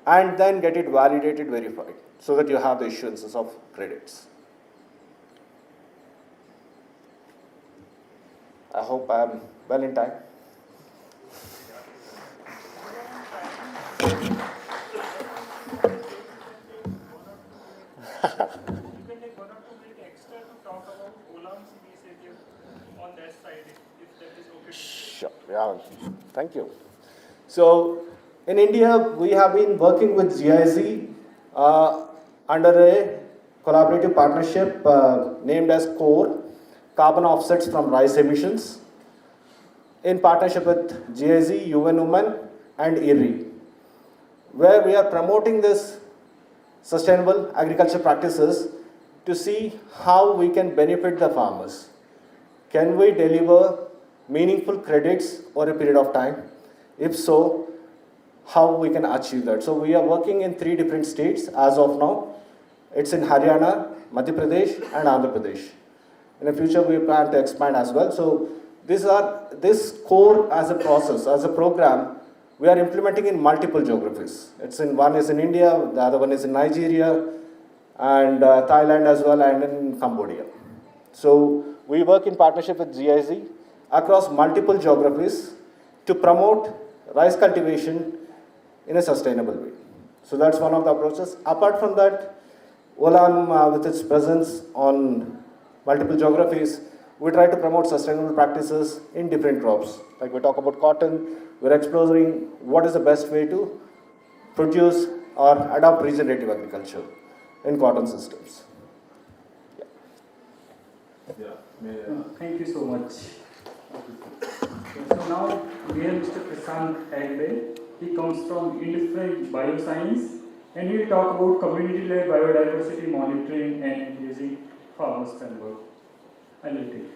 and then get it validated, verified, so that you have the issuances of credits. I hope I am well in time. Sure. Yeah. Thank you. So, in India, we have been working with GIZ under a collaborative partnership named as CORE, Carbon Offsets from Rice Emissions, in partnership with GIZ, UN Women, and IRRI, where we are promoting this sustainable agriculture practices to see how we can benefit the farmers. Can we deliver meaningful credits over a period of time? If so, how we can achieve that? So we are working in 3 different states as of now. It's in Haryana, Madhya Pradesh, and Andhra Pradesh. In the future, we plan to expand as well. So This core as a process, as a program, we are implementing in multiple geographies. One is in India, the other one is in Nigeria, and Thailand as well, and in Cambodia. So we work in partnership with GIZ across multiple geographies to promote rice cultivation in a sustainable way. So that's one of the approaches. Apart from that, Olam, with its presence on multiple geographies, we try to promote sustainable practices in different crops. Like we talk about cotton, we're exploring what is the best way to produce or adopt regenerative agriculture in cotton systems. Thank you so much. So now we have Mr. Prashant Agbe. He comes from Industry Bioscience, and he will talk about community-led biodiversity monitoring and engaging farmers framework. I will take it.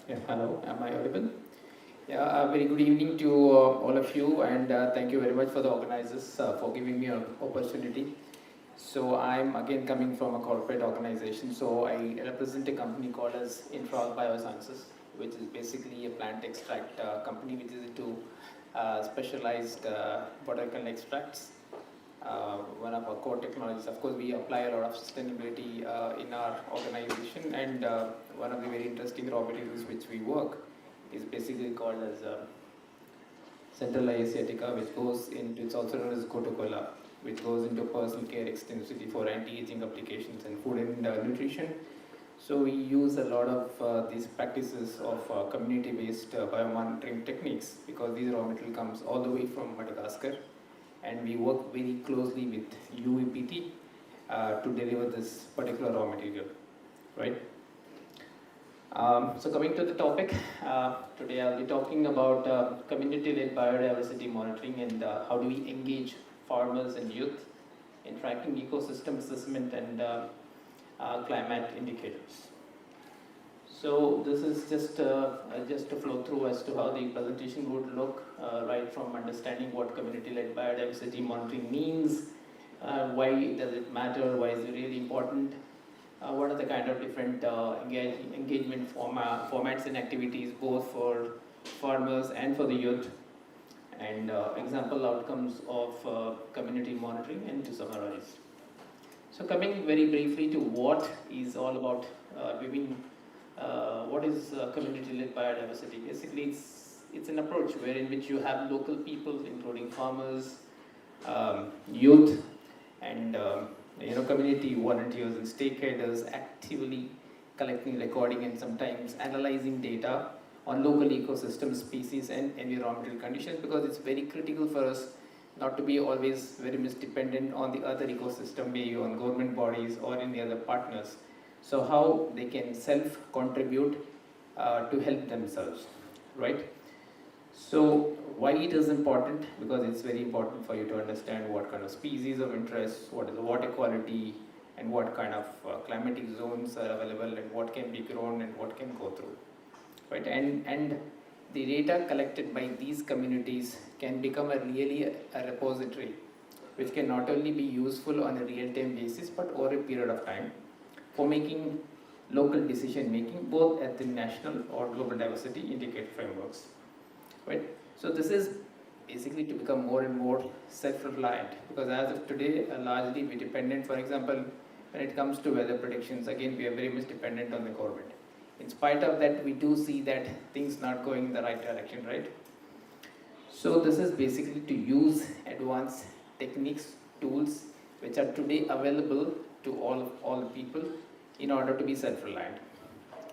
Yeah, hello, am I audible? Yeah, very good evening to all of you, and thank you very much for the organizers for giving me an opportunity. So I'm again coming from a corporate organization, so I represent a company called as Infra Biosciences, which is basically a plant extract company which is into specialized botanical extracts. One of our core technologies, of course, we apply a lot of sustainability in our organization, and one of the very interesting raw materials which we work is basically called as Centrala asiatica, which goes into, it's also known as Coca-Cola, which goes into personal care extensively for anti-aging applications and food and nutrition. So we use a lot of these practices of community-based biomonitoring techniques, because these raw material comes all the way from Madagascar, and we work very closely with UEPT to deliver this particular raw material, right? So coming to the topic, today I'll be talking about community-led biodiversity monitoring and how do we engage farmers and youth in tracking ecosystem assessment and climate indicators. So this is just a flow through as to how the presentation would look, right from understanding what community-led biodiversity monitoring means, why does it matter, why is it really important, what are the kind of different engagement formats and activities both for farmers and for the youth, and example outcomes of community monitoring, and to summarize. So coming very briefly to what is all about, what is community-led biodiversity? Basically, it's an approach wherein which you have local people, including farmers, youth, and community volunteers and stakeholders actively collecting, recording, and sometimes analyzing data on local ecosystem, species, and environmental conditions, because it's very critical for us not to be always very much dependent on the other ecosystem, maybe on government bodies or any other partners. So how they can self-contribute to help themselves, right? So why it is important? Because it's very important for you to understand what kind of species of interest, what is the water quality, and what kind of climatic zones are available, and what can be grown and what can go through, right? And the data collected by these communities can become really a repository, which can not only be useful on a real-time basis, but over a period of time for making local decision making, both at the national or global diversity indicator frameworks, right? So this is basically to become more and more self-reliant, because as of today, largely we dependent, for example, when it comes to weather predictions, again, we are very much dependent on the government. In spite of that, we do see that things not going in the right direction, right? So this is basically to use advanced techniques, tools, which are today available to all people in order to be self-reliant,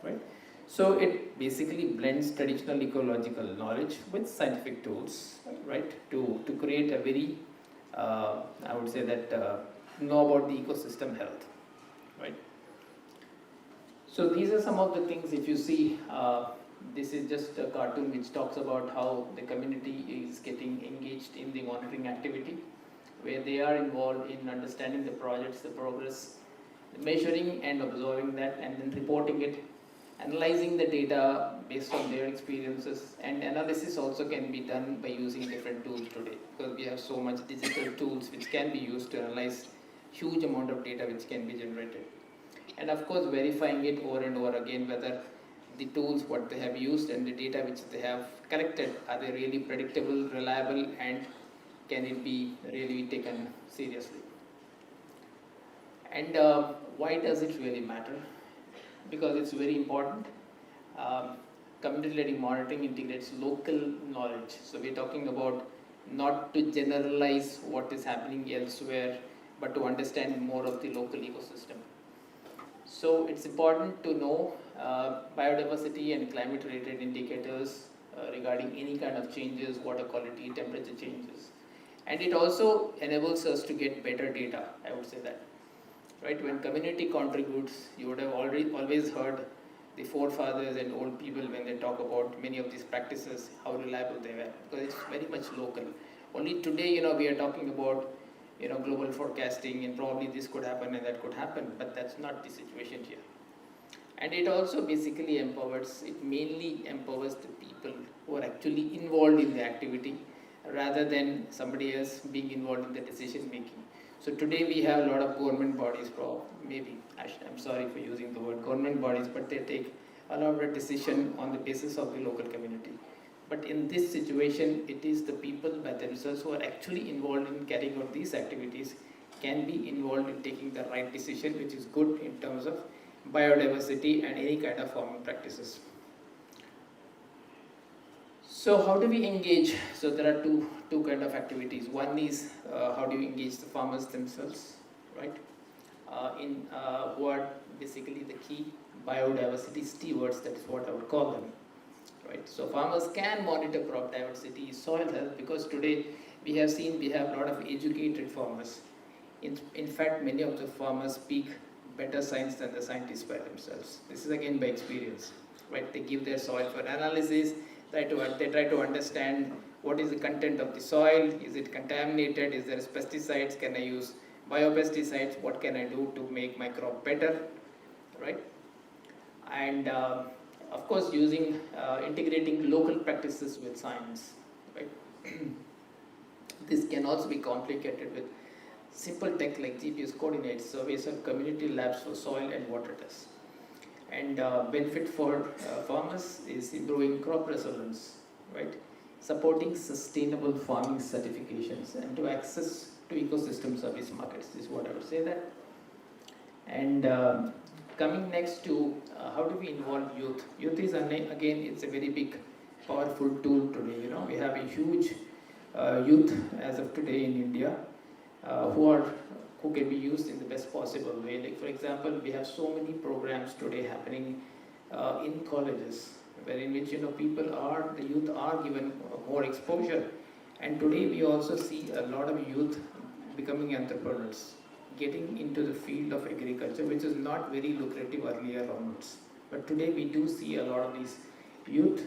right? So it basically blends traditional ecological knowledge with scientific tools, right? To create a very, I would say that, know about the ecosystem health, right? So these are some of the things, if you see, this is just a cartoon which talks about how the community is getting engaged in the monitoring activity, where they are involved in understanding the projects, the progress, measuring and observing that, and then reporting it, analyzing the data based on their experiences, and analysis also can be done by using different tools today, because we have so much digital tools which can be used to analyze huge amount of data which can be generated. And of course, verifying it over and over again, whether the tools, what they have used and the data which they have collected, are they really predictable, reliable, and can it be really taken seriously? And why does it really matter? Because it's very important. Community-led monitoring integrates local knowledge. So we're talking about not to generalize what is happening elsewhere, but to understand more of the local ecosystem. So it's important to know biodiversity and climate-related indicators regarding any kind of changes, water quality, temperature changes. And it also enables us to get better data, I would say that. Right? When community contributes, you would have always heard the forefathers and old people when they talk about many of these practices, how reliable they were, because it's very much local. Only today, we are talking about, global forecasting, and probably this could happen and that could happen, but that's not the situation here. And it also basically it mainly empowers the people who are actually involved in the activity, rather than somebody else being involved in the decision making. So today we have a lot of government bodies, I'm sorry for using the word government bodies, but they take a lot of decision on the basis of the local community. But in this situation, it is the people by themselves who are actually involved in carrying out these activities can be involved in taking the right decision, which is good in terms of biodiversity and any kind of farming practices. So how do we engage? So there are two kind of activities. One is how do you engage the farmers themselves, right? Who are basically the key biodiversity stewards, that is what I would call them, right? So farmers can monitor crop diversity, soil health, because today we have a lot of educated farmers. In fact, many of the farmers speak better science than the scientists by themselves. This is again by experience, right? They give their soil for analysis. They try to understand what is the content of the soil, is it contaminated, is there pesticides, can I use biopesticides, what can I do to make my crop better, right? And of course integrating local practices with science, right? This can also be complicated with simple tech like GPS coordinates, surveys of community labs for soil and water tests. And benefit for farmers is improving crop resilience, right? Supporting sustainable farming certifications and to access to ecosystem service markets is what I would say that. And coming next to how do we involve youth? Youth is again, it's a very big, powerful tool today. We have a huge youth as of today in India who can be used in the best possible way. Like for example, we have so many programs today happening in colleges, in which the youth are given more exposure. And today we also see a lot of youth becoming entrepreneurs, getting into the field of agriculture, which is not very lucrative earlier onwards. But today we do see a lot of these youth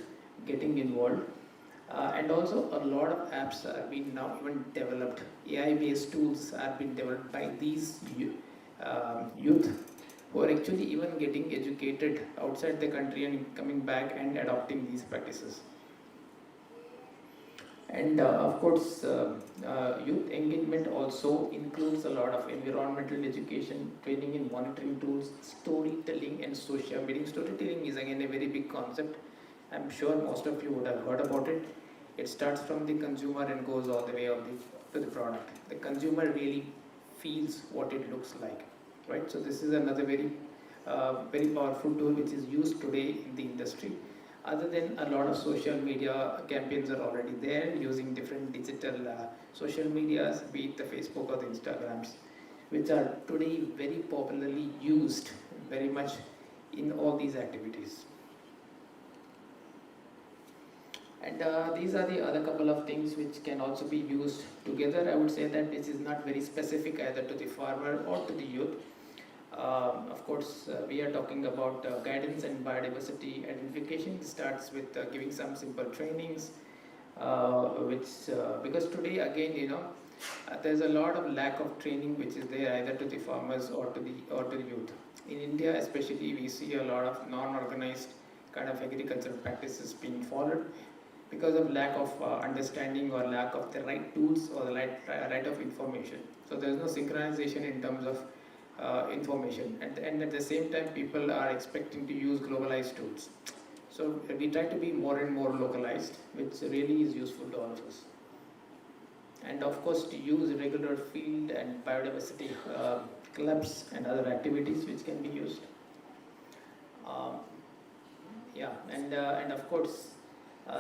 getting involved. And also a lot of apps are being now even developed. AI-based tools are being developed by these youth who are actually even getting educated outside the country and coming back and adopting these practices. And of course, youth engagement also includes a lot of environmental education, training in monitoring tools, storytelling and social media. Storytelling is again a very big concept. I'm sure most of you would have heard about it. It starts from the consumer and goes all the way to the product. The consumer really feels what it looks like, right? So this is another very powerful tool which is used today in the industry. Other than a lot of social media campaigns are already there using different digital social medias, be it the Facebook or the Instagrams, which are today very popularly used very much in all these activities. And these are the other couple of things which can also be used together. I would say that this is not very specific either to the farmer or to the youth. Of course, we are talking about guidance and biodiversity identification. It starts with giving some simple trainings, because today again, there's a lot of lack of training which is there either to the farmers or to the youth. In India especially, we see a lot of non-organized kind of agricultural practices being followed, because of lack of understanding or lack of the right tools or the right of information. So there is no synchronization in terms of information, and at the same time people are expecting to use globalized tools. So we try to be more and more localized, which really is useful to all of us. And of course to use regular field and biodiversity clubs and other activities which can be used. And of course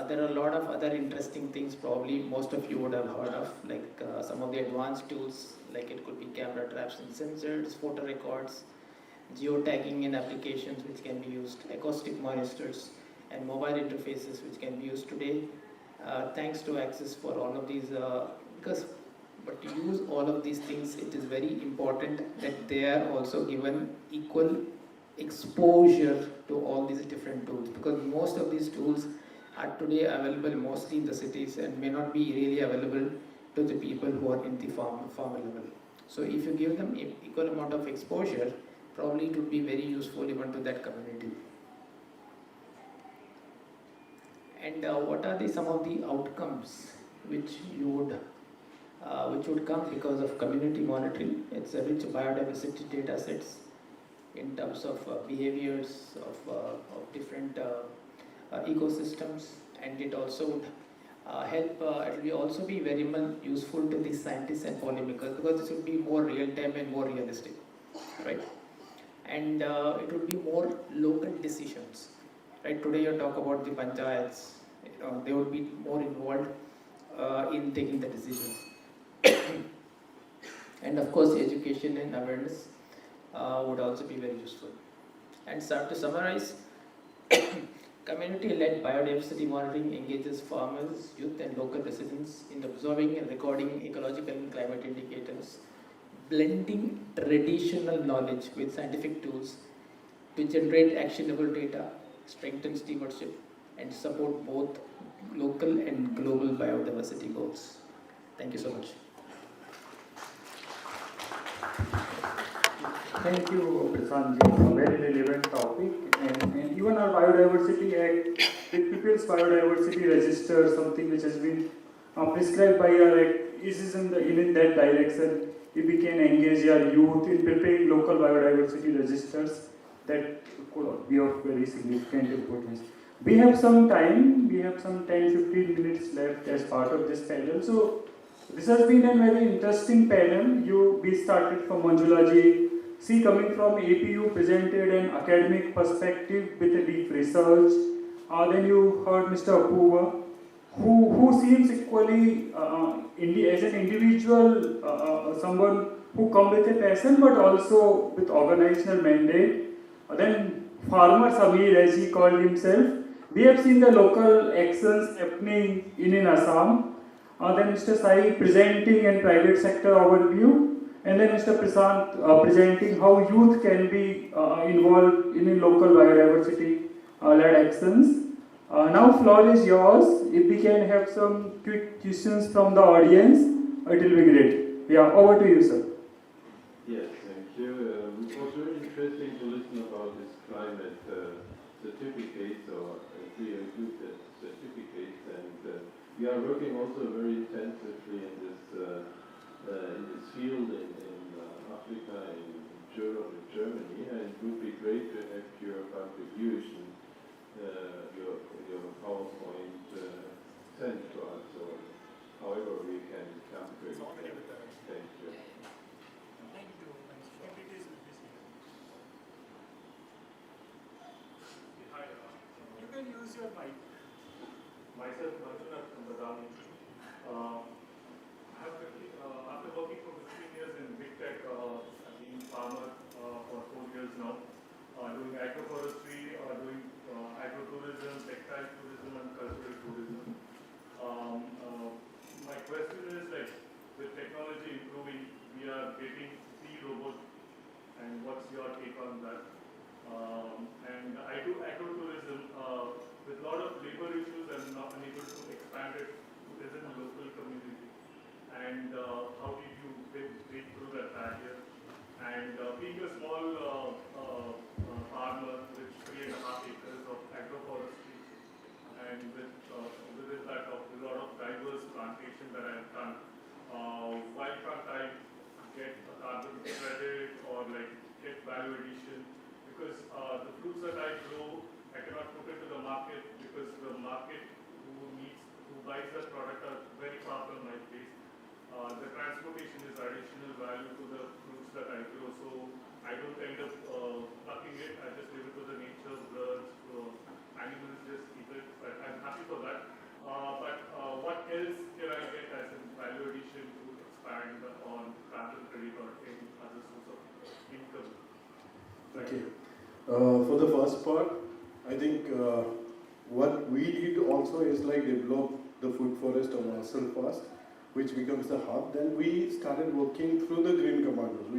there are a lot of other interesting things probably most of you would have heard of, like some of the advanced tools, like it could be camera traps and sensors, photo records, geotagging and applications which can be used, acoustic monitors and mobile interfaces which can be used today. Thanks to access for all of these, but to use all of these things, it is very important that they are also given equal exposure to all these different tools, because most of these tools are today available mostly in the cities and may not be really available to the people who are in the farm level. So if you give them equal amount of exposure, probably it would be very useful even to that community. And what are some of the outcomes which would come because of community monitoring? It's a rich biodiversity data sets in terms of behaviors of different ecosystems, and it also would help. It will also be very much useful to the scientists and policymakers, because this would be more real time and more realistic, right? And it would be more local decisions, right? Today you talk about the panchayats, they would be more involved in taking the decisions. And of course education and awareness would also be very useful. And to summarize, community-led biodiversity monitoring engages farmers, youth and local residents in observing and recording ecological and climate indicators, blending traditional knowledge with scientific tools to generate actionable data, strengthen stewardship, and support both local and global biodiversity goals. Thank you so much. Thank you, Prashanji. A very relevant topic. And even our Biodiversity Act, it prepares biodiversity register, something which has been prescribed by our Act, is in that direction. If we can engage our youth in preparing local biodiversity registers, that could be of very significant importance. We have some time, we have some 10-15 minutes left as part of this panel. So this has been a very interesting panel. We started from Manjula ji. She, coming from APU, presented an academic perspective with a deep research. Then you heard Mr. Apurva, who seems equally, as an individual, someone who comes with a passion but also with organizational mandate. Then farmer Samir, as he called himself. We have seen the local actions happening in Assam. Then Mr. Sai presenting a private sector overview. And then Mr. Prasant presenting how youth can be involved in local biodiversity-led actions. Now floor is yours. If we can have some quick questions from the audience, it will be great. Yeah, over to you, sir. Yes, thank you. It was very interesting to listen about this climate certificates or CO2 certificates, and we are working also very intensively in this field in Africa, in Europe, in Germany, and it would be great to have your contribution, your PowerPoint sent to us, or however we can come to it. Thank you. You can use your mic. Myself, Manjunath from Badami. After working for 15 years in big tech, I've been farmer for 4 years now, doing agroforestry, doing agrotourism, textile tourism, and cultural tourism. My question is, like, with technology improving, we are getting robots, and what's your take on that? And I do agrotourism with a lot of labor issues. I'm not unable to expand it within a local community. And how did you break through that barrier? And being a small farmer with 3.5 acres of agroforestry, and with so I don't end up plucking it. I just leave it to the nature, birds, animals, just keep it. But I'm happy for that. What else can I get as a value addition to expand on carbon credit or any other source of income? Okay. For the first part, I think what we did also is like develop the food forest of ourselves first, which becomes the hub. Then we started working through the Green Commandos.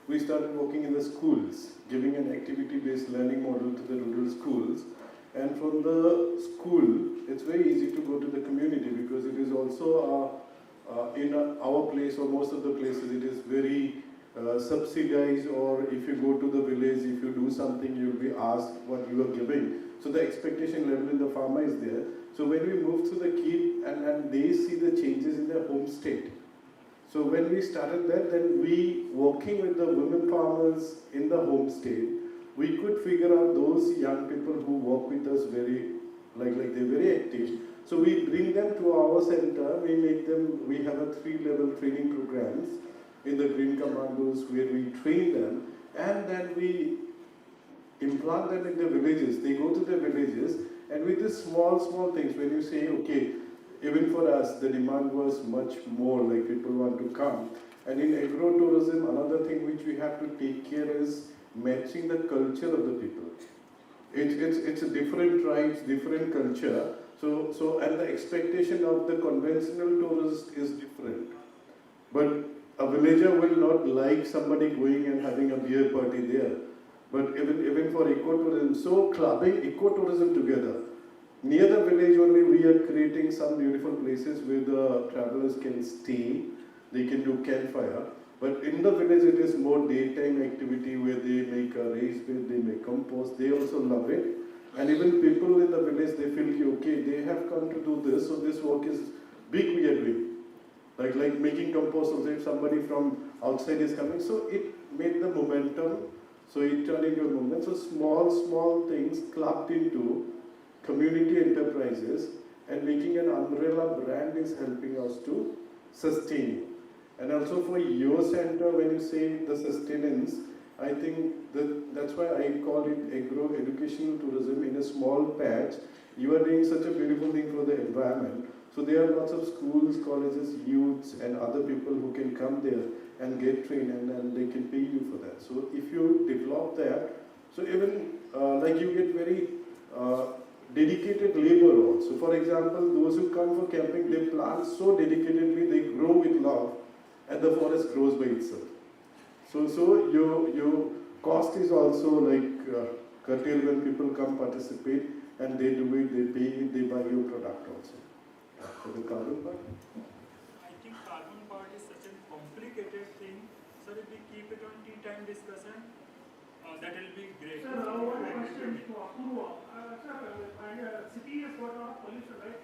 We started working in the schools, giving an activity-based learning model to the rural schools. And from the school, it's very easy to go to the community because it is also in our place or most of the places it is very subsidized, or if you go to the village, if you do something, you'll be asked what you are giving. So the expectation level in the farmer is there. So when we move to the kid and they see the changes in their home state. So when we started that, then we working with the women farmers in the home state, we could figure out those young people who work with us very, like they're very active. So we bring them to our center, we have a 3-level training programs in the Green Commandos where we train them, and then we implant them in the villages. They go to the villages, and with these small things, when you say, okay, even for us, the demand was much more, like people want to come. And in agro-tourism, another thing which we have to take care is matching the culture of the people. It's a different tribes, different culture. So and the expectation of the conventional tourist is different. But a villager will not like somebody going and having a beer party there. But even for ecotourism, so clubbing ecotourism together. Near the village only we are creating some beautiful places where the travelers can stay, they can do campfire. But in the village it is more daytime activity where they make a raised bed, they make compost, they also love it. And even people in the village, they feel, okay, they have come to do this, so this work is big we are doing. Like making compost, also if somebody from outside is coming, so it made the momentum, so it turned into a movement. So small things clubbed into community enterprises, and making an umbrella brand is helping us to sustain it. And also for your center, when you say the sustenance, I think that's why I call it agro-educational tourism in a small patch. You are doing such a beautiful thing for the environment. So there are lots of schools, colleges, youths, and other people who can come there and get trained, and they can pay you for that. So if you develop that, so even like you get very dedicated labor also. For example, those who come for camping, they plant so dedicatedly, they grow with love, and the forest grows by itself. So your cost is also like curtailed when people come participate, and they do it, they pay it, they buy your product also. For the carbon part? I think carbon part is such a complicated thing. So if we keep it on tea time discussion, that will be great. Sir, now one question to Apurva. Sir, city has got a lot of pollution, right?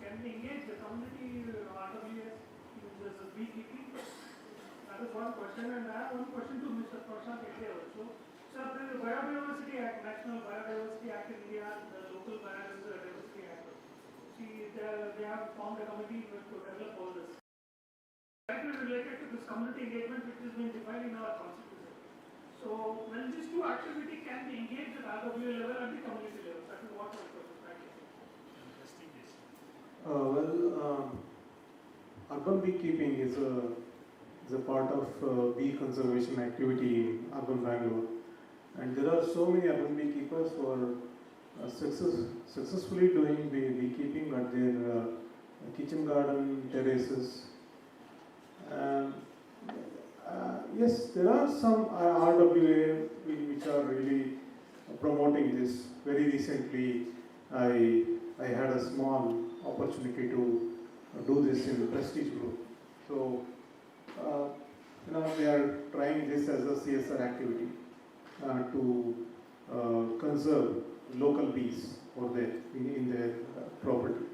Can we engage the community RWS users of beekeeping? That is one question. And I have one question to Mr. Prashant Ete also. Sir, the Biodiversity Act, National Biodiversity Act in India, the local Biodiversity Act. See, they have formed a committee to develop all this. Directly related to this community engagement, which has been defined in our constitution. So, when these two activities can be engaged at RWA level and the community level, that is what my question is. Interesting case. Urban beekeeping is a part of bee conservation activity in urban Bangalore, and there are so many urban beekeepers who are successfully doing beekeeping at their kitchen garden terraces. Yes, there are some RWA which are really promoting this. Very recently, I had a small opportunity to do this in the Prestige Group. So, we are trying this as a CSR activity to conserve local bees over there in their property.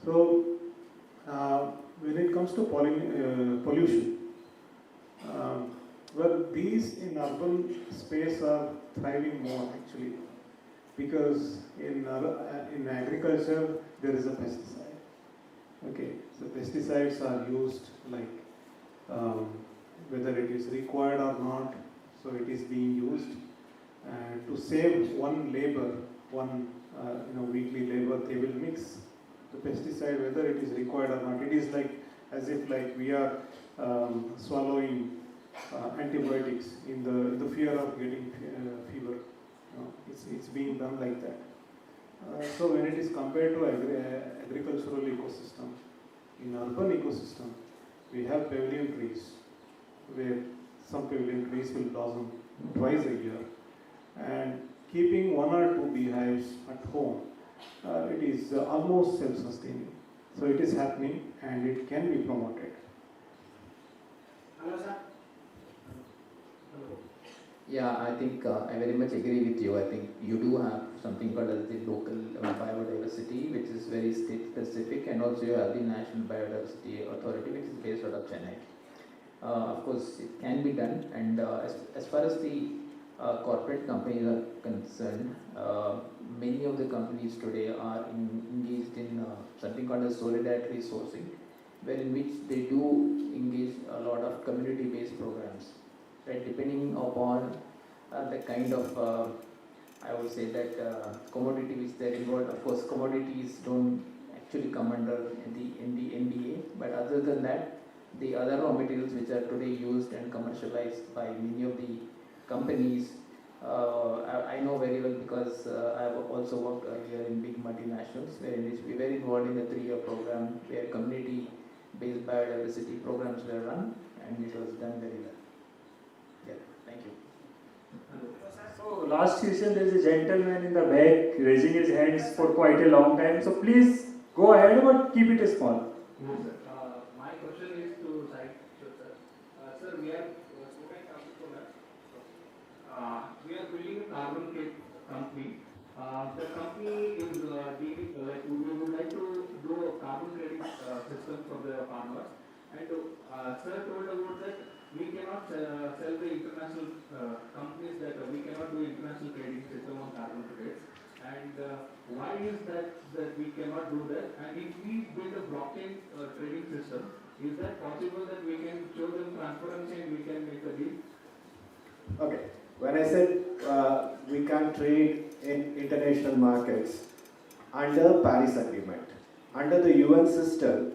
So, when it comes to pollution, well, bees in urban space are thriving more actually, because in agriculture there is a pesticide. Okay, so pesticides are used like whether it is required or not, So it is being used and to save one labor, one weekly labor, they will mix the pesticide whether it is required or not. It is like as if like we are swallowing antibiotics in the fear of getting fever. It's being done like that. So when it is compared to agricultural ecosystem, in urban ecosystem, we have pavilion trees where some pavilion trees will blossom twice a year, and keeping one or two beehives at home, it is almost self-sustaining. So it is happening and it can be promoted. Hello, sir. Yeah, I think I very much agree with you. I think you do have something called as the local biodiversity, which is very state specific, and also you have the National Biodiversity Authority, which is based out of Chennai. Of course, it can be done, and as far as the corporate companies are concerned, many of the companies today are engaged in something called as solidarity sourcing, wherein which they do engage a lot of community-based programs. Right, depending upon the kind of, I would say that commodity which they're involved. Of course, commodities don't actually come under the NDA, but other than that, the other raw materials which are today used and commercialized by many of the companies, I know very well because I've also worked here in big multinationals, where we were involved in a 3-year program where community-based biodiversity programs were run, and it was done very well. Yeah, thank you. So last session there is a gentleman in the back raising his hands for quite a long time. So please go ahead, but keep it small. Yes, sir. My question is to Sai. Sir, we are we are building a carbon cake company. The company is dealing we would like to do a carbon trading system for the farmers. And sir told about that we cannot sell the international companies, that we cannot do international trading system on carbon credits. And why is that we cannot do that? And if we build a blockchain trading system, is that possible that we can show them transparency and we can make a deal? Okay. When I said we can trade in international markets under Paris Agreement, under the UN system,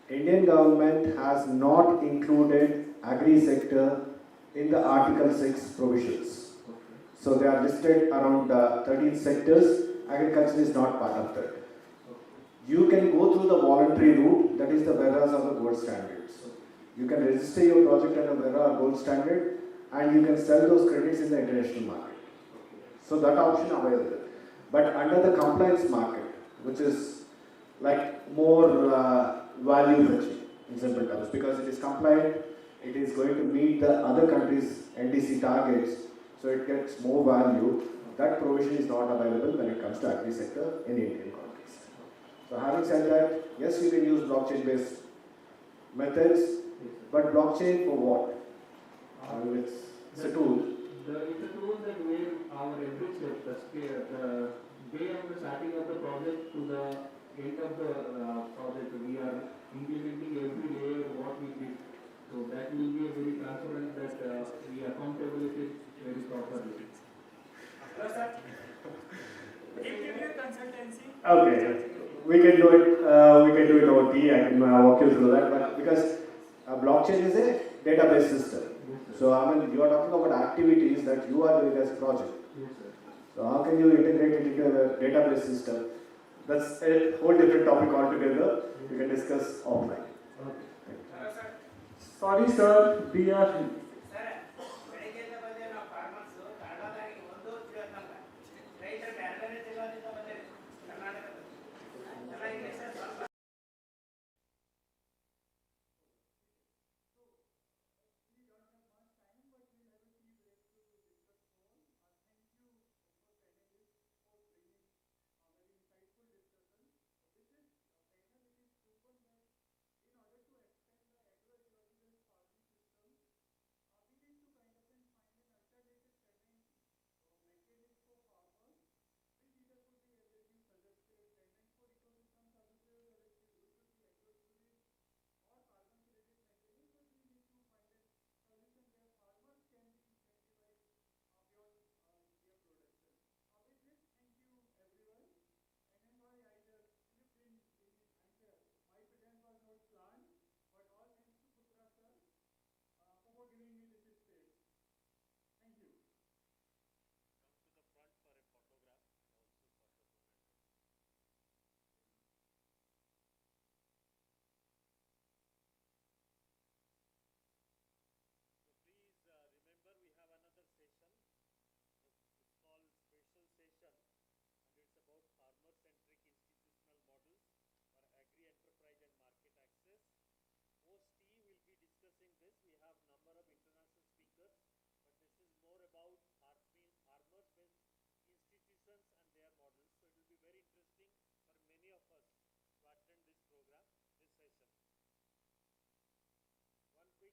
Indian government has not included agri sector in the Article 6 provisions. So they are listed around 13 sectors. Agriculture is not part of that. You can go through the voluntary route, that is the WERAs or the gold standards. You can register your project under WERA or gold standard, and you can sell those credits in the international market. So that option available. But under the compliance market, which is like more value fetching in simple terms, because it is compliant, it is going to meet the other countries' NDC targets, so it gets more value. That provision is not available when it comes to agri sector in Indian context. So having said that, yes, you can use blockchain-based methods, but blockchain for what? It's a tool. It's a tool that where our every step, the way of the starting of the project to the end of the project, we are implementing every layer what we did. So that will be a very transparent that we accountability very properly. Okay, we can do it. We can do it over tea. I can walk you through that. But because blockchain is a database system, so I mean you are talking about activities that you are doing as a project. So how can you integrate it into a database system? That's a whole different topic altogether. We can discuss offline. Sorry, sir. We are.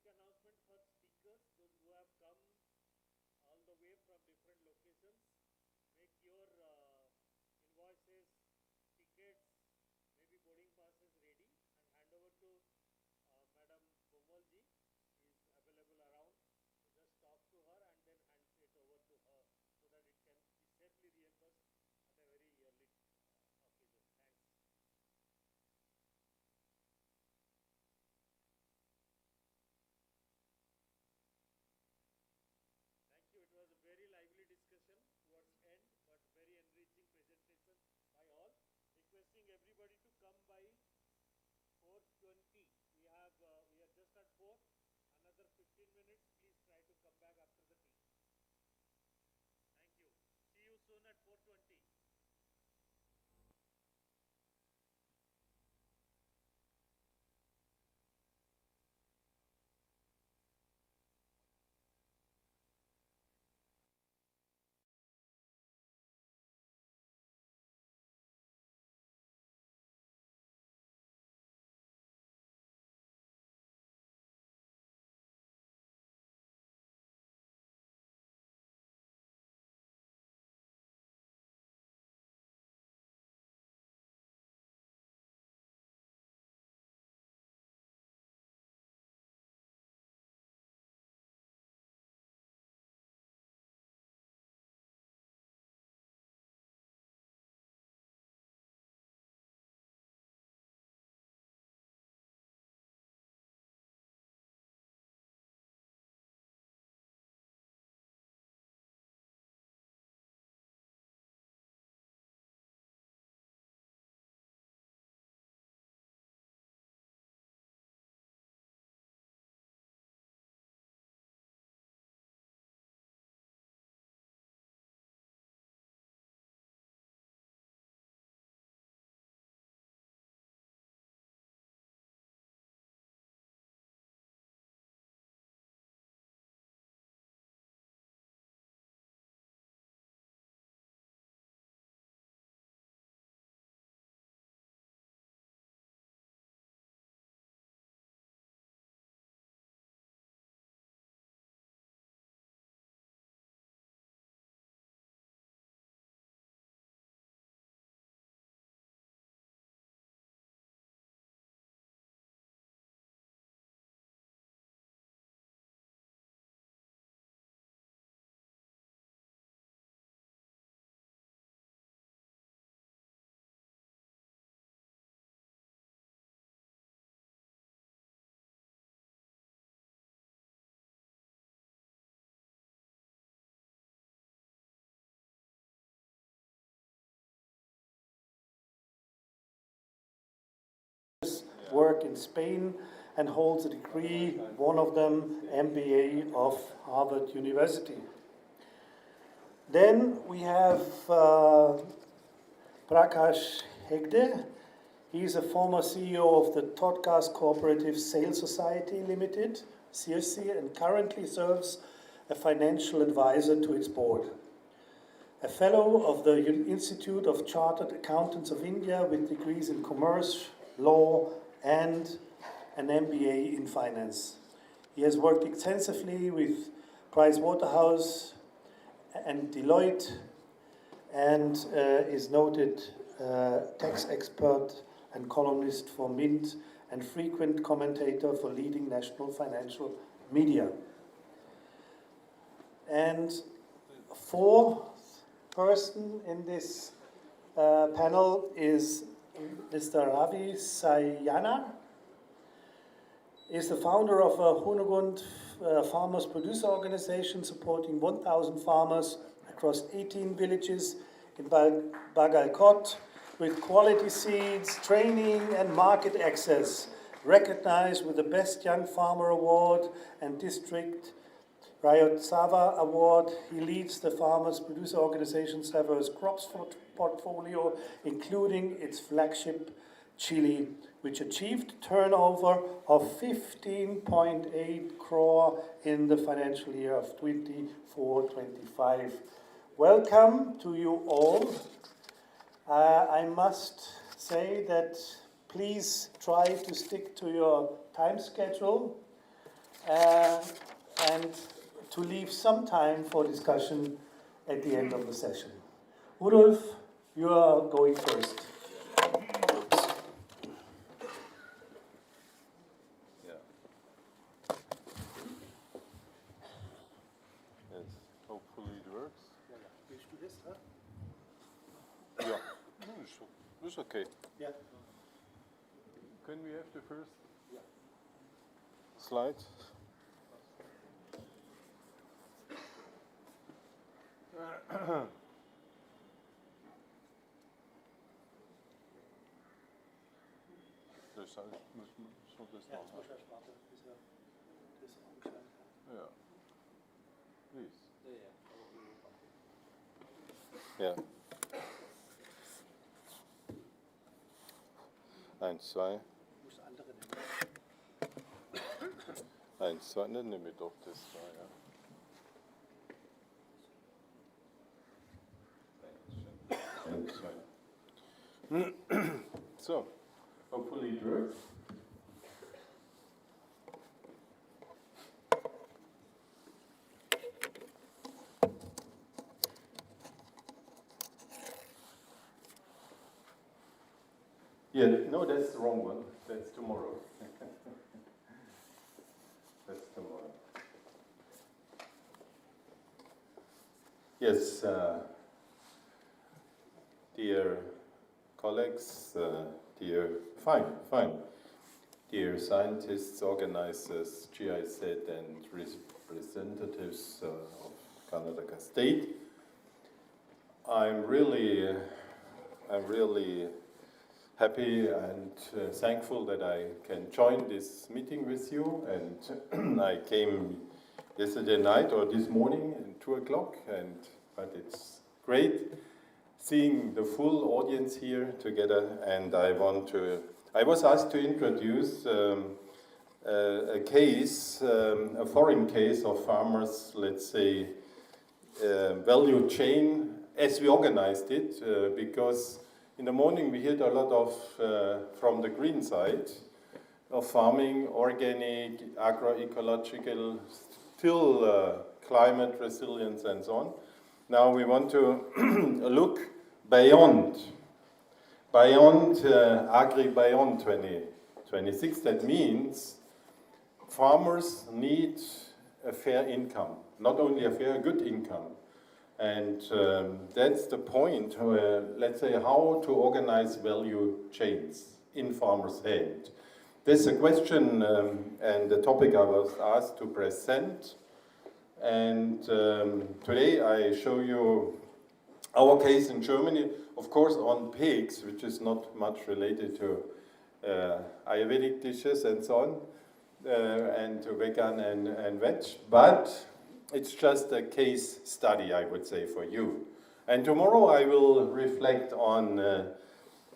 quick announcement for speakers, those who have come all the way from different locations. Make your invoices, tickets, maybe boarding passes ready and hand over to Madam Komalji. She is available around. So just talk to her and then hand it over to her so that it can be safely reimbursed at a very early occasion. Thanks. Thank you. It was a very lively discussion towards end, but very enriching presentation by all. Requesting everybody to come by 4:20. We are just at 4. Another 15 minutes. Please try to come back after the tea. Thank you. See you soon at 4:20. Work in Spain and holds a degree, one of them MBA of Harvard University. Then we have Prakash Hegde. He's a former CEO of the Todcast Cooperative Sales Society Limited, CSC, and currently serves a financial advisor to its board. A fellow of the Institute of Chartered Accountants of India with degrees in commerce, law, and an MBA in finance. He has worked extensively with Pricewaterhouse and Deloitte and is noted tax expert and columnist for Mint and frequent commentator for leading national financial media. And fourth person in this panel is Mr. Ravi Sayana. Is the founder of a Hunegund Farmers Producer Organization supporting 1,000 farmers across 18 villages in Bagalkot with quality seeds, training and market access, recognized with the Best Young Farmer Award and District Rayot Award. He leads the Farmers Producer Organization's diverse crops portfolio, including its flagship chili, which achieved turnover of 15.8 crore in the financial year of 24-25. Welcome to you all. I must say that please try to stick to your time schedule. and to leave some time for discussion at the end of the session. Rudolf, you are going first. Yes, hopefully it works. Willst du das, huh? Yeah, no, it's okay. Yeah. Can we have the first slide? So das Ja, noch jetzt mal. musst du erst warten, bis er das umgeschaltet hat. Ja. Please. Ja. Ja. 1, 2. Du musst andere nehmen. 1, 2, dann nehme ich doch das da, ja. So, hopefully it works. Yeah, no, that's the wrong one. That's tomorrow. That's tomorrow. Yes, dear colleagues, fine. Dear scientists, organizers, GIZ and representatives of Karnataka State, I'm really happy and thankful that I can join this meeting with you. And I came yesterday night or this morning at 2 o'clock, but it's great seeing the full audience here together. And I was asked to introduce a case, a foreign case of farmers, let's say, value chain as we organized it, because in the morning we heard a lot of, from the green side, of farming, organic, agroecological, still climate resilience and so on. Now we want to look beyond Agri Beyond 2026. That means farmers need a fair income, not only a fair, good income. And that's the point, let's say, how to organize value chains in farmers' hand. This is a question and the topic I was asked to present. And today I show you our case in Germany, of course on pigs, which is not much related to Ayurvedic dishes and so on, and to vegan and veg, but it's just a case study, I would say, for you. And tomorrow I will reflect on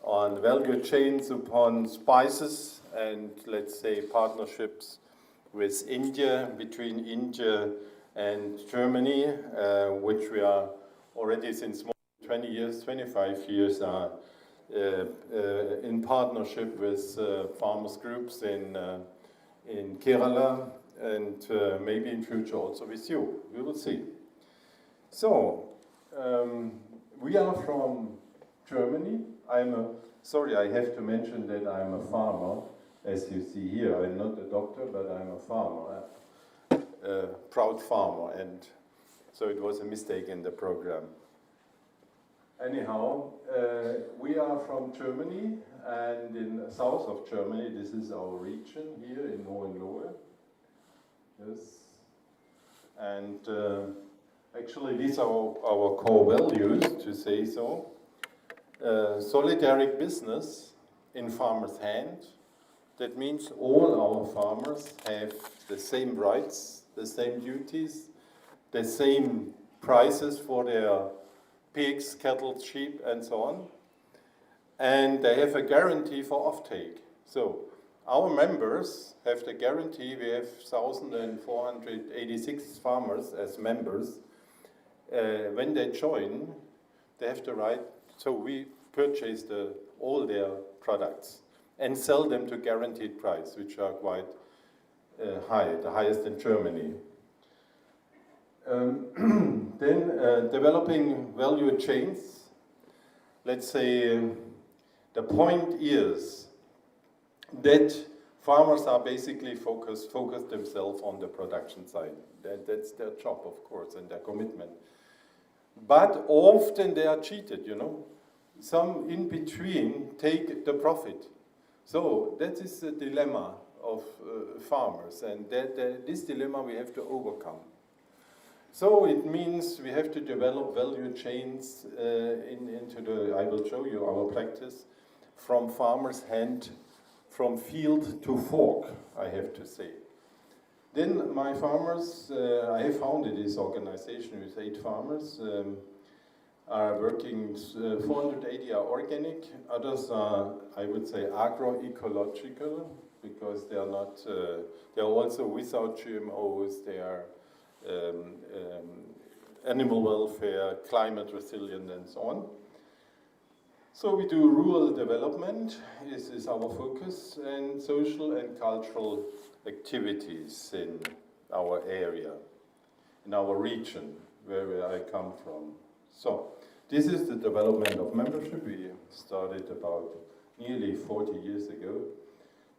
value chains upon spices and, let's say, partnerships with India, between India and Germany, which we are already since more than 20 years, 25 years, are in partnership with farmers groups in Kerala, and maybe in future also with you. We will see. So, we are from Germany. Sorry, I have to mention that I'm a farmer, as you see here. I'm not a doctor, but I'm a farmer, a proud farmer, and so it was a mistake in the program. Anyhow, we are from Germany, and in the south of Germany, this is our region here in Hohenlohe. Yes, and actually these are our core values, to say so. Solidaric business in farmers' hand. That means all our farmers have the same rights, the same duties, the same prices for their pigs, cattle, sheep, and so on. And they have a guarantee for offtake. So our members have the guarantee. We have 1,486 farmers as members. When they join, they have the right, so we purchase all their products and sell them to guaranteed price, which are quite high, the highest in Germany. Then developing value chains. Let's say the point is that farmers are basically focused themselves on the production side. That's their job, of course, and their commitment. But often they are cheated, you know. Some in between take the profit. So that is the dilemma of farmers, and this dilemma we have to overcome. So it means we have to develop value chains into the, I will show you our practice, from farmer's hand, from field to fork, I have to say. Then my farmers, I have founded this organization with 8 farmers, are working, 480 are organic, others are, I would say, agroecological, because they are not, they are also without GMOs, they are animal welfare, climate resilient, and so on. So we do rural development, this is our focus, and social and cultural activities in our area, in our region, where I come from. So, this is the development of membership. We started about nearly 40 years ago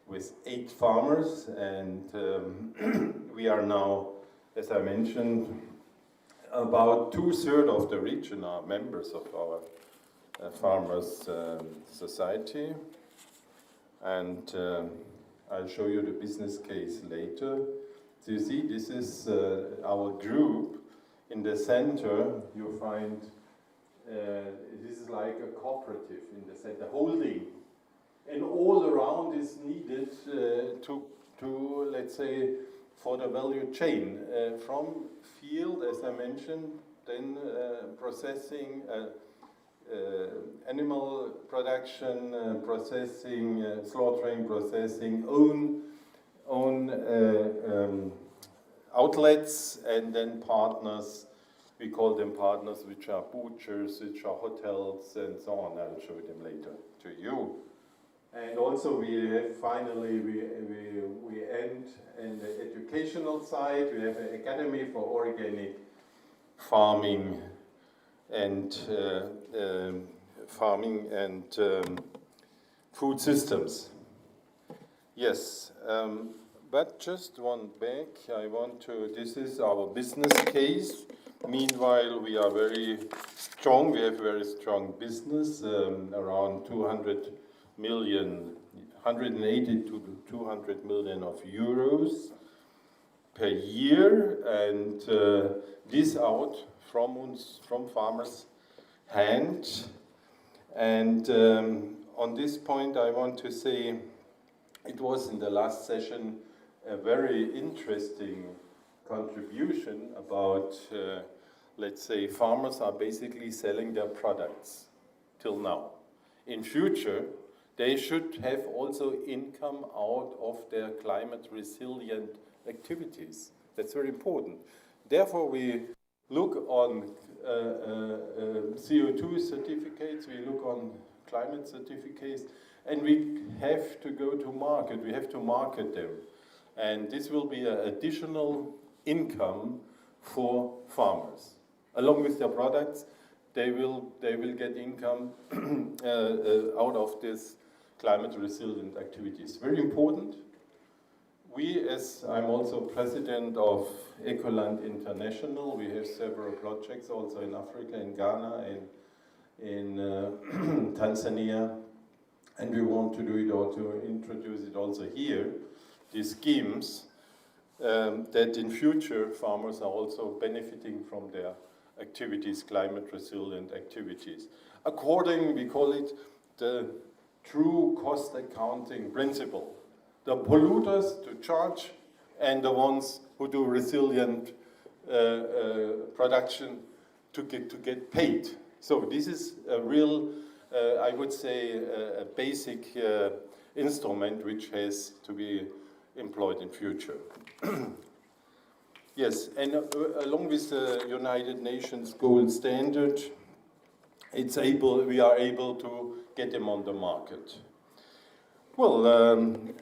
with 8 farmers, and we are now, as I mentioned, about 2/3 of the region are members of our farmers society, and I'll show you the business case later. So you see, this is our group. In the center, you find this is like a cooperative in the center, holding, and all around is needed to let's say, for the value chain from field, as I mentioned, then processing, animal production, processing, slaughtering, processing, own outlets, and then partners. We call them partners, which are butchers, which are hotels, and so on. I'll show them later to you. And also we have finally, we end in the educational side. We have an academy for organic farming and food systems. Yes, but just one back, this is our business case. Meanwhile, we are very strong, we have very strong business, around 200 million, 180 to 200 million of euros per year, and this out from farmers' hand. And on this point, I want to say it was in the last session a very interesting contribution about, let's say, farmers are basically selling their products till now. In future, they should have also income out of their climate resilient activities. That's very important. Therefore, we look on CO2 certificates, we look on climate certificates, and we have to go to market, we have to market them. And this will be an additional income for farmers. Along with their products, they will get income out of this climate resilient activities. Very important. We, as I'm also president of Ecoland International, we have several projects also in Africa, in Ghana, in Tanzania, and we want to do it or to introduce it also here, these schemes, that in future farmers are also benefiting from their activities, climate resilient activities. According, we call it the true cost accounting principle. The polluters to charge and the ones who do resilient production to get paid. So this is a real, I would say, a basic instrument which has to be employed in future. Yes, and along with the United Nations gold standard, we are able to get them on the market. Well,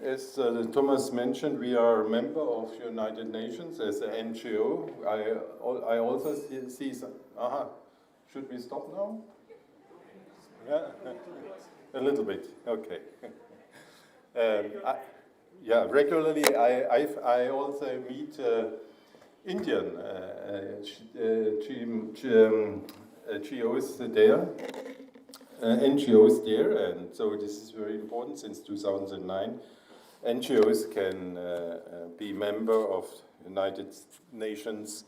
as Thomas mentioned, we are a member of United Nations as an NGO. I also see some. Should we stop now? Yeah, a little bit. Okay. Regularly I also meet Indian GOs there. NGOs there, and so this is very important. Since 2009, NGOs can be member of United Nations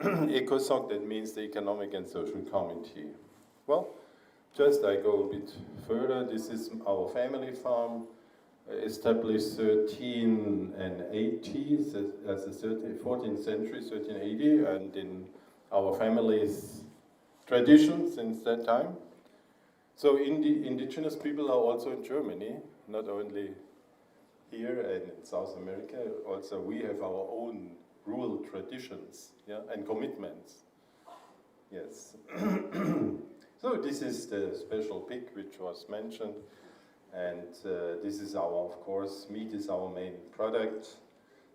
ECOSOC, that means the Economic and Social Committee. Well, just I go a bit further. This is our family farm, established 1380, as the 14th century, 1380, and in our family's tradition since that time. So indigenous people are also in Germany, not only here and in South America. Also, we have our own rural traditions, and commitments. Yes. So this is the special pig which was mentioned, and this is of course, meat is our main product.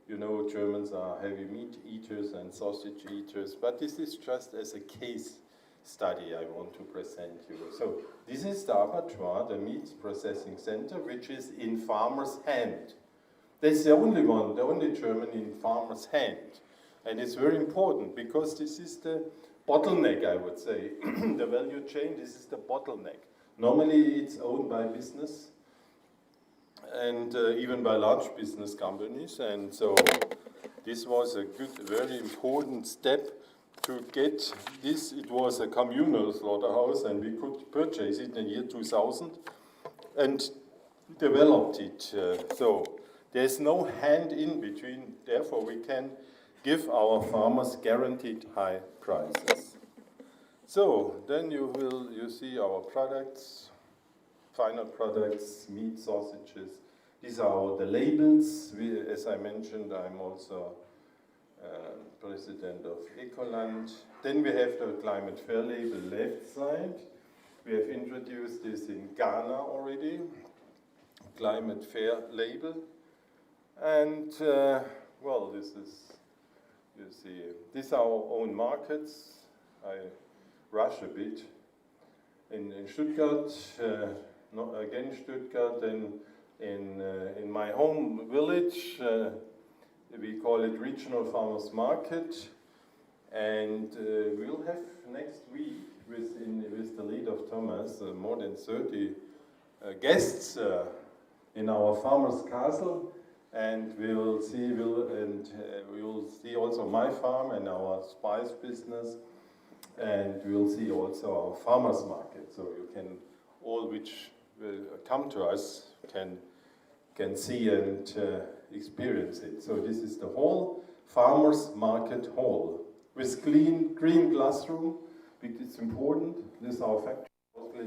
You know, Germans are heavy meat eaters and sausage eaters, but this is just as a case study I want to present you. So this is the abattoir, the meat processing center, which is in farmer's hand. That's the only one, the only German in farmer's hand. And it's very important because this is the bottleneck, I would say. The value chain, this is the bottleneck. Normally it's owned by business and even by large business companies. And so this was a good, very important step to get this. It was a communal slaughterhouse, and we could purchase it in the year 2000 and developed it. So there's no hand in between, therefore we can give our farmers guaranteed high prices. So then you see our products, final products, meat, sausages. These are the labels. As I mentioned, I'm also president of Ecoland. Then we have the climate fair label left side. We have introduced this in Ghana already, climate fair label. And well, this is, you see, these are our own markets. I rush a bit. In Stuttgart, again Stuttgart, then in my home village, we call it Regional Farmers Market, and we'll have next week, with the lead of Thomas, more than 30 guests in our farmers' castle, and we'll see also my farm and our spice business, and we'll see also our farmers' market. So you can all which come to us can see and experience it. So this is the hall, farmers market hall, with green glass room. It's important. This is our factory.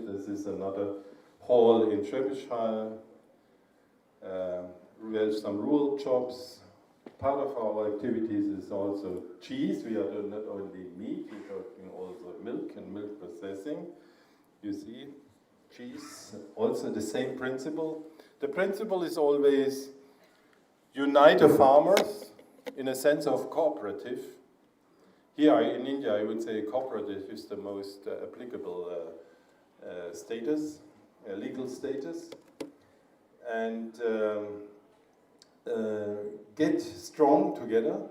This is another hall in Schwäbisch Hall. We have some rural jobs. Part of our activities is also cheese. We are doing not only meat, we are doing also milk and milk processing. You see, cheese, also the same principle. The principle is always unite the farmers in a sense of cooperative. Here in India, I would say cooperative is the most applicable status, legal status. And get strong together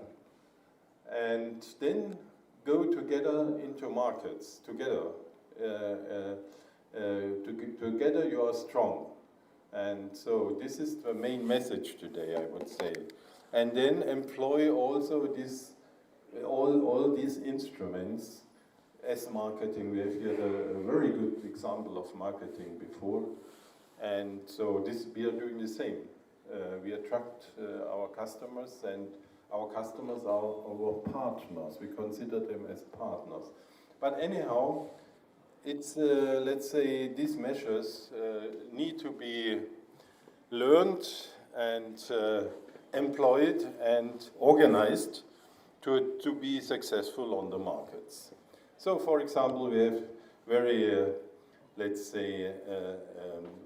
and then go together into markets, together. Together you are strong. And so this is the main message today, I would say. And then employ also this, all these instruments as marketing. We have here a very good example of marketing before. And so we are doing the same. We attract our customers, and our customers are our partners. We consider them as partners. But anyhow, it's, let's say, these measures need to be learned and employed and organized to be successful on the markets. So, for example, we have very let's say,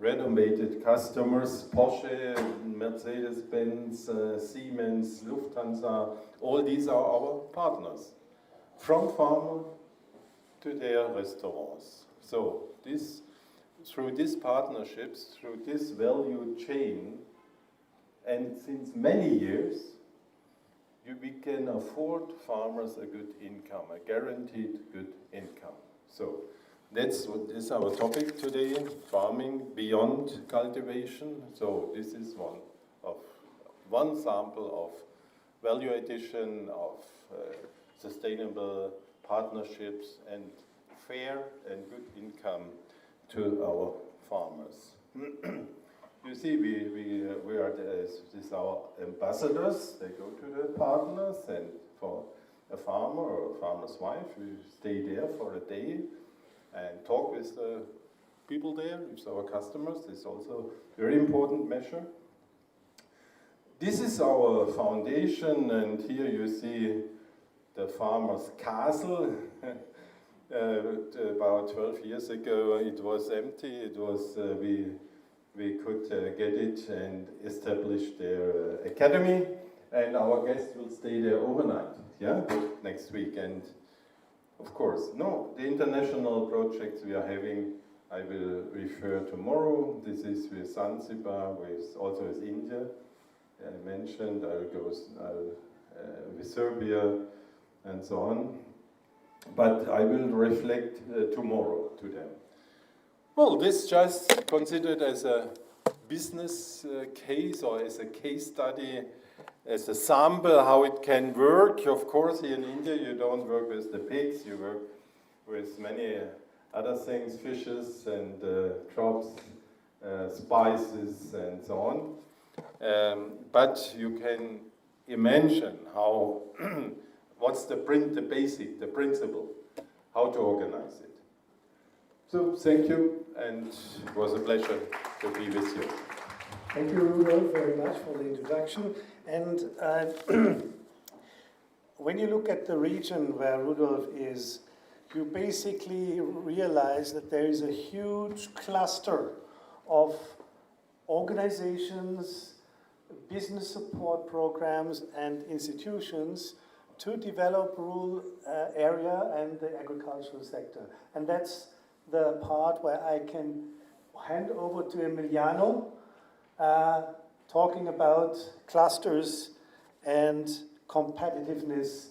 renovated customers, Porsche, Mercedes-Benz, Siemens, Lufthansa, all these are our partners, from farmer to their restaurants. So through these partnerships, through this value chain, and since many years, we can afford farmers a good income, a guaranteed good income. So that's what is our topic today, farming beyond cultivation. So this is one sample of value addition, of sustainable partnerships and fair and good income to our farmers. You see, we are this our ambassadors. They go to the partners, and for a farmer or a farmer's wife, we stay there for a day and talk with the people there, with our customers. This is also a very important measure. This is our foundation, and here you see the farmer's castle. About 12 years ago, it was empty. It was we could get it and establish their academy, and our guests will stay there overnight, yeah, next week. And of course, the international projects we are having, I will refer tomorrow. This is with Zanzibar, also with India. I mentioned, I will go with Serbia and so on. But I will reflect tomorrow to them. Well, this just considered as a business case or as a case study, as a sample how it can work. Of course, here in India you don't work with the pigs, you work with many other things, fishes and crops, spices and so on. But you can imagine how, what's the principle, how to organize it. So thank you, and it was a pleasure to be with you. Thank you, Rudolf, very much for the introduction. And when you look at the region where Rudolf is, you basically realize that there is a huge cluster of organizations, business support programs, and institutions to develop rural area and the agricultural sector. And that's the part where I can hand over to Emiliano, talking about clusters and competitiveness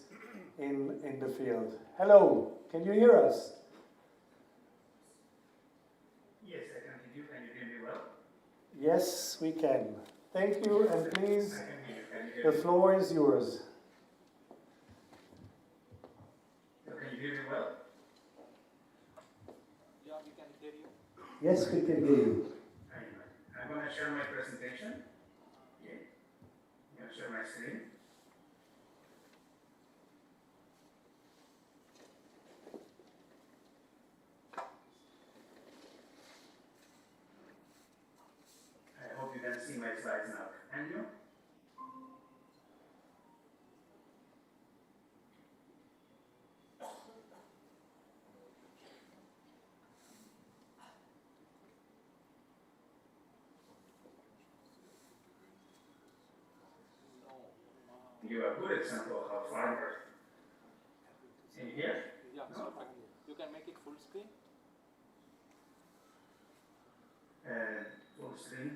in the field. Hello, can you hear us? Yes, I can hear you. Can you hear me well? Yes, we can. Thank you, and please, the floor is yours. So can you hear me well? Yeah, we can hear you. Yes, we can hear you. Anyway, I'm going to share my presentation. Okay. I'm going to share my screen. I hope you can see my slides now. Can you? Give a good example of how farmers in here. Yeah, so you can make it full screen. And full screen.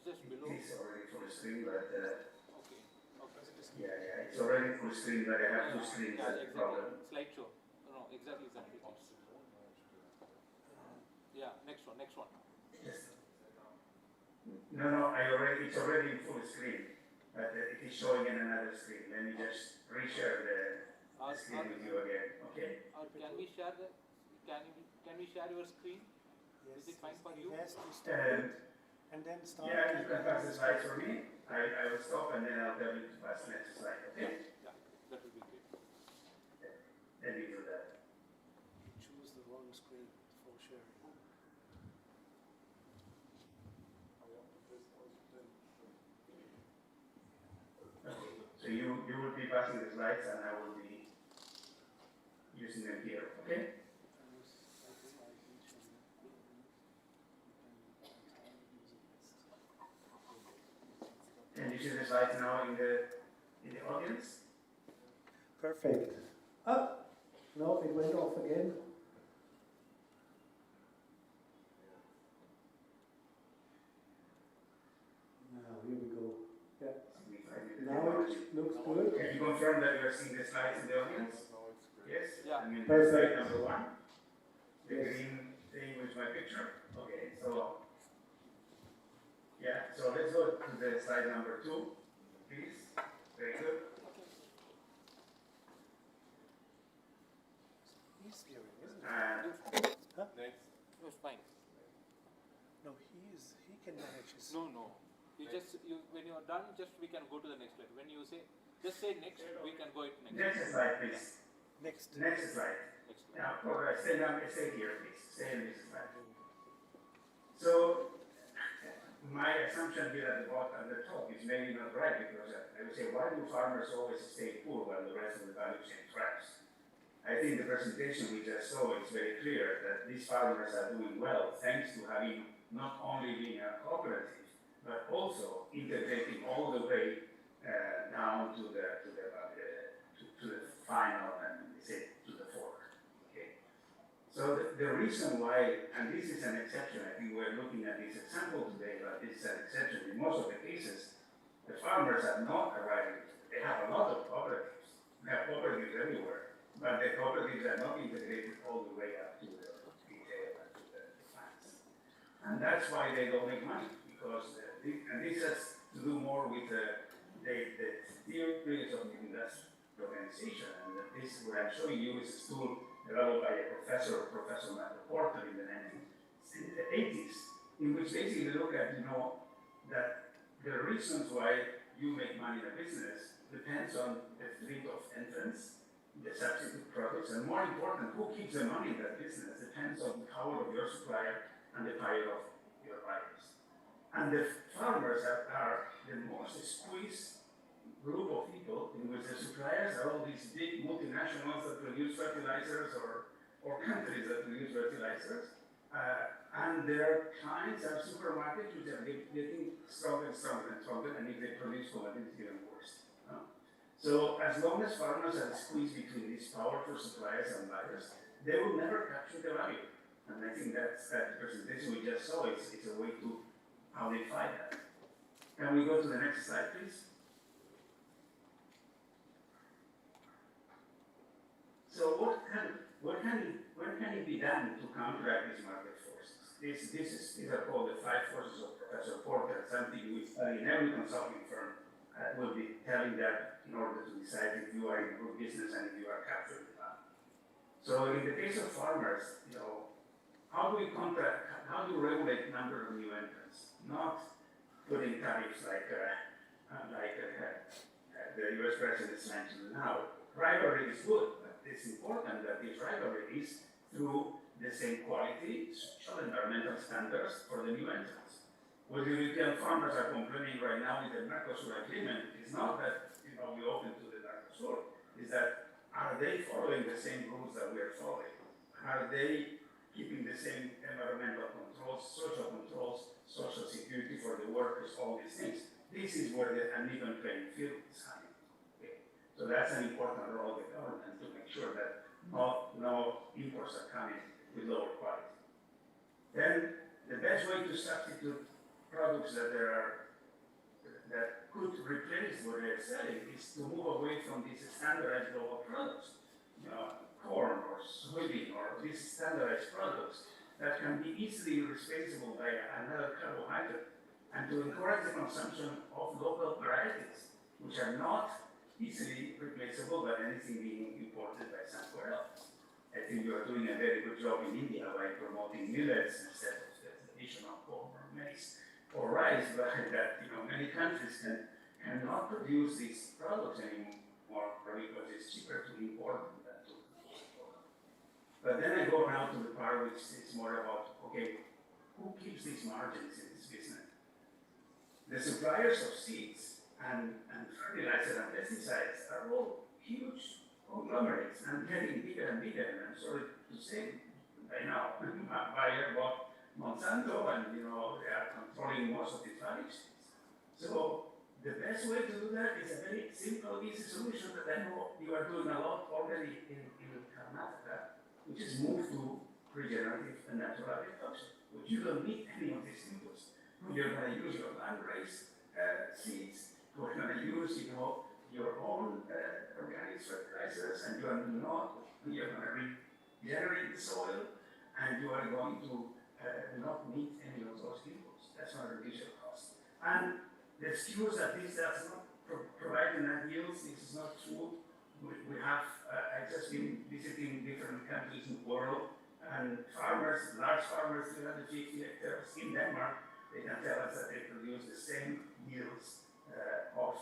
Just below. It's already full screen, but Okay. yeah, it's already full screen, but I have two screens. Yeah, That's the problem. Slideshow. No, exactly. Yeah, next one. Yes. No, it's already in full screen, but it is showing in another screen. Let me just reshare the screen with you again, okay? Can we share can we share your screen? Yes. Is it fine for you? Yes, to start and then start. Yeah, you can pass the slides for me. I will stop and then I'll tell you to pass the next slide, okay? Yeah, that will be great. Let me do that. Choose the wrong screen for sharing. Okay, so you will be passing the slides and I will be using them here, okay? slide now in the audience? Perfect. Ah, no, it went off again. Now, here we go. Yeah. Now it looks good. Can you confirm that you are seeing the slides in the audience? Yes? Yeah. I mean, Perfect. slide number 1. The Yes. green thing with my picture. Okay, so yeah, so let's go to the slide number 2, please. Very good. He's steering, isn't he? And Next. No, it's fine. No, he can manage his. No. When you're done, we can go to the next slide. When you say, just say next, we can go it next. next slide, please. Next. Next slide. Now, stay here, please. Stay in this slide. So, my assumption here at the bottom, at the top, is maybe not right, because I would say, why do farmers always stay poor while the rest of the value chain thrives? I think the presentation we just saw is very clear that these farmers are doing well thanks to having not only being a cooperative, but also integrating all the way down to the final, to the fork. Okay. So the reason why, and this is an exception, I think we're looking at this example today, but this is an exception. In most of the cases, the farmers are not arriving. They have a lot of cooperatives. They have cooperatives everywhere, but the cooperatives are not integrated all the way up to the retail and to the plants. And that's why they don't make money, because, and this has to do more with the theories of the industrial organization. And this, what I'm showing you, is a tool developed by a professor, Professor Michael Porter, in the 1980s, in which basically they look at, that the reasons why you make money in a business depends on the fleet of entrants, the substitute products, and more important, who keeps the money in that business depends on the power of your supplier and the power of your buyers. And the farmers are the most squeezed group of people, in which the suppliers are all these big multinationals that produce fertilizers, or countries that produce fertilizers, and their clients are supermarkets, which are getting stronger and stronger and stronger, and if they produce commodities, even worse. So as long as farmers are squeezed between these powerful suppliers and buyers, they will never capture the value. And I think that's that presentation we just saw. It's a way to how they fight that. Can we go to the next slide, please? So what can it be done to counteract these market forces? These are called the 5 forces of Professor Porter, something we study in every consulting firm will be telling that in order to decide if you are in a good business and if you are capturing the value. So in the case of farmers, how do we regulate number of new entrants? Not putting tariffs like the US President mentioned now. Rivalry is good, but it's important that this rivalry is through the same quality, social, environmental standards for the new entrants. What the European farmers are complaining right now with the Mercosur agreement is not that we open to the Mercosur, is that are they following the same rules that we are following? Are they keeping the same environmental controls, social security for the workers, all these things? This is where the uneven playing field is coming. Okay. So that's an important role of the government to make sure that no imports are coming with lower quality. Then the best way to substitute products that could replace what they're selling is to move away from these standardized global products, corn or soybean or these standardized products that can be easily replaceable by another carbohydrate, and to encourage the consumption of local varieties, which are not easily replaceable by anything being imported by somewhere else. I think you are doing a very good job in India by promoting millets instead of the traditional corn or maize or rice, but that many countries cannot produce these products anymore because it's cheaper to import them than to export. But then I go now to the part which is more about, okay, who keeps these margins in this business? The suppliers of seeds and fertilizer and pesticides are all huge conglomerates and getting bigger and bigger. And I'm sorry to say, by now, Bayer bought Monsanto, and they are controlling most of these value chains. So The best way to do that is a very simple, easy solution that I know you are doing a lot already in Karnataka, which is move to regenerative and natural agriculture, which you don't need any of these inputs. You're going to use your land-raised seeds, you're going to use, your own organic fertilizers, and you're going to regenerate the soil, and you are going to not need any of those inputs. That's going to reduce your cost. And the excuse that this does not provide enough yields, this is not true. We have, I've just been visiting different countries in the world, and farmers, large farmers, 350 hectares in Denmark, they can tell us that they produce the same yields of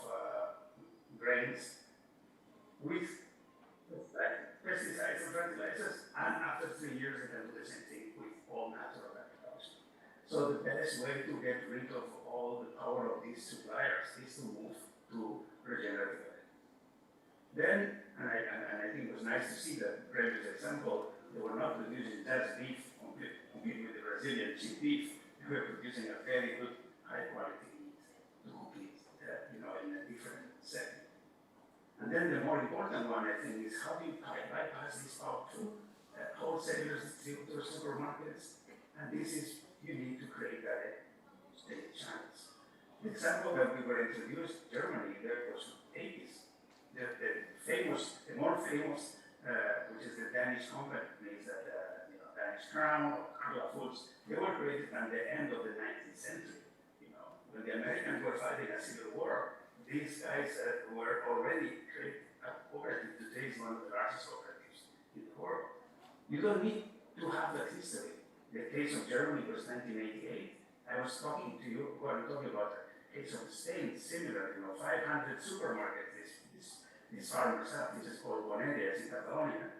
grains with pesticides and fertilizers, and after 3 years they can do the same thing with all natural agriculture. So the best way to get rid of all the power of these suppliers is to move to regenerative agriculture. Then, and I think it was nice to see that previous example, they were not producing just beef, compete with the Brazilian cheap beef. They were producing a very good, high quality meat to compete, in a different setting. And then the more important one, I think, is how do you bypass this powerful wholesalers, distributors, supermarkets, and this is, you need to create direct state channels. The example that we were introduced, Germany, there was 80s. The more famous, which is the Danish companies that, Danish Crown or Carla Foods, they were created at the end of the 19th century. When the Americans were fighting a civil war, these guys were already created. A cooperative today is one of the largest cooperatives in the world. You don't need to have that history. The case of Germany was 1988. I was talking to you, talking about the case of Spain, similar, 500 supermarkets these farmers have. This is called Bonerias in Catalonia.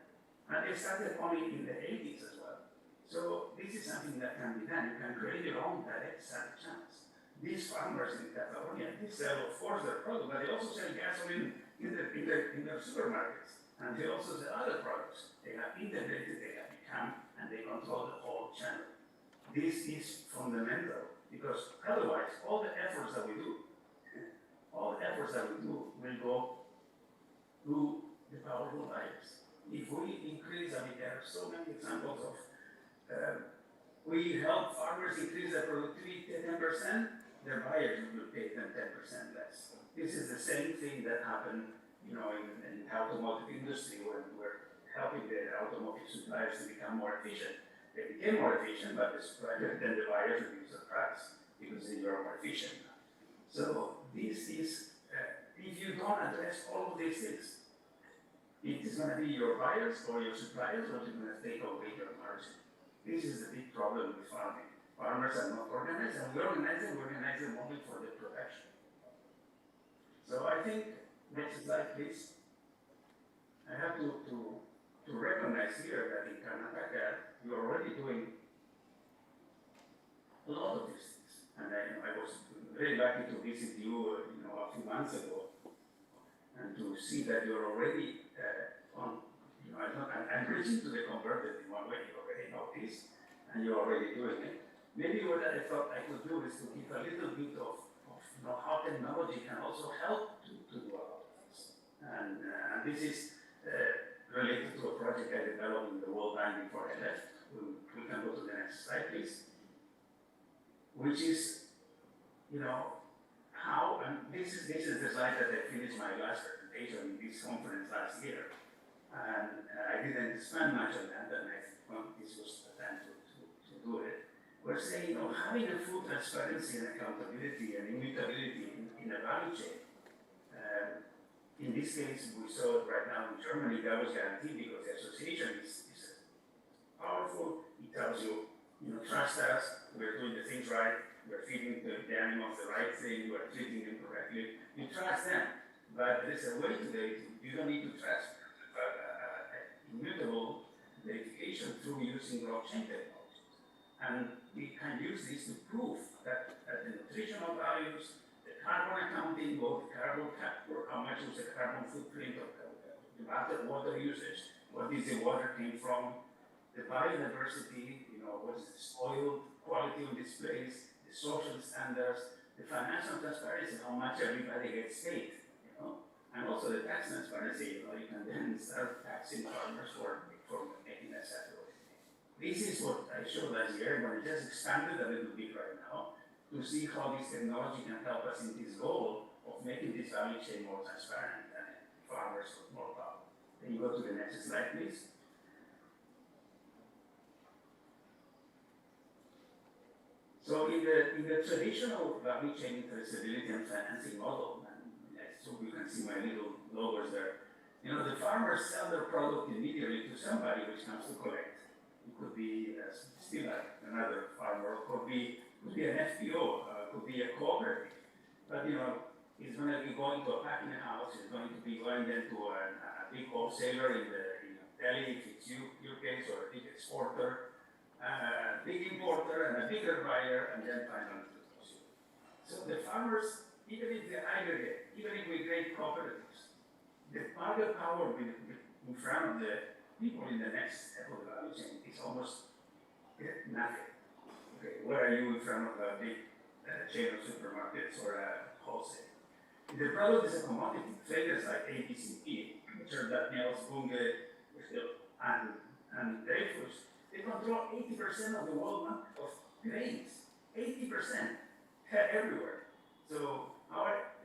And they started only in the 80s as well. So this is something that can be done. You can create your own direct sales channels. These farmers in Catalonia, they sell, of course, their product, but they also sell gasoline in their supermarkets. And they also sell other products. They have integrated, they have become, and they control the whole channel. This is fundamental, because otherwise, all the efforts that we do will go to the powerful buyers. If we increase, there are so many examples of, we help farmers increase their productivity 10%, their buyers will pay them 10% less. This is the same thing that happened, in the automotive industry when we're helping the automotive suppliers to become more efficient. They became more efficient, but then the buyers reduce the price because they are more efficient. So this is, if you don't address all of these things, it is going to be your buyers or your suppliers who are going to take away your margin. This is the big problem with farming. Farmers are not organized, and we organize them only for the production. So I think, next slide please. I have to recognize here that in Karnataka, you're already doing a lot of these things. And I was very lucky to visit you, a few months ago, and to see that you're already I'm reaching to the converted in one way. You already know this, and you're already doing it. Maybe what I thought I could do is to give a little bit of how technology can also help to do a lot of this. And this is related to a project I developed in the World Bank before I left. We can go to the next slide, please. Which is, how, and this is the slide that I finished my last presentation in this conference last year. And I didn't spend much on that, and I thought this was the time to do it. We're saying, having a full transparency and accountability and immutability in a value chain. In this case, we saw it right now in Germany, that was guaranteed because the association is powerful. It tells you, trust us, we're doing the things right, we're feeding the animals the right thing, we're treating them correctly. You trust them, but there is a way today, you don't need to trust immutable verification through using blockchain technologies. And we can use this to prove that the nutritional values, the carbon accounting, both the carbon capture, how much was the carbon footprint of the water usage, what is the water came from, the biodiversity, what is the soil quality of this place, the social standards, the financial transparency, how much everybody gets paid, you know, and also the tax transparency, you know, you can then start taxing farmers for making that settle. This is what I showed last year, but I just expanded a little bit right now to see how this technology can help us in this goal of making this value chain more transparent and farmers with more power. Can you go to the next slide, please? So in the traditional value chain traceability and financing model, and so you can see my little logos there, you know, the farmers sell their product immediately to somebody which comes to collect. It could be still another farmer, could be an FPO, could be a cooperative. But you know, it's going to be going to a packing house, it's going to be going then to a big wholesaler in Delhi, if it's your case, or a big exporter, a big importer, and a bigger buyer, and then finally to the consumer. So the farmers, even if they aggregate, even if we create cooperatives, the market power in front of the people in the next step of the value chain is almost nothing. Okay, where are you in front of a big chain of supermarkets or a wholesale? If the product is a commodity, traders like ABCP, which are Daniels, Bunge, and Dreyfus, they control 80% of the world market of grains. 80% everywhere. So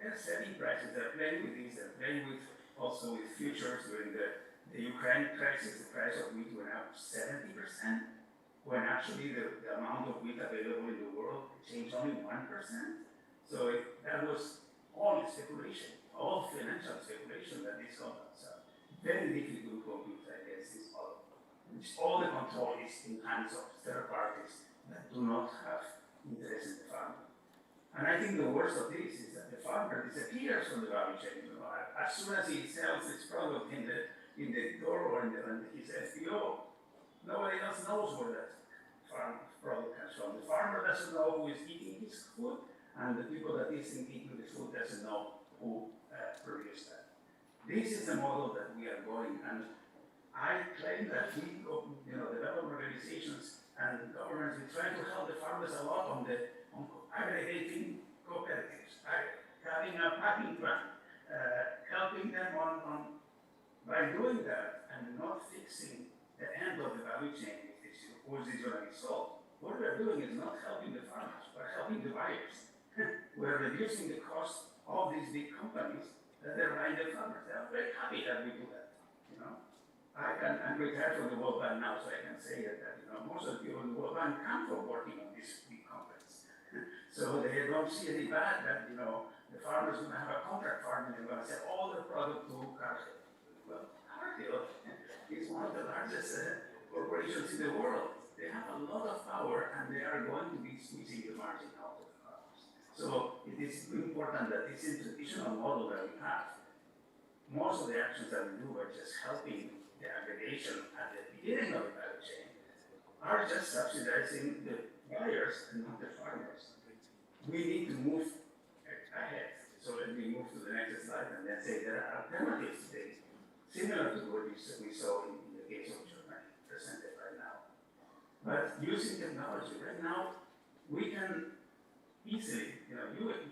they're setting prices, they're playing with this, they're playing with also with futures during the Ukraine crisis, the price of wheat went up 70%, when actually the amount of wheat available in the world changed only 1%. So that was all speculation, all financial speculation that these companies are. Very difficult to compete against this model. All the control is in hands of third parties that do not have interest in the farmer. And I think the worst of this is that the farmer disappears from the value chain. You know, as soon as he sells his product in the door or in his FPO, nobody else knows where that farm product comes from. The farmer doesn't know who is eating his food, and the people that is eating the food doesn't know who produced that. This is the model that we are going, and I claim that we, you know, development organizations and governments, we try to help the farmers a lot on aggregating cooperatives, having a packing plant, helping them by doing that and not fixing the end of the value chain which is going to be solved. What we're doing is not helping the farmers, we're helping the buyers. We're reducing the cost of these big companies that they're buying the farmers. They're very happy that we do that, you know. I'm retired from the World Bank now, so I can say that you know, most of the people in the World Bank come from working on these big companies. So they don't see any bad that, you know, the farmers are going to have a contract farming and they're going to sell all their product to Cargill. Well, Cargill is one of the largest corporations in the world. They have a lot of power and they are going to be squeezing the margin out of the farmers. So it is important that this traditional model that we have, most of the actions that we do are just helping the aggregation at the beginning of the value chain, are just subsidizing the buyers and not the farmers. We need to move ahead. So let me move to the next slide and then say there are alternatives today, similar to what we saw in the case of Germany, presented right now. But using technology, right now, we can easily, you know,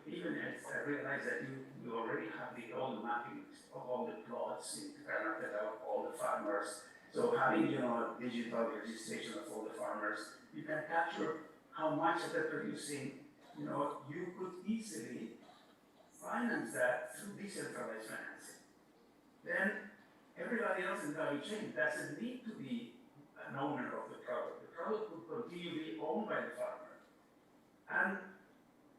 even as I realize that you already have all the mappings of all the plots, you can map out all the farmers. So having, you know, a digital registration of all the farmers, you can capture how much they're producing. You know, you could easily finance that through decentralized financing. Then everybody else in the value chain doesn't need to be an owner of the product. The product would continue to be owned by the farmer. And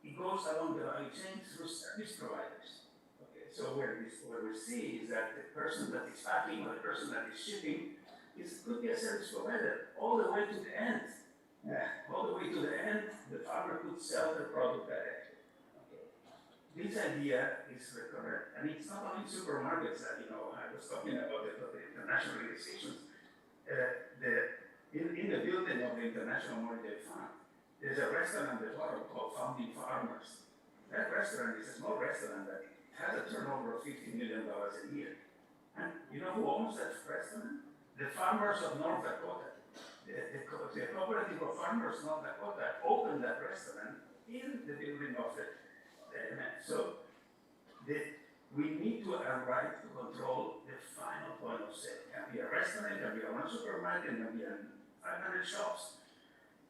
it goes along the value chain through service providers. Okay, so what we see is that the person that is packing or the person that is shipping could be a service provider all the way to the end. All the way to the end, the farmer could sell the product directly. Okay. This idea is recurrent, and it's not only supermarkets that, you know, I was talking about the international organizations. In the building of the International Monetary Fund, there's a restaurant at the bottom called Founding Farmers. That restaurant is a small restaurant that has a turnover of $50 million a year. And you know who owns that restaurant? The farmers of North Dakota. The cooperative of farmers of North Dakota opened that restaurant in the building of So we need to arrive to control the final point of sale. It can be a restaurant, it can be a one supermarket, it can be 500 shops.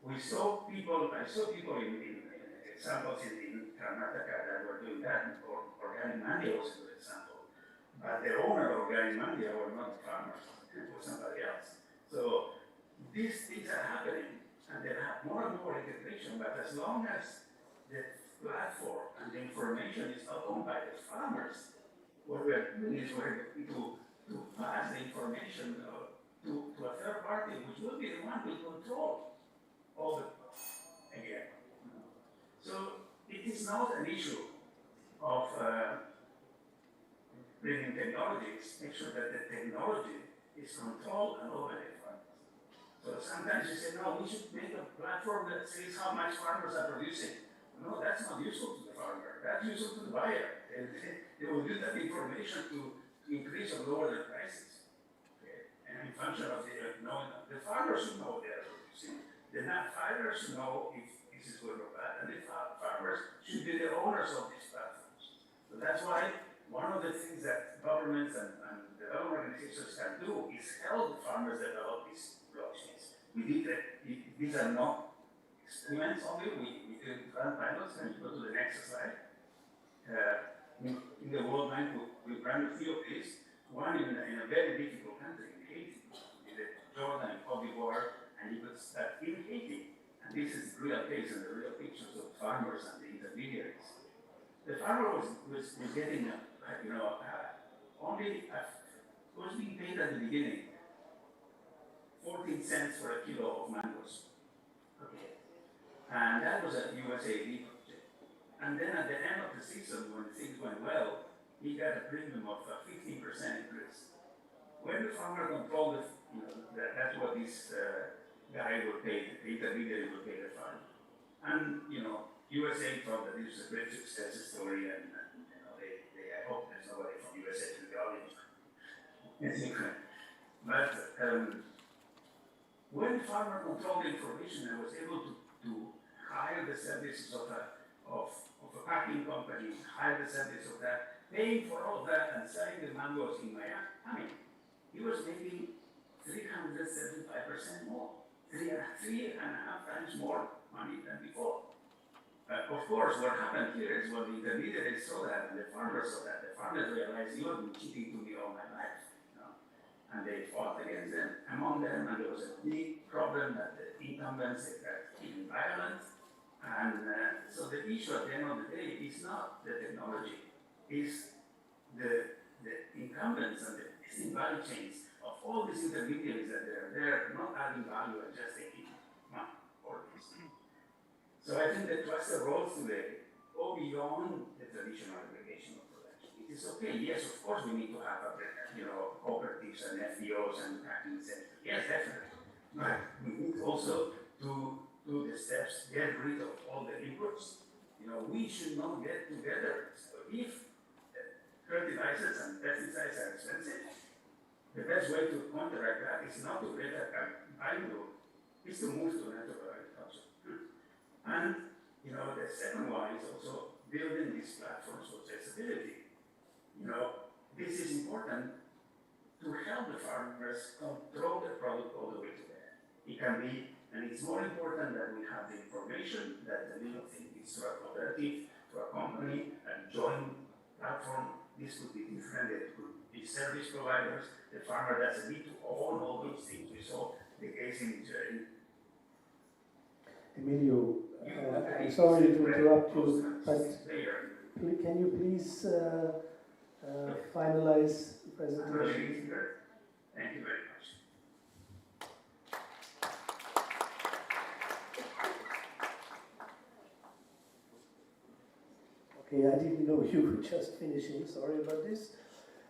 I saw people in examples in Karnataka that were doing that, or organic mandi was a good example. But the owner of organic mandi were not farmers, it was somebody else. So these things are happening, and they have more and more integration, but as long as the platform and the information is not owned by the farmers, what we are doing is we're going to pass the information to a third party, which will be the one who will control all the again. So it is not an issue of bringing technologies, make sure that the technology is controlled and open by farmers. So sometimes you say, no, we should make a platform that says how much farmers are producing. No, that's not useful to the farmer. That's useful to the buyer. They will use that information to increase or lower their prices. Okay? And in function of the farmers should know what they are producing. The farmers should know if this is good or bad. And the farmers should be the owners of these platforms. So that's why one of the things that governments and development organizations can do is help the farmers develop these blockchains. We did that. These are not experiments only. We did run pilots. Can you go to the next slide? In the World Bank, we ran a few of these. One in a very difficult country, in Haiti, in Jordan and Cote d'Ivoire, and you could start in Haiti. And this is the real case and the real pictures of farmers and the intermediaries. The farmer was getting, was being paid at the beginning 14 cents for a kilo of mangoes. Okay. And that was a USAID project. And then at the end of the season, when things went well, he got a premium of 15% increase. When the farmer controlled that's what this guy would pay, the intermediary would pay the farmer. And, USA thought that this was a great success story, and I hope there's nobody from USA to the audience. But when the farmer controlled the information and was able to hire the services of a packing company, hire the service of that, paying for all of that and selling the mangoes in Miami, he was making 375% more, 3.5 times more money than before. Of course, what happened here is when the intermediaries saw that and the farmers saw that, the farmers realized you have been cheating to me all my life. And they fought against them, among them, and there was a big problem that the incumbents got even violent. And so the issue at the end of the day is not the technology, it's the incumbents and the existing value chains of all these intermediaries that they're not adding value and just taking money or this. So I think the cluster roles today go beyond the traditional aggregation of production. It is okay, yes, of course we need to have cooperatives and FPOs and packing centers. Yes, definitely. But we need also to do the steps, get rid of all the inputs. We should not get together. So if fertilizers and pesticides are expensive, the best way to counteract that is not to get a value, is to move to natural agriculture. And the second one is also building these platforms for traceability. This is important to help the farmers control the product all the way to there. It can be, and it's more important that we have the information that the little thing is to a cooperative, to a company, a joint platform. This could be different, it could be service providers. The farmer doesn't need to own all those things. We saw the case in Nigeria. Emilio, I'm sorry to interrupt you, but can you please finalize the presentation? Thank you very much. Okay, I didn't know you were just finishing. Sorry about this.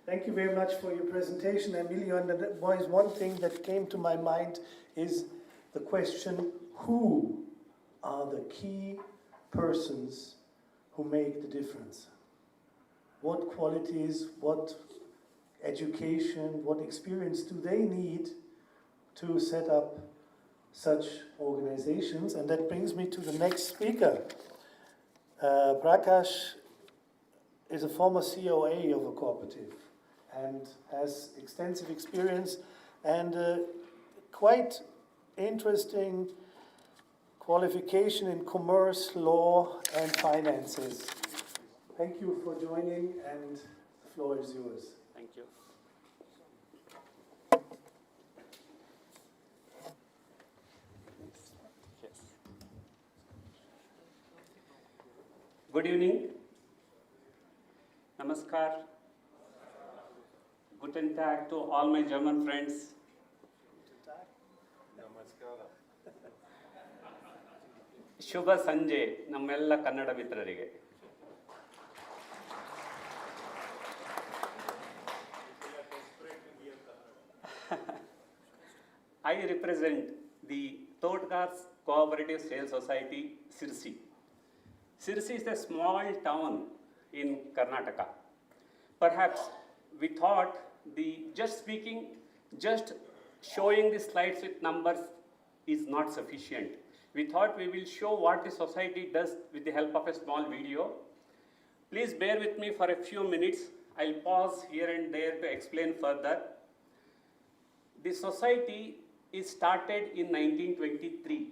Thank you very much for your presentation, Emilio. And there was one thing that came to my mind is the question, who are the key persons who make the difference? What qualities, what education, what experience do they need to set up such organizations? And that brings me to the next speaker. Prakash is a former COA of a cooperative and has extensive experience and quite interesting qualification in commerce, law, and finances. Thank you for joining, and the floor is yours. Thank you. Yes. Good evening. Namaskar. Guten Tag to all my German friends. ಶುಭ ಸಂಜೆ ನಮ್ಮೆಲ್ಲ ಕನ್ನಡ ಮಿತ್ರರಿಗೆ. I represent the Totgas Cooperative Sales Society, Sirsi. Sirsi is a small town in Karnataka. Perhaps we thought just showing the slides with numbers is not sufficient. We thought we will show what the society does with the help of a small video. Please bear with me for a few minutes. I'll pause here and there to explain further. The society is started in 1923.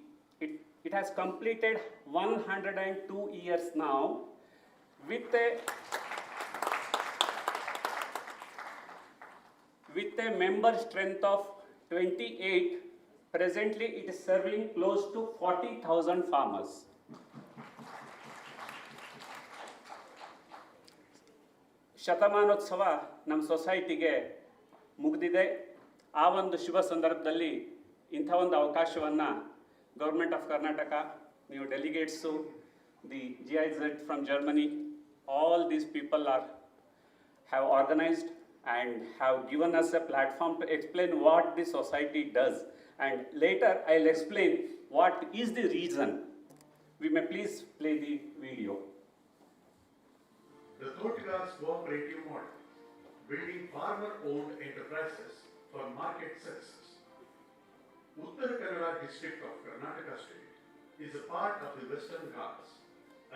It has completed 102 years now with a member strength of 28. Presently, it is serving close to 40,000 farmers. ಶತಮಾನೋತ್ಸವ ನಮ್ಮ ಸೊಸೈಟಿಗೆ ಮುಗಿದಿದೆ. ಆ ಒಂದು ಶುಭ ಸಂದರ್ಭದಲ್ಲಿ ಇಂಥ ಒಂದು ಅವಕಾಶವನ್ನು ಗೌರ್ಮೆಂಟ್ ಆಫ್ ಕರ್ನಾಟಕ, ನೀವು delegates, the GIZ from Germany, all these people have organized and have given us a platform to explain what the society does. And later I'll explain what is the reason. We may please play the video. The Totgas cooperative model, building farmer-owned enterprises for market success. Uttar Kannada district of Karnataka state is a part of the Western Ghats,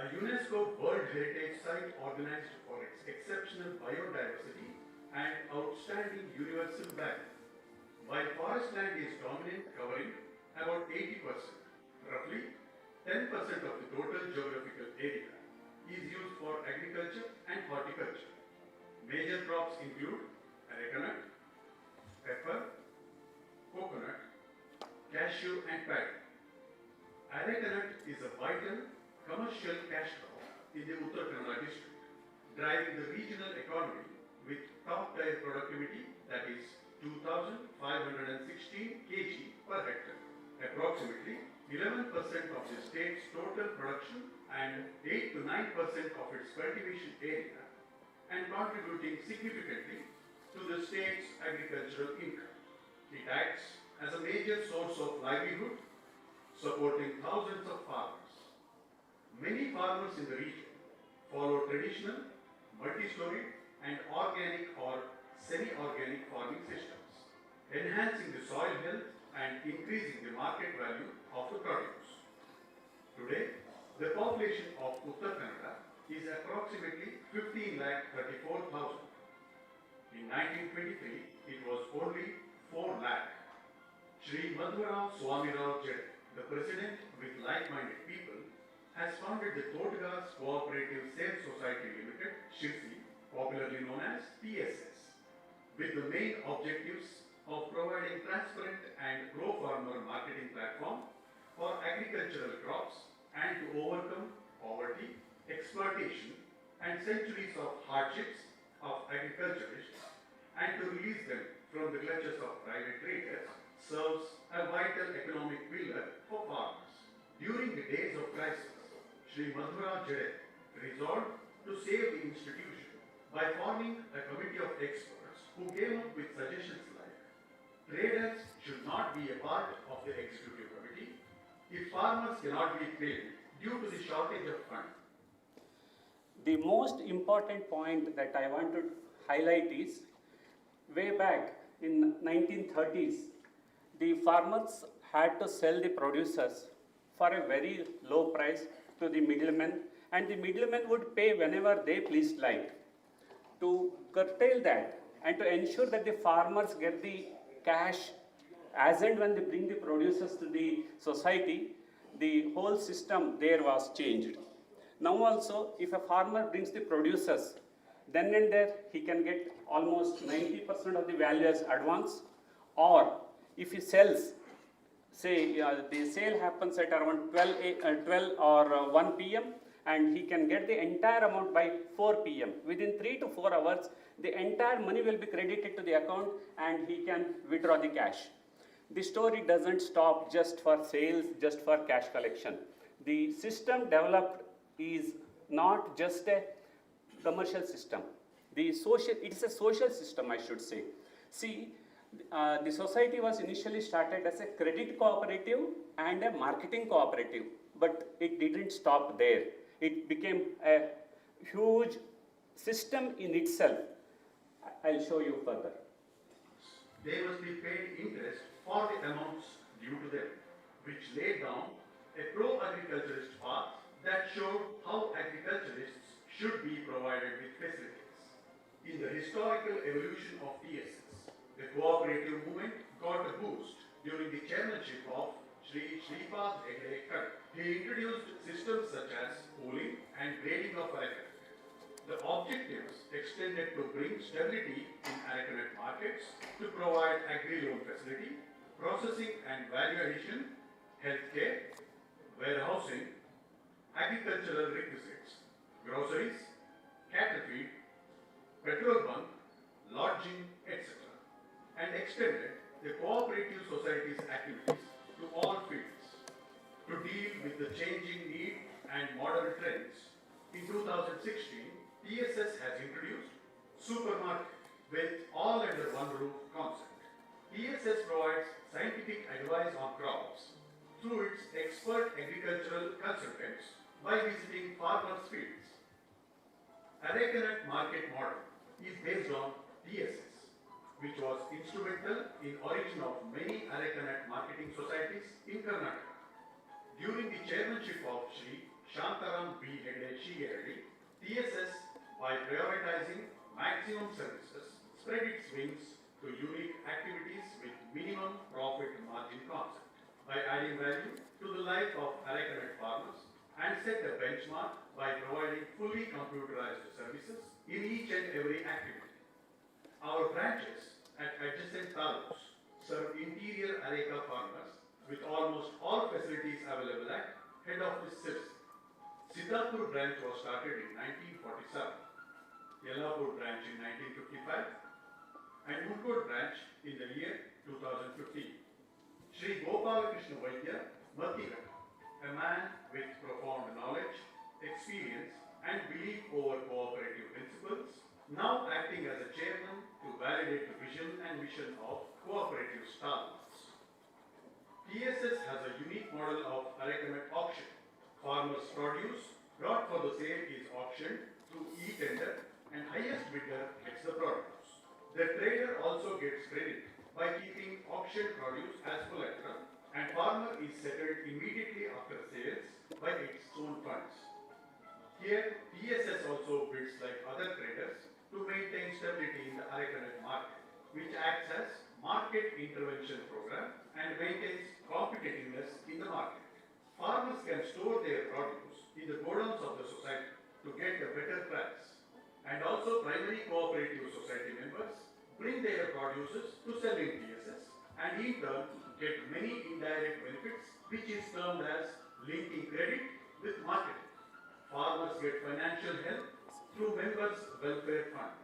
a UNESCO World Heritage Site organized for its exceptional biodiversity and outstanding universal value. While forest land is dominant, covering about 80%, roughly 10% of the total geographical area is used for agriculture and horticulture. Major crops include arecanut, pepper, coconut, cashew and paddy. Arecanut is a vital commercial cash crop in the Uttar Kannada district, driving the regional economy with top-tier productivity, that is 2,516 kg per hectare. Approximately 11% of the state's total production and 8 to 9% of its cultivation area, and contributing significantly to the state's agricultural income. It acts as a major source of livelihood, supporting thousands of farmers. Many farmers in the region follow traditional, multi-story and organic or semi-organic farming systems, enhancing the soil health and increasing the market value of the produce. Today, the population of Uttar Kannada is approximately 15,34,000. In 1923, it was only 4 lakh. Shri Madhurao Swamirao Jed, the president with like-minded people, has founded the Totgas Cooperative Sales Society Limited, Shirsi, popularly known as TSS, with the main objectives of providing transparent and pro-farmer marketing platform for agricultural crops and to overcome poverty, exploitation and centuries of hardships of agriculturists, and to release them from the clutches of private traders, serves a vital economic pillar for farmers. During the days of crisis, Shri Madhura Jade resolved to save the institution by forming a committee of experts who came up with suggestions like traders should not be a part of the executive committee if farmers cannot be paid due to the shortage of funds. The most important point that I want to highlight is, way back in 1930s, the farmers had to sell the producers for a very low price to the middlemen, and the middlemen would pay whenever they pleased like. To curtail that and to ensure that the farmers get the cash as and when they bring the producers to the society, the whole system there was changed. Now also, if a farmer brings the producers, then and there he can get almost 90% of the value as advance, or if he sells, say the sale happens at around 12 or 1 p.m. and he can get the entire amount by 4 p.m. Within 3 to 4 hours, the entire money will be credited to the account and he can withdraw the cash. The story doesn't stop just for sales, just for cash collection. The system developed is not just a commercial system. It is a social system, I should say. See, the society was initially started as a credit cooperative and a marketing cooperative, but it didn't stop there. It became a huge system in itself. I'll show you further. They must be paid interest for the amounts due to them, which laid down a pro-agriculturist path that showed how agriculturists should be provided with facilities. In the historical evolution of TSS, the cooperative movement got a boost during the chairmanship of Shri Shripad Hegde Kar. He introduced systems such as pooling and grading of areca. The objectives extended to bring stability in areca markets, to provide agri-loan facility, processing and value addition, healthcare, warehousing, agricultural requisites, groceries, cattle feed, petrol bunk, lodging, etc., and extended the cooperative society's activities to all fields. To deal with the changing need and modern trends, in 2016, TSS has introduced supermarket with all under one roof concept. TSS provides scientific advice on crops through its expert agricultural consultants by visiting farmers' fields. Areca nut market model is based on TSS, which was instrumental in origin of many areca nut marketing societies in Karnataka. During the chairmanship of Shri Shantaram B. Hegde Shigerdi, TSS, by prioritizing maximum services, spread its wings to unique activities with minimum profit margin concept by adding value to the life of areca nut farmers and set a benchmark by providing fully computerized services in each and every activity. Our branches at adjacent taluks serve interior areca farmers with almost all facilities available at head office Sirsi. Siddharpur branch was started in 1947, Yellapur branch in 1955, and Mudkot branch in the year 2015. Shri Gopal Krishna Vaidya Mathigat, a man with profound knowledge, experience, and belief over cooperative principles, now acting as a chairman to validate the vision and mission of cooperative stalwarts. TSS has a unique model of areca nut auction. Farmers' produce brought for the sale is auctioned through e-tender and highest bidder gets the produce. The trader also gets credit by keeping auction produce as collateral, and farmer is settled immediately after sales by its own funds. Here, TSS also bids like other traders to maintain stability in the areca nut market, which acts as market intervention program and maintains competitiveness in the market. Farmers can store their produce in the godowns of the society to get a better price, and also primary cooperative society members bring their produces to sell in TSS and in turn get many indirect benefits, which is termed as linking credit with marketing. Farmers get financial help through members' welfare fund.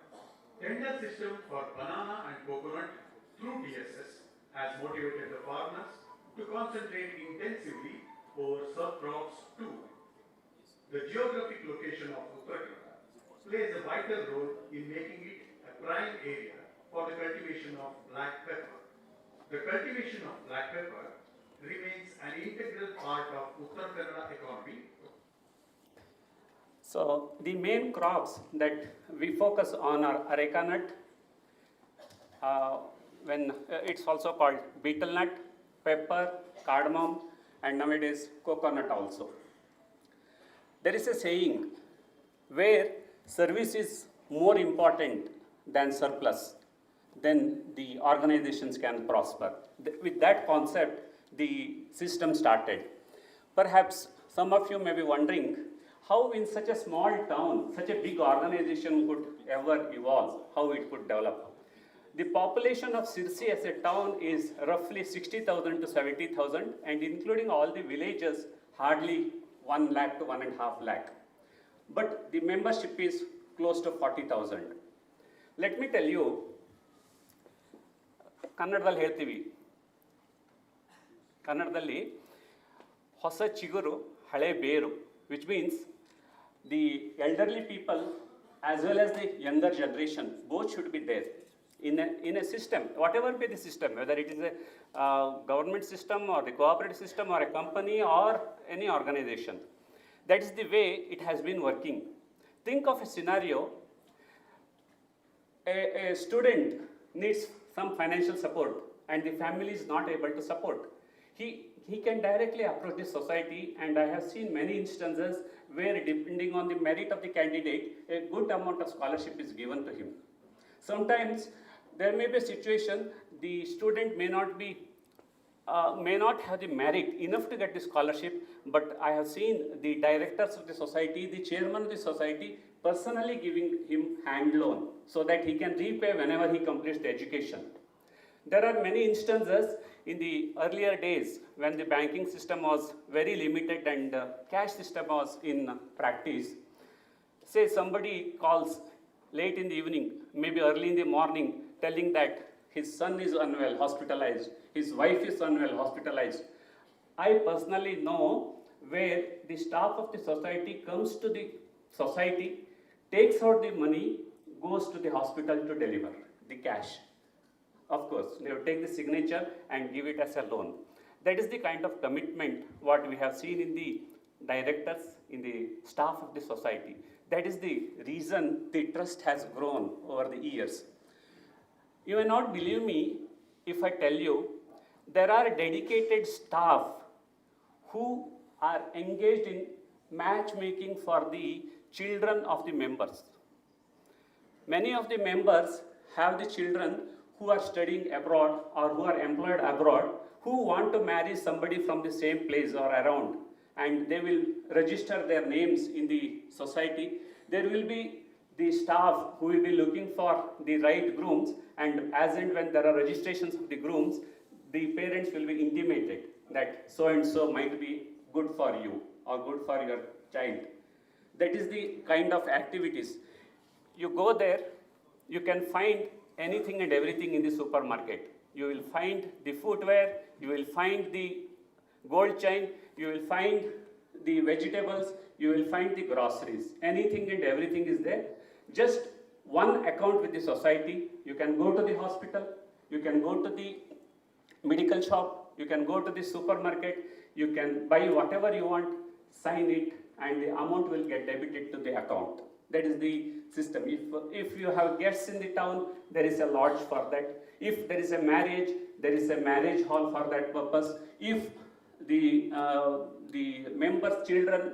Tender system for banana and coconut through TSS has motivated the farmers to concentrate intensively over subcrops too. The geographic location of Uttarakhand plays a vital role in making it a prime area for the cultivation of black pepper. The cultivation of black pepper remains an integral part of Uttarakhand economy. So the main crops that we focus on are areca nut, it's also called betel nut, pepper, cardamom, and nowadays coconut also. There is a saying where service is more important than surplus, then the organizations can prosper. With that concept, the system started. Perhaps some of you may be wondering how in such a small town, such a big organization could ever evolve, how it could develop. The population of Sirsi as a town is roughly 60,000 to 70,000, and including all the villages, hardly 1 lakh to 1.5 lakh. But the membership is close to 40,000. Let me tell you, ಕನ್ನಡದಲ್ಲಿ ಹೇಳ್ತೀವಿ, ಕನ್ನಡದಲ್ಲಿ ಹೊಸ ಚಿಗುರು ಹಳೆ ಬೇರು, which means the elderly people as well as the younger generation, both should be there in a system, whatever be the system, whether it is a government system or the cooperative system or a company or any organization. That is the way it has been working. Think of a scenario, a student needs some financial support and the family is not able to support. He can directly approach the society, and I have seen many instances where, depending on the merit of the candidate, a good amount of scholarship is given to him. Sometimes there may be a situation the student may not have the merit enough to get the scholarship, but I have seen the directors of the society, the chairman of the society, personally giving him hand loan so that he can repay whenever he completes the education. There are many instances in the earlier days when the banking system was very limited and cash system was in practice. Say somebody calls late in the evening, maybe early in the morning, telling that his son is unwell, hospitalized, his wife is unwell, hospitalized. I personally know where the staff of the society comes to the society, takes out the money, goes to the hospital to deliver the cash. Of course, they will take the signature and give it as a loan. That is the kind of commitment what we have seen in the directors, in the staff of the society. That is the reason the trust has grown over the years. You may not believe me if I tell you there are dedicated staff who are engaged in matchmaking for the children of the members. Many of the members have the children who are studying abroad or who are employed abroad, who want to marry somebody from the same place or around, and they will register their names in the society. There will be the staff who will be looking for the right grooms, and as and when there are registrations of the grooms, the parents will be intimated that so and so might be good for you or good for your child. That is the kind of activities. You go there, you can find anything and everything in the supermarket. You will find the footwear, you will find the gold chain, you will find the vegetables, you will find the groceries. Anything and everything is there. Just one account with the society. You can go to the hospital, you can go to the medical shop, you can go to the supermarket, you can buy whatever you want, sign it, and the amount will get debited to the account. That is the system. If you have guests in the town, there is a lodge for that. If there is a marriage, there is a marriage hall for that purpose. If the members' children,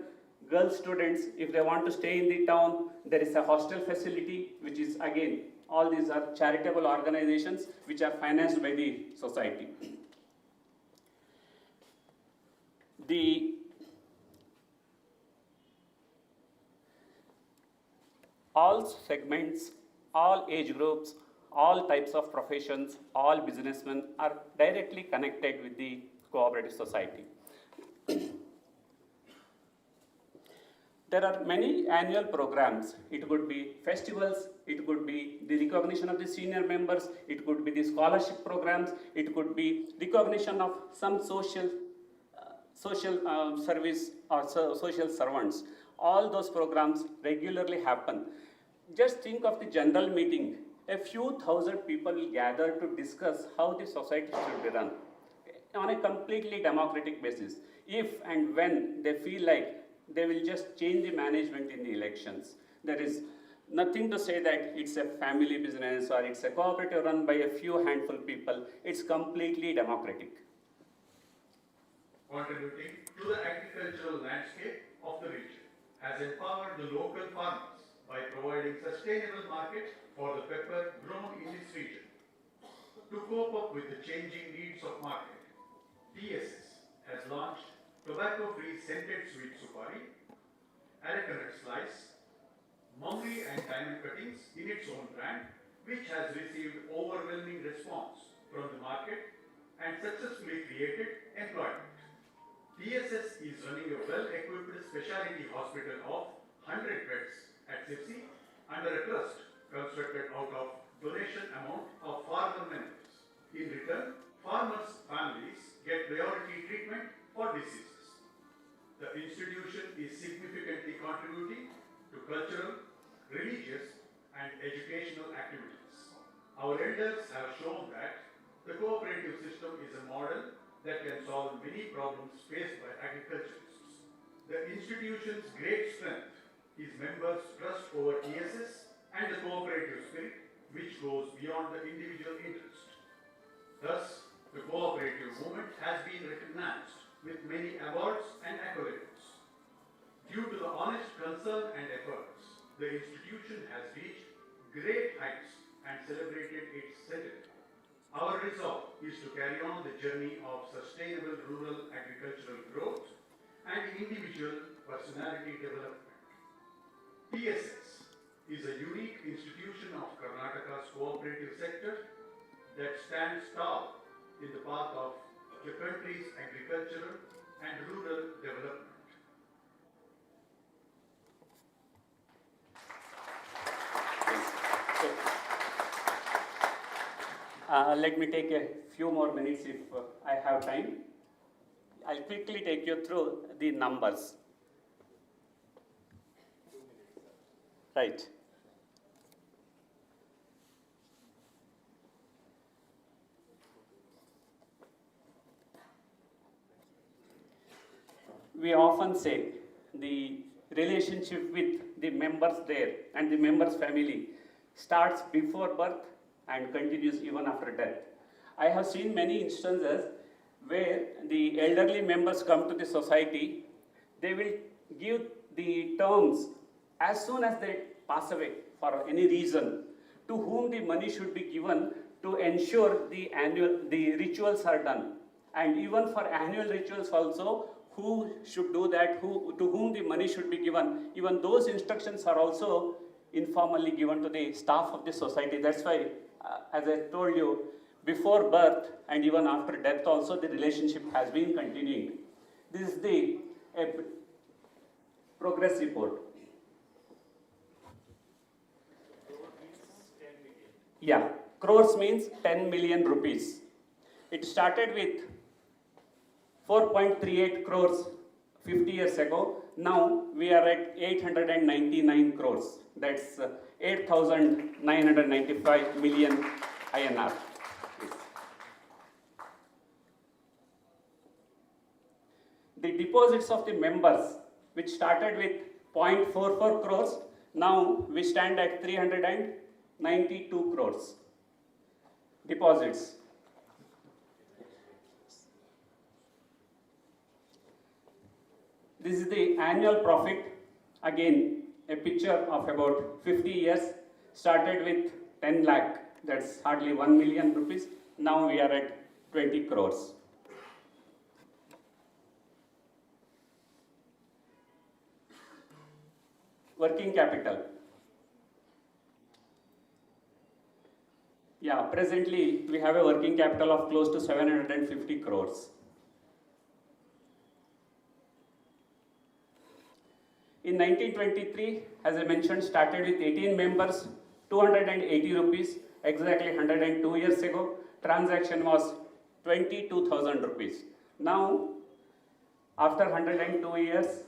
girl students, if they want to stay in the town, there is a hostel facility, which is again, all these are charitable organizations which are financed by the society. All segments, all age groups, all types of professions, all businessmen are directly connected with the cooperative society. There are many annual programs. It could be festivals, it could be the recognition of the senior members, it could be the scholarship programs, it could be recognition of some social service or social servants. All those programs regularly happen. Just think of the general meeting. A few thousand people will gather to discuss how the society should be run on a completely democratic basis. If and when they feel like they will just change the management in the elections. There is nothing to say that it's a family business or it's a cooperative run by a few handful people. It's completely democratic. Contributing to the agricultural landscape of the region. has empowered the local farmers by providing sustainable market for the pepper grown in this region. To cope up with the changing needs of market, TSS has launched tobacco-free scented sweet supari, arecanut slice, mummy and diamond cuttings in its own brand, which has received overwhelming response from the market and successfully created employment. TSS is running a well-equipped specialty hospital of 100 beds at Sipsi under a trust constructed out of donation amount of farmer members. In return, farmers' families get priority treatment for diseases. The institution is significantly contributing to cultural, religious, and educational activities. Our elders have shown that the cooperative system is a model that can solve many problems faced by agriculturists. The institution's great strength is members' trust over TSS and the cooperative spirit, which goes beyond the individual interest. Thus, the cooperative movement has been recognized with many awards and accolades. Due to the honest concern and efforts, the institution has reached great heights and celebrated its centenary. Our resolve is to carry on the journey of sustainable rural agricultural growth and individual personality development. TSS is a unique institution of Karnataka's cooperative sector that stands tall in the path of the country's agricultural and rural development. Let me take a few more minutes if I have time. I'll quickly take you through the numbers. Right. We often say the relationship with the members there and the members' family starts before birth and continues even after death. I have seen many instances where the elderly members come to the society, they will give the terms as soon as they pass away for any reason to whom the money should be given to ensure the rituals are done. And even for annual rituals also, who should do that, to whom the money should be given, even those instructions are also informally given to the staff of the society. That's why, as I told you, before birth and even after death also, the relationship has been continuing. This is the progress report. Yeah, crores means 10 million rupees. It started with 4.38 crores 50 years ago. Now we are at 899 crores. That's 8,995 million INR. The deposits of the members, which started with 0.44 crores, now we stand at 392 crores deposits. This is the annual profit. Again, a picture of about 50 years. Started with 10 lakh, that's hardly 1 million rupees. Now we are at 20 crores. Working capital. Yeah, presently we have a working capital of close to 750 crores. In 1923, as I mentioned, started with 18 members, 280 rupees, exactly 102 years ago. Transaction was 22,000 rupees. Now, after 102 years,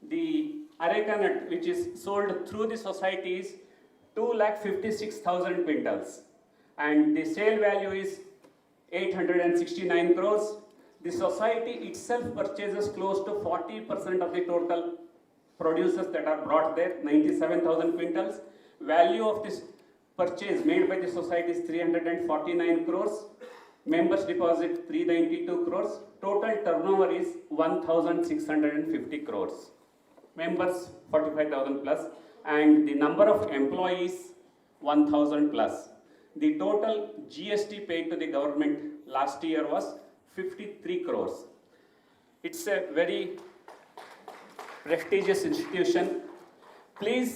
the areca nut, which is sold through the society, is 2,56,000 quintals. And the sale value is 869 crores. The society itself purchases close to 40% of the total producers that are brought there, 97,000 quintals. Value of this purchase made by the society is 349 crores. Members deposit 392 crores. Total turnover is 1,650 crores. Members 45,000 plus, and the number of employees 1,000 plus. The total GST paid to the government last year was 53 crores. It's a very prestigious institution. Please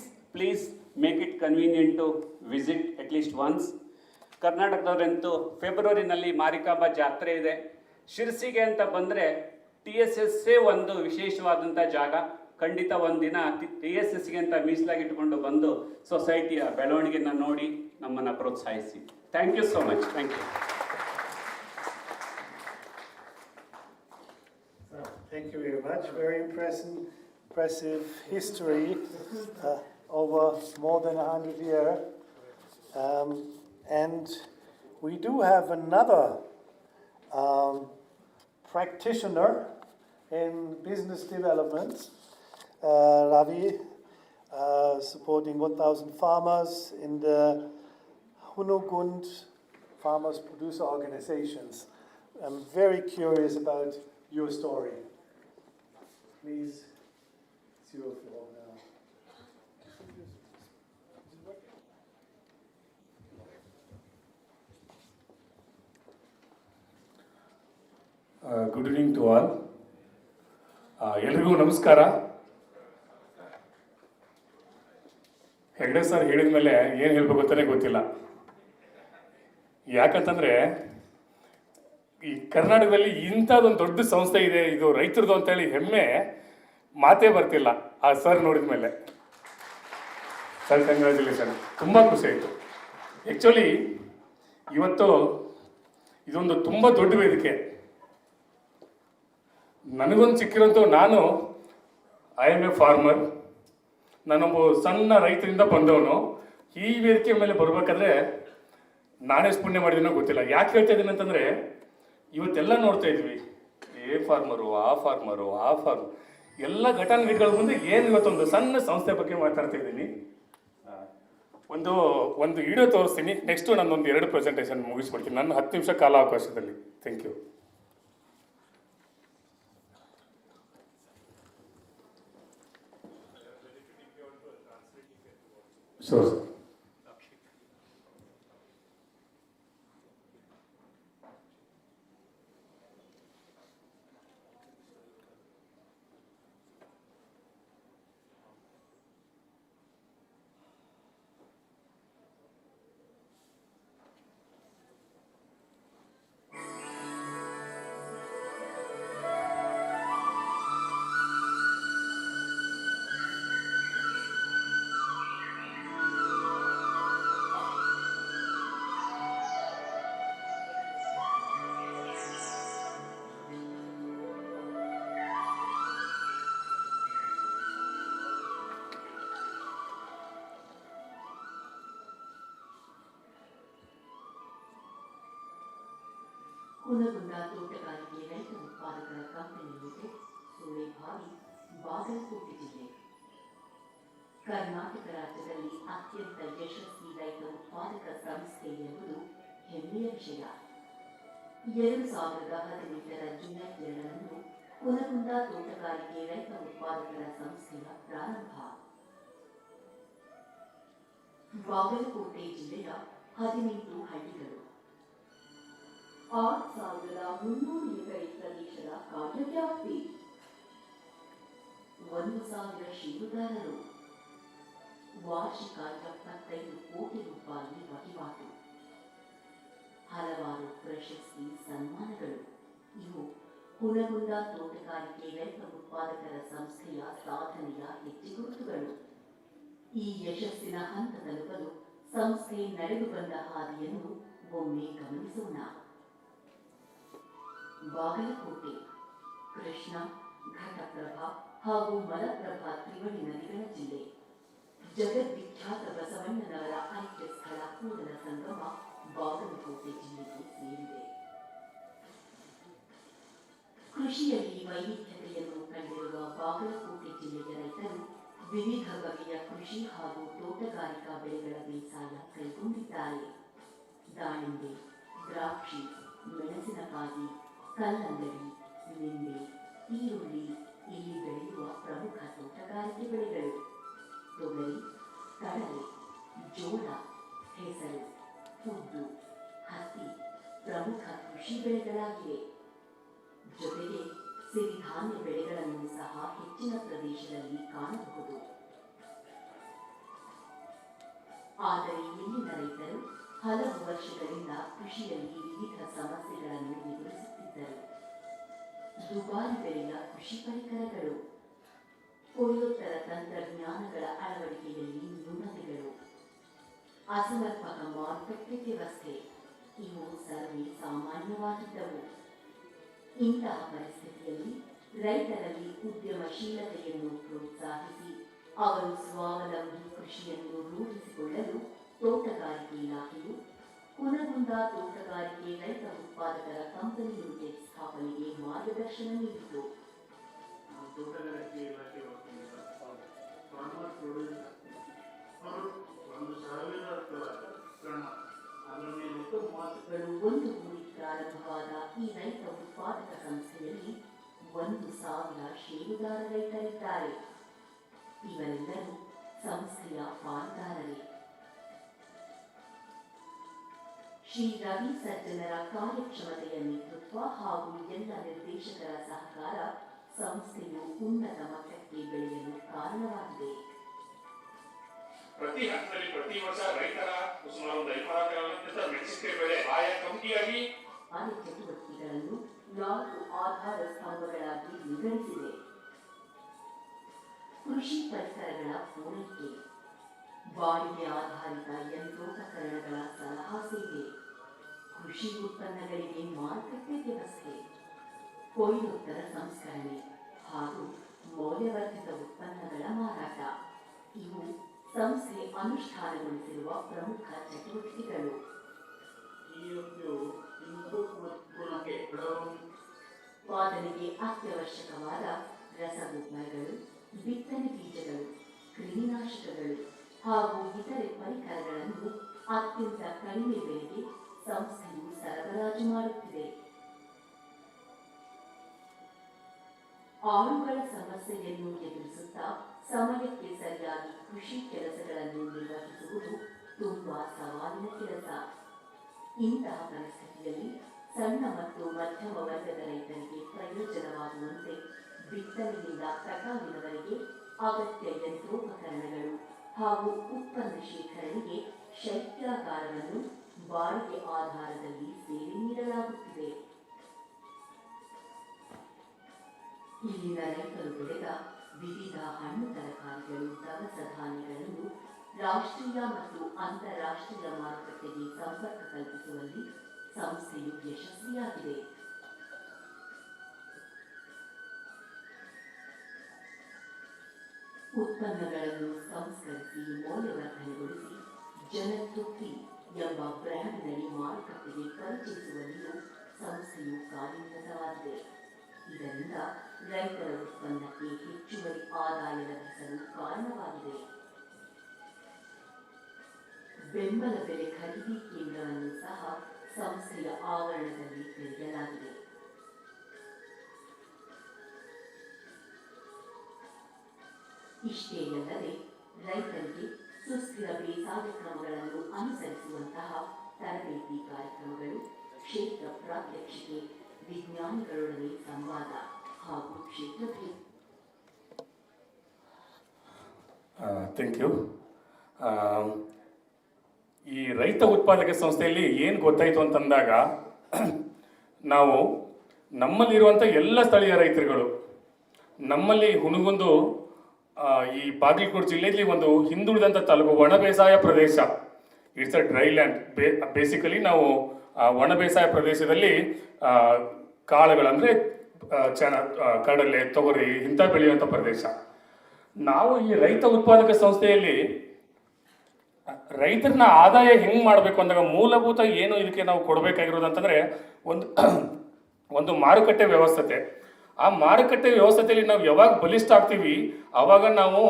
make it convenient to visit at least once. ಕರ್ನಾಟಕದವರಂತೂ ಫೆಬ್ರವರಿನಲ್ಲಿ Marikamba ಜಾತ್ರೆ ಇದೆ. ಶಿರಸಿಗೆ ಅಂತ ಬಂದರೆ TSS ಒಂದು ವಿಶೇಷವಾದಂಥ ಜಾಗ. ಖಂಡಿತ ಒಂದಿನ TSSಗೆ ಅಂತ ಮೀಸಲಾಗಿಟ್ಟುಕೊಂಡು ಬಂದು ಸೊಸೈಟಿಯ ಬೆಳವಣಿಗೆಯನ್ನು ನೋಡಿ ನಮ್ಮನ್ನು ಪ್ರೋತ್ಸಾಹಿಸಿ. Thank you so much. Thank you. Thank you very much. Very impressive history over more than 100 years. And we do have another practitioner in business development, Ravi, supporting 1,000 farmers in the Hunogund Farmers Producer Organizations. I'm very curious about your story. Please, it's your floor now. Good evening to all. ಎಲ್ರಿಗೂ ನಮಸ್ಕಾರ. Hegde sir ಹೇಳಿದ ಮೇಲೆ ಏನು ಹೇಳಬೇಕು ಅಂತಲೇ ಗೊತ್ತಿಲ್ಲ. ಯಾಕಂತಂದರೆ ಈ ಕರ್ನಾಟಕದಲ್ಲಿ ಇಂಥದ್ದೊಂದು ದೊಡ್ಡ ಸಂಸ್ಥೆ ಇದೆ, ಇದು ರೈತರದು ಅಂತೇಳಿ ಹೆಮ್ಮೆ ಮಾತೇ ಬರ್ತಿಲ್ಲ ಆ ಸರ್ ನೋಡಿದ ಮೇಲೆ. ಸರ್ ಕಂಗ್ರ್ಯಾಚುಲೇಷನ್, ತುಂಬ ಖುಷಿ ಆಯಿತು. ಆ್ಯಕ್ಚುಲಿ ಇವತ್ತು ಇದೊಂದು ತುಂಬ ದೊಡ್ಡ ವೇದಿಕೆ. ನನಗೊಂದು ಸಿಕ್ಕಿರೋಂಥ, ನಾನು ಐ ಆಮ್ ಎ ಫಾರ್ಮರ್, ನಾನೊಬ್ಬ ಸಣ್ಣ ರೈತರಿಂದ ಬಂದವನು. ಈ ವೇದಿಕೆ ಮೇಲೆ ಬರಬೇಕಾದ್ರೆ ನಾನೆಷ್ಟು ಪುಣ್ಯ ಮಾಡಿದ್ದೀನೋ ಗೊತ್ತಿಲ್ಲ. ಯಾಕೆ ಹೇಳ್ತಾ ಇದ್ದೀನಿ ಅಂತಂದರೆ, ಇವತ್ತೆಲ್ಲ ನೋಡ್ತಾ ಇದ್ವಿ, ಫಾರ್ಮರು ಆ ಫಾರ್ಮರು ಎಲ್ಲ ಘಟಾನುಘಟಿಗಳ ಮುಂದೆ ಏನು ಇವತ್ತೊಂದು ಸಣ್ಣ ಸಂಸ್ಥೆ ಬಗ್ಗೆ ಮಾತಾಡ್ತಾ ಇದ್ದೀನಿ. ಒಂದು ವಿಡಿಯೋ ತೋರಿಸ್ತೀನಿ, ನೆಕ್ಸ್ಟು ನನ್ನೊಂದು 2 ಪ್ರೆಸೆಂಟೇಷನ್ ಮುಗಿಸ್ಬಿಡ್ತೀನಿ ನನ್ನ 10 ನಿಮಿಷ ಕಾಲಾವಕಾಶದಲ್ಲಿ. Thank you. Sure, sir. Hungund ತೋಟಗಾರಿಕೆ ರೈತ ಉತ್ಪಾದಕರ ಕಂಪನಿ ಲಿಮಿಟೆಡ್, ಸೂಳೆಭಾವಿ, ಬಾಗಲಕೋಟೆ ಜಿಲ್ಲೆ. ಕರ್ನಾಟಕ ರಾಜ್ಯದಲ್ಲಿ ಅತ್ಯಂತ ಯಶಸ್ವಿ ರೈತ ಉತ್ಪಾದಕ ಸಂಸ್ಥೆ ಎಂಬುದು ಹೆಮ್ಮೆಯ ವಿಷಯ. 2018ರ ಜುಲೈ 2ರಂದು ಹುನಗುಂದ ತೋಟಗಾರಿಕೆ ರೈತ ಉತ್ಪಾದಕರ ಸಂಸ್ಥೆಯ ಪ್ರಾರಂಭ. ಬಾಗಲಕೋಟೆ ಜಿಲ್ಲೆಯ 18 ಹಳ್ಳಿಗಳು, 6,300 ಎಕರೆ ಪ್ರದೇಶದ ಕಾರ್ಯವ್ಯಾಪ್ತಿ, 1,000 ಷೇರುದಾರರು, ವಾರ್ಷಿಕ 75 ಕೋಟಿ ರೂಪಾಯಿ ವಹಿವಾಟು, ಹಲವಾರು ಪ್ರಶಸ್ತಿ ಸನ್ಮಾನಗಳು. ಇವು ಹುನಗುಂದ ತೋಟಗಾರಿಕೆ ರೈತ ಉತ್ಪಾದಕರ ಸಂಸ್ಥೆಯ ಸಾಧನೆಯ ಹೆಜ್ಜೆಗುರುತುಗಳು. ಈ ಯಶಸ್ಸಿನ ಹಂತ ತಲುಪಲು ಸಂಸ್ಥೆ ನಡೆದು ಬಂದ ಹಾದಿಯನ್ನು ಒಮ್ಮೆ ಗಮನಿಸೋಣ. ಬಾಗಲಕೋಟೆ ಕೃಷ್ಣ, ಘಟಪ್ರಭಾ ಹಾಗೂ ಮಲಪ್ರಭಾ ತ್ರಿವಳಿ ನದಿಗಳ ಜಿಲ್ಲೆ. ಜಗದ್ವಿಖ್ಯಾತ ಬಸವಣ್ಣನವರ ಐಕ್ಯ ಸ್ಥಳ ಕೂಡಲ ಸಂಗಮ ಬಾಗಲಕೋಟೆ ಜಿಲ್ಲೆಗೆ ಸೇರಿದೆ. ಕೃಷಿಯಲ್ಲಿ ವೈವಿಧ್ಯತೆಯನ್ನು ಕಂಡಿರುವ ಬಾಗಲಕೋಟೆ ಜಿಲ್ಲೆಯ ರೈತರು ವಿವಿಧ ಬಗೆಯ ಕೃಷಿ ಹಾಗೂ ತೋಟಗಾರಿಕಾ ಬೆಳೆಗಳ ಬೇಸಾಯ ಕೈಗೊಂಡಿದ್ದಾರೆ. ದಾಳಿಂಬೆ, ದ್ರಾಕ್ಷಿ, ಮೆಣಸಿನಕಾಯಿ, ಕಲ್ಲಂಗಡಿ, ನಿಂಬೆ, ಈರುಳ್ಳಿ ಇಲ್ಲಿ ಬೆಳೆಯುವ ಪ್ರಮುಖ ತೋಟಗಾರಿಕೆ ಬೆಳೆಗಳು. ತೊಗರಿ, ಕಡಲೆ, ಜೋಳ, ಹೆಸರು, ಉದ್ದು, ಹತ್ತಿ ಪ್ರಮುಖ ಕೃಷಿ ಬೆಳೆಗಳಾಗಿವೆ. ಜೊತೆಗೆ ಸಿರಿಧಾನ್ಯ ಬೆಳೆಗಳನ್ನು ಸಹ ಹೆಚ್ಚಿನ ಪ್ರದೇಶದಲ್ಲಿ ಕಾಣಬಹುದು. ಆದರೆ ಇಲ್ಲಿನ ರೈತರು ಹಲವು ವರ್ಷಗಳಿಂದ ಕೃಷಿಯಲ್ಲಿ ವಿವಿಧ ಸಮಸ್ಯೆಗಳನ್ನು ಎದುರಿಸುತ್ತಿದ್ದರು. ದುಬಾರಿ ಬೆಲೆಯ ಕೃಷಿ ಪರಿಕರಗಳು, ಕೊಯ್ಲೋತ್ತರ ತಂತ್ರಜ್ಞಾನಗಳ ಅಳವಡಿಕೆಯಲ್ಲಿ ನ್ಯೂನತೆಗಳು, ಅಸಮರ್ಪಕ ಮಾರುಕಟ್ಟೆ ವ್ಯವಸ್ಥೆ ಇವು ಸರ್ವೇ ಸಾಮಾನ್ಯವಾಗಿದ್ದವು. ಇಂತಹ ಪರಿಸ್ಥಿತಿಯಲ್ಲಿ ರೈತರಲ್ಲಿ ಉದ್ಯಮಶೀಲತೆಯನ್ನು ಪ್ರೋತ್ಸಾಹಿಸಿ ಅವರು ಸ್ವಾವಲಂಬಿ ಕೃಷಿಯನ್ನು ರೂಢಿಸಿಕೊಳ್ಳಲು ತೋಟಗಾರಿಕೆ ಇಲಾಖೆಯು ಕುನಗುಂದ ತೋಟಗಾರಿಕೆ ರೈತ ಉತ್ಪಾದಕರ ಕಂಪನಿ ಲಿಮಿಟೆಡ್ ಸ್ಥಾಪನೆಗೆ ಮಾರ್ಗದರ್ಶನ ನೀಡಿತು. ತೋಟಗಾರಿಕೆ ಇಲಾಖೆ ವತಿಯಿಂದ ಫಾರ್ಮರ್ ಪ್ರೊಡ್ಯೂಸ್ ಅವರು 1,000 ಒಂದು ಊರಿ ಪ್ರಾರಂಭವಾದ ಈ ರೈತ ಉತ್ಪಾದಕ ಸಂಸ್ಥೆಯಲ್ಲಿ 1,000 ಷೇರುದಾರ ರೈತರಿದ್ದಾರೆ. ಇವರೆಲ್ಲರೂ ಸಂಸ್ಥೆಯ ಪಾಲುದಾರರೇ. ಶ್ರೀ ರವಿ ಸಜ್ಜನರ ಕಾರ್ಯಕ್ಷಮತೆಯ ನೇತೃತ್ವ ಹಾಗೂ ಎಲ್ಲ ನಿರ್ದೇಶಕರ ಸಹಕಾರ ಸಂಸ್ಥೆಯು ಉನ್ನತ ಮಟ್ಟಕ್ಕೆ ಬೆಳೆಯಲು ಕಾರಣವಾಗಿದೆ. ಪ್ರತಿ ಹಂತದಲ್ಲಿ ಪ್ರತಿ ವರ್ಷ ರೈತರ ಸುಮಾರು 540 ಮೆಣಸಿನಕಾಯಿ ಬೆಳೆ ಆಯಾ ಕಂಪನಿಯಾಗಿ ಚಟುವಟಿಕೆಗಳನ್ನು 4 ಆಧಾರ ಸ್ತಂಭಗಳಾಗಿ ವಿಂಗಡಿಸಿದೆ. ಕೃಷಿ ಪರಿಕರಗಳ ಪೂರೈಕೆ, ಬಾಡಿಗೆ ಆಧಾರಿತ ಯಂತ್ರೋಪಕರಣಗಳ ಸಲಹಾ ಸೇವೆ, ಕೃಷಿ ಉತ್ಪನ್ನಗಳಿಗೆ ಮಾರುಕಟ್ಟೆ ವ್ಯವಸ್ಥೆ, ಕೊಯ್ಲೋತ್ತರ ಸಂಸ್ಕರಣೆ ಹಾಗೂ ಮೌಲ್ಯವರ್ಧಿತ ಉತ್ಪನ್ನಗಳ ಮಾರಾಟ ಇವು ಸಂಸ್ಥೆ ಅನುಷ್ಠಾನಗೊಳಿಸಿರುವ ಪ್ರಮುಖ ಚಟುವಟಿಕೆಗಳು. ಉತ್ಪಾದನೆಗೆ ಅತ್ಯವಶ್ಯಕವಾದ ರಸಗೊಬ್ಬರಗಳು, ಬಿತ್ತನೆ ಬೀಜಗಳು, ಕ್ರಿಮಿನಾಶಕಗಳು ಹಾಗೂ ಇತರೆ ಪರಿಕರಗಳನ್ನು ಅತ್ಯಂತ ಕಡಿಮೆ ಬೆಲೆಗೆ ಸಂಸ್ಥೆಯು ಸರಬರಾಜು ಮಾಡುತ್ತಿದೆ. ಆಳುಗಳ ಸಮಸ್ಯೆಯನ್ನು ಎದುರಿಸುತ್ತಾ ಸಮಯಕ್ಕೆ ಸರಿಯಾಗಿ ಕೃಷಿ ಕೆಲಸಗಳನ್ನು ನಿರ್ವಹಿಸುವುದು ತುಂಬಾ ಸವಾಲಿನ ಕೆಲಸ. ಇಂತಹ ಪರಿಸ್ಥಿತಿಯಲ್ಲಿ ಸಣ್ಣ ಮತ್ತು ಮಧ್ಯಮ ವರ್ಗದ ರೈತರಿಗೆ ಪ್ರಯೋಜನವಾಗುವಂತೆ ಬಿತ್ತನೆಯಿಂದ ಕಟಾವಿನವರೆಗೆ ಅಗತ್ಯ ಯಂತ್ರೋಪಕರಣಗಳು ಹಾಗೂ ಉತ್ಪನ್ನ ಶೇಖರಣೆಗೆ ಶೈತ್ಯಾಗಾರವನ್ನು ಬಾಡಿಗೆ ಆಧಾರದಲ್ಲಿ ಸೇವೆ ನೀಡಲಾಗುತ್ತಿದೆ. ಇಲ್ಲಿನ ರೈತರು ಬೆಳೆದ ವಿವಿಧ ಹಣ್ಣು ತರಕಾರಿಗಳು, ದವಸ ಧಾನ್ಯಗಳನ್ನು ರಾಷ್ಟ್ರೀಯ ಮತ್ತು ಅಂತಾರಾಷ್ಟ್ರೀಯ ಮಾರುಕಟ್ಟೆಗೆ ಸಂಪರ್ಕ ಕಲ್ಪಿಸುವಲ್ಲಿ ಸಂಸ್ಥೆಯು ಯಶಸ್ವಿಯಾಗಿದೆ. ಉತ್ಪನ್ನಗಳನ್ನು ಸಂಸ್ಕರಿಸಿ ಮೌಲ್ಯವರ್ಧನೆಗೊಳಿಸಿ ಜನತೃಪ್ತಿ ಎಂಬ ಬ್ರ್ಯಾಂಡ್ನಲ್ಲಿ ಮಾರುಕಟ್ಟೆಗೆ ಪರಿಚಯಿಸುವಲ್ಲಿಯೂ ಸಂಸ್ಥೆಯು ಕಾರ್ಯನಿರತವಾಗಿದೆ. ಇದರಿಂದ ರೈತರ ಉತ್ಪನ್ನಕ್ಕೆ ಹೆಚ್ಚುವರಿ ಆದಾಯ ಲಭಿಸಲು ಕಾರಣವಾಗಿದೆ. ಬೆಂಬಲ ಬೆಲೆ ಖರೀದಿ ಕೇಂದ್ರವನ್ನು ಸಹ ಸಂಸ್ಥೆಯ ಆವರಣದಲ್ಲಿ ತೆರೆಯಲಾಗಿದೆ. ಇಷ್ಟೇ ಅಲ್ಲದೆ ರೈತರಿಗೆ ಸುಸ್ಥಿರ ಬೇಸಾಯ ಕ್ರಮಗಳನ್ನು ಅನುಸರಿಸುವಂತಹ ತರಬೇತಿ ಕಾರ್ಯಕ್ರಮಗಳು, ಕ್ಷೇತ್ರ ಪ್ರಾತ್ಯಕ್ಷಿಕೆ, ವಿಜ್ಞಾನಿಗಳೊಡನೆ ಸಂವಾದ ಹಾಗೂ ಕ್ಷೇತ್ರ ಭೇಟಿ. Thank you. ಈ ರೈತ ಉತ್ಪಾದಕ ಸಂಸ್ಥೆಯಲ್ಲಿ ಏನು ಗೊತ್ತಾಯಿತು ಅಂತಂದಾಗ ನಾವು ನಮ್ಮಲ್ಲಿರುವಂಥ ಎಲ್ಲ ಸ್ಥಳೀಯ ರೈತರುಗಳು, ನಮ್ಮಲ್ಲಿ ಹುಣಗುಂದು ಈ ಬಾಗಲಕೋಟೆ ಜಿಲ್ಲೆಯಲ್ಲಿ ಒಂದು ಹಿಂದುಳಿದಂಥ ತಾಲೂಕು, ಒಣ ಬೇಸಾಯ ಪ್ರದೇಶ. It's a dry land. Basically ನಾವು ಒಣ ಬೇಸಾಯ ಪ್ರದೇಶದಲ್ಲಿ ಕಾಳುಗಳು ಅಂದರೆ ಕಡಲೆ, ತೊಗರಿ ಇಂಥ ಬೆಳೆಯುವಂಥ ಪ್ರದೇಶ. ನಾವು ಈ ರೈತ ಉತ್ಪಾದಕ ಸಂಸ್ಥೆಯಲ್ಲಿ ರೈತರನ್ನ ಆದಾಯ ಹೆಂಗೆ ಮಾಡಬೇಕು ಅಂದಾಗ ಮೂಲಭೂತ ಏನು ಇದಕ್ಕೆ ನಾವು ಕೊಡಬೇಕಾಗಿರೋದು ಅಂತಂದರೆ ಒಂದು ಮಾರುಕಟ್ಟೆ ವ್ಯವಸ್ಥೆ. ಆ ಮಾರುಕಟ್ಟೆ ವ್ಯವಸ್ಥೆಯಲ್ಲಿ ನಾವು ಯಾವಾಗ ಬಲಿಷ್ಠ ಆಗ್ತೀವಿ ಆವಾಗ ನಾವು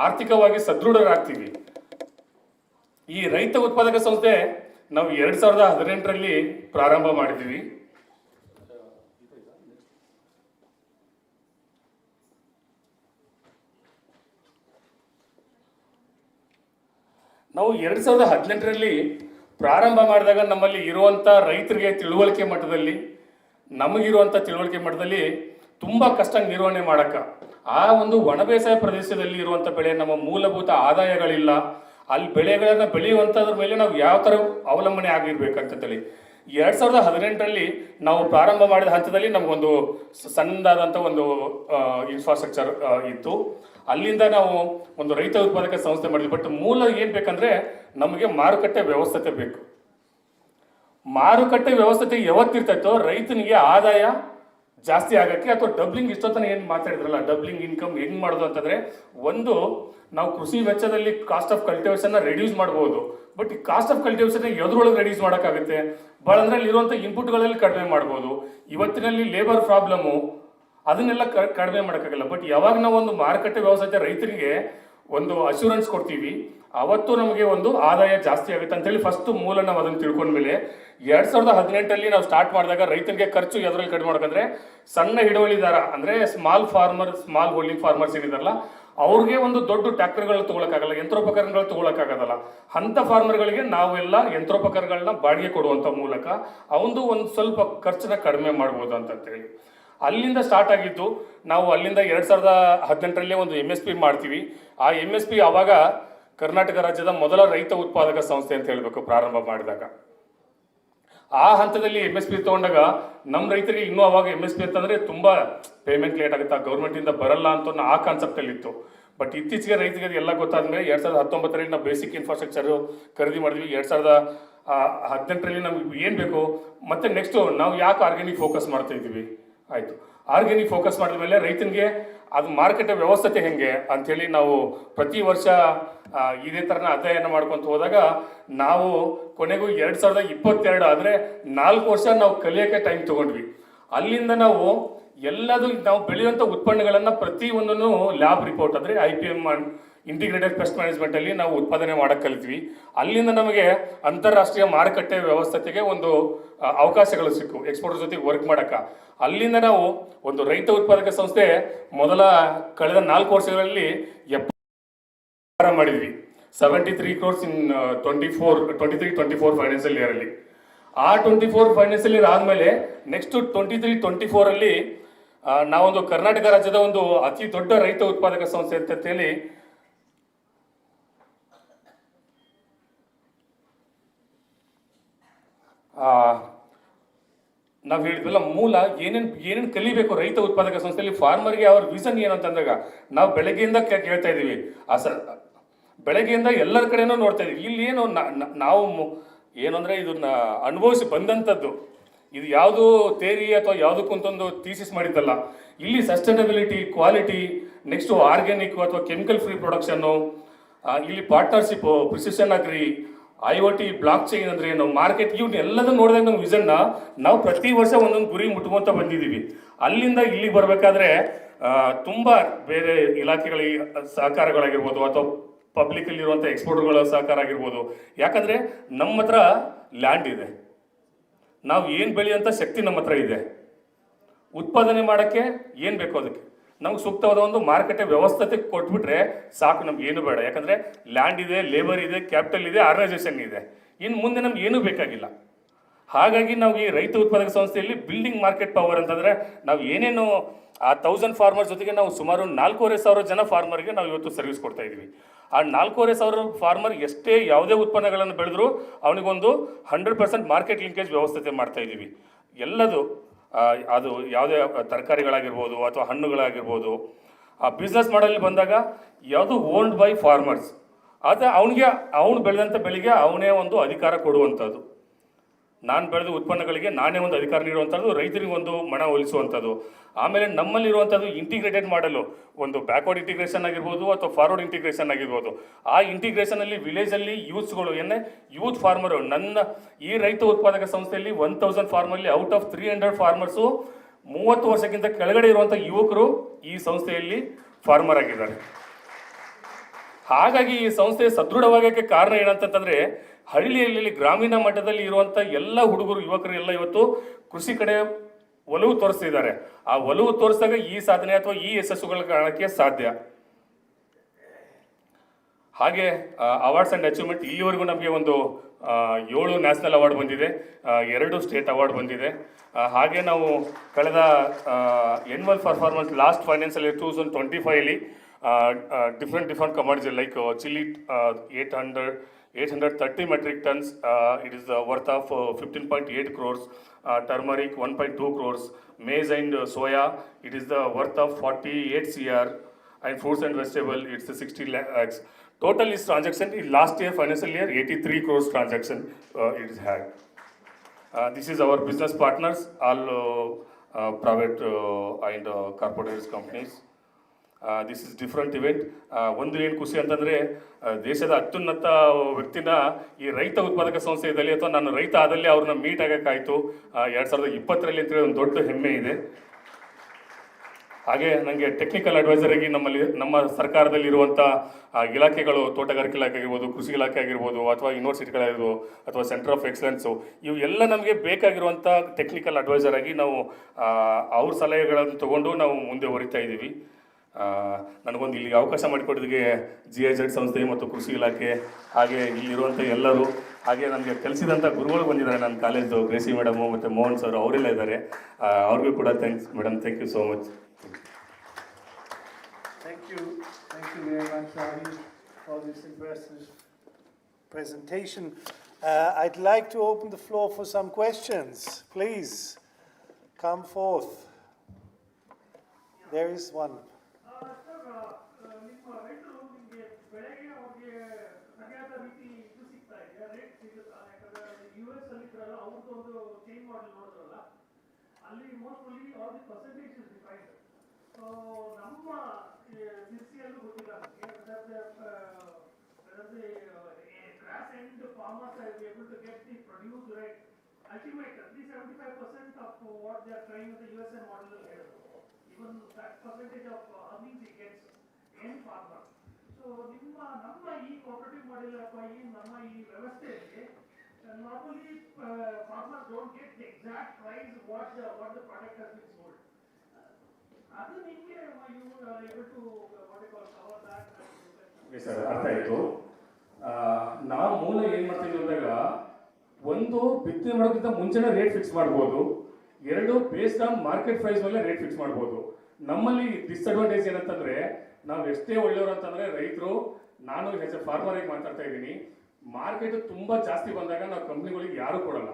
ಆರ್ಥಿಕವಾಗಿ ಸದೃಢರಾಗ್ತೀವಿ. ಈ ರೈತ ಉತ್ಪಾದಕ ಸಂಸ್ಥೆ ನಾವು 2018ರಲ್ಲಿ ಪ್ರಾರಂಭ ಮಾಡಿದ್ದೀವಿ. ನಾವು 2018ರಲ್ಲಿ ಪ್ರಾರಂಭ ಮಾಡಿದಾಗ ನಮ್ಮಲ್ಲಿ ಇರುವಂಥ ರೈತರಿಗೆ ತಿಳುವಳಿಕೆ ಮಟ್ಟದಲ್ಲಿ, ನಮಗಿರುವಂಥ ತಿಳುವಳಿಕೆ ಮಟ್ಟದಲ್ಲಿ ತುಂಬ ಕಷ್ಟ ನಿರ್ವಹಣೆ ಮಾಡೋಕ್ಕೆ. ಆ ಒಂದು ಒಣ ಬೇಸಾಯ ಪ್ರದೇಶದಲ್ಲಿ ಇರುವಂಥ ಬೆಳೆ, ನಮ್ಮ ಮೂಲಭೂತ ಆದಾಯಗಳಿಲ್ಲ, ಅಲ್ಲಿ ಬೆಳೆಗಳನ್ನು ಬೆಳೆಯುವಂಥದ್ರ ಮೇಲೆ ನಾವು ಯಾವ ಥರ ಅವಲಂಬನೆ ಆಗಿರ್ಬೇಕಂತೇಳಿ 2018ರಲ್ಲಿ ನಾವು ಪ್ರಾರಂಭ ಮಾಡಿದ ಹಂತದಲ್ಲಿ ನಮಗೊಂದು ಸಣ್ಣದಾದಂಥ ಒಂದು ಇನ್ಫ್ರಾಸ್ಟ್ರಕ್ಚರ್ ಇತ್ತು. ಅಲ್ಲಿಂದ ನಾವು ಒಂದು ರೈತ ಉತ್ಪಾದಕ ಸಂಸ್ಥೆ ಮಾಡಿದ್ವಿ. ಬಟ್ ಮೂಲ ಏನು ಬೇಕಂದರೆ ನಮಗೆ ಮಾರುಕಟ್ಟೆ ವ್ಯವಸ್ಥೆ ಬೇಕು. ಮಾರುಕಟ್ಟೆ ವ್ಯವಸ್ಥೆ ಯಾವತ್ತಿರ್ತೈತೋ ರೈತನಿಗೆ ಆದಾಯ ಜಾಸ್ತಿ ಆಗೋಕ್ಕೆ, ಅಥವಾ ಡಬ್ಲಿಂಗ್ ಇಷ್ಟೊತ್ತನ ಏನು ಮಾತಾಡಿದ್ರಲ್ಲ, ಡಬ್ಲಿಂಗ್ ಇನ್ಕಮ್ ಹೆಂಗೆ ಮಾಡೋದು ಅಂತಂದರೆ, ಒಂದು ನಾವು ಕೃಷಿ ವೆಚ್ಚದಲ್ಲಿ ಕಾಸ್ಟ್ ಆಫ್ ಕಲ್ಟಿವೇಷನ್ನ ರೆಡ್ಯೂಸ್ ಮಾಡ್ಬೋದು. ಬಟ್ ಈ ಕಾಸ್ಟ್ ಆಫ್ ಕಲ್ಟಿವೇಷನ್ ಎದ್ರೊಳಗೆ ರೆಡ್ಯೂಸ್ ಮಾಡೋಕ್ಕಾಗುತ್ತೆ? ಭಾಳ ಅಂದರೆ ಅಲ್ಲಿರುವಂಥ ಇನ್ಪುಟ್ಗಳಲ್ಲಿ ಕಡಿಮೆ ಮಾಡ್ಬೋದು. ಇವತ್ತಿನಲ್ಲಿ ಲೇಬರ್ ಪ್ರಾಬ್ಲಮ್ಮು, ಅದನ್ನೆಲ್ಲ ಕಡಿಮೆ ಮಾಡೋಕ್ಕಾಗಲ್ಲ. ಬಟ್ ಯಾವಾಗ ನಾವು ಒಂದು ಮಾರುಕಟ್ಟೆ ವ್ಯವಸ್ಥೆ ರೈತರಿಗೆ ಒಂದು ಅಶ್ಯೂರೆನ್ಸ್ ಕೊಡ್ತೀವಿ, ಅವತ್ತು ನಮಗೆ ಒಂದು ಆದಾಯ ಜಾಸ್ತಿ ಆಗುತ್ತೆ ಅಂತೇಳಿ ಫಸ್ಟ್ ಮೂಲ ನಾವು ಅದನ್ನು ತಿಳ್ಕೊಂಡ್ಮೇಲೆ 2018ರಲ್ಲಿ ನಾವು ಸ್ಟಾರ್ಟ್ ಮಾಡಿದಾಗ ರೈತರಿಗೆ ಖರ್ಚು ಎದರಲ್ಲಿ ಕಡಿಮೆ ಮಾಡೋಕಂದ್ರೆ, ಸಣ್ಣ ಹಿಡುವಳಿದಾರ ಅಂದರೆ ಸ್ಮಾಲ್ ಹೋಲ್ಡಿಂಗ್ ಫಾರ್ಮರ್ಸ್ ಏನಿದಾರಲ್ಲ, ಅವ್ರಿಗೆ ಒಂದು ದೊಡ್ಡ ಟ್ರ್ಯಾಕ್ಟರ್ಗಳು ತೊಗೊಳಕ್ಕಾಗಲ್ಲ, ಯಂತ್ರೋಪಕರಣಗಳು ತೊಗೊಳಕ್ಕಾಗೋದಲ್ಲ. ಅಂಥ ಫಾರ್ಮರ್ಗಳಿಗೆ ನಾವೆಲ್ಲ ಯಂತ್ರೋಪಕರಣಗಳನ್ನ ಬಾಡಿಗೆ ಕೊಡುವಂಥ ಮೂಲಕ ಅವನು ಒಂದು ಸ್ವಲ್ಪ ಖರ್ಚನ್ನ ಕಡಿಮೆ ಮಾಡ್ಬೋದು ಅಂತೇಳಿ ಅಲ್ಲಿಂದ ಸ್ಟಾರ್ಟ್ ಆಗಿದ್ದು. ನಾವು ಅಲ್ಲಿಂದ 2018ರಲ್ಲಿ ಒಂದು MSP ಮಾಡ್ತೀವಿ. ಆ MSP ಆವಾಗ ಕರ್ನಾಟಕ ರಾಜ್ಯದ ಮೊದಲ ರೈತ ಉತ್ಪಾದಕ ಸಂಸ್ಥೆ ಅಂತ ಹೇಳಬೇಕು ಪ್ರಾರಂಭ ಮಾಡಿದಾಗ. ಆ ಹಂತದಲ್ಲಿ MSP ತೊಗೊಂಡಾಗ ನಮ್ಮ ರೈತರಿಗೆ ಇನ್ನೂ ಅವಾಗ MSP ಅಂತಂದರೆ ತುಂಬ ಪೇಮೆಂಟ್ ಲೇಟ್ ಆಗುತ್ತೆ, ಗೌರ್ಮೆಂಟಿಂದ ಬರಲ್ಲ ಅಂತ ಆ ಕಾನ್ಸೆಪ್ಟಲ್ಲಿ ಇತ್ತು. ಬಟ್ ಇತ್ತೀಚೆಗೆ ರೈತರಿಗೆ ಎಲ್ಲ ಗೊತ್ತಾದ ಮೇಲೆ 2019ರಲ್ಲಿ ನಾವು ಬೇಸಿಕ್ ಇನ್ಫ್ರಾಸ್ಟ್ರಕ್ಚರು ಖರೀದಿ ಮಾಡಿದ್ವಿ. 2018ರಲ್ಲಿ ನಮ್ಗೆ ಏನು ಬೇಕು, ಮತ್ತು ನೆಕ್ಸ್ಟು ನಾವು ಯಾಕೆ ಆರ್ಗ್ಯಾನಿಕ್ ಫೋಕಸ್ ಮಾಡ್ತಾ ಇದ್ದೀವಿ, ಆಯಿತು. ಆರ್ಗ್ಯಾನಿಕ್ ಫೋಕಸ್ ಮಾಡಿದ ಮೇಲೆ ರೈತನಿಗೆ ಅದು ಮಾರುಕಟ್ಟೆ ವ್ಯವಸ್ಥೆ ಹೆಂಗೆ ಅಂಥೇಳಿ ನಾವು ಪ್ರತಿ ವರ್ಷ ಇದೇ ಥರನ ಅಧ್ಯಯನ ಮಾಡ್ಕೊತ ಹೋದಾಗ ನಾವು ಕೊನೆಗೂ 2022 ಆದರೆ 4 ವರ್ಷ ನಾವು ಕಲಿಯೋಕ್ಕೆ ಟೈಮ್ ತೊಗೊಂಡ್ವಿ. ಅಲ್ಲಿಂದ ನಾವು ನಾವು ಬೆಳೆಯುವಂಥ ಉತ್ಪನ್ನಗಳನ್ನು ಪ್ರತಿಯೊಂದನ್ನು ಲ್ಯಾಬ್ ರಿಪೋರ್ಟ್ ಅಂದರೆ IPM ಇಂಟಿಗ್ರೇಟೆಡ್ ಪೆಸ್ಟ್ ಮ್ಯಾನೇಜ್ಮೆಂಟಲ್ಲಿ ನಾವು ಉತ್ಪಾದನೆ ಮಾಡೋಕ್ಕೆ ಕಲಿತ್ವಿ. ಅಲ್ಲಿಂದ ನಮಗೆ ಅಂತಾರಾಷ್ಟ್ರೀಯ ಮಾರುಕಟ್ಟೆ ವ್ಯವಸ್ಥೆಗೆ ಒಂದು ಅವಕಾಶಗಳು ಸಿಕ್ಕು ಎಕ್ಸ್ಪೋರ್ಟರ್ ಜೊತೆಗೆ ವರ್ಕ್ ಮಾಡೋಕ್ಕೆ. ಅಲ್ಲಿಂದ ನಾವು ಒಂದು ರೈತ ಉತ್ಪಾದಕ ಸಂಸ್ಥೆ ಕಳೆದ 4 ವರ್ಷಗಳಲ್ಲಿ ಮಾಡಿದ್ವಿ. 73 crores ಇನ್ 23-24 ಫೈನಾನ್ಷಿಯಲ್ ಇಯರಲ್ಲಿ. ಆ 24 ಫೈನಾನ್ಷಿಯಲ್ ಇಯರ್ ಆದಮೇಲೆ ನೆಕ್ಸ್ಟ್ 23-24ರಲ್ಲಿ ನಾವೊಂದು ಕರ್ನಾಟಕ ರಾಜ್ಯದ ಒಂದು ಅತಿ ದೊಡ್ಡ ರೈತ ಉತ್ಪಾದಕ ಸಂಸ್ಥೆ ಅಂತ ಹೇಳಿ ನಾವು ಹೇಳಿದ್ವಲ್ಲ, ಮೂಲ ಏನೇನು ಕಲಿಬೇಕು ರೈತ ಉತ್ಪಾದಕ ಸಂಸ್ಥೆಯಲ್ಲಿ ಫಾರ್ಮರ್ಗೆ ಅವ್ರ ವಿಷನ್ ಏನು ಅಂತಂದಾಗ ನಾವು ಬೆಳಗ್ಗೆಯಿಂದ ಕೇಳ್ತಾ ಇದ್ದೀವಿ. ಬೆಳಗ್ಗೆಯಿಂದ ಎಲ್ಲರ ಕಡೆನೂ ನೋಡ್ತಾ ಇದ್ದೀವಿ. ಇಲ್ಲಿ ಏನು ನಾವು ಏನಂದರೆ ಇದನ್ನ ಅನುಭವಿಸಿ ಬಂದಂಥದ್ದು, ಇದು ಯಾವುದು ಥೇರಿ ಅಥವಾ ಯಾವುದಕ್ಕಂತೊಂದು ಥೀಸಿಸ್ ಮಾಡಿದ್ದಲ್ಲ. ಇಲ್ಲಿ ಸಸ್ಟೈನಬಿಲಿಟಿ, ಕ್ವಾಲಿಟಿ, ನೆಕ್ಸ್ಟು ಆರ್ಗ್ಯಾನಿಕ್ ಅಥವಾ ಕೆಮಿಕಲ್ ಫ್ರೀ ಪ್ರೊಡಕ್ಷನ್ನು, ಇಲ್ಲಿ partnership, precision agri, IoT, blockchain ಅಂದರೆ ಏನು, ಮಾರ್ಕೆಟ್, ಇವ್ನ ಎಲ್ಲದನ್ನು ನೋಡಿದಾಗ ನಮ್ಮ ವಿಷನ್ನ ನಾವು ಪ್ರತಿ ವರ್ಷ ಒಂದೊಂದು ಗುರಿ ಮುಟ್ಕೊಂತ ಬಂದಿದ್ದೀವಿ. ಅಲ್ಲಿಂದ ಇಲ್ಲಿಗೆ ಬರಬೇಕಾದ್ರೆ ತುಂಬ ಬೇರೆ ಇಲಾಖೆಗಳ ಸಹಕಾರಗಳಾಗಿರ್ಬೋದು ಅಥವಾ ಪಬ್ಲಿಕಲ್ಲಿರುವಂಥ ಎಕ್ಸ್ಪೋರ್ಟರ್ಗಳ ಸಹಕಾರ ಆಗಿರ್ಬೋದು. ಯಾಕಂದರೆ ನಮ್ಮ ಹತ್ರ ಲ್ಯಾಂಡ್ ಇದೆ, ನಾವು ಏನು ಬೆಳೆಯುವಂಥ ಶಕ್ತಿ ನಮ್ಮ ಹತ್ರ ಇದೆ. ಉತ್ಪಾದನೆ ಮಾಡೋಕ್ಕೆ ಏನು ಬೇಕೋ ಅದಕ್ಕೆ ನಮ್ಗೆ ಸೂಕ್ತವಾದ ಒಂದು ಮಾರುಕಟ್ಟೆ ವ್ಯವಸ್ಥೆ ಕೊಟ್ಬಿಟ್ರೆ ಸಾಕು, ನಮ್ಗೆ ಏನು ಬೇಡ. ಯಾಕಂದರೆ ಲ್ಯಾಂಡ್ ಇದೆ, ಲೇಬರ್ ಇದೆ, ಕ್ಯಾಪಿಟಲ್ ಇದೆ, ಆರ್ಗನೈಸೇಷನ್ ಇದೆ. ಇನ್ನು ಮುಂದೆ ನಮ್ಗೆ ಏನೂ ಬೇಕಾಗಿಲ್ಲ. ಹಾಗಾಗಿ ನಾವು ಈ ರೈತ ಉತ್ಪಾದಕ ಸಂಸ್ಥೆಯಲ್ಲಿ ಬಿಲ್ಡಿಂಗ್ ಮಾರ್ಕೆಟ್ ಪವರ್ ಅಂತಂದರೆ ನಾವು ಏನೇನು ಆ 1000 ಫಾರ್ಮರ್ ಜೊತೆಗೆ ನಾವು ಸುಮಾರು 4500 ಜನ ಫಾರ್ಮರ್ಗೆ ನಾವು ಇವತ್ತು ಸರ್ವಿಸ್ ಕೊಡ್ತಾ ಇದ್ದೀವಿ. ಆ 4500 ಫಾರ್ಮರ್ ಎಷ್ಟೇ ಯಾವುದೇ ಉತ್ಪನ್ನಗಳನ್ನು ಬೆಳೆದ್ರು ಅವನಿಗೊಂದು 100% ಮಾರ್ಕೆಟ್ ಲಿಂಕೇಜ್ ವ್ಯವಸ್ಥೆ ಮಾಡ್ತಾ ಇದ್ದೀವಿ. ಎಲ್ಲದು ಅದು ಯಾವುದೇ ತರಕಾರಿಗಳಾಗಿರ್ಬೋದು ಅಥವಾ ಹಣ್ಣುಗಳಾಗಿರ್ಬೋದು, ಆ ಬಿಸ್ನೆಸ್ ಮಾಡಲ್ಲಿ ಬಂದಾಗ ಯಾವುದು ಓನ್ಡ್ ಬೈ ಫಾರ್ಮರ್ಸ್, ಆದರೆ ಅವನು ಬೆಳೆದಂಥ ಬೆಳೆಗೆ ಅವನೇ ಒಂದು ಅಧಿಕಾರ ಕೊಡುವಂಥದ್ದು. ನಾನು ಬೆಳೆದ ಉತ್ಪನ್ನಗಳಿಗೆ ನಾನೇ ಒಂದು ಅಧಿಕಾರ ನೀಡುವಂಥದ್ದು, ರೈತರಿಗೆ ಒಂದು ಮಣ ಒಲಿಸುವಂಥದ್ದು. ಆಮೇಲೆ ನಮ್ಮಲ್ಲಿರುವಂಥದ್ದು ಇಂಟಿಗ್ರೇಟೆಡ್ ಮಾಡಲು, ಒಂದು ಬ್ಯಾಕ್ವರ್ಡ್ ಇಂಟಿಗ್ರೇಷನ್ ಆಗಿರ್ಬೋದು ಅಥವಾ ಫಾರ್ವರ್ಡ್ ಇಂಟಿಗ್ರೇಷನ್ ಆಗಿರ್ಬೋದು. ಆ ಇಂಟಿಗ್ರೇಷನಲ್ಲಿ ವಿಲೇಜಲ್ಲಿ ಯೂತ್ಸ್ಗಳು ಯೂತ್ ಫಾರ್ಮರು, ನನ್ನ ಈ ರೈತ ಉತ್ಪಾದಕ ಸಂಸ್ಥೆಯಲ್ಲಿ 1000 ಫಾರ್ಮಲ್ಲಿ ಔಟ್ ಆಫ್ 300 ಫಾರ್ಮರ್ಸು 30 ವರ್ಷಕ್ಕಿಂತ ಕೆಳಗಡೆ ಇರುವಂಥ ಯುವಕರು ಈ ಸಂಸ್ಥೆಯಲ್ಲಿ ಫಾರ್ಮರ್ ಆಗಿದ್ದಾರೆ. ಹಾಗಾಗಿ ಈ ಸಂಸ್ಥೆ ಸದೃಢವಾಗಕ್ಕೆ ಕಾರಣ ಏನಂತಂದರೆ, ಹಳ್ಳಿಯಲ್ಲಿ ಗ್ರಾಮೀಣ ಮಟ್ಟದಲ್ಲಿ ಇರುವಂಥ ಎಲ್ಲ ಹುಡುಗರು ಯುವಕರು ಎಲ್ಲ ಇವತ್ತು ಕೃಷಿ ಕಡೆ ಒಲವು ತೋರಿಸ್ತಿದ್ದಾರೆ. ಆ ಒಲವು ತೋರಿಸಿದಾಗ ಈ ಸಾಧನೆ ಅಥವಾ ಈ ಯಶಸ್ಸುಗಳ ಕಾರಣಕ್ಕೆ ಸಾಧ್ಯ. ಹಾಗೆ ಅವಾರ್ಡ್ಸ್ ಆ್ಯಂಡ್ ಅಚೀವ್ಮೆಂಟ್ ಇಲ್ಲಿವರೆಗೂ ನಮಗೆ ಒಂದು 7 ನ್ಯಾಷನಲ್ ಅವಾರ್ಡ್ ಬಂದಿದೆ, 2 ಸ್ಟೇಟ್ ಅವಾರ್ಡ್ ಬಂದಿದೆ. ಹಾಗೆ ನಾವು ಕಳೆದ annual performance last financial year 2025 different commodities like chili 830 metric tons, it is worth of 15.8 crores, turmeric 1.2 crores, maize and soya, it is the worth of 48 cr, and fruits and vegetable it's 60 lakhs. Total is transaction in last year financial year 83 crores transaction it is had. This is our business partners, all private and corporate companies. This is different event. ಒಂದು ಏನು ಖುಷಿ ಅಂತಂದರೆ, ದೇಶದ ಅತ್ಯುನ್ನತ ವ್ಯಕ್ತಿನ ಈ ರೈತ ಉತ್ಪಾದಕ ಸಂಸ್ಥೆಯಲ್ಲಿ ಅಥವಾ ನಾನು ರೈತ ಆದಲ್ಲಿ ಅವ್ರನ್ನ ಮೀಟ್ ಆಗೋಕ್ಕಾಯಿತು 2020 ಅಂತೇಳಿ ಒಂದು ದೊಡ್ಡ ಹೆಮ್ಮೆ ಇದೆ. ಹಾಗೆ ನನಗೆ ಟೆಕ್ನಿಕಲ್ ಅಡ್ವೈಸರ್ ಆಗಿ ನಮ್ಮ ಸರ್ಕಾರದಲ್ಲಿರುವಂಥ ಇಲಾಖೆಗಳು, ತೋಟಗಾರಿಕೆ ಇಲಾಖೆ ಆಗಿರ್ಬೋದು, ಕೃಷಿ ಇಲಾಖೆ ಆಗಿರ್ಬೋದು, ಅಥವಾ ಯೂನಿವರ್ಸಿಟಿಗಳಾಗಿರ್ಬೋದು, ಅಥವಾ ಸೆಂಟರ್ ಆಫ್ ಎಕ್ಸಲೆನ್ಸು, ಇವು ಎಲ್ಲ ನಮಗೆ ಬೇಕಾಗಿರುವಂಥ ಟೆಕ್ನಿಕಲ್ ಅಡ್ವೈಸರ್ ಆಗಿ ನಾವು ಅವ್ರ ಸಲಹೆಗಳನ್ನು ತಗೊಂಡು ನಾವು ಮುಂದೆ ಹೊರಿತಾ ಇದ್ದೀವಿ. ನನಗೊಂದು ಇಲ್ಲಿಗೆ ಅವಕಾಶ ಮಾಡಿಕೊಡೋದಕ್ಕೆ GIZ ಸಂಸ್ಥೆ ಮತ್ತು ಕೃಷಿ ಇಲಾಖೆ, ಹಾಗೆ ಇಲ್ಲಿರುವಂಥ ಎಲ್ಲರೂ, ಹಾಗೆ ನನಗೆ ಕಲಿಸಿದಂಥ ಗುರುಗಳು ಬಂದಿದ್ದಾರೆ ನನ್ನ ಕಾಲೇಜು, ಗ್ರೇಸಿ ಮೇಡಮು ಮತ್ತು ಮೋಹನ್ ಸರ್ ಅವರೆಲ್ಲ ಇದ್ದಾರೆ. ಅವ್ರಿಗೂ ಕೂಡ thanks madam, thank you so much. Thank you very much, Ravi, for this impressive presentation. I'd like to open the floor for some questions. Please, come forth. There is one. ಅಲ್ಲಿ mostly all the percentage is defined. So ನಮ್ಮ ಸಿಸಿಯಲ್ಲೂ ಗೊತ್ತಿಲ್ಲ gross end farmers are able to get the produce right ultimate at least 75% of what they are trying with the USA model here. Even that percentage of earnings he gets end farmer. So ನಮ್ಮ ಈ cooperative model ಅಥವಾ ಈ ನಮ್ಮ ಈ ವ್ಯವಸ್ಥೆಯಲ್ಲಿ normally farmers don't get the exact price what the product has been sold. Other thing you are able to what you call cover that. Okay sir, ಅರ್ಥ ಆಯಿತು. ನಾವು ಮೂಲ ಏನು ಮಾಡ್ತೀವಿ ಅಂದಾಗ, ಒಂದು ಬಿತ್ತನೆ ಮಾಡೋಕ್ಕಿಂತ ಮುಂಚೆನೇ ರೇಟ್ ಫಿಕ್ಸ್ ಮಾಡ್ಬೋದು, 2 ಬೇಸ್ಡ್ ಆನ್ ಮಾರ್ಕೆಟ್ ಪ್ರೈಸ್ ಮೇಲೆ ರೇಟ್ ಫಿಕ್ಸ್ ಮಾಡ್ಬೋದು. ನಮ್ಮಲ್ಲಿ ಡಿಸ್ಅಡ್ವಾಂಟೇಜ್ ಏನಂತಂದರೆ, ನಾವು ಎಷ್ಟೇ ಒಳ್ಳೆಯವರು ಅಂತಂದರೆ ರೈತರು, ನಾನು ಆಸ್ ಎ ಫಾರ್ಮರ್ ಆಗಿ ಮಾತಾಡ್ತಾ ಇದ್ದೀನಿ, ಮಾರ್ಕೆಟ್ ತುಂಬ ಜಾಸ್ತಿ ಬಂದಾಗ ನಾವು ಕಂಪ್ನಿಗಳಿಗೆ ಯಾರು ಕೊಡಲ್ಲ,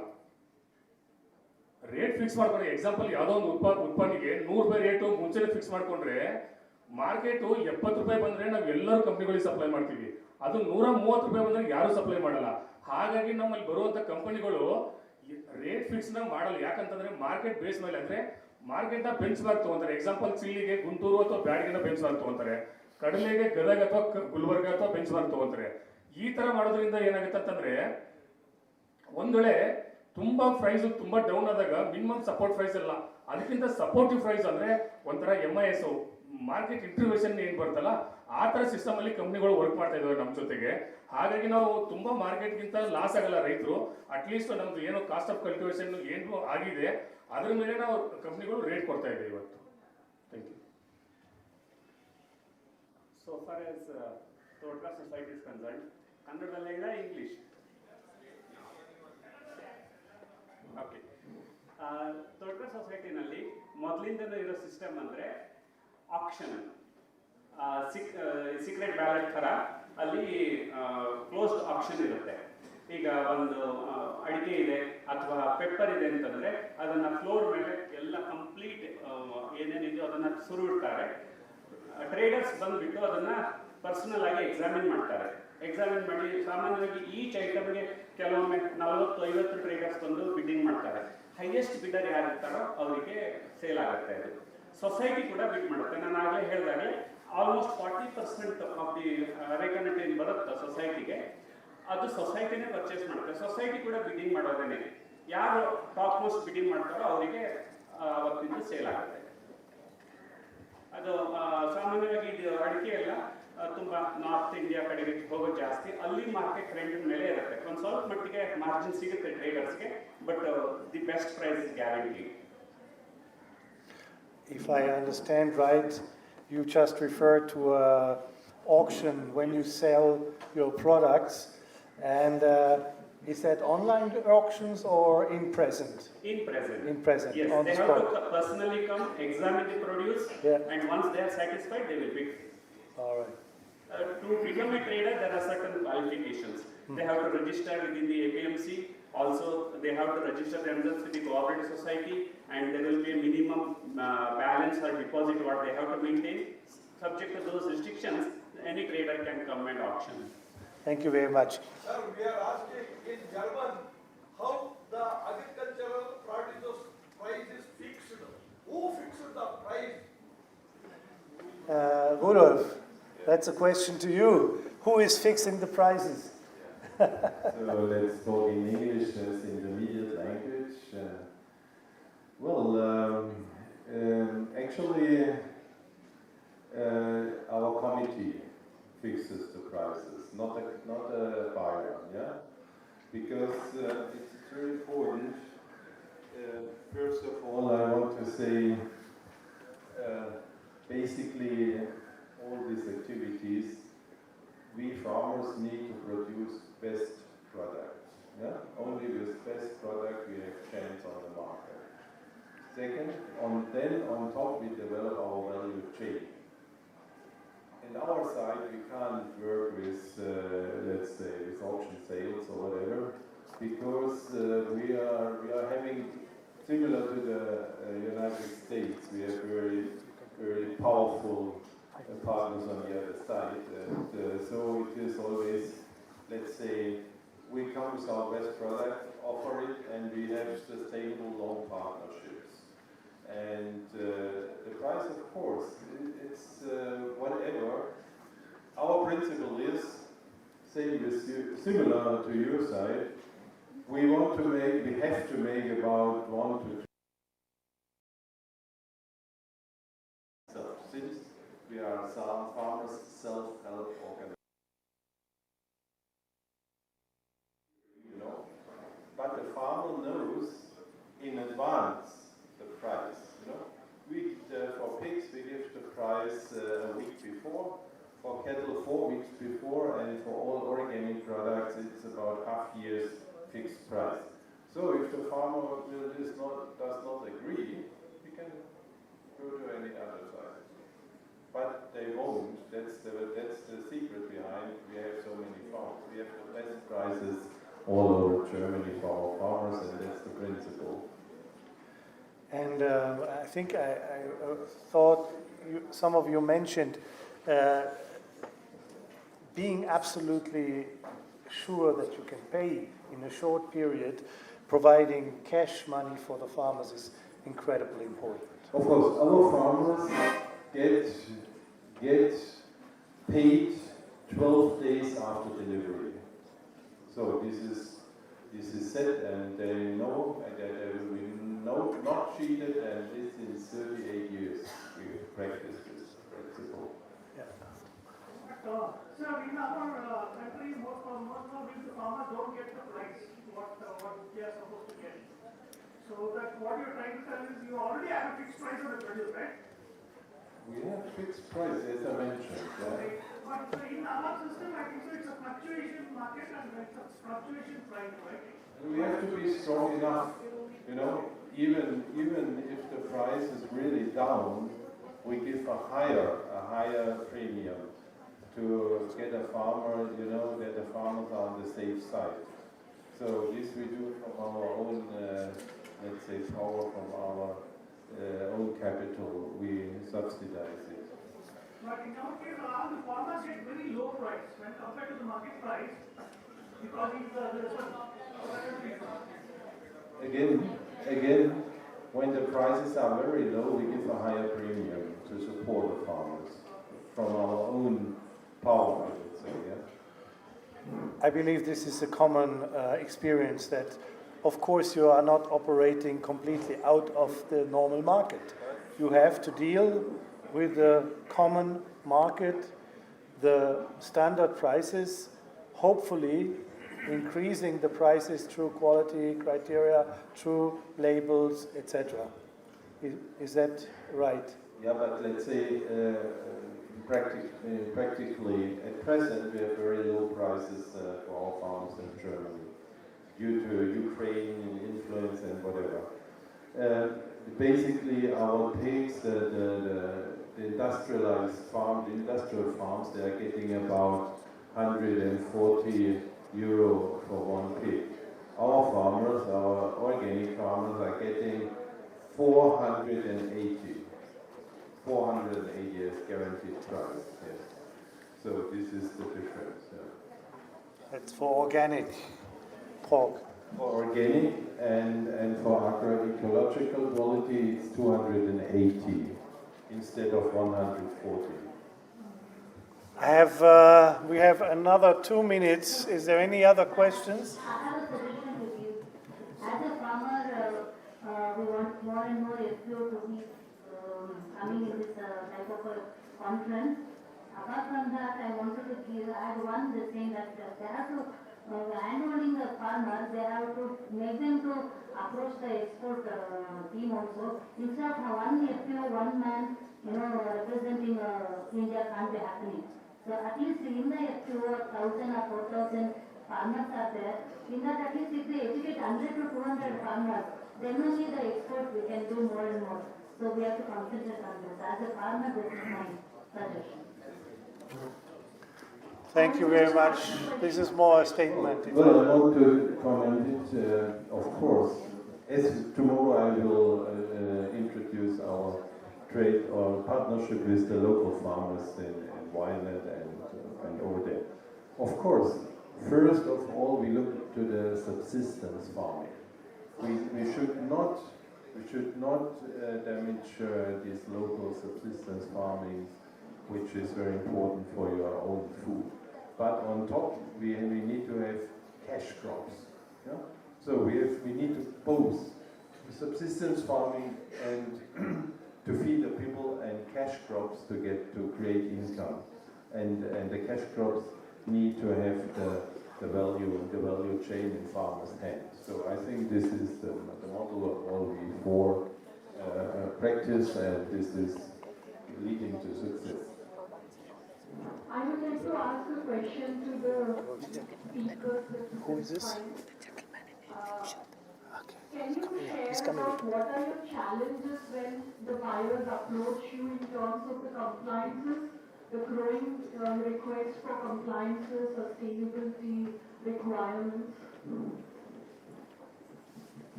ರೇಟ್ ಫಿಕ್ಸ್ ಮಾಡ್ಕೊಂಡ್ರೆ. ಎಕ್ಸಾಂಪಲ್, ಯಾವುದೋ ಒಂದು ಉತ್ಪನ್ನಕ್ಕೆ 100 ರೂಪಾಯಿ ರೇಟು ಮುಂಚೆನೇ ಫಿಕ್ಸ್ ಮಾಡ್ಕೊಂಡ್ರೆ, ಮಾರ್ಕೆಟು 70 ರೂಪಾಯಿ ಬಂದರೆ ನಾವು ಎಲ್ಲರೂ ಕಂಪ್ನಿಗಳಿಗೆ ಸಪ್ಲೈ ಮಾಡ್ತೀವಿ, ಅದು 130 ರೂಪಾಯಿ ಬಂದರೆ ಯಾರೂ ಸಪ್ಲೈ ಮಾಡಲ್ಲ. ಹಾಗಾಗಿ ನಮ್ಮಲ್ಲಿ ಬರುವಂಥ ಕಂಪನಿಗಳು ರೇಟ್ ಫಿಕ್ಸ್ನ ಮಾಡಲ್ಲ. ಯಾಕಂತಂದರೆ ಮಾರ್ಕೆಟ್ ಬೇಸ್ ಮೇಲೆ, ಅಂದರೆ ಮಾರ್ಕೆಟ್ನ ಬೆಂಚ್ ಮಾರ್ಕ್ ತೊಗೊತಾರೆ. ಎಕ್ಸಾಂಪಲ್, ಚಿಲ್ಲಿಗೆ ಗುಂಟೂರು ಅಥವಾ ಬ್ಯಾಡಗಿನ ಬೆಂಚ್ ಮಾರ್ಕ್ ತೊಗೊತಾರೆ, ಕಡಲೆಗೆ ಗದಗ ಅಥವಾ ಗುಲ್ಬರ್ಗ ಅಥವಾ ಬೆಂಚ್ ಮಾರ್ಕ್ ತೊಗೊತಾರೆ. ಈ ಥರ ಮಾಡೋದ್ರಿಂದ ಏನಾಗುತ್ತೆ ಅಂತಂದರೆ, ಒಂದು ವೇಳೆ ತುಂಬ ಪ್ರೈಸು ತುಂಬ ಡೌನ್ ಆದಾಗ ಮಿನಿಮಮ್ ಸಪೋರ್ಟ್ ಪ್ರೈಸ್ ಇಲ್ಲ, ಅದಕ್ಕಿಂತ ಸಪೋರ್ಟಿವ್ ಪ್ರೈಸ್ ಅಂದರೆ ಒಂಥರ MIS ಮಾರ್ಕೆಟ್ ಇಂಟರ್ವೆನ್ಷನ್ ಏನು ಬರ್ತಲ್ಲ, ಆ ಥರ ಸಿಸ್ಟಮಲ್ಲಿ ಕಂಪ್ನಿಗಳು ವರ್ಕ್ ಮಾಡ್ತಾ ಇದ್ದಾರೆ ನಮ್ಮ ಜೊತೆಗೆ. ಹಾಗಾಗಿ ನಾವು ತುಂಬ ಮಾರ್ಕೆಟ್ಗಿಂತ ಲಾಸ್ ಆಗಲ್ಲ ರೈತರು. ಅಟ್ಲೀಸ್ಟ್ ನಮ್ದು ಏನೋ ಕಾಸ್ಟ್ ಆಫ್ ಕಲ್ಟಿವೇಷನ್ ಏನು ಆಗಿದೆ ಅದ್ರ ಮೇಲೆ ನಾವು ಕಂಪ್ನಿಗಳು ರೇಟ್ ಕೊಡ್ತಾ ಇದ್ದೀವಿ ಇವತ್ತು. Thank you. So far as Todka society is concerned, ಕನ್ನಡದಲ್ಲೇ ಇಲ್ಲ, ಇಂಗ್ಲಿಷ್? ಓಕೆ. ತೋಟಕ ಸೊಸೈಟಿನಲ್ಲಿ ಮೊದಲಿಂದನೂ ಇರೋ ಸಿಸ್ಟಮ್ ಅಂದರೆ ಆಕ್ಷನ್, ಸೀಕ್ರೆಟ್ ಬ್ಯಾಲೆಟ್ ಥರ ಅಲ್ಲಿ ಕ್ಲೋಸ್ಡ್ ಆಕ್ಷನ್ ಇರುತ್ತೆ. ಈಗ ಒಂದು ಅಡಿಕೆ ಇದೆ ಅಥವಾ ಪೆಪ್ಪರ್ ಇದೆ ಅಂತಂದರೆ ಅದನ್ನು ಫ್ಲೋರ್ ಮೇಲೆ ಎಲ್ಲ ಕಂಪ್ಲೀಟ್ ಏನೇನಿದೆಯೋ ಅದನ್ನು ಸುರುವಿಡ್ತಾರೆ. ಟ್ರೇಡರ್ಸ್ ಬಂದುಬಿಟ್ಟು ಅದನ್ನು ಪರ್ಸನಲ್ ಆಗಿ ಎಕ್ಸಾಮಿನ್ ಮಾಡ್ತಾರೆ. ಎಕ್ಸಾಮಿನ್ ಮಾಡಿ ಸಾಮಾನ್ಯವಾಗಿ ಈಚ್ ಐಟಮ್ಗೆ ಕೆಲವೊಮ್ಮೆ 40-50 ಟ್ರೇಡರ್ಸ್ ಬಂದು ಬಿಡ್ಡಿಂಗ್ ಮಾಡ್ತಾರೆ. ಹೈಯೆಸ್ಟ್ ಬಿಡರ್ ಯಾರಿರ್ತಾರೋ ಅವರಿಗೆ ಸೇಲ್ ಆಗುತ್ತೆ. ಅದು ಸೊಸೈಟಿ ಕೂಡ ಬಿಡ್ ಮಾಡುತ್ತೆ. ನಾನು ಆಗಲೇ ಹೇಳಿದಾಗೆ ಆಲ್ಮೋಸ್ಟ್ 40% ಆಫ್ ದಿ ರೇಖಾನಟ್ ಏನು ಬರುತ್ತೆ ಸೊಸೈಟಿಗೆ, ಅದು ಸೊಸೈಟಿನೇ ಪರ್ಚೇಸ್ ಮಾಡುತ್ತೆ. ಸೊಸೈಟಿ ಕೂಡ ಬಿಡ್ಡಿಂಗ್ ಮಾಡೋದೇನೆ, ಯಾರು ಟಾಪ್ ಮೋಸ್ಟ್ ಬಿಡ್ಡಿಂಗ್ ಮಾಡ್ತಾರೋ ಅವರಿಗೆ ಅವತ್ತಿಂದ ಸೇಲ್ ಆಗುತ್ತೆ. ಅದು ಸಾಮಾನ್ಯವಾಗಿ ಇದು ಅಡಿಕೆ ಎಲ್ಲ ತುಂಬ ನಾರ್ತ್ ಇಂಡಿಯಾ ಕಡೆಗೆ ಹೋಗೋದು ಜಾಸ್ತಿ, ಅಲ್ಲಿ ಮಾರ್ಕೆಟ್ ಟ್ರೆಂಡ್ ಮೇಲೆ ಇರುತ್ತೆ. ಒಂದು ಸ್ವಲ್ಪ ಮಟ್ಟಿಗೆ ಮಾರ್ಜಿನ್ ಸಿಗುತ್ತೆ ಟ್ರೇಡರ್ಸ್ಗೆ, but the best price is guarantee. If I understand right, you just referred to auction when you sell your products. And is that online auctions or in present? In present. In present, Yes, on they the have spot. to personally come, examine the produce, and once they are satisfied, they will bid. All right. To become a trader, there are certain qualifications. They have to register within the APMC. Also, they have to register themselves with the cooperative society, and there will be a minimum balance or deposit what they have to maintain. Subject to those restrictions, any trader can come and auction. Thank you very much. Sir, we are asking in German how the agricultural produce price is fixed. Who fixed the price? Rudolf, that's a question to you. Who is fixing the prices? So let's talk in English as intermediate language. Actually, our committee fixes the prices, not a buyer, yeah? Because it's very important. First of all, I want to say, basically, all these activities, we farmers need to produce best product. Yeah? Only with best product we have chance on the market. Second, on top we develop our value chain. In our side we can't work with, let's say, with auction sales or whatever, because we are having, similar to the United States, we have very powerful partners on the other side, and so it is always, let's say, we come with our best product, offer it, and we have sustainable long partnerships. And the price, of course, it's whatever. Our principle is, similar to your side, we have to make about 1 to 2. Since we are farmers self-help organization, but the farmer knows in advance the price. For pigs we give the price a week before, for cattle 4 weeks before, and for all organic products it's about half year's fixed price. So if the farmer does not agree, he can go to any other side. But they won't. That's the secret behind. We have so many farmers. We have the best prices all over Germany for our farmers, and that's the principle. And I think I thought some of you mentioned being absolutely sure that you can pay in a short period, providing cash money for the farmers is incredibly important. Of course, our farmers get paid 12 days after delivery. So this is set, and they know that they will be not cheated, and this is 38 years we've practiced this principle. Yeah. But, sir, in our country, most of the farmers don't get the price what they are supposed to get. So that what you're trying to tell is you already have a fixed price on the produce, right? We have fixed price, as I mentioned. Okay. But in our system, I think so it's a fluctuation market and it's a fluctuation price, right? We have to be strong enough, even if the price is really down, we give a higher premium to get a farmer, that the farmers are on the safe side. So this we do from our own, let's say, power, from our own capital, we subsidize it. But in our case, the farmers get very low price when compared to the market price because Again, when the prices are very low, we give a higher premium to support the farmers from our own power, I would say, yeah. I believe this is a common experience that, of course, you are not operating completely out of the normal market. You have to deal with the common market, the standard prices, hopefully increasing the prices through quality criteria, through labels, etc. Is that right? Yeah, but let's say practically, at present, we have very low prices for our farms in Germany due to Ukraine influence and whatever. Basically, our pigs, the industrialized farm, the industrial farms, they are getting about 140 euro for one pig. Our farmers, our organic farmers, are getting 480. 480 as guaranteed price, yes. So this is the difference. Yeah. That's for organic pork. For organic and for agroecological quality, it's 280 instead of 140. We have another 2 minutes. Is there any other questions? I have a suggestion with you. As a farmer, we want more and more FPO to be coming in this type of a conference. Apart from that, I wanted to add one the thing that they have to handholding the farmers, they have to make them to approach the export team also. Instead of one FPO, one man, representing India can't be happening. So at least in the FPO, 1,000 or 4,000 farmers are there. In that, at least if they educate 100 to 200 farmers, then only the export we can do more and more. So we have to concentrate on this. As a farmer, this is my suggestion. Thank you very much. This is more a statement. Well, I want to comment it, of course. As tomorrow I will introduce our trade or partnership with the local farmers in Wynand and over there. Of course, first of all, we look to the subsistence farming. We should not damage these local subsistence farming, which is very important for your own food. But on top, we need to have cash crops. Yeah? So we need to both subsistence farming and to feed the people and cash crops to create income. And the cash crops need to have the value chain in farmers' hands. So I think this is the model of all we four practice, and this is leading to success. I would like to ask a question to the speakers. Who is this? Can you share about what are your challenges when the buyers approach you in terms of the compliances, the growing request for compliances, sustainability requirements?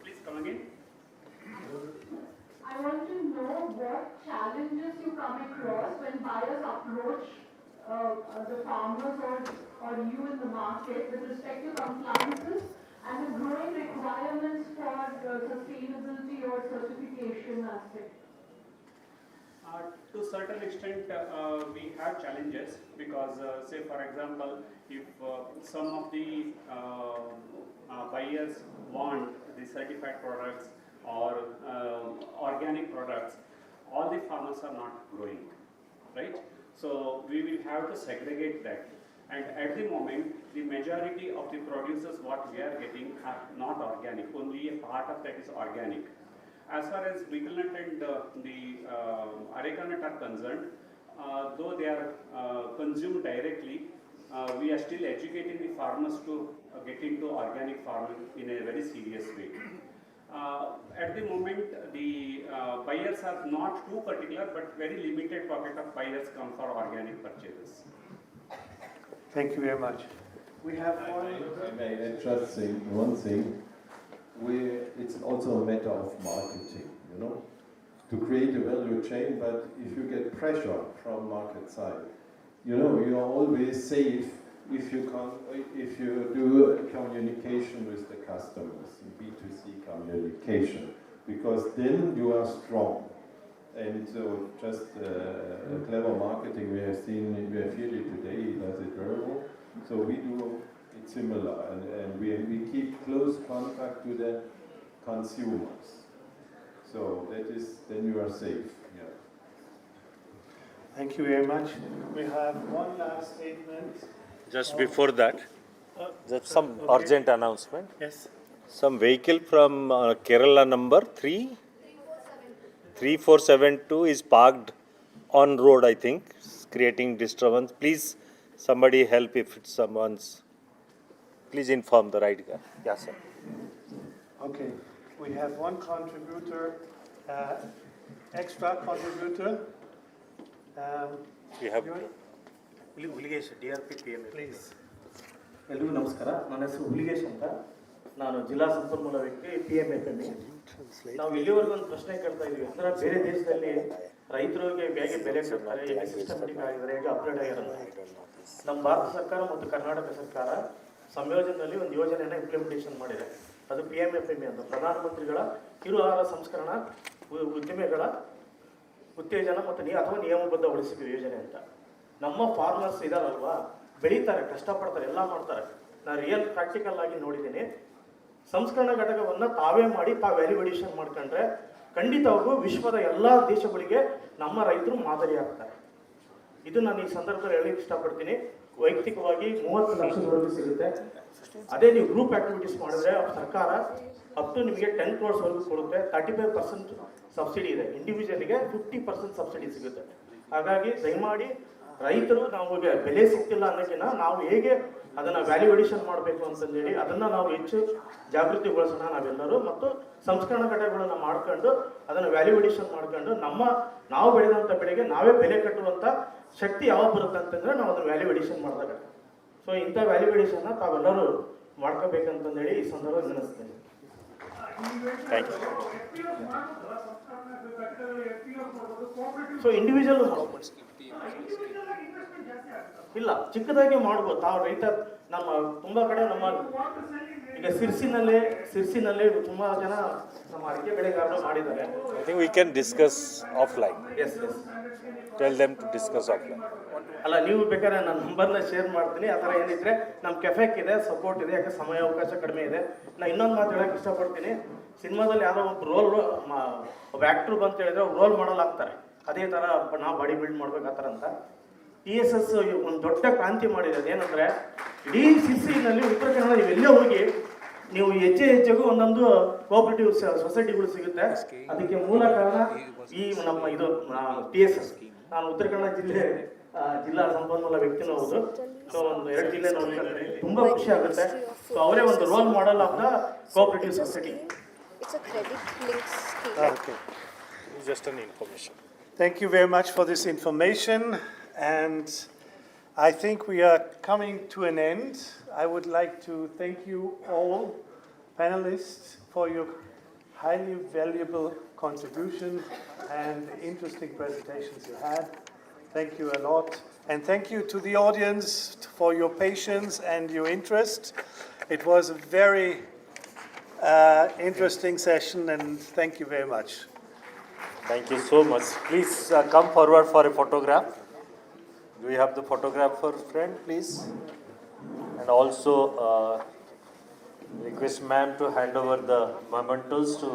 Please come again. I want to know what challenges you come across when buyers approach the farmers or you in the market with respect to compliances and the growing requirements for sustainability or certification aspect. To a certain extent, we have challenges because, say for example, if some of the buyers want the certified products or organic products, all the farmers are not growing, right? So we will have to segregate that. And at the moment, the majority of the producers what we are getting are not organic. Only a part of that is organic. As far as betel nut and the areca nut are concerned, though they are consumed directly, we are still educating the farmers to get into organic farming in a very serious way. At the moment, the buyers are not too particular, but very limited pocket of buyers come for organic purchases. Thank you very much. We have I may just say one thing. It's also a matter of marketing, to create a value chain, but if you get pressure from market side, you're always safe if you do a communication with the customers, B2C communication, because then you are strong. And so just clever marketing we have here today does it very well. So we do it similar, and we keep close contact to the consumers. So then you are safe. Yeah. Thank you very much. We have one last statement. Just before that, there's some urgent announcement. Yes. Some vehicle from Kerala number 3472 is parked on road, I think, creating disturbance. Please, somebody help if it's someone's. Please inform the right guy. Yes, sir. Okay, we have one contributor, extra contributor. We have. ಹುಲಿಗೇಶ್ DRP PM. Please. ಎಲ್ರಿಗೂ ನಮಸ್ಕಾರ. ನನ್ನ ಹೆಸರು ಹುಲಿಗೇಶ್ ಅಂತ. ನಾನು ಜಿಲ್ಲಾ ಸಂಪನ್ಮೂಲ ವ್ಯಕ್ತಿ PMFME. ನಾವು ಇಲ್ಲಿವರೆಗೂ ಒಂದು ಪ್ರಶ್ನೆ ಕೇಳ್ತಾ ಇದೀವಿ. ಅಂದ್ರೆ ಬೇರೆ ದೇಶದಲ್ಲಿ ರೈತರಿಗೆ ಹೇಗೆ ಬೆಲೆ ಕೊಡ್ತಾರೆ, ಹೇಗೆ ಸಿಸ್ಟಮೆಟಿಕ್ ಆಗಿದ್ದಾರೆ, ಹೇಗೆ ಅಪ್ಗ್ರೇಡ್ ಆಗಿರಲ್ಲ. ನಮ್ಮ ಭಾರತ ಸರ್ಕಾರ ಮತ್ತು ಕರ್ನಾಟಕ ಸರ್ಕಾರ ಸಂಯೋಜನೆಯಲ್ಲಿ ಒಂದು ಯೋಜನೆಯನ್ನು ಇಂಪ್ಲಿಮೆಂಟೇಷನ್ ಮಾಡಿದೆ. ಅದು PMFME ಅಂತ, ಪ್ರಧಾನಮಂತ್ರಿಗಳ ಕಿರು ಆಹಾರ ಸಂಸ್ಕರಣಾ ಉದ್ದಿಮೆಗಳ ಉತ್ತೇಜನ ಮತ್ತು ಅಥವಾ ನಿಯಮಬದ್ಧಗೊಳಿಸಿದ ಯೋಜನೆ ಅಂತ. ನಮ್ಮ ಫಾರ್ಮರ್ಸ್ ಇದಾರಲ್ವಾ, ಬೆಳೀತಾರೆ, ಕಷ್ಟಪಡ್ತಾರೆ, ಎಲ್ಲ ಮಾಡ್ತಾರೆ. ನಾನು ರಿಯಲ್ ಪ್ರಾಕ್ಟಿಕಲ್ ಆಗಿ ನೋಡಿದ್ದೀನಿ. ಸಂಸ್ಕರಣಾ ಘಟಕವನ್ನು ತಾವೇ ಮಾಡಿ ವ್ಯಾಲ್ಯೂ ಅಡಿಷನ್ ಮಾಡ್ಕೊಂಡ್ರೆ ಖಂಡಿತವಾಗೂ ವಿಶ್ವದ ಎಲ್ಲ ದೇಶಗಳಿಗೆ ನಮ್ಮ ರೈತರು ಮಾದರಿ ಆಗ್ತಾರೆ. ಇದು ನಾನು ಈ ಸಂದರ್ಭದಲ್ಲಿ ಹೇಳಲಿಕ್ಕೆ ಇಷ್ಟಪಡ್ತೀನಿ. ವೈಯಕ್ತಿಕವಾಗಿ 30 ಲಕ್ಷದವರೆಗೂ ಸಿಗುತ್ತೆ. ಅದೇ ನೀವು ಗ್ರೂಪ್ ಆಕ್ಟಿವಿಟೀಸ್ ಮಾಡಿದ್ರೆ ಸರ್ಕಾರ ಅಪ್ ಟು ನಿಮಗೆ 10 crores ಕೊಡುತ್ತೆ. 35% ಸಬ್ಸಿಡಿ ಇದೆ. ಇಂಡಿವಿಜುವಲ್ಗೆ 50% ಸಬ್ಸಿಡಿ ಸಿಗುತ್ತೆ. ಹಾಗಾಗಿ ದಯಮಾಡಿ ರೈತರು ನಾವು ಬೆಲೆ ಸಿಗ್ತಿಲ್ಲ ಅನ್ನೋಕ್ಕಿಂತ ನಾವು ಹೇಗೆ ಅದನ್ನು ವ್ಯಾಲ್ಯೂ ಅಡಿಷನ್ ಮಾಡಬೇಕು ಅಂತಂದೇಳಿ ಅದನ್ನು ನಾವು ಹೆಚ್ಚು ಜಾಗೃತಿಗೊಳಿಸೋಣ ನಾವೆಲ್ಲರೂ. ಮತ್ತು ಸಂಸ್ಕರಣಾ ಘಟಕಗಳನ್ನು ಮಾಡ್ಕೊಂಡು ಅದನ್ನು ವ್ಯಾಲ್ಯೂ ಅಡಿಷನ್ ಮಾಡ್ಕೊಂಡು ನಾವು ಬೆಳೆದಂಥ ಬೆಳೆಗೆ ನಾವೇ ಬೆಲೆ ಕಟ್ಟುವಂಥ ಶಕ್ತಿ ಯಾವಾಗ ಬರುತ್ತೆ ಅಂತಂದರೆ ನಾವು ಅದನ್ನು ವ್ಯಾಲ್ಯೂ ಅಡಿಷನ್ ಮಾಡಿದಾಗ. ಸೊ ಇಂಥ ವ್ಯಾಲ್ಯೂ ಅಡಿಷನ್ನ ತಾವೆಲ್ಲರೂ ಮಾಡ್ಕೋಬೇಕಂತಂದೇಳಿ ಈ ಸಂದರ್ಭದಲ್ಲಿ ವಿನಂತಿಸ್ತೇನೆ. ಸೊ ಇಂಡಿವಿಜುವಲ್ ಇಲ್ಲ, ಚಿಕ್ಕದಾಗಿ ಮಾಡ್ಬೋದು. ತಾವು ರೈತ ನಮ್ಮ ತುಂಬ ಕಡೆ ನಮ್ಮ ಈಗ ಸಿರ್ಸಿನಲ್ಲಿ ತುಂಬ ಜನ ನಮ್ಮ ಅಡಿಕೆ ಬೆಳೆಗಾರರು ಮಾಡಿದ್ದಾರೆ. I think we can discuss offline. Yes. Tell them to discuss offline. ಅಲ್ಲ, ನೀವು ಬೇಕಾದ್ರೆ ನನ್ನ ನಂಬರ್ನ ಶೇರ್ ಮಾಡ್ತೀನಿ. ಆ ಥರ ಏನಿದ್ರೆ ನಮ್ಮ ಕೆಫೆಕ್ ಇದೆ, ಸಪೋರ್ಟ್ ಇದೆ. ಯಾಕೆ ಸಮಯ ಅವಕಾಶ ಕಡಿಮೆ ಇದೆ. ನಾನು ಇನ್ನೊಂದು ಮಾತು ಹೇಳಕ್ಕೆ ಇಷ್ಟಪಡ್ತೀನಿ. ಸಿನಿಮಾದಲ್ಲಿ ಯಾರೋ ಒಬ್ಬ ಆ್ಯಕ್ಟ್ರು ಬಂತ ಹೇಳಿದ್ರೆ ರೋಲ್ ಮಾಡಲ್ ಆಗ್ತಾರೆ. ಅದೇ ಥರ ನಾವು ಬಾಡಿ ಬಿಲ್ಡ್ ಮಾಡ್ಬೇಕು ಆ ಥರ ಅಂತ TSS ಒಂದು ದೊಡ್ಡ ಕ್ರಾಂತಿ ಮಾಡಿದೆ. ಅದೇನಂದರೆ ಇಡೀ ಸಿರ್ಸಿನಲ್ಲಿ ಉತ್ತರ ಕನ್ನಡ ನೀವೆಲ್ಲೇ ಹೋಗಿ ನೀವು ಹೆಜ್ಜೆಗೂ ಒಂದೊಂದು ಕೋಆಪರೇಟಿವ್ ಸೊಸೈಟಿಗಳು ಸಿಗುತ್ತೆ. ಅದಕ್ಕೆ ಮೂಲ ಕಾರಣ ಈ ನಮ್ಮ ಇದು TSS. ನಾನು ಉತ್ತರ ಕನ್ನಡ ಜಿಲ್ಲಾ ಸಂಪನ್ಮೂಲ ವ್ಯಕ್ತಿನೂ ಹೌದು. ಸೊ ಒಂದು 2 ಜಿಲ್ಲೆ ನೋಡ್ಕೊಂಡ್ರೆ ತುಂಬ ಖುಷಿ ಆಗುತ್ತೆ. ಸೊ ಅವರೇ ಒಂದು role model of the cooperative society. Okay. Just an information. Thank you very much for this information. And I think we are coming to an end. I would like to thank you all panelists for your highly valuable contribution and interesting presentations you had. Thank you a lot. And thank you to the audience for your patience and your interest. It was a very interesting session, and thank you very much. Thank you so much. Please come forward for a photograph. Do we have the photographer friend, please? And also request ma'am to hand over the mementos to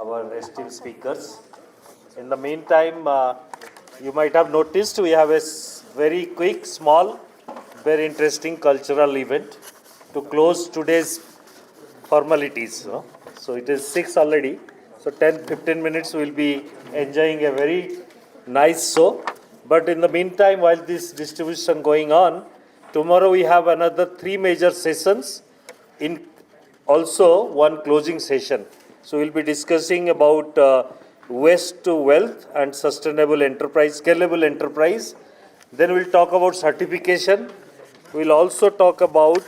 our esteemed speakers. In the meantime, you might have noticed we have a very quick, small, very interesting cultural event to close today's formalities. So it is 6 already. So 10-15 minutes we'll be enjoying a very nice show. But in the meantime, while this distribution going on, tomorrow we have another 3 major sessions, in also one closing session. So we'll be discussing about waste to wealth and sustainable enterprise, scalable enterprise. Then we'll talk about certification. We'll also talk about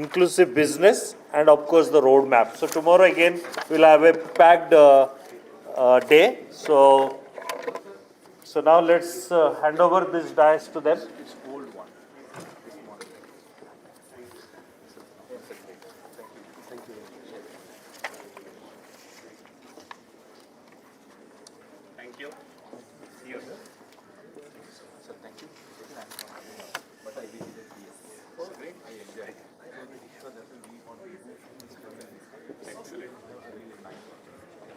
inclusive business and of course the roadmap. So tomorrow again we'll have a packed day. So now let's hand over this dais to them. Thank you. See you, sir. Sir, thank you. But I visited PS. Oh, great. I enjoyed it. So that will be on Excellent. really nice.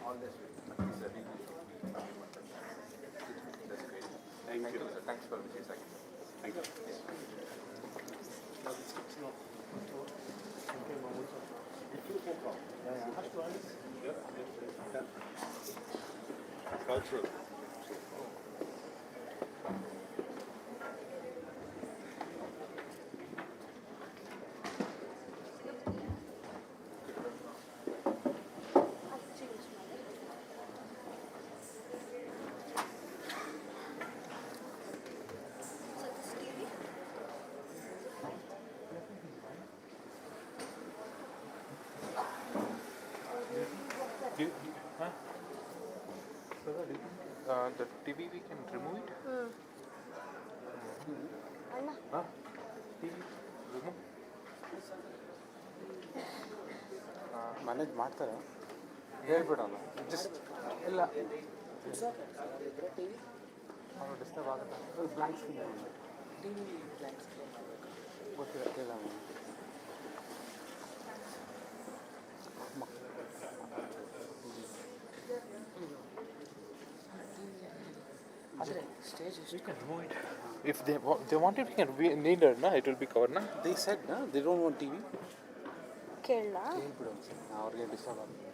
All this is a really that's great. Thank you. Sir. Thanks for visiting. Thank you. Yeah. The TV we can remove it? TV remove? Manage ಮಾಡ್ತಾರೆ ಹೇಳ್ಬಿಡಲ್ಲ just ಇಲ್ಲ ಅವರು disturb ಆಗುತ್ತೆ blank screen ಗೊತ್ತಿಲ್ಲ we can remove it. If they want it, we can need it, na? It will be covered, na? They said, na? They don't want TV. ಕೇಳಲ್ಲ ಹೇಳ್ಬಿಡು ಅವ್ರಿಗೆ disturb ಆಗುತ್ತೆ.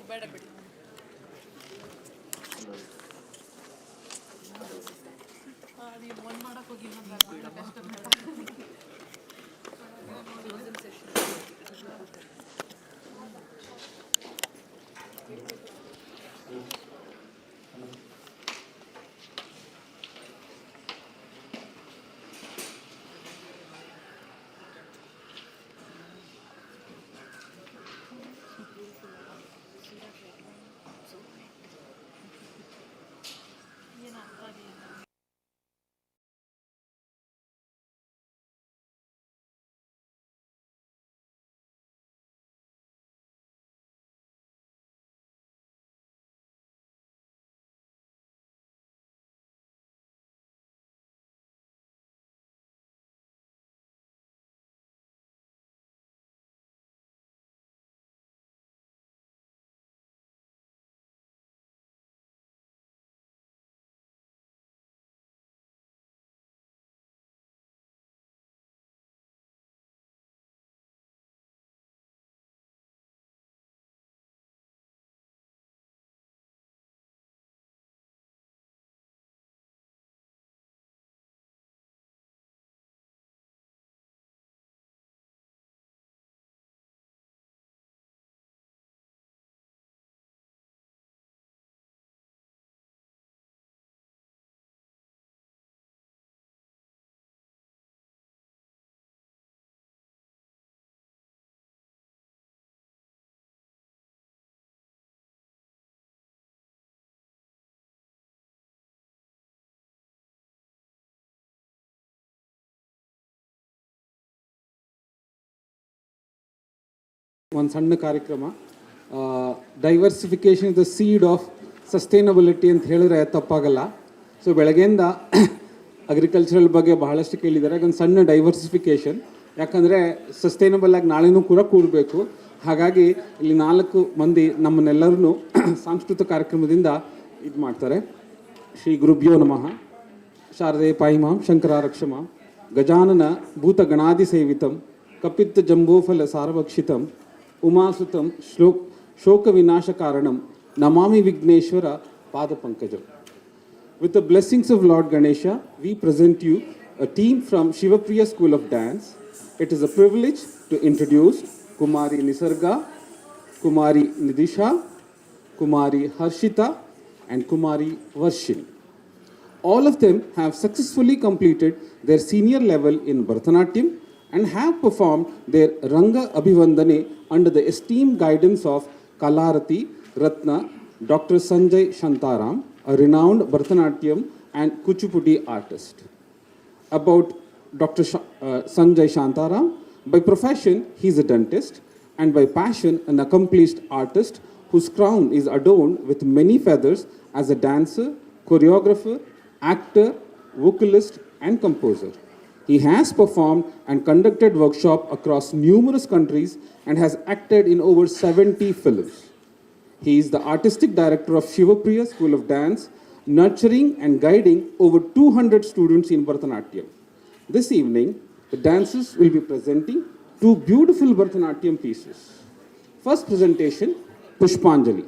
ಬೇಡ ಬಿಡಿ ನೀವು ಒಂದು ಮಾಡಕ್ಕೆ ಹೋಗಿ ಒಂದು ಸಣ್ಣ ಕಾರ್ಯಕ್ರಮ diversification is the seed of sustainability ಅಂತ ಹೇಳಿದ್ರೆ ತಪ್ಪಾಗಲ್ಲ. ಸೊ ಬೆಳಗ್ಗೆಯಿಂದ ಅಗ್ರಿಕಲ್ಚರಲ್ ಬಗ್ಗೆ ಬಹಳಷ್ಟು ಕೇಳಿದ್ದಾರೆ. ಒಂದು ಸಣ್ಣ ಡೈವರ್ಸಿಫಿಕೇಷನ್, ಯಾಕಂದರೆ ಸಸ್ಟೈನಬಲ್ ಆಗಿ ನಾಳೆನೂ ಕೂಡ ಕೂಡಬೇಕು. ಹಾಗಾಗಿ ಇಲ್ಲಿ 4 ಮಂದಿ ನಮ್ಮನ್ನೆಲ್ಲರೂ ಸಾಂಸ್ಕೃತಿಕ ಕಾರ್ಯಕ್ರಮದಿಂದ ಇದು ಮಾಡ್ತಾರೆ. ಶ್ರೀ ಗುರುಭ್ಯೋ ನಮಃ. ಶಾರದೆ ಪಾಯಿಮಾಂ ಶಂಕರಾರಕ್ಷಮಾಂ ಗಜಾನನ ಭೂತ ಗಣಾದಿ ಸೇವಿತಂ ಕಪಿತ್ತ ಜಂಬೋಫಲ ಸಾರಭಕ್ಷಿತಂ ಉಮಾಸುತಂ ಶೋಕ ವಿನಾಶ ಕಾರಣಂ ನಮಾಮಿ ವಿಘ್ನೇಶ್ವರ ಪಾದ ಪಂಕಜಂ. With the blessings of Lord Ganesha, we present you a team from Shivapriya School of Dance. It is a privilege to introduce Kumari Nisarga, Kumari Nidisha, Kumari Harshita, and Kumari Varshin. All of them have successfully completed their senior level in Bharatanatyam and have performed their Ranga Abhivandane under the esteemed guidance of Kalarati Ratna Dr. Sanjay Shantaram, a renowned Bharatanatyam and Kuchipudi artist. About Dr. Sanjay Shantaram, by profession he is a dentist and by passion an accomplished artist whose crown is adorned with many feathers as a dancer, choreographer, actor, vocalist, and composer. He has performed and conducted workshops across numerous countries and has acted in over 70 films. He is the artistic director of Shivapriya School of Dance, nurturing and guiding over 200 students in Bharatanatyam. This evening, the dancers will be presenting two beautiful Bharatanatyam pieces. First presentation, Pushpanjali.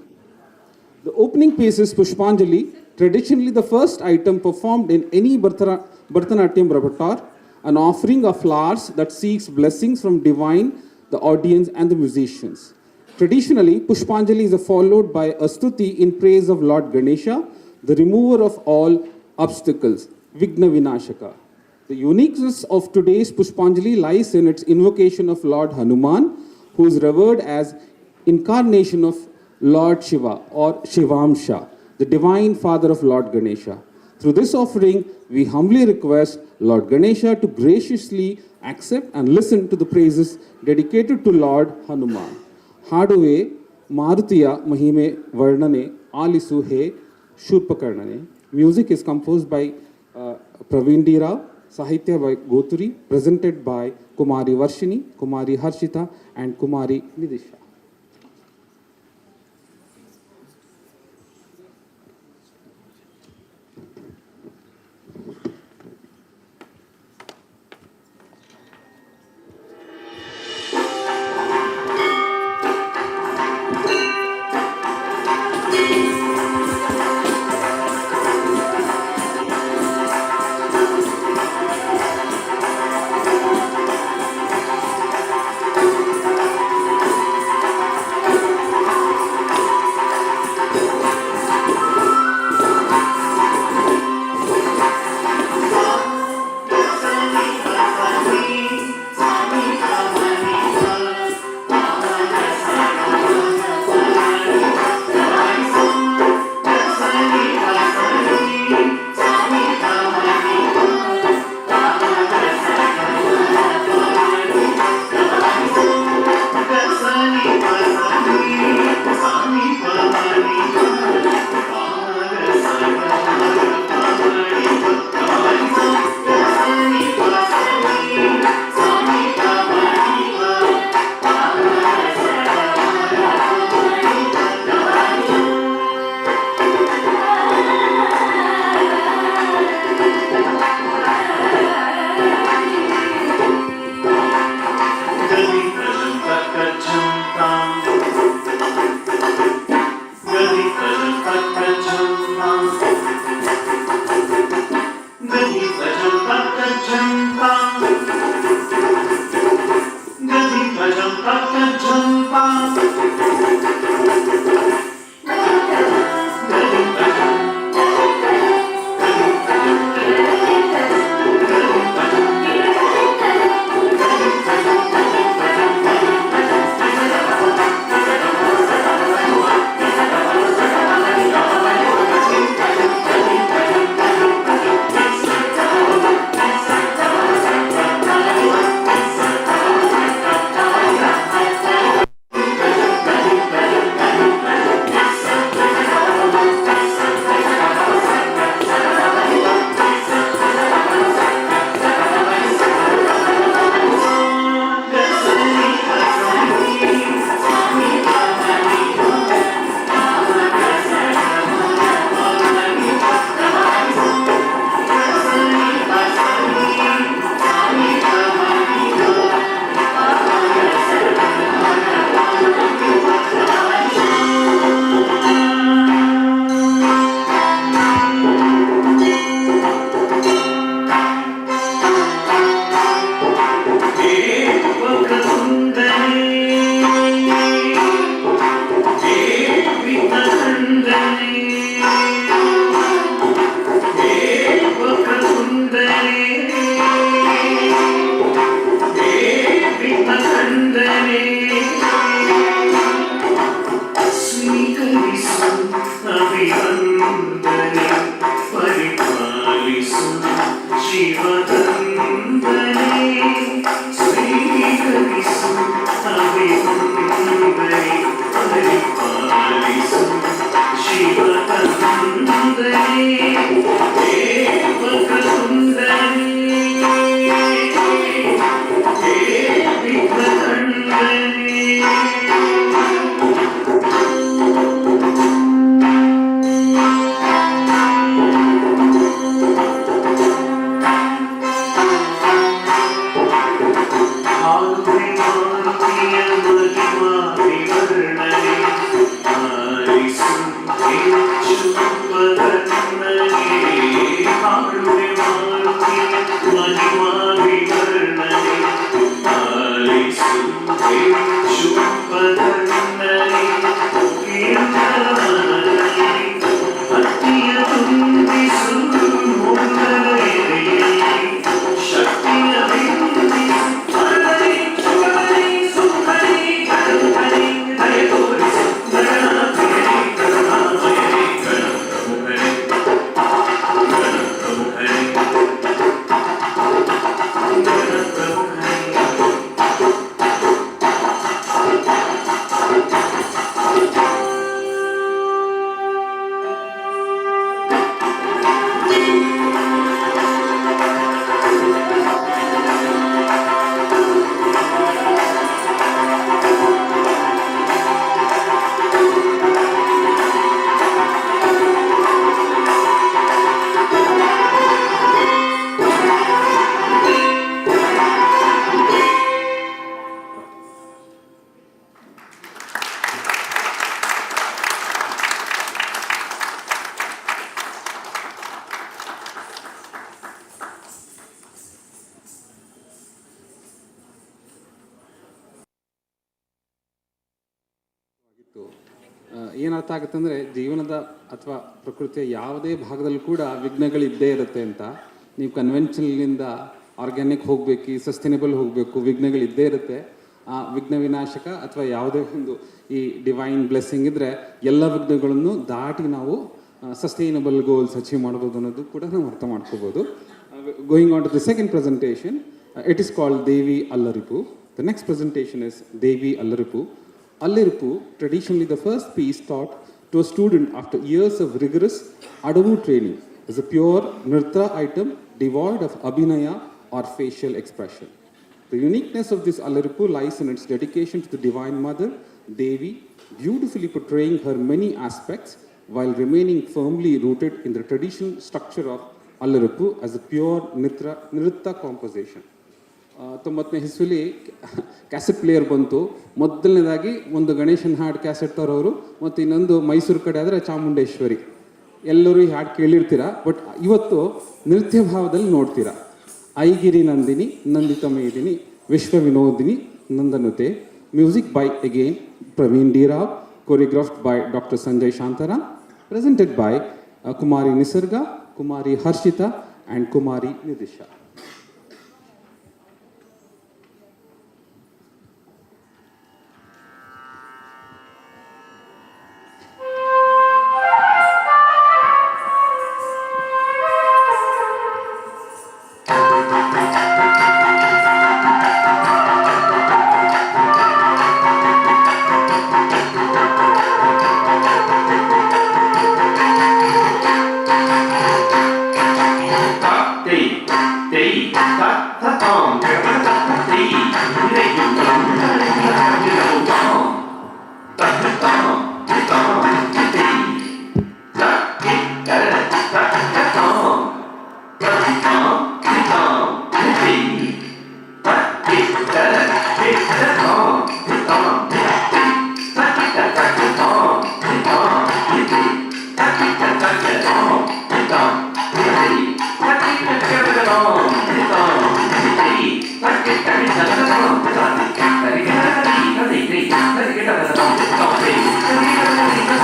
The opening piece is Pushpanjali, traditionally the first item performed in any Bharatanatyam repertoire, an offering of flowers that seeks blessings from divine, the audience and the musicians. Traditionally, Pushpanjali is followed by a stuti in praise of Lord Ganesha, the remover of all obstacles, Vigna Vinashaka. The uniqueness of today's Pushpanjali lies in its invocation of Lord Hanuman, who is revered as incarnation of Lord Shiva or Shivamsha, the divine father of Lord Ganesha. Through this offering, we humbly request Lord Ganesha to graciously accept and listen to the praises dedicated to Lord Hanuman. ಹಾಡುವೆ ಮಾರುತಿಯ ಮಹಿಮೆ ವರ್ಣನೆ ಆಲಿಸು ಹೇ ಶೂರ್ಪಕರ್ಣನೆ. Music is composed by Praveen D. Rao, Sahitya by Goturi, presented by Kumari Varshini, Kumari Harshita and Kumari Nidisha. Shiva ಏನರ್ಥ ಆಗುತ್ತೆ ಅಂದರೆ ಜೀವನದ ಅಥವಾ ಪ್ರಕೃತಿಯ ಯಾವುದೇ ಭಾಗದಲ್ಲೂ ಕೂಡ ವಿಘ್ನಗಳಿದ್ದೇ ಇರುತ್ತೆ ಅಂತ. ನೀವು ಕನ್ವೆನ್ಷನಲ್ನಿಂದ ಆರ್ಗ್ಯಾನಿಕ್ ಹೋಗಬೇಕು, ಸಸ್ಟೈನೇಬಲ್ ಹೋಗಬೇಕು, ವಿಘ್ನಗಳಿದ್ದೇ ಇರುತ್ತೆ. ಆ ವಿಘ್ನ ವಿನಾಶಕ ಅಥವಾ ಯಾವುದೇ ಒಂದು ಈ ಡಿವೈನ್ ಬ್ಲೆಸ್ಸಿಂಗ್ ಇದ್ದರೆ ಎಲ್ಲ ವಿಘ್ನಗಳನ್ನು ದಾಟಿ ನಾವು ಸಸ್ಟೈನಬಲ್ ಗೋಲ್ಸ್ ಅಚೀವ್ ಮಾಡ್ಬೋದು ಅನ್ನೋದು ಕೂಡ ನಾವು ಅರ್ಥ ಮಾಡ್ಕೋಬೋದು. Going on to the second presentation, it is called Devi Alarippu. The next presentation is Devi Alarippu. Alliripu, traditionally the first piece taught to a student after years of rigorous Adavu training, is a pure nrita item devoid of abhinaya or facial expression. The uniqueness of this Alliripu lies in its dedication to the Divine Mother, Devi, beautifully portraying her many aspects while remaining firmly rooted in the traditional structure of Alliripu as a pure nrita composition. 90ನೇ ಇಸ್ವಿಲಿ cassette player ಬಂತು. ಮೊದಲನೇದಾಗಿ ಒಂದು ಗಣೇಶನ ಹಾಡು cassette ತರೋರು, ಮತ್ತು ಇನ್ನೊಂದು ಮೈಸೂರು ಕಡೆ ಆದರೆ ಚಾಮುಂಡೇಶ್ವರಿ. ಎಲ್ಲರೂ ಈ ಹಾಡು ಕೇಳಿರ್ತೀರ, ಬಟ್ ಇವತ್ತು ನೃತ್ಯ ಭಾವದಲ್ಲಿ ನೋಡ್ತೀರಾ. ಐಗಿರಿ ನಂದಿನಿ, ನಂದಿತ ಮೇದಿನಿ, ವಿಶ್ವ ವಿನೋದಿನಿ, ನಂದನುತೆ. Music by again Praveen D Rao, choreographed by Dr. Sanjay Shantaram, presented by Kumari Nisarga, Kumari Harshita and Kumari Nidisha.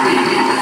Thank you.